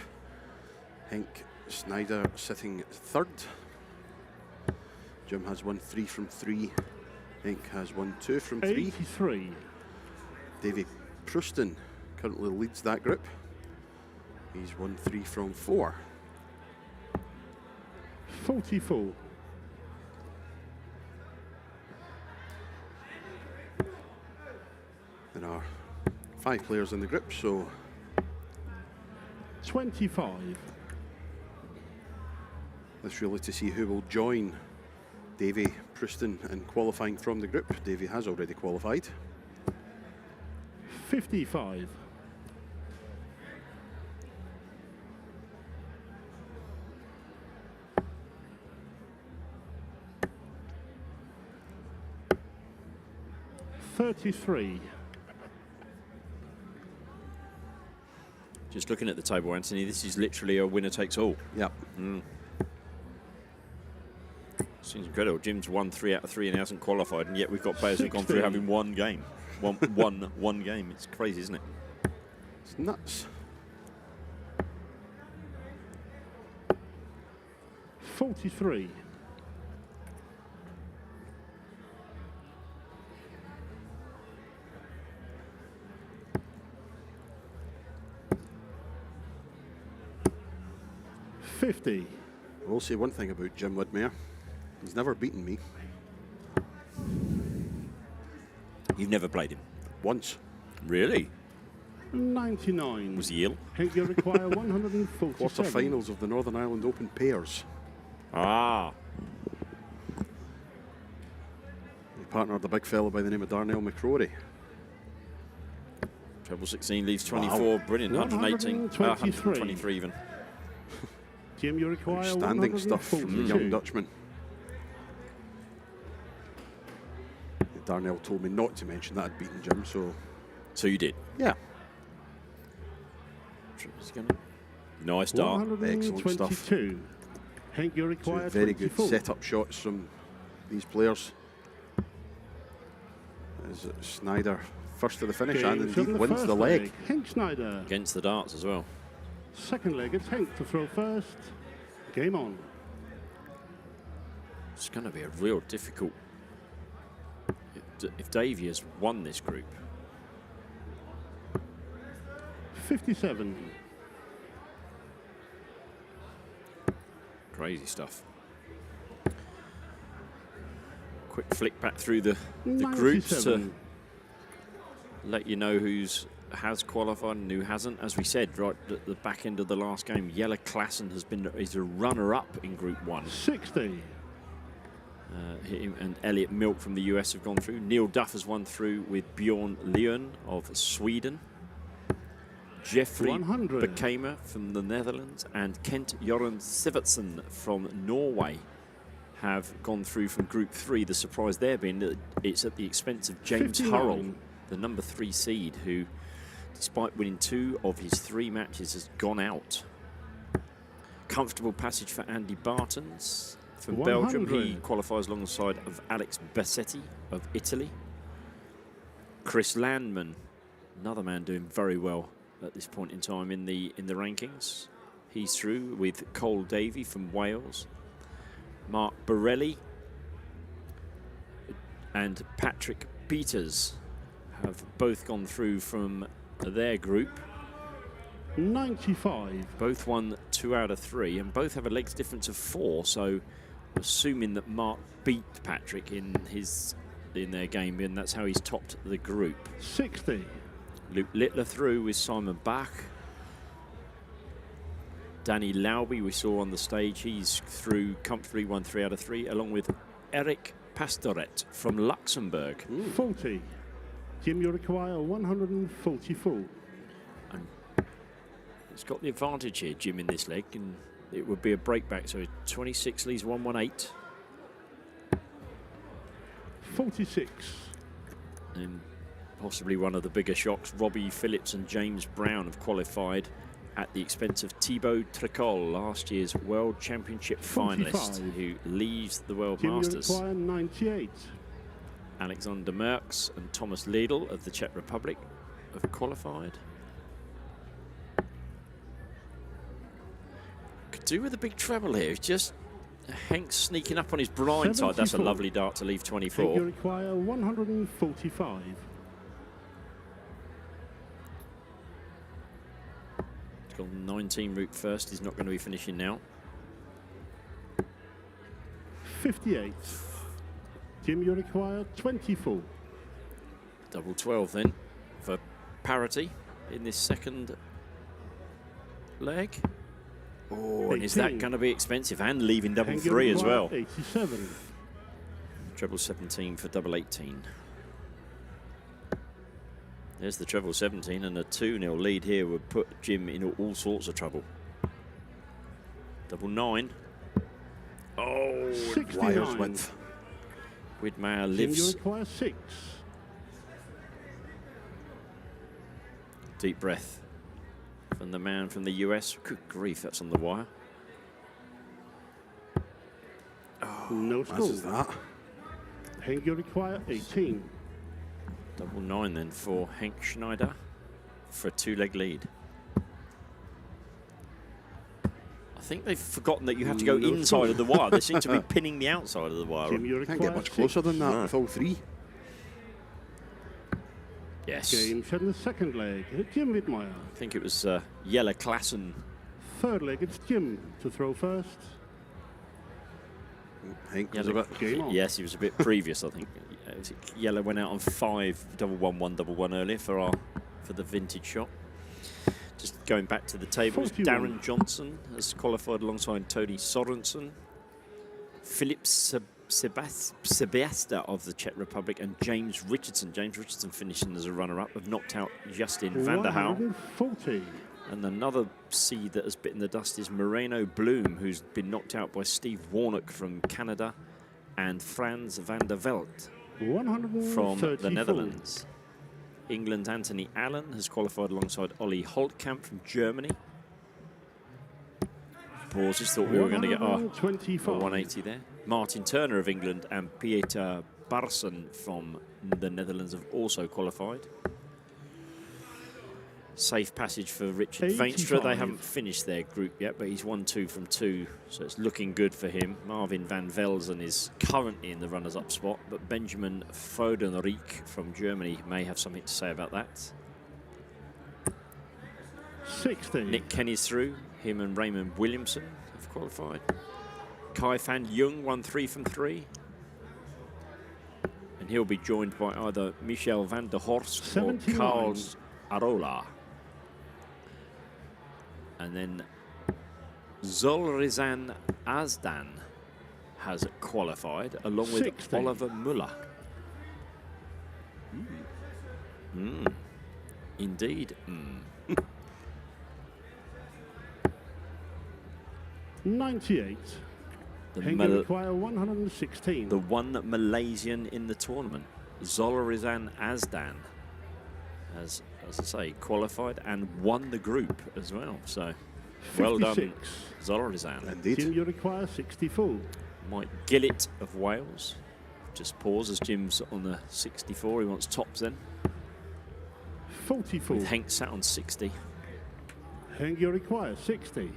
Henk Schneider sitting third. Jim has won 3 from 3. Henk has won 2 from 3. 83. Davy Pruston currently leads that group. He's won 3 from 4. 44. There are 5 players in the group, so 25. it's really to see who will join Davy Pruston in qualifying from the group. Davy has already qualified. 55. $33. Just looking at the table, Anthony, this is literally a winner takes all. Yep. Seems incredible. Jim's won 3 out of 3 and hasn't qualified, and yet we've got players who've gone through having one game. One game. It's crazy, isn't it? It's nuts. 43. $50. I will say one thing about Jim Widmer. He's never beaten me. You've never played him? Once. Really? 99. Was he ill? You require 147. Quarter-finals of the Northern Ireland Open pairs. Ah. He partnered a big fellow by the name of Darnell McCrory. Treble 16 leaves 24. Wow. Brilliant. 118. 123 even. Jim, you require Outstanding stuff from the young Dutchman. Darnell told me not to mention that I'd beaten Jim, so... So you did? Yeah. Nice start. Excellent stuff. Henk, you require Very 24. good set-up shots from these players. As Schneider first to the finish and indeed wins the leg. Henk Schneider. Against the darts as well. Second leg, it's Henk to throw first. Game on. It's going to be a real difficult... If Davy has won this group. 57. Crazy stuff. Quick flick back through the groups to let you know who's has qualified and who hasn't. As we said right at the back end of the last game, Jelle Klassen is a runner-up in Group 1. 60. Him and Elliot Milk from the US have gone through. Neil Duff has won through with Bjorn Leon of Sweden. Jeffrey 100. Bekema from the Netherlands and Kent Joran Sivertsen from Norway have gone through from Group 3. The surprise there being that it's at the expense of James 59. Hurrell, the number 3 seed, who, despite winning 2 of his 3 matches, has gone out. Comfortable passage for Andy Bartons from 100. Belgium. He qualifies alongside of Alex Bassetti of Italy. Chris Landman, another man doing very well at this point in time in the rankings. He's through with Cole Davey from Wales. Borelli and Patrick Peters have both gone through from their group. 95. Both won 2 out of 3 and both have a legs difference of 4, so assuming that Mark beat Patrick in their game, and that's how he's topped the group. 60. Luke Littler through with Simon Bach. Danny Lauby we saw on the stage, he's through comfortably, won 3 out of 3, along with Eric Pastoret from Luxembourg. 40. Jim, you require 144. And he's got the advantage here, Jim, in this leg, and it would be a breakback, so 26 leads 118. 46. And possibly one of the bigger shocks, Robbie Phillips and James Brown have qualified at the expense of Thibaut Tricol, last year's World Championship 45. finalist, who leaves the World Jim, you Masters. require 98. Alexander Merckx and Thomas Liedl of the Czech Republic have qualified. Could do with a big treble here. It's just Hank sneaking up on his blind side. That's a 74. lovely dart to leave Jim, 24. you require 145. He's got 19 route first. He's not going to be finishing now. 58. Jim, you require 24. Double 12 then for parity in this second leg. Oh, and is that 18. going to be expensive? And leaving double And you 3 as require well. 87. Treble 17 for double 18. There's the treble 17, and a 2-0 lead here would put Jim in all sorts of trouble. Double 9. Oh, 69. Wires width. Winmau Jim, you lives. require 6. Deep breath from the man from the US. Good grief, that's on the wire. No As score. is that. Hank, you require 18. Double 9 then for Hank Schneider for a 2-leg lead. I think they've forgotten that you have to go No inside score. of the wire. They seem to be pinning the outside of the wire. Jim, you Can't require get much 6. closer than that No. with all 3. Yes. Games in the second leg. Jim Wittmeyer. I think it was Jelle Klassen. Third leg, it's Jim to throw first. Hank was Jelle- a bit. Game on. Yes, he was a bit previous, I think. Jelle went out on 5 double 1 double 1 earlier for the vintage shot. Just going back to the tables, 41. Darren Johnson has qualified alongside Tony Sorensen, Philip Sebastian of the Czech Republic, and James Richardson. James Richardson finishing as a runner-up, have knocked out Justin van der Houw. 140. And another seed that has bitten the dust is Moreno Bloom, who's been knocked out by Steve Warnock from Canada and Frans van der Veld from 134. the Netherlands. England's Anthony Allen has qualified alongside Ollie Holtkamp from Germany. Pauses, thought we were going to get our 125. 180 there. Martin Turner of England and Pieter Barson from the Netherlands have also qualified. Safe passage for Richard Veenstra. They 85. haven't finished their group yet, but he's won 2 from 2, so it's looking good for him. Marvin van Velzen is currently in the runners-up spot, but Benjamin Frodenrijk from Germany may have something to say about that. 60. Nick Kenny's through. Him and Raymond Williamson have qualified. Kai Fan Jung won 3 from 3. And he'll be joined by either Michel van der Horst or 79. Carls Arola. And then Zolrizan Azdan has qualified along with 60. Oliver Muller. Indeed. 98. The Hank, you require 116. The one Malaysian in the tournament, Zolrizan Azdan, has, as I say, qualified and won the group as well. So, well done, 56. Zolrizan. Jim, Indeed. you require 64. Mike Gillett of Wales. Just pause as Jim's on the 64. He wants tops then. 44. With Hank sat on 60. Hank, you require 60.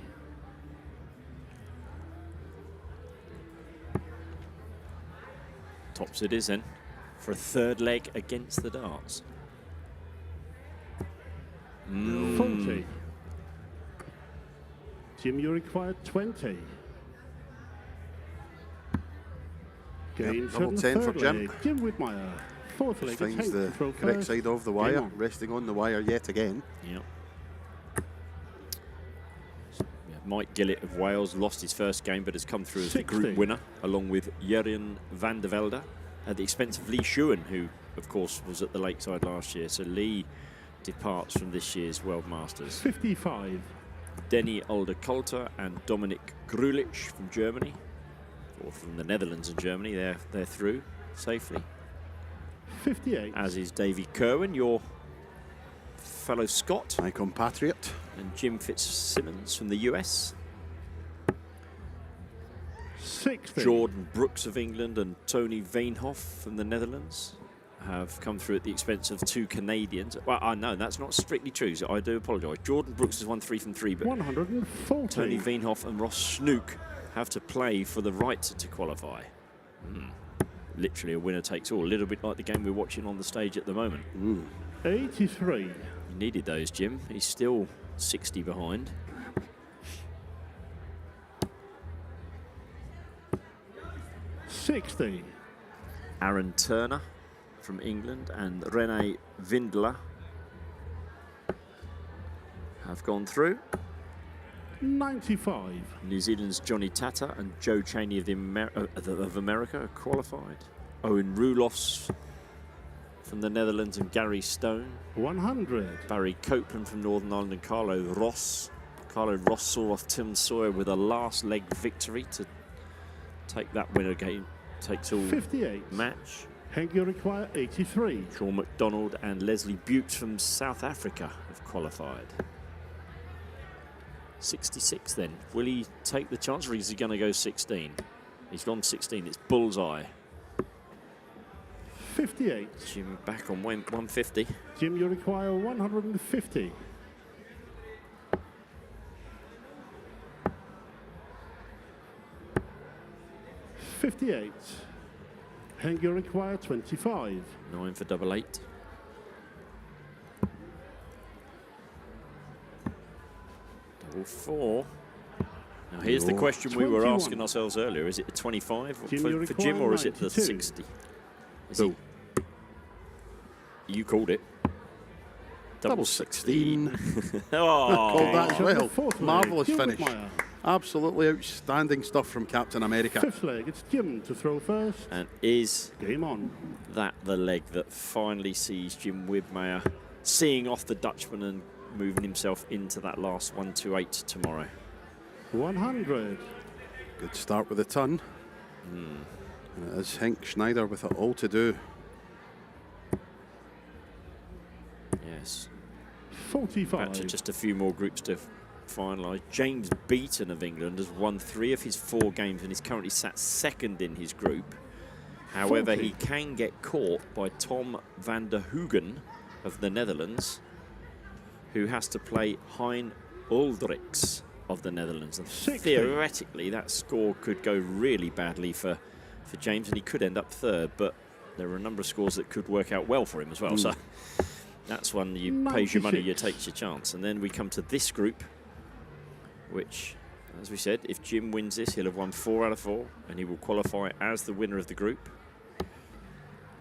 Tops it is then for a third leg against the darts. 40. Jim, you require 20. Game double 10 for third Jim. leg. Jim Widmeyer. Fourth leg. Finds Hank the to throw correct first. side of the Game wire, on. resting on the wire yet again. Yep. Mike Gillett of Wales lost his first game but has come through as the 60. group winner along with Jurjen van der Velde at the expense of Lee Schuen, who of course was at the Lakeside last year. So Lee departs from this year's World Masters. 55. Denny Older-Coulter and Dominik Grulich from Germany, or from the Netherlands and Germany. They're through safely. 58. As is Davy Kerwin, your fellow Scot, My compatriot. and Jim Fitzsimmons from the US. 60. Jordan Brooks of England and Tony Veenhoff from the Netherlands have come through at the expense of 2 Canadians. Well, I know that's not strictly true, so I do apologise. Jordan Brooks has won 3 from 3, but 140. Tony Veenhoff and Ross Snook have to play for the right to qualify. Literally a winner takes all, a little bit like the game we're watching on the stage at the moment. 83. He needed those, Jim. He's still 60 behind. 60. Aaron Turner from England and Rene Vindler have gone through. 95. New Zealand's Johnny Tata and Joe Cheney of America are qualified. Owen Roelofs from the Netherlands and Gary Stone. 100. Barry Copeland from Northern Ireland and Carlo Ross. Carlo Ross saw off Tim Sawyer with a last leg victory to take that winner game. Takes all 58. match. Hank, you require 83. Sean McDonald and Leslie Bukes from South Africa have qualified. 66 then. Will he take the chance or is he going to go 16? He's gone 16. It's bullseye. 58. Jim back on 150. Jim, you require 150. 58. Hank, you require 25. 9 for double 8. Double 4. Now here's the question we were 21. asking ourselves earlier. Is it a 25 Jim, you for Jim require or is it the 92. 60? Is he? You called it. Double 16. Oh, Called that as Shot the well. fourth leg. Marvellous Jim finish. Widmeyer. Absolutely outstanding stuff from Captain America. Fifth leg. It's Jim to throw first. and is Game on. that the leg that finally sees Jim Widmeyer seeing off the Dutchman and moving himself into that last 128 tomorrow? 100. Good start with the ton. And it is Henk Schneider with it all to do. Yes. 45. Back to just a few more groups to finalise. James Beaton of England has won 3 of his 4 games and is currently sat second in his group. However, 40. he can get caught by Tom van der Hoogen of the Netherlands, who has to play Hein Uldrichs of the Netherlands. And 60. theoretically, that score could go really badly for James, and he could end up third. But there are a number of scores that could work out well for him as well. So that's one you pays your money, you 96. takes your chance. And then we come to this group, which, as we said, if Jim wins this, he'll have won 4 out of 4, and he will qualify as the winner of the group.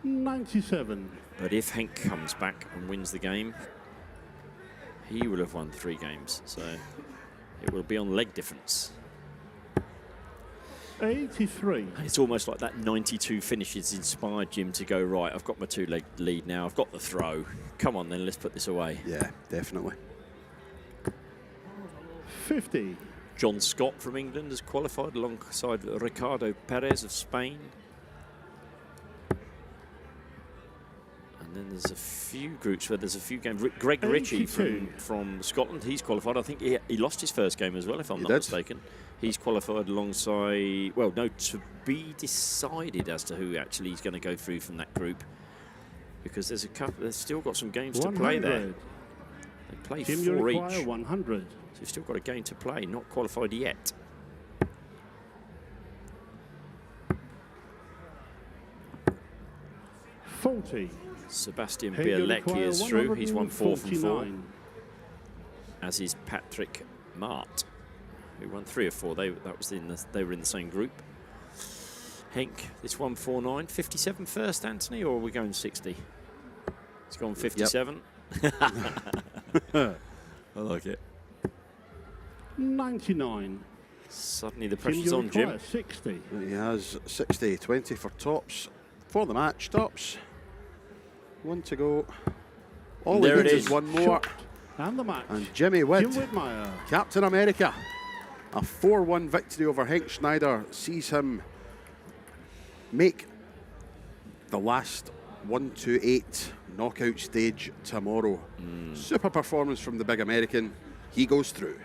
97. But if Henk comes back and wins the game, he will have won 3 games. So it will be on leg difference. 83. And it's almost like that 92 finish has inspired Jim to go, right, I've got my 2-leg lead now, I've got the throw. Come on then, let's put this away. Yeah, definitely. 50. John Scott from England has qualified alongside Ricardo Perez of Spain. And then there's a few groups where there's a few games. Greg Ritchie 82. from Scotland, he's qualified. I think he lost his first game as well, if I'm He not did. mistaken. He's qualified alongside, well, no, to be decided as to who actually is going to go through from that group. Because there's a couple, they've still got some games to play there. 100. They play Jim, you 4 require each. 100. So you've still got a game to play, not qualified yet. 40. Sebastian Here you Bialecki require is through. He's won 4 from 4. 149. As is Patrick Mart, who won 3 of 4. They were in the same group. Henk, this 149, 57 first, Anthony, or are we going 60? It's gone 57. Yep. I like it. 99. Suddenly the pressure's on Jim. 60. He has 60-20 for tops for the match. Tops. 1 to go. All there he it needs is. One more. Shot. And the match. And Jimmy Witt, Jim Whitmire. Captain America. A 4-1 victory over Henk Schneider sees him make the last 1-8 knockout stage tomorrow. Super performance from the big American. He goes through.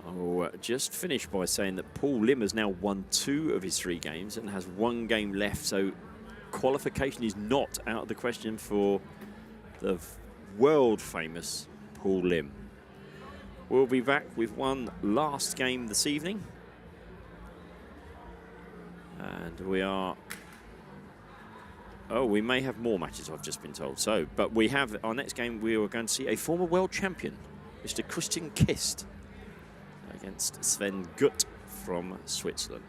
I'll just finish by saying that Paul Lim has now won 2 of his 3 games and has 1 game left, so qualification is not out of the question for the world famous Paul Lim. We'll be back with one last game this evening, and we are we may have more matches, I've just been told. So, but we have our next game. We are going to see a former world champion, Mr. Christian Kist, against Sven Gutt from Switzerland.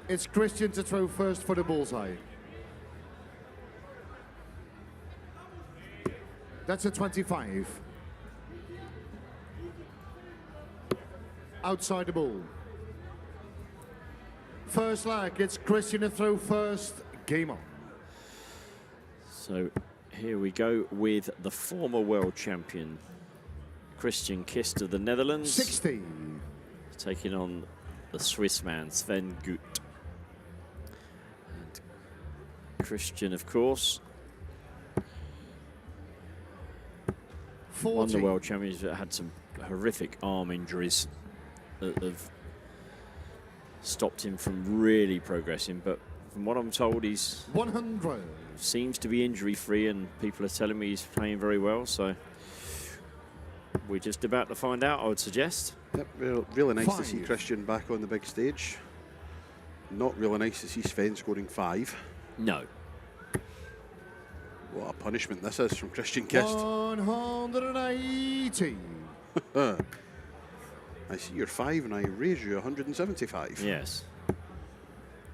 It's Christian to throw first for the bullseye. That's a 25. Outside the ball. First leg, it's Christian to throw first. Game on. So here we go with the former world champion, Christian Kist of the Netherlands. 60. Taking on the Swiss man, Sven Gut. And Christian, of course, 40. won the world champions, but had some horrific arm injuries that have stopped him from really progressing. But from what I'm told, he's 100. seems to be injury-free, and people are telling me he's playing very well. So we're just about to find out, I would suggest. Yep, really nice to see 5. Christian back on the big stage. Not really nice to see Sven scoring 5. No. What a punishment this is from Christian Kist. 180. I see you're 5 and I raise you 175. Yes.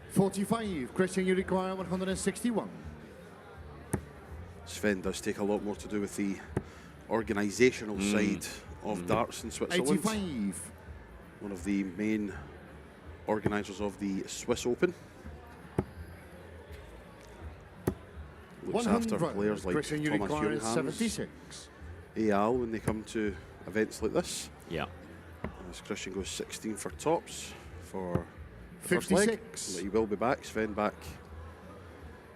45. Christian, you require 161. Sven does take a lot more to do with the organisational side of darts in Switzerland. 85. One of the main organisers of the Swiss Open. Looks after 100. players like Christian, you Thomas require Junghans, 76. Al when they come to events like this. Yeah. As Christian goes 16 for tops for the first leg. 56. But he will be back. Sven back.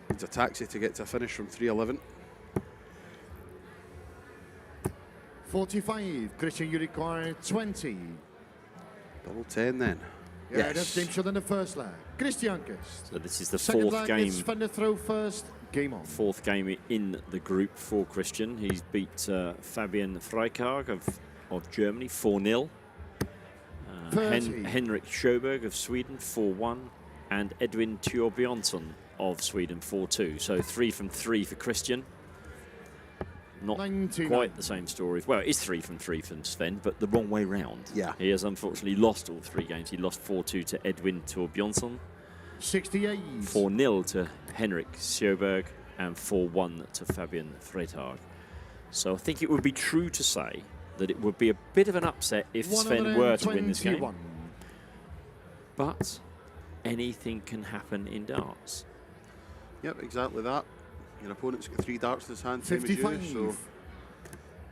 Needs a taxi to get to a finish from 311. 45. Christian, you require 20. Double 10 then. Yeah, that's game shot in the first leg. Christian Kist. So this is the Second fourth leg, game. it's Sven to throw first. Game on. Fourth game in the group for Christian. He's beat Fabian Freikarg of Germany 4-0. 30. Henrik Sjöberg of Sweden 4-1, and Edwin Thorbjörnsson of Sweden 4-2. So 3 from 3 for Christian. Not 99. quite the same story. Well, it is 3 from 3 from Sven, but the wrong way round. Yeah. He has unfortunately lost all 3 games. He lost 4-2 to Edwin Thorbjörnsson, 68. 4-0 to Henrik Sjöberg, and 4-1 to Fabian Freikarg. So I think it would be true to say that it would be a bit of an upset if Sven were to win this game. 121. But anything can happen in darts. Yep, exactly that. Your opponent's got 3 darts in his hand, same as you, 55. so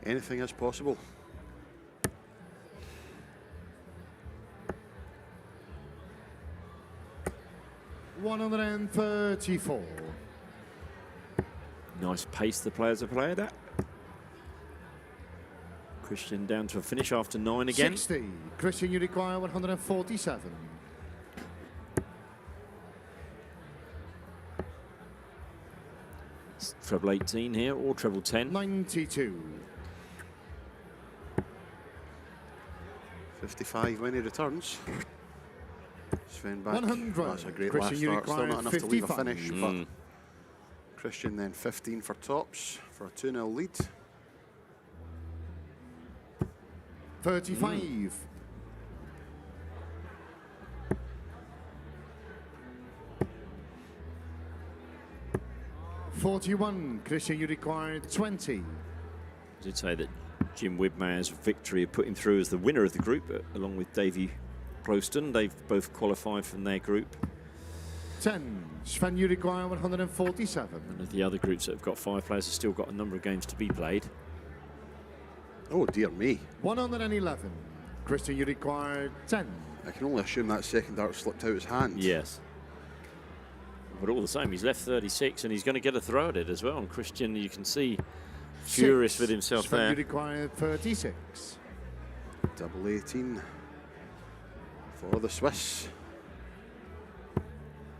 anything is possible. $134. Nice pace the players have played at. Christian down to a finish after 9 again. 60. Christian, you require 147. It's treble 18 here, or treble 10. 92. 55 when he returns. Sven back. 100. That's a great Christian, last you start. Still require not enough to leave a 55. finish, but Christian then 15 for tops for a 2-0 lead. 35. 41. Christian, you require 20. I did say that Jim Widmeyer's victory had put him through as the winner of the group, along with Davy Proston. They've both qualified from their group. 10. Sven, you require 147. And of the other groups that have got 5 players have still got a number of games to be played. Oh dear me. 111. Christian, you require 10. I can only assume that second dart slipped out his hand. Yes. But all the same, he's left 36 and he's going to get a throw at it as well. And Christian, you can see, furious 6. with himself Sven, there. you require 36. Double 18 for the Swiss.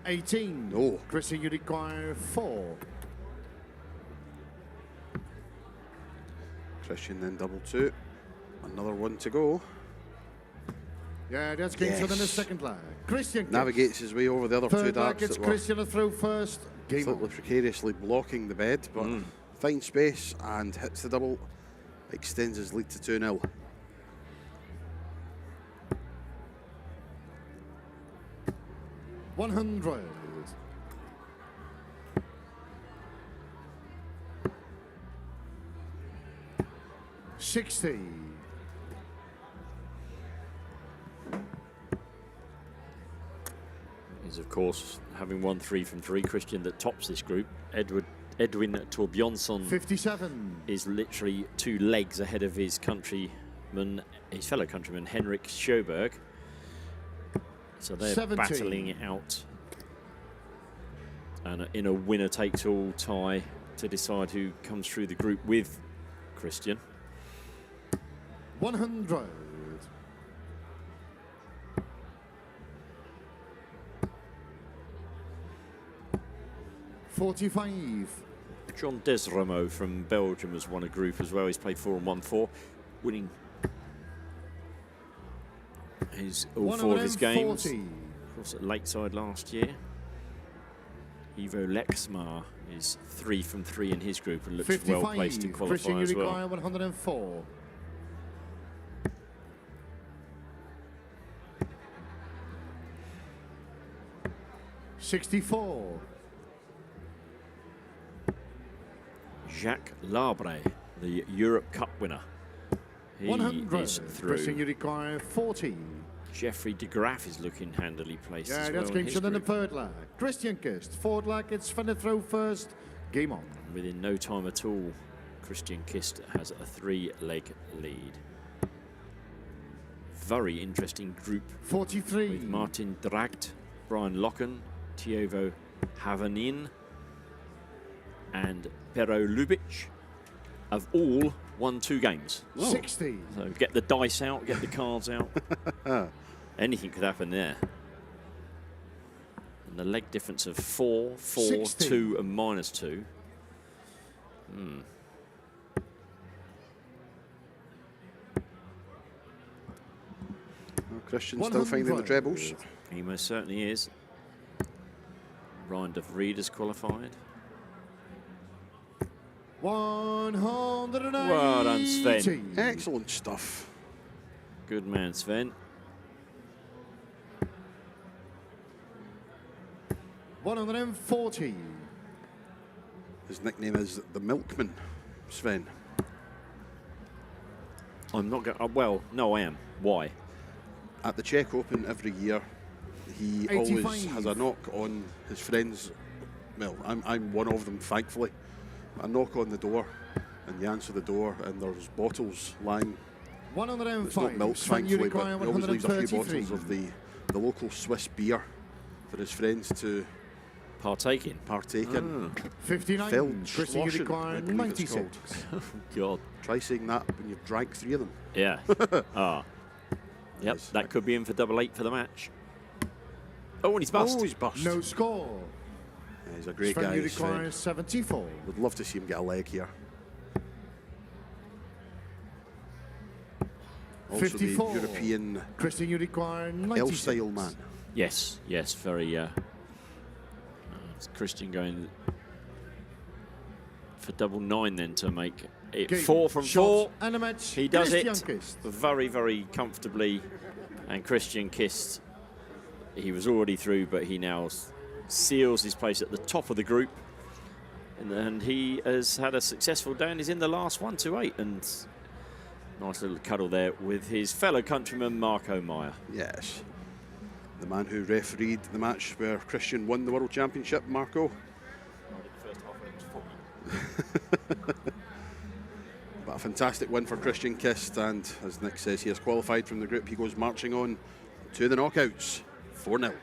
18. No. Christian, you require 4. Christian then double 2. Another one to go. Yeah, that's game shot in the Yes. second leg. Christian Navigates his way over the other 2 third leg, darts it's that were Christian to throw first. Game slightly on. precariously blocking the bed, but finds space and hits the double, extends his lead to 2-0. 100. 60. Is of course, having won 3 from 3, Christian that tops this group. Edwin Torbjornsson 57. is literally 2 legs ahead of his countryman, his fellow countryman Henrik Sjöberg. So they're 70. battling it out, and in a winner-takes-all tie to decide who comes through the group with Christian. 100. 45. John Desramo from Belgium has won a group as well. He's played 4 and won 4, winning all 4 of his games. 140. Of course, at Lakeside last year. Ivo Lexmar is 3 from 3 in his group and looks 55. well placed to qualify Christian as well. Uriguay, 104. 64. Jacques Labre, the Europe Cup winner. He 100. is Christian through. Uriguay, 40. Jeffrey de Graaf is looking handily placed Yeah, as well that's in his Christian in the group. third leg. Christian Kist, fourth leg, it's Van der Throw first. Game on. Within no time at all, Christian Kist has a 3-leg lead. Very interesting group 43. with Martin Dragt, Brian Locken, Tiovo Havanin and Pero Lubic have all won 2 games. 60. So get the dice out, get the cards out. Anything could happen there. And the leg difference of 4, 4, 60. 2 and -2. Well, Christian still finding the 100. trebles. He most certainly is. Ryan de Vries has qualified. 180. Well done, Sven. Excellent stuff. Good man, Sven. 140. His nickname is the Milkman, Sven. I'm not going. Well, no, I am. Why? At the Czech Open every year, he 85. always has a knock on his friends. Well, I'm one of them, thankfully. A knock on the door, and you answer the door, and there's bottles lying. 105. It's not milk, Sven thankfully, but Uriguay, he always leaves a few 133. bottles of the local Swiss beer for his friends to Partake in. partake in. 59. Filled Christian Schlossen, Uriguay, I believe it's 96. God. Try saying that when you've drank 3 of them. Yeah. Ah. Yep. Yes. That could be in for #8 for the match. Oh, and he's bust. Oh, he's bust. No score. Yeah, he's a great Sven guy. Uriguay, 74. Would love to see him get a leg here. Also 54. the European Christian Uriguay, 96. L-style man. Yes. Yes. Very. It's Christian going for #9 then to make it Game, 4 from shots 4. and a match. He does Christian it Kist. very, very comfortably. And Christian Kist, he was already through, but he now seals his place at the top of the group. And he has had a successful day and is in the last 1-8. And nice little cuddle there with his fellow countryman, Marco Meyer. Yes. The man who refereed the match where Christian won the World Championship, Marco. But a fantastic win for Christian Kist, and as Nick says, he has qualified from the group. He goes marching on to the knockouts, 4-0.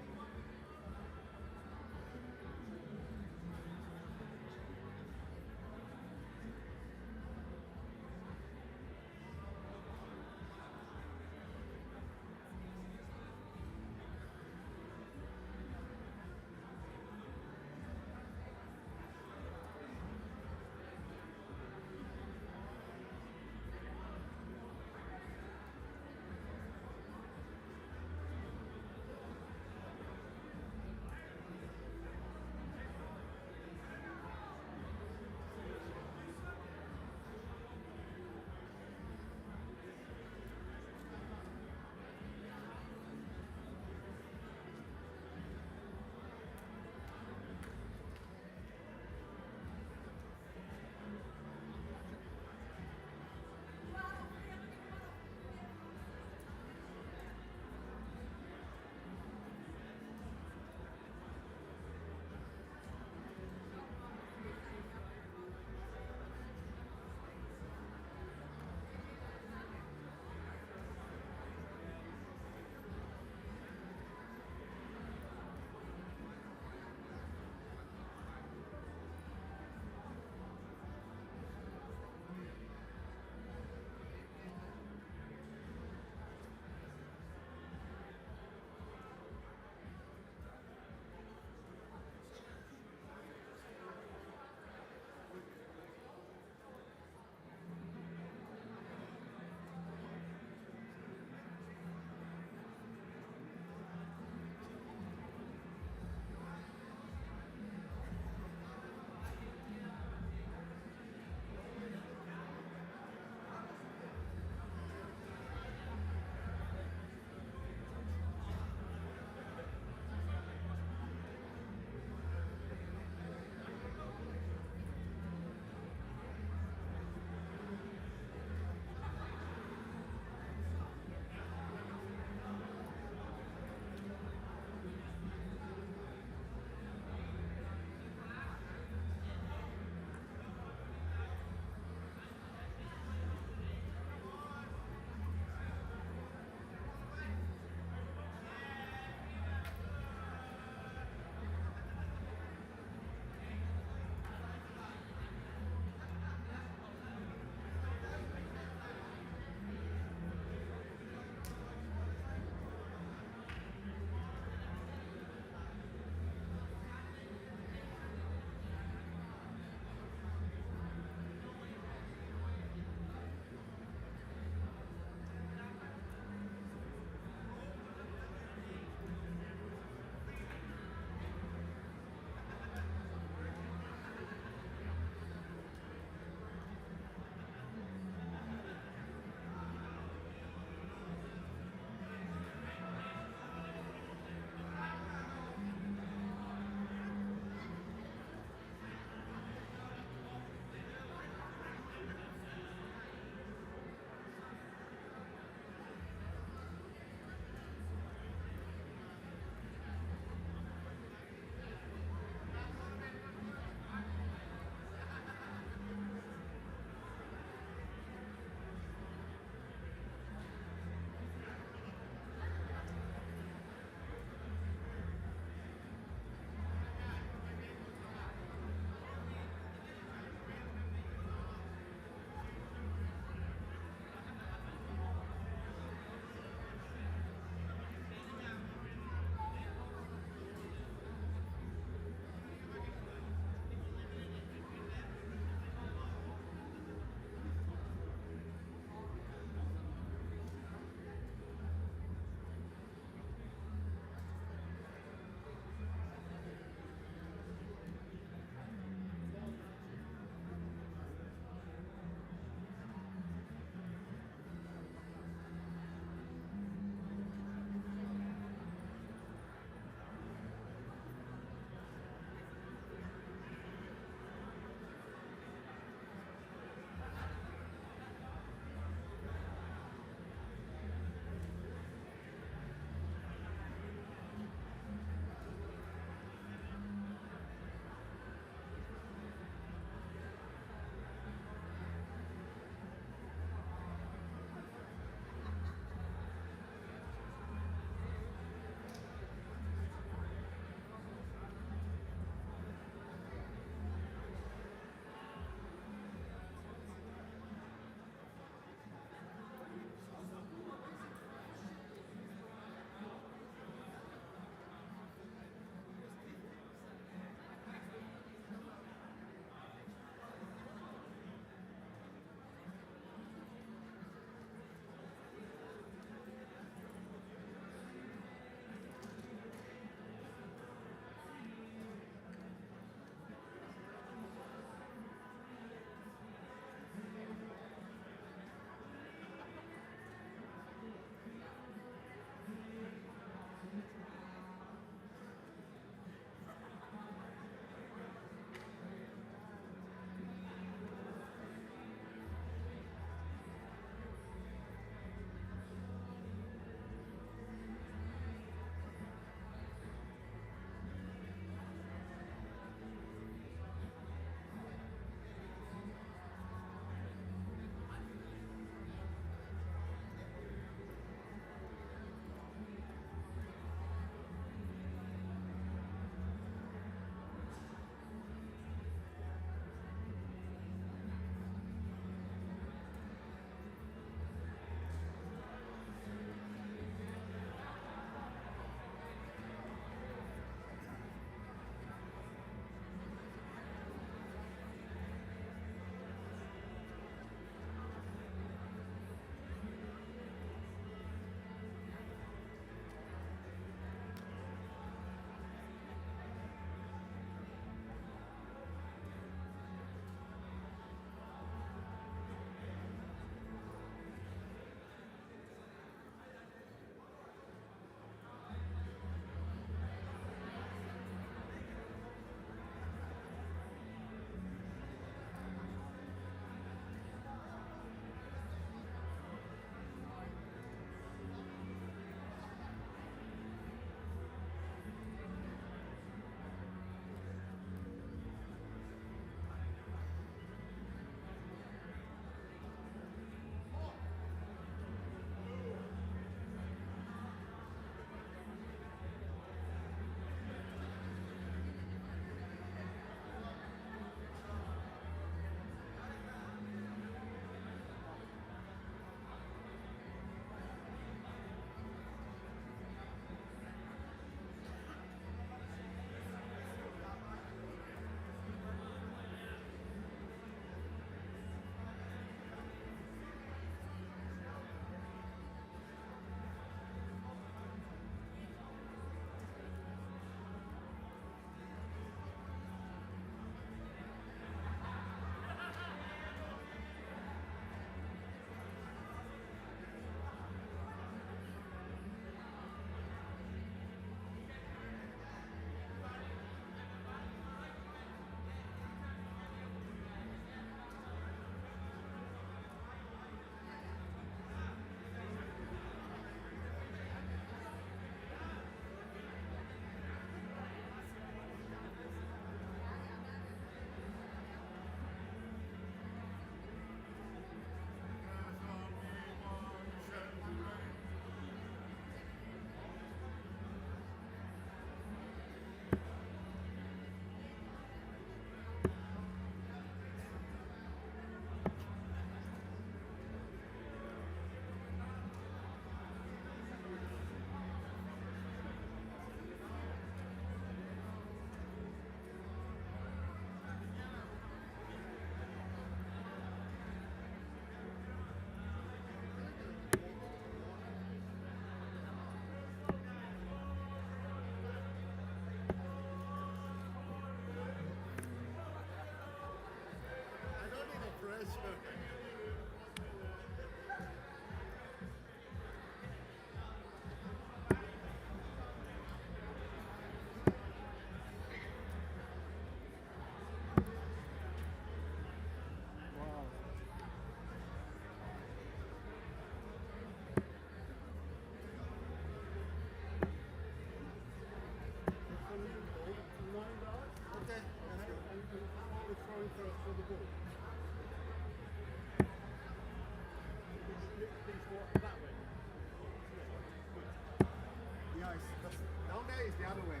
the other way.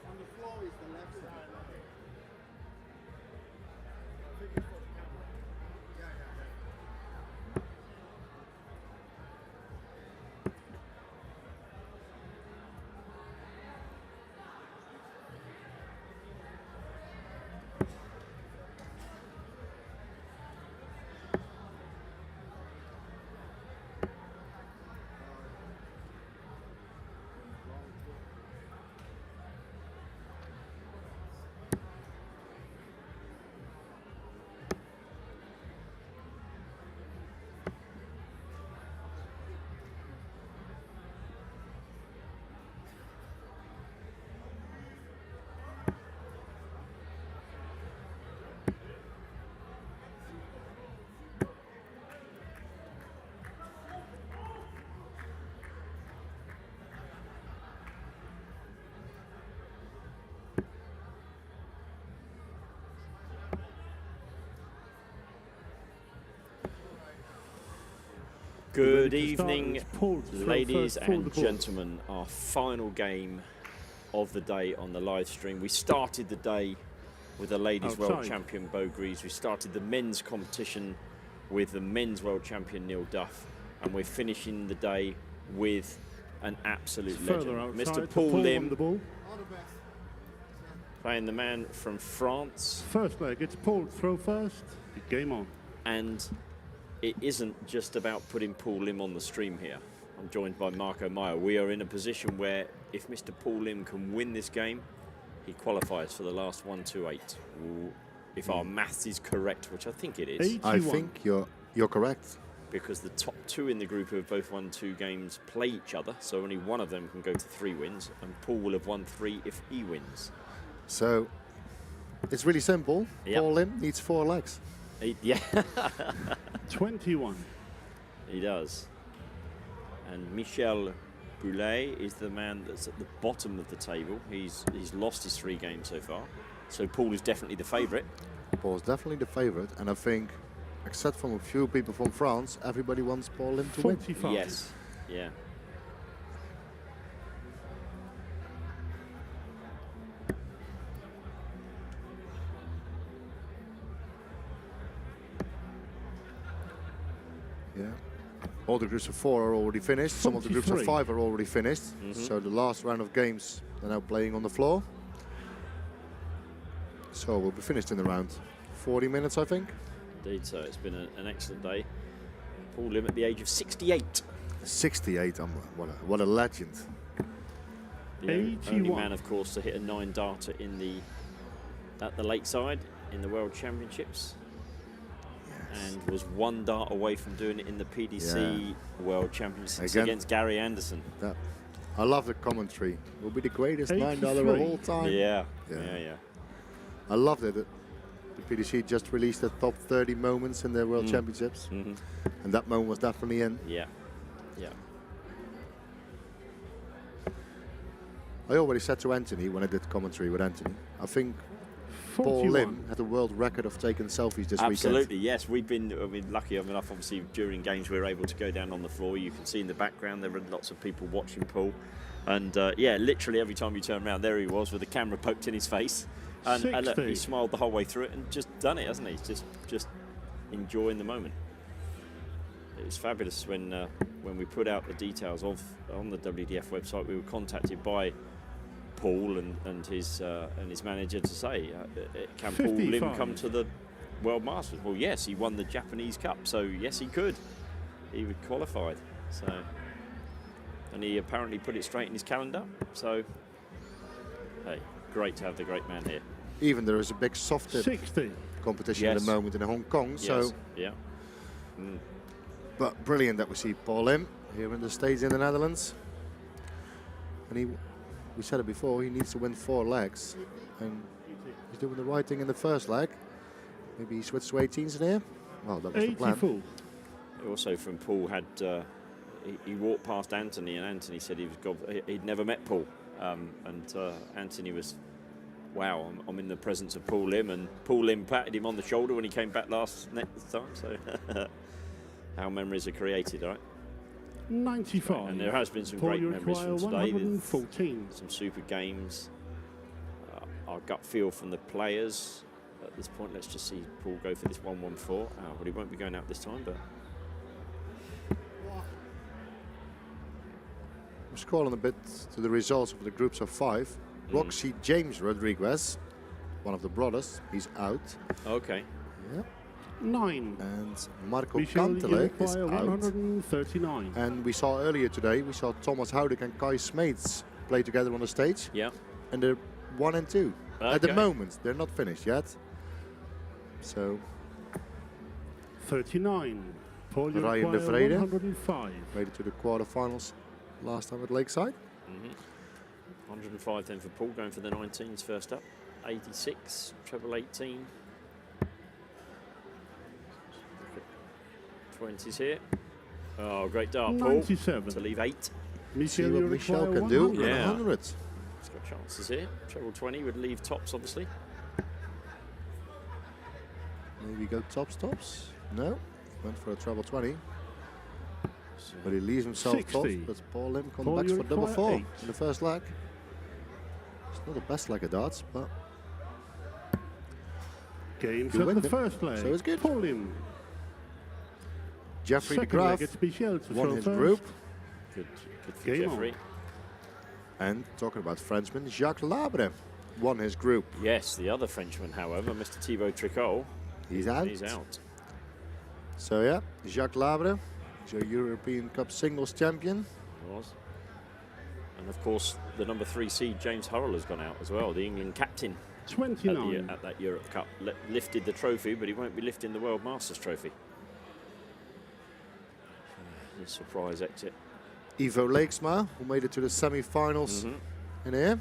On the floor is the left side. I think it's for the camera. Yeah. Good Ready to start. evening, It's Paul to throw ladies first, Paul and the ball. gentlemen. Our final game of the day on the live stream. We started the day with the ladies world Outside. champion Bo Greaves. We started the men's competition with the men's world champion Neil Duff, and we're finishing the day with an absolute Further legend, outside. Mr. Paul on the Lim, ball. All the best. playing the man from France. First leg. It's Paul to throw first. Game on. And it isn't just about putting Paul Lim on the stream here. I'm joined by Marco Meyer. We are in a position where if Mr. Paul Lim can win this game, he qualifies for the last 1-2-8. If our maths is correct, which I think it is, 81. I think you're correct. because the top two in the group who have both won 2 games play each other, so only one of them can go to 3 wins, and Paul will have won 3 if he wins. So it's really simple. Yep. Paul Lim needs 4 legs. Yeah, 21. he does. And Michel Boulet is the man that's at the bottom of the table. He's lost his 3 games so far. So Paul is definitely the favourite. Paul's definitely the favourite, and I think, except from a few people from France, everybody wants Paul Lim to win. 45. Yes, yeah. Yeah. All the groups of 4 are already finished. Some of the groups of 43. 5 are already finished. So the last round of games are now playing on the floor. So we'll be finished in around 40 minutes, I think. Indeed, so it's been an excellent day. Paul Lim at the age of 68. 68. What a legend. The only 81. man, of course, to hit a 9-darter at the Lakeside in the World Championships. And was 1 dart away from doing it in the PDC World Championships Again. against Gary Anderson. I love the commentary. Will be the greatest 83. $9 of all time. Yeah. Yeah. I love that the PDC just released the top 30 moments in their World Championships. Mm-hmm. And that moment was definitely in. Yeah. I already said to Anthony when I did commentary with Anthony, I think 41. Paul Lim had a world record of taking selfies this Absolutely, weekend. yes. We've been lucky enough, obviously, during games we were able to go down on the floor. You can see in the background there were lots of people watching Paul. And literally every time you turn around, there he was with the camera poked in his face. And look, 60. he smiled the whole way through it and just done it, hasn't he? He's just enjoying the moment. It was fabulous when we put out the details on the WDF website. We were contacted by Paul and his manager to say, can Paul Lim 55. come to the World Masters? Well, yes, he won the Japanese Cup, so yes, he could. He would qualified. So, and he apparently put it straight in his calendar. So, hey, great to have the great man here. Even there is a big soft tip 60. competition at Yes. the moment in Hong Kong. Yes, So, yeah. but brilliant that we see Paul Lim here in the States in the Netherlands. And we said it before, he needs to win 4 legs. And he's doing the right thing in the first leg. Maybe he switched to 18s in here. Well, that was the plan. 84. Also from Paul had he walked past Anthony and Anthony said he'd never met Paul and Anthony was, wow, I'm in the presence of Paul Lim, and Paul Lim patted him on the shoulder when he came back next time. So how memories are created, right? 95. And there has been some Paul, great you memories require from today. 114. Some super games. Our gut feel from the players at this point. Let's just see Paul go for this 114. Well, he won't be going out this time, but We're scrolling a bit to the results of the groups of 5. Roxy James Rodriguez, one of the brothers, he's out. okay. Yeah. 9. And Marco Michel, you Cantele is require out. 139. And we saw earlier today, we saw Thomas Houdek and Kai Smeets play together on the stage. Yeah. And they're 1 and 2. At the Okay. moment, they're not finished yet. So, 39. Paul, you Ryan de require Vrede. 105. made it to the quarterfinals last time at Lakeside. 105 then for Paul, going for the 19s first up. 86, treble 18. Look at 20s here. Oh, great dart, Paul. 97. To leave 8. See Michel, what you Michel require can do 100. with Yeah. 100. He's got chances here. Treble 20 would leave tops, obviously. Maybe go tops. No, went for a treble 20. So, But he leaves himself 60. top. But Paul Lim comes Paul, back you for double require 4 8. in the first leg. It's not the best leg of darts, but Games You at win the them. first leg. So it's good. Paul in. Jeffrey de Second leg, Graaf it's Michel to won throw his first. group. good for Game Jeffrey. And talking about Frenchman, Jacques Labre won his group. Yes, the other Frenchman, however, Mr. Thibaut Tricot, He's out. he's out. So yeah, Jacques Labre is your European Cup singles champion. Was. And of course, the number 3 seed, James Hurrell, has gone out as well, the England captain at, 29. at that Europe Cup. Lifted the trophy, but he won't be lifting the World Masters trophy. A surprise exit. Ivo Leeksma, who made it to the semi-finals in here.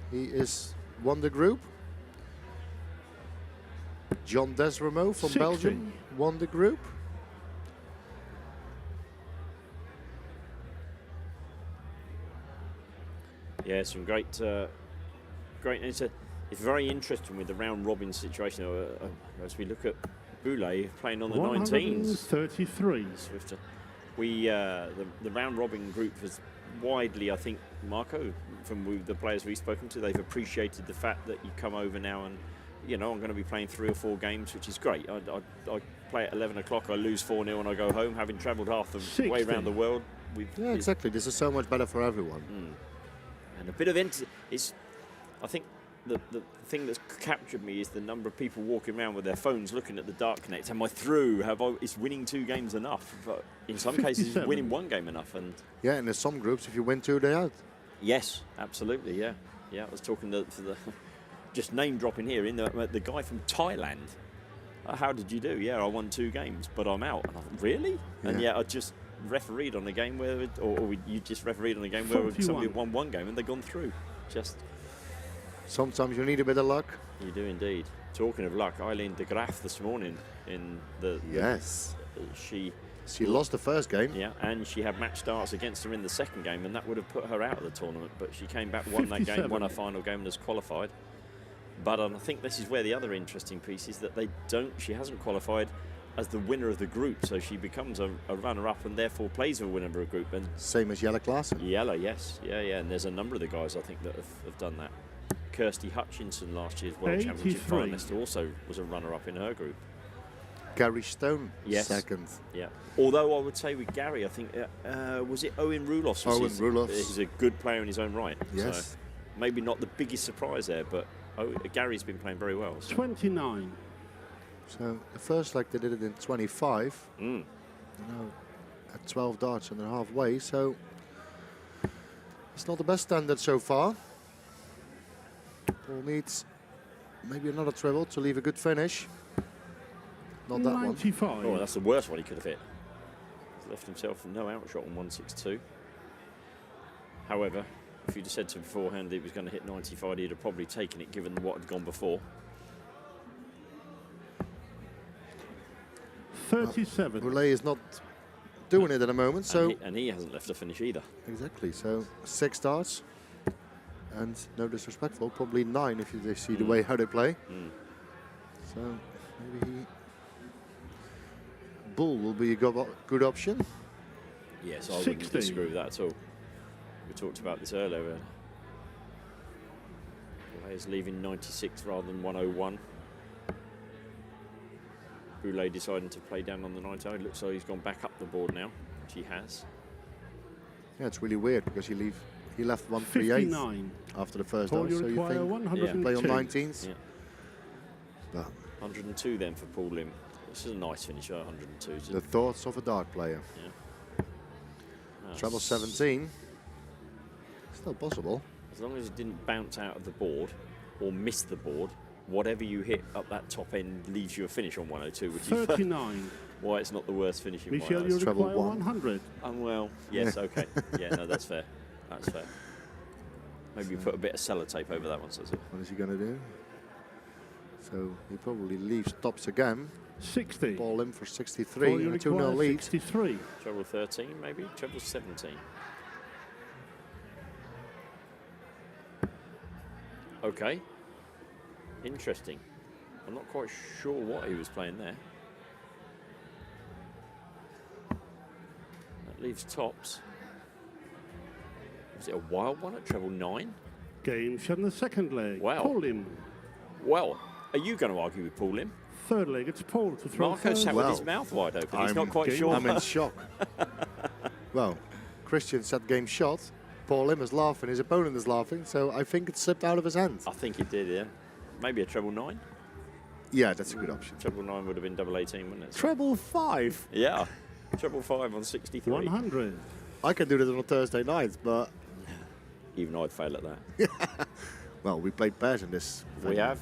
He is won the group. John Desremo from 60. Belgium won the group. Yeah, some great. It's very interesting with the round robin situation. As we look at Boulay playing on the 19s. 133. Swifter. The round robin group has widely, I think, Marco, from the players we've spoken to, they've appreciated the fact that you come over now and, I'm going to be playing 3 or 4 games, which is great. I play at 11 o'clock, I lose 4-0 and I go home, having travelled half the 60. way around the world. Yeah, exactly. This is so much better for everyone. And a bit of it's. I think the thing that's captured me is the number of people walking around with their phones looking at the Dart Connect. Am I through? Is winning 2 games enough? But in some cases, is 57. winning 1 game enough? And Yeah, and there's some groups, if you win 2, they're out. yes, absolutely, yeah. I was talking for the just name dropping here in the guy from Thailand. How did you do? Yeah, I won 2 games, but I'm out. And I thought, really? And Yeah. I just refereed on a game where, you just refereed on a game where 41. somebody won 1 game and they've gone through. Just. Sometimes you need a bit of luck. You do indeed. Talking of luck, Eileen de Graaf this morning in Yes. she lost the first game. yeah, and she had match starts against her in the second game, and that would have put her out of the tournament. But she came back, won that game, 57. won her final game, and has qualified. But I think this is where the other interesting piece is that she hasn't qualified as the winner of the group, so she becomes a runner-up and therefore plays a winner of a group. And Same as Jelle Klaassen. Yella, yes, yeah, and there's a number of the guys I think that have done that. Kirsty Hutchinson, last year's World Championship 83. finalist, also was a runner-up in her group. Gary Stone, Yes. second. Yeah. Although I would say with Gary, I think was it Owen Roelofs? Owen Roelofs. He's a good player in his own right. Yes. So maybe not the biggest surprise there, but Gary's been playing very well. So. 29. So the first leg they did it in 25. Mm. Now at 12 darts and they're halfway, so it's not the best standard so far. Paul needs maybe another treble to leave a good finish. Not that one. 95. Oh, that's the worst one he could have hit. He's left himself no outshot on 162. However, if you'd have said to him beforehand that he was going to hit 95, he'd have probably taken it given what had gone before. 37. Roulet is not doing it at the moment, so And he hasn't left a finish either. exactly. So 6 darts, and no disrespectful, probably 9 if they see the way how they play. So maybe Bull will be a good option. Yes, I wouldn't 60. disagree with that at all. We talked about this earlier. Players leaving 96 rather than 101. Boulay deciding to play down on the 90. It looks like he's gone back up the board now, which he has. Yeah, it's really weird because he left 138 59. after the first Paul, half, you so you require think 102. play on 19s. Yeah. But 102 then for Paul Lim. This is a nice finish, 102. isn't the it? thoughts of a dart player. Yeah. Treble 17. Still possible. As long as it didn't bounce out of the board or miss the board, whatever you hit up that top end leaves you a finish on 102, which is 39. why it's not the worst finish in Michel, you 102. treble require one. 100. Well, yes, okay. Yeah, no, that's fair. That's fair. Maybe you put a bit of sellotape over that one, so that's it. What is he going to do? So he probably leaves tops again. 60. Ball in for 63 Paul, you and a 2-0 require lead. 63. Treble 13, maybe? Treble 17. Okay. Interesting. I'm not quite sure what he was playing there. That leaves tops. Was it a wild one at treble 9? Game shot in the second leg. Wow. Paul Lim. Well, are you going to argue with Paul Lim? Third leg, it's Paul to throw Marco first. sat with his Well, mouth wide open. He's I'm not quite game- sure. I'm in shock. Well, Christian said game shot. Paul Lim is laughing. His opponent is laughing. So I think it slipped out of his hand. I think it did, yeah. Maybe a treble 9? Yeah, that's a good option. Treble 9 would have been double 18, wouldn't it? Treble 5. Yeah. Treble 5 on 63. 100. I can do that on a Thursday night, but Even I'd fail at that. well, we played pairs in this. We venue. have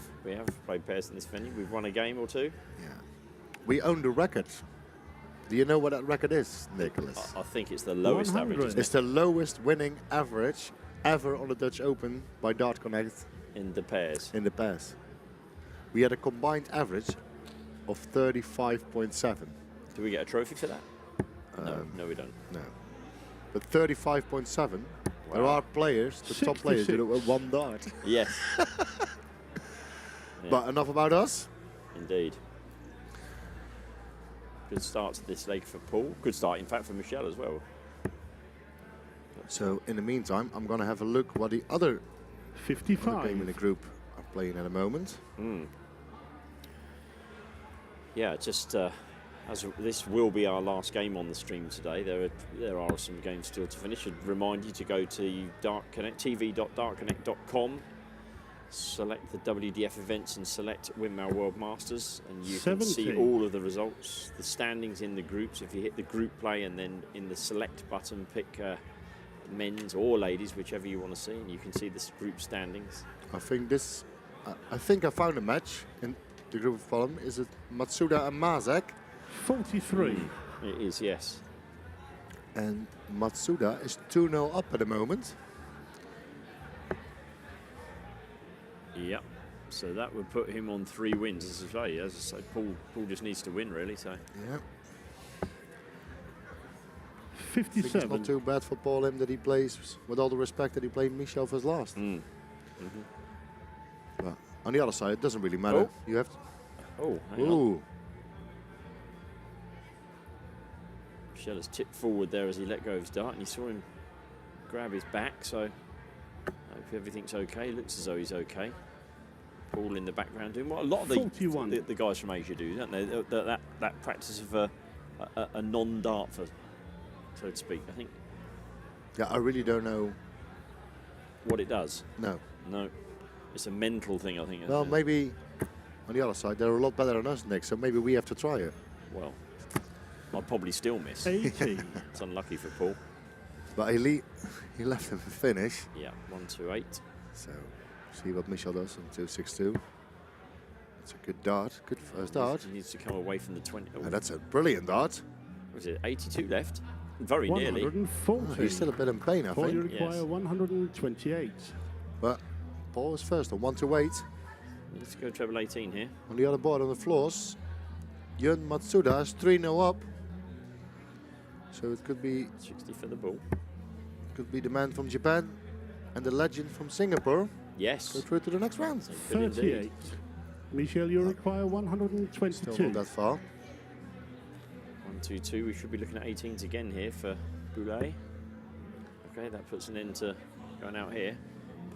played pairs in this venue. We've won a game or two. Yeah. We own the record. Do you know what that record is, Nicholas? I think it's the lowest 100. average, isn't It's the lowest winning average ever on the Dutch Open by Dart Connect it? In the pairs. in the past. We had a combined average of 35.7. Do we get a trophy for that? No, we don't. No. But 35.7, there Wow. are players, the top players, do it with one dart. Yes, But enough about us. indeed. Good start to this leg for Paul. Good start, in fact, for Michel as well. So in the meantime, I'm going to have a look what the other 55. game in the group are playing at the moment. Yeah, just as this will be our last game on the stream today, there are some games still to finish. I'd remind you to go to tv.dartconnect.com, select the WDF events and select Winmau World Masters, and you can see 70. all of the results, the standings in the groups. If you hit the group play and then in the select button, pick men's or ladies, whichever you want to see, and you can see the group standings. I think I found a match in the group of column. Is it Matsuda and Mazek? 43. It is, yes. And Matsuda is 2-0 up at the moment. Yep. So that would put him on 3 wins. As I say, Paul just needs to win, really. So Yeah. I think it's 57. not too bad for Paul Lim that he plays, with all the respect that he played Michel for his last. But on the other side, it doesn't really matter. Oh. You have to. hang on. Ooh. Michel has tipped forward there as he let go of his dart, and you saw him grab his back. So I hope everything's okay. Looks as though he's okay. Paul in the background doing what a lot of 41. the guys from Asia do, don't they? That practice of a non-dart, so to speak. I think Yeah, I really don't know. what it does. No. No, it's a mental thing. I think. isn't Well, it? maybe on the other side, they're a lot better than us, Nick, so maybe we have to try it. Well, I'll probably still miss. 80. It's unlucky for Paul. But he left him to finish. Yeah, 1-2-8. So, see what Michel does on 2-6-2. It's a good dart, good first dart. He needs to come away from the 20. Oh, And that's a brilliant dart. was it 82 left? Very nearly. 140. He's still a bit in pain, I Paul, you think. require Yes. 128. But Paul is first on 1-8. Let's go treble 18 here. On the other board on the floors, Yun Matsuda is 3-0 up. So it could be 60 for the ball. the man from Japan and the legend from Singapore Yes. go through to the next round. Good indeed. 38. Michel, you require Still 122. not that far. 1-2-2. We should be looking at 18s again here for Boulet. Okay, that puts an end to going out here.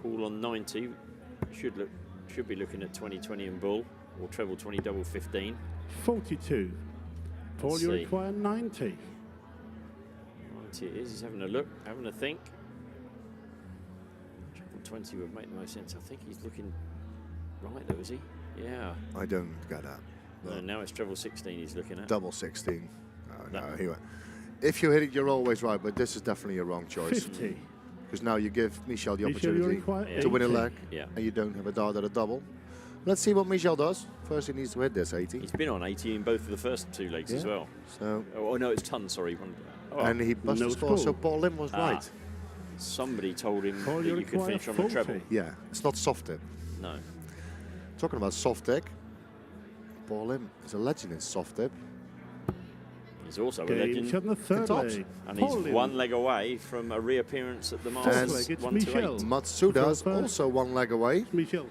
Paul on 90 should be looking at 20-20 and bull, or treble 20 double 15. 42. Paul, Let's you see. require 90. 90 it is. He's having a look, having a think. Treble 20 would make the most sense. I think he's looking right though, is he? Yeah. I don't get that. No, now it's treble 16 he's looking at. Double 16. No, anyway. If you hit it, you're always right, but this is definitely a wrong choice. 50. Because now you give Michel the Michel, you opportunity require to win a 80. leg, Yeah. and you don't have a dart at a double. Let's see what Michel does. First, he needs to hit this 80. He's been on 80 in both of the first two legs as Yeah. well. So, Oh, no, it's ton, sorry. Oh, and he busted No the score. score. So Paul Lim was Ah. right. somebody told him Paul, that you you could require finish on the treble. 40. Yeah, it's not soft tip. No. Talking about soft tip, Paul Lim is a legend in soft tip. He's also a Game legend. shot in the third tops. leg. And Paul he's Lim. one leg away from a reappearance at the Fourth Masters. leg, it's 128. Michel. Matsuda's First. also one leg away. Michel.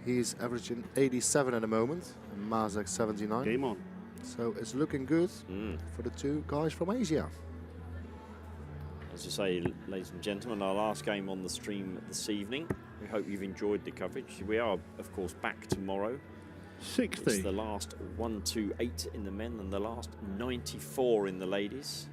He's averaging 87 at the moment, and Mazak 79. Game on. So it's looking good Mm. for the two guys from Asia. As I say, ladies and gentlemen, our last game on the stream this evening. We hope you've enjoyed the coverage. We are, of course, back tomorrow. It's 60. the last 128 in the men and the last 94 in the ladies.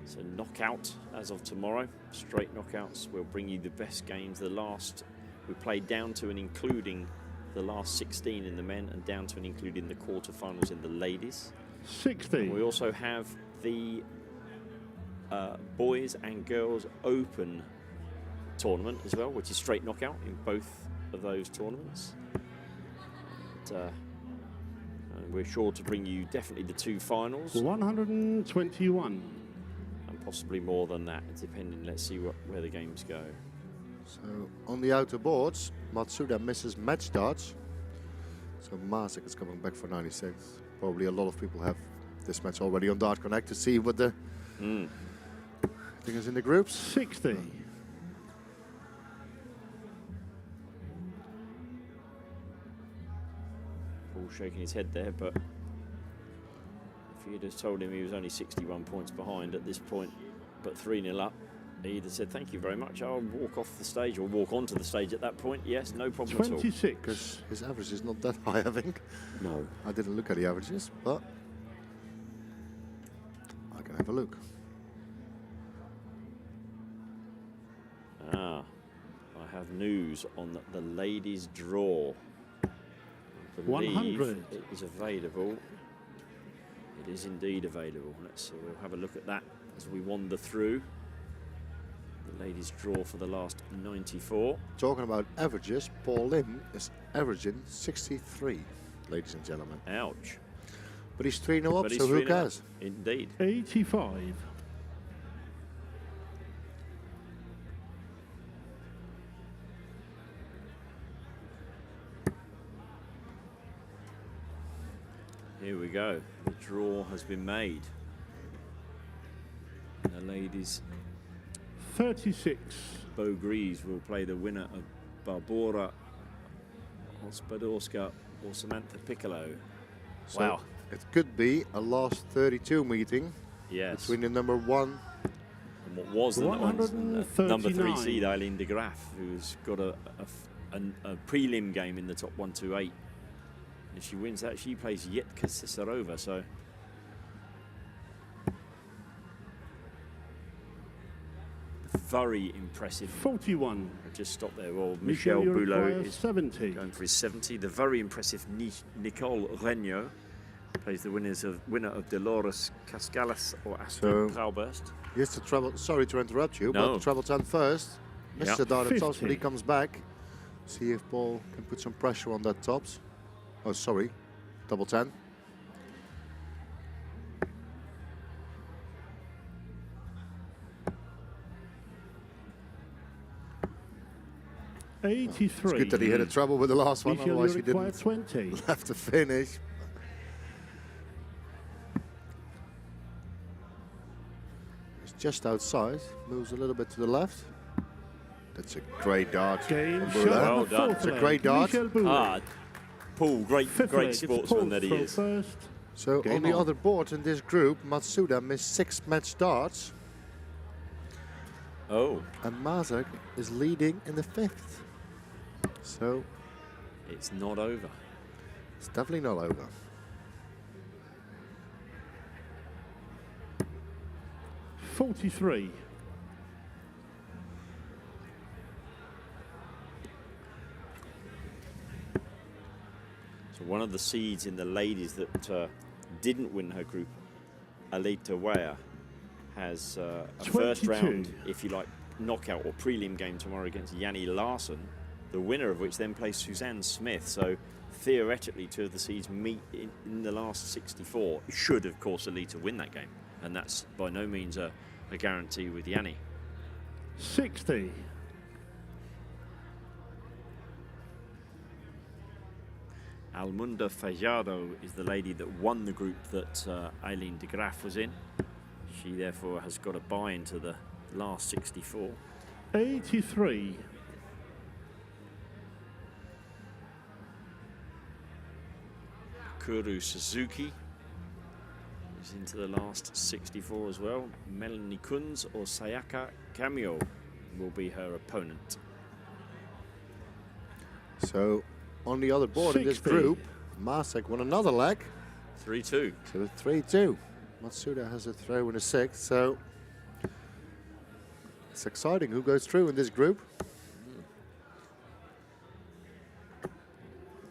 So knockout as of tomorrow. Straight knockouts. We'll bring you the best games. The last we played down to and including the last 16 in the men and down to and including the quarterfinals in the ladies. 60. We also have the boys and girls open tournament as well, which is straight knockout in both of those tournaments. And we're sure to bring you definitely the two finals 121. and possibly more than that, depending. Let's see where the games go. So on the outer boards, Matsuda misses match darts. So Masek is coming back for 96. Probably a lot of people have this match already on Dart Connect to see what the thing is in the groups. 60. Paul shaking his head there, but if you'd have told him he was only 61 points behind at this point, but 3-0 up, he'd have said, thank you very much, I'll walk off the stage or walk onto the stage at that point. Yes, no problem at all. 26. Because his average is not that high, I think. No. I didn't look at the averages, but I can have a look. Ah, I have news on the ladies' draw. I believe 100. it is available. It is indeed available. We'll have a look at that as we wander through the ladies' draw for the last 94. Talking about averages, Paul Lim is averaging 63, ladies and gentlemen. Ouch. But he's 3-0 up, But so he's who 3-0 cares? up. Indeed. 85. Here we go. The draw has been made. The ladies, 36. Bo Greaves will play the winner of Barbora Ospodorska or Samantha Piccolo. So Wow. it could be a last 32 meeting Yes. between the number 1. And what was the number 3 139. seed, Eileen de Graaf, who's got a prelim game in the top 128. If she wins that, she plays Yetka Cicerova. So very impressive. 41. Just stop there. Well, Michel Michel Boulot requires is 70. going for his 70. The very impressive Nicole Regnault plays the winner of Dolores Cascalas or Astrid So- Brauburst. Here's the treble. Sorry to interrupt you, No. but the treble 10 first. Misses Yeah. the dart at tops, but he 50. comes back. See if Paul can put some pressure on that tops. Oh, sorry. Double 10. It's 83. good that he hit a treble with the last one, Michel, otherwise you he require didn't 20. have to finish. It's just outside, moves a little bit to the left. That's a great dart. Game from shot. Boulet. Well on the done. fourth It's a leg. great dart. Michel Boulet. Ah, Paul, great Fifth leg, great it's sportsman Paul that he from is. First. So Game on the on. other board in this group, Matsuda missed 6 match starts, Oh, and Mazak is leading in the 5th. So it's not over. it's definitely not over. $43. So one of the seeds in the ladies that didn't win her group, Aleta Weyer, has a first 22. round, if you like, knockout or prelim game tomorrow against Yanni Larson, the winner of which then plays Suzanne Smith. So theoretically, 2 of the seeds meet in the last 64. Should, of course, Aleta win that game. And that's by no means a guarantee with Yanni. 60. Almunda Fajardo is the lady that won the group that Eileen de Graaf was in. She therefore has got a bye into the last 64. 83. Kuru Suzuki is into the last 64 as well. Melanie Kunz or Sayaka Kamio will be her opponent. So on the other board in this 60. group, Masek won another leg. 3-2. So it's 3-2. Matsuda has a throw in the 6th, so it's exciting who goes through in this group.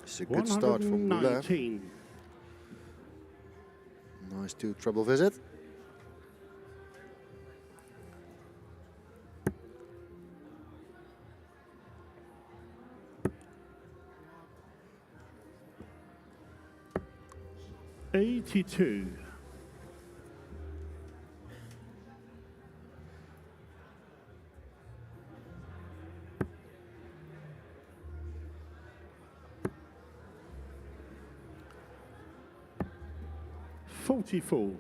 It's a good start from Boulet. 119. Nice 2 treble visit. $82. $44.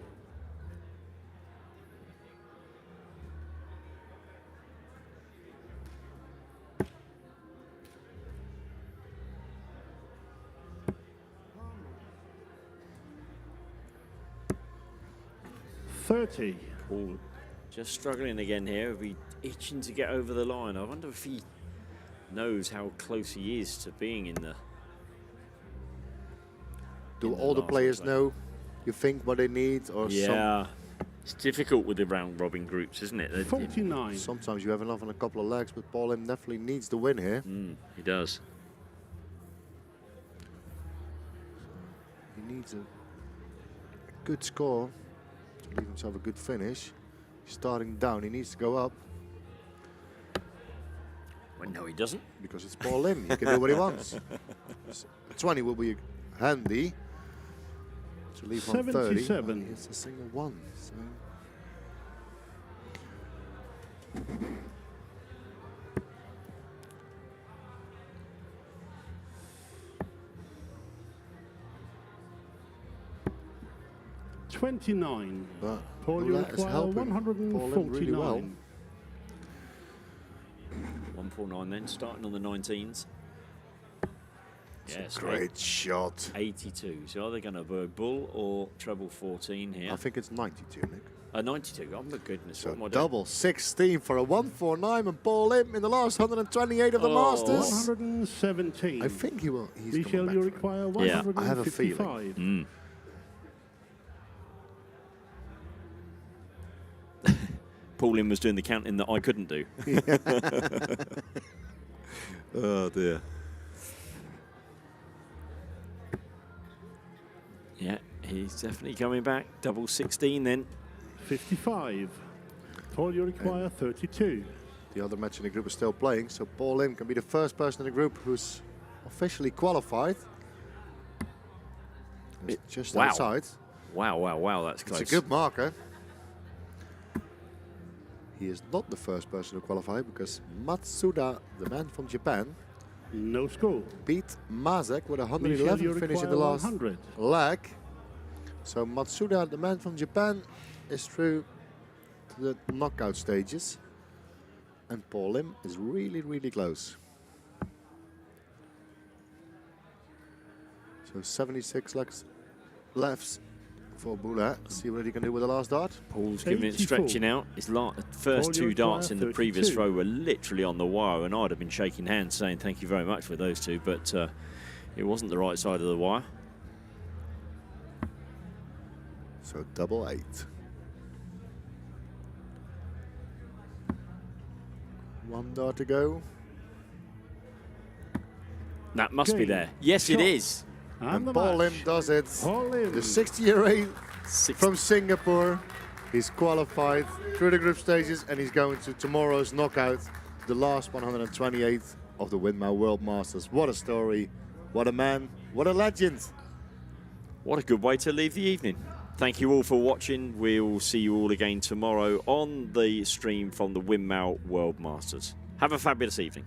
$30. Paul just struggling again here. He'll be itching to get over the line. I wonder if he knows how close he is to being in the. Do in all the last players play. know, you think, what they need? Or Yeah. It's difficult with the round robin groups, isn't it? 49. sometimes you have enough on a couple of legs, but Paul M definitely needs the win here. He does. He needs a good score to leave himself a good finish. He's starting down, he needs to go up Well, no, he doesn't. because it's Paul Lim. He can do what he wants. 20 will be handy to leave on 30. 77. It's a single one. So. $29. But Paul, you Boulet is require helping Paul Lim really well. 149 then, starting on the 19s. Yes, Great shot. 82. So are they going to go bull or treble 14 here? I think it's 92, Nick. 92. Oh my goodness. So what am I doing? double 16 for a 149 and Paul Lim in the last 128 of the Oh. Masters. 117. I think he will. He's Michel, coming you back for it. require Yeah, 155. I have a feeling. Paul Lim was doing the counting that I couldn't do. Oh dear. Yeah, he's definitely coming back. Double 16 then. 55. Paul, you require 32. The other match in the group is still playing, so Paul Lim can be the first person in the group who's officially qualified. He's just Wow. outside. Wow, that's It's close. a good marker. He is not the first person to qualify because Matsuda, the man from Japan, No score. beat Mazek with a Michel, 111 you finish in require the last 100. leg. So Matsuda, the man from Japan, is through to the knockout stages. And Paul Lim is really, really close. So 76 legs left for Boulet. See what he can do with the last dart. Paul's giving it 84. stretching out. His first Paul, two you're darts fire, in the previous 32. throw were literally on the wire, and I'd have been shaking hands saying thank you very much for those two, but it wasn't the right side of the wire. So double 8. One dart to go. That must be Game. there. Yes, it Shot. is. And the Paul Lim match. does it. Paul Lim. The 60-year-old Six. from Singapore. He's qualified through the group stages, and he's going to tomorrow's knockout, the last 128th of the Winmau World Masters. What a story. What a man. What a legend. What a good way to leave the evening. Thank you all for watching. We'll see you all again tomorrow on the stream from the Winmau World Masters. Have a fabulous evening.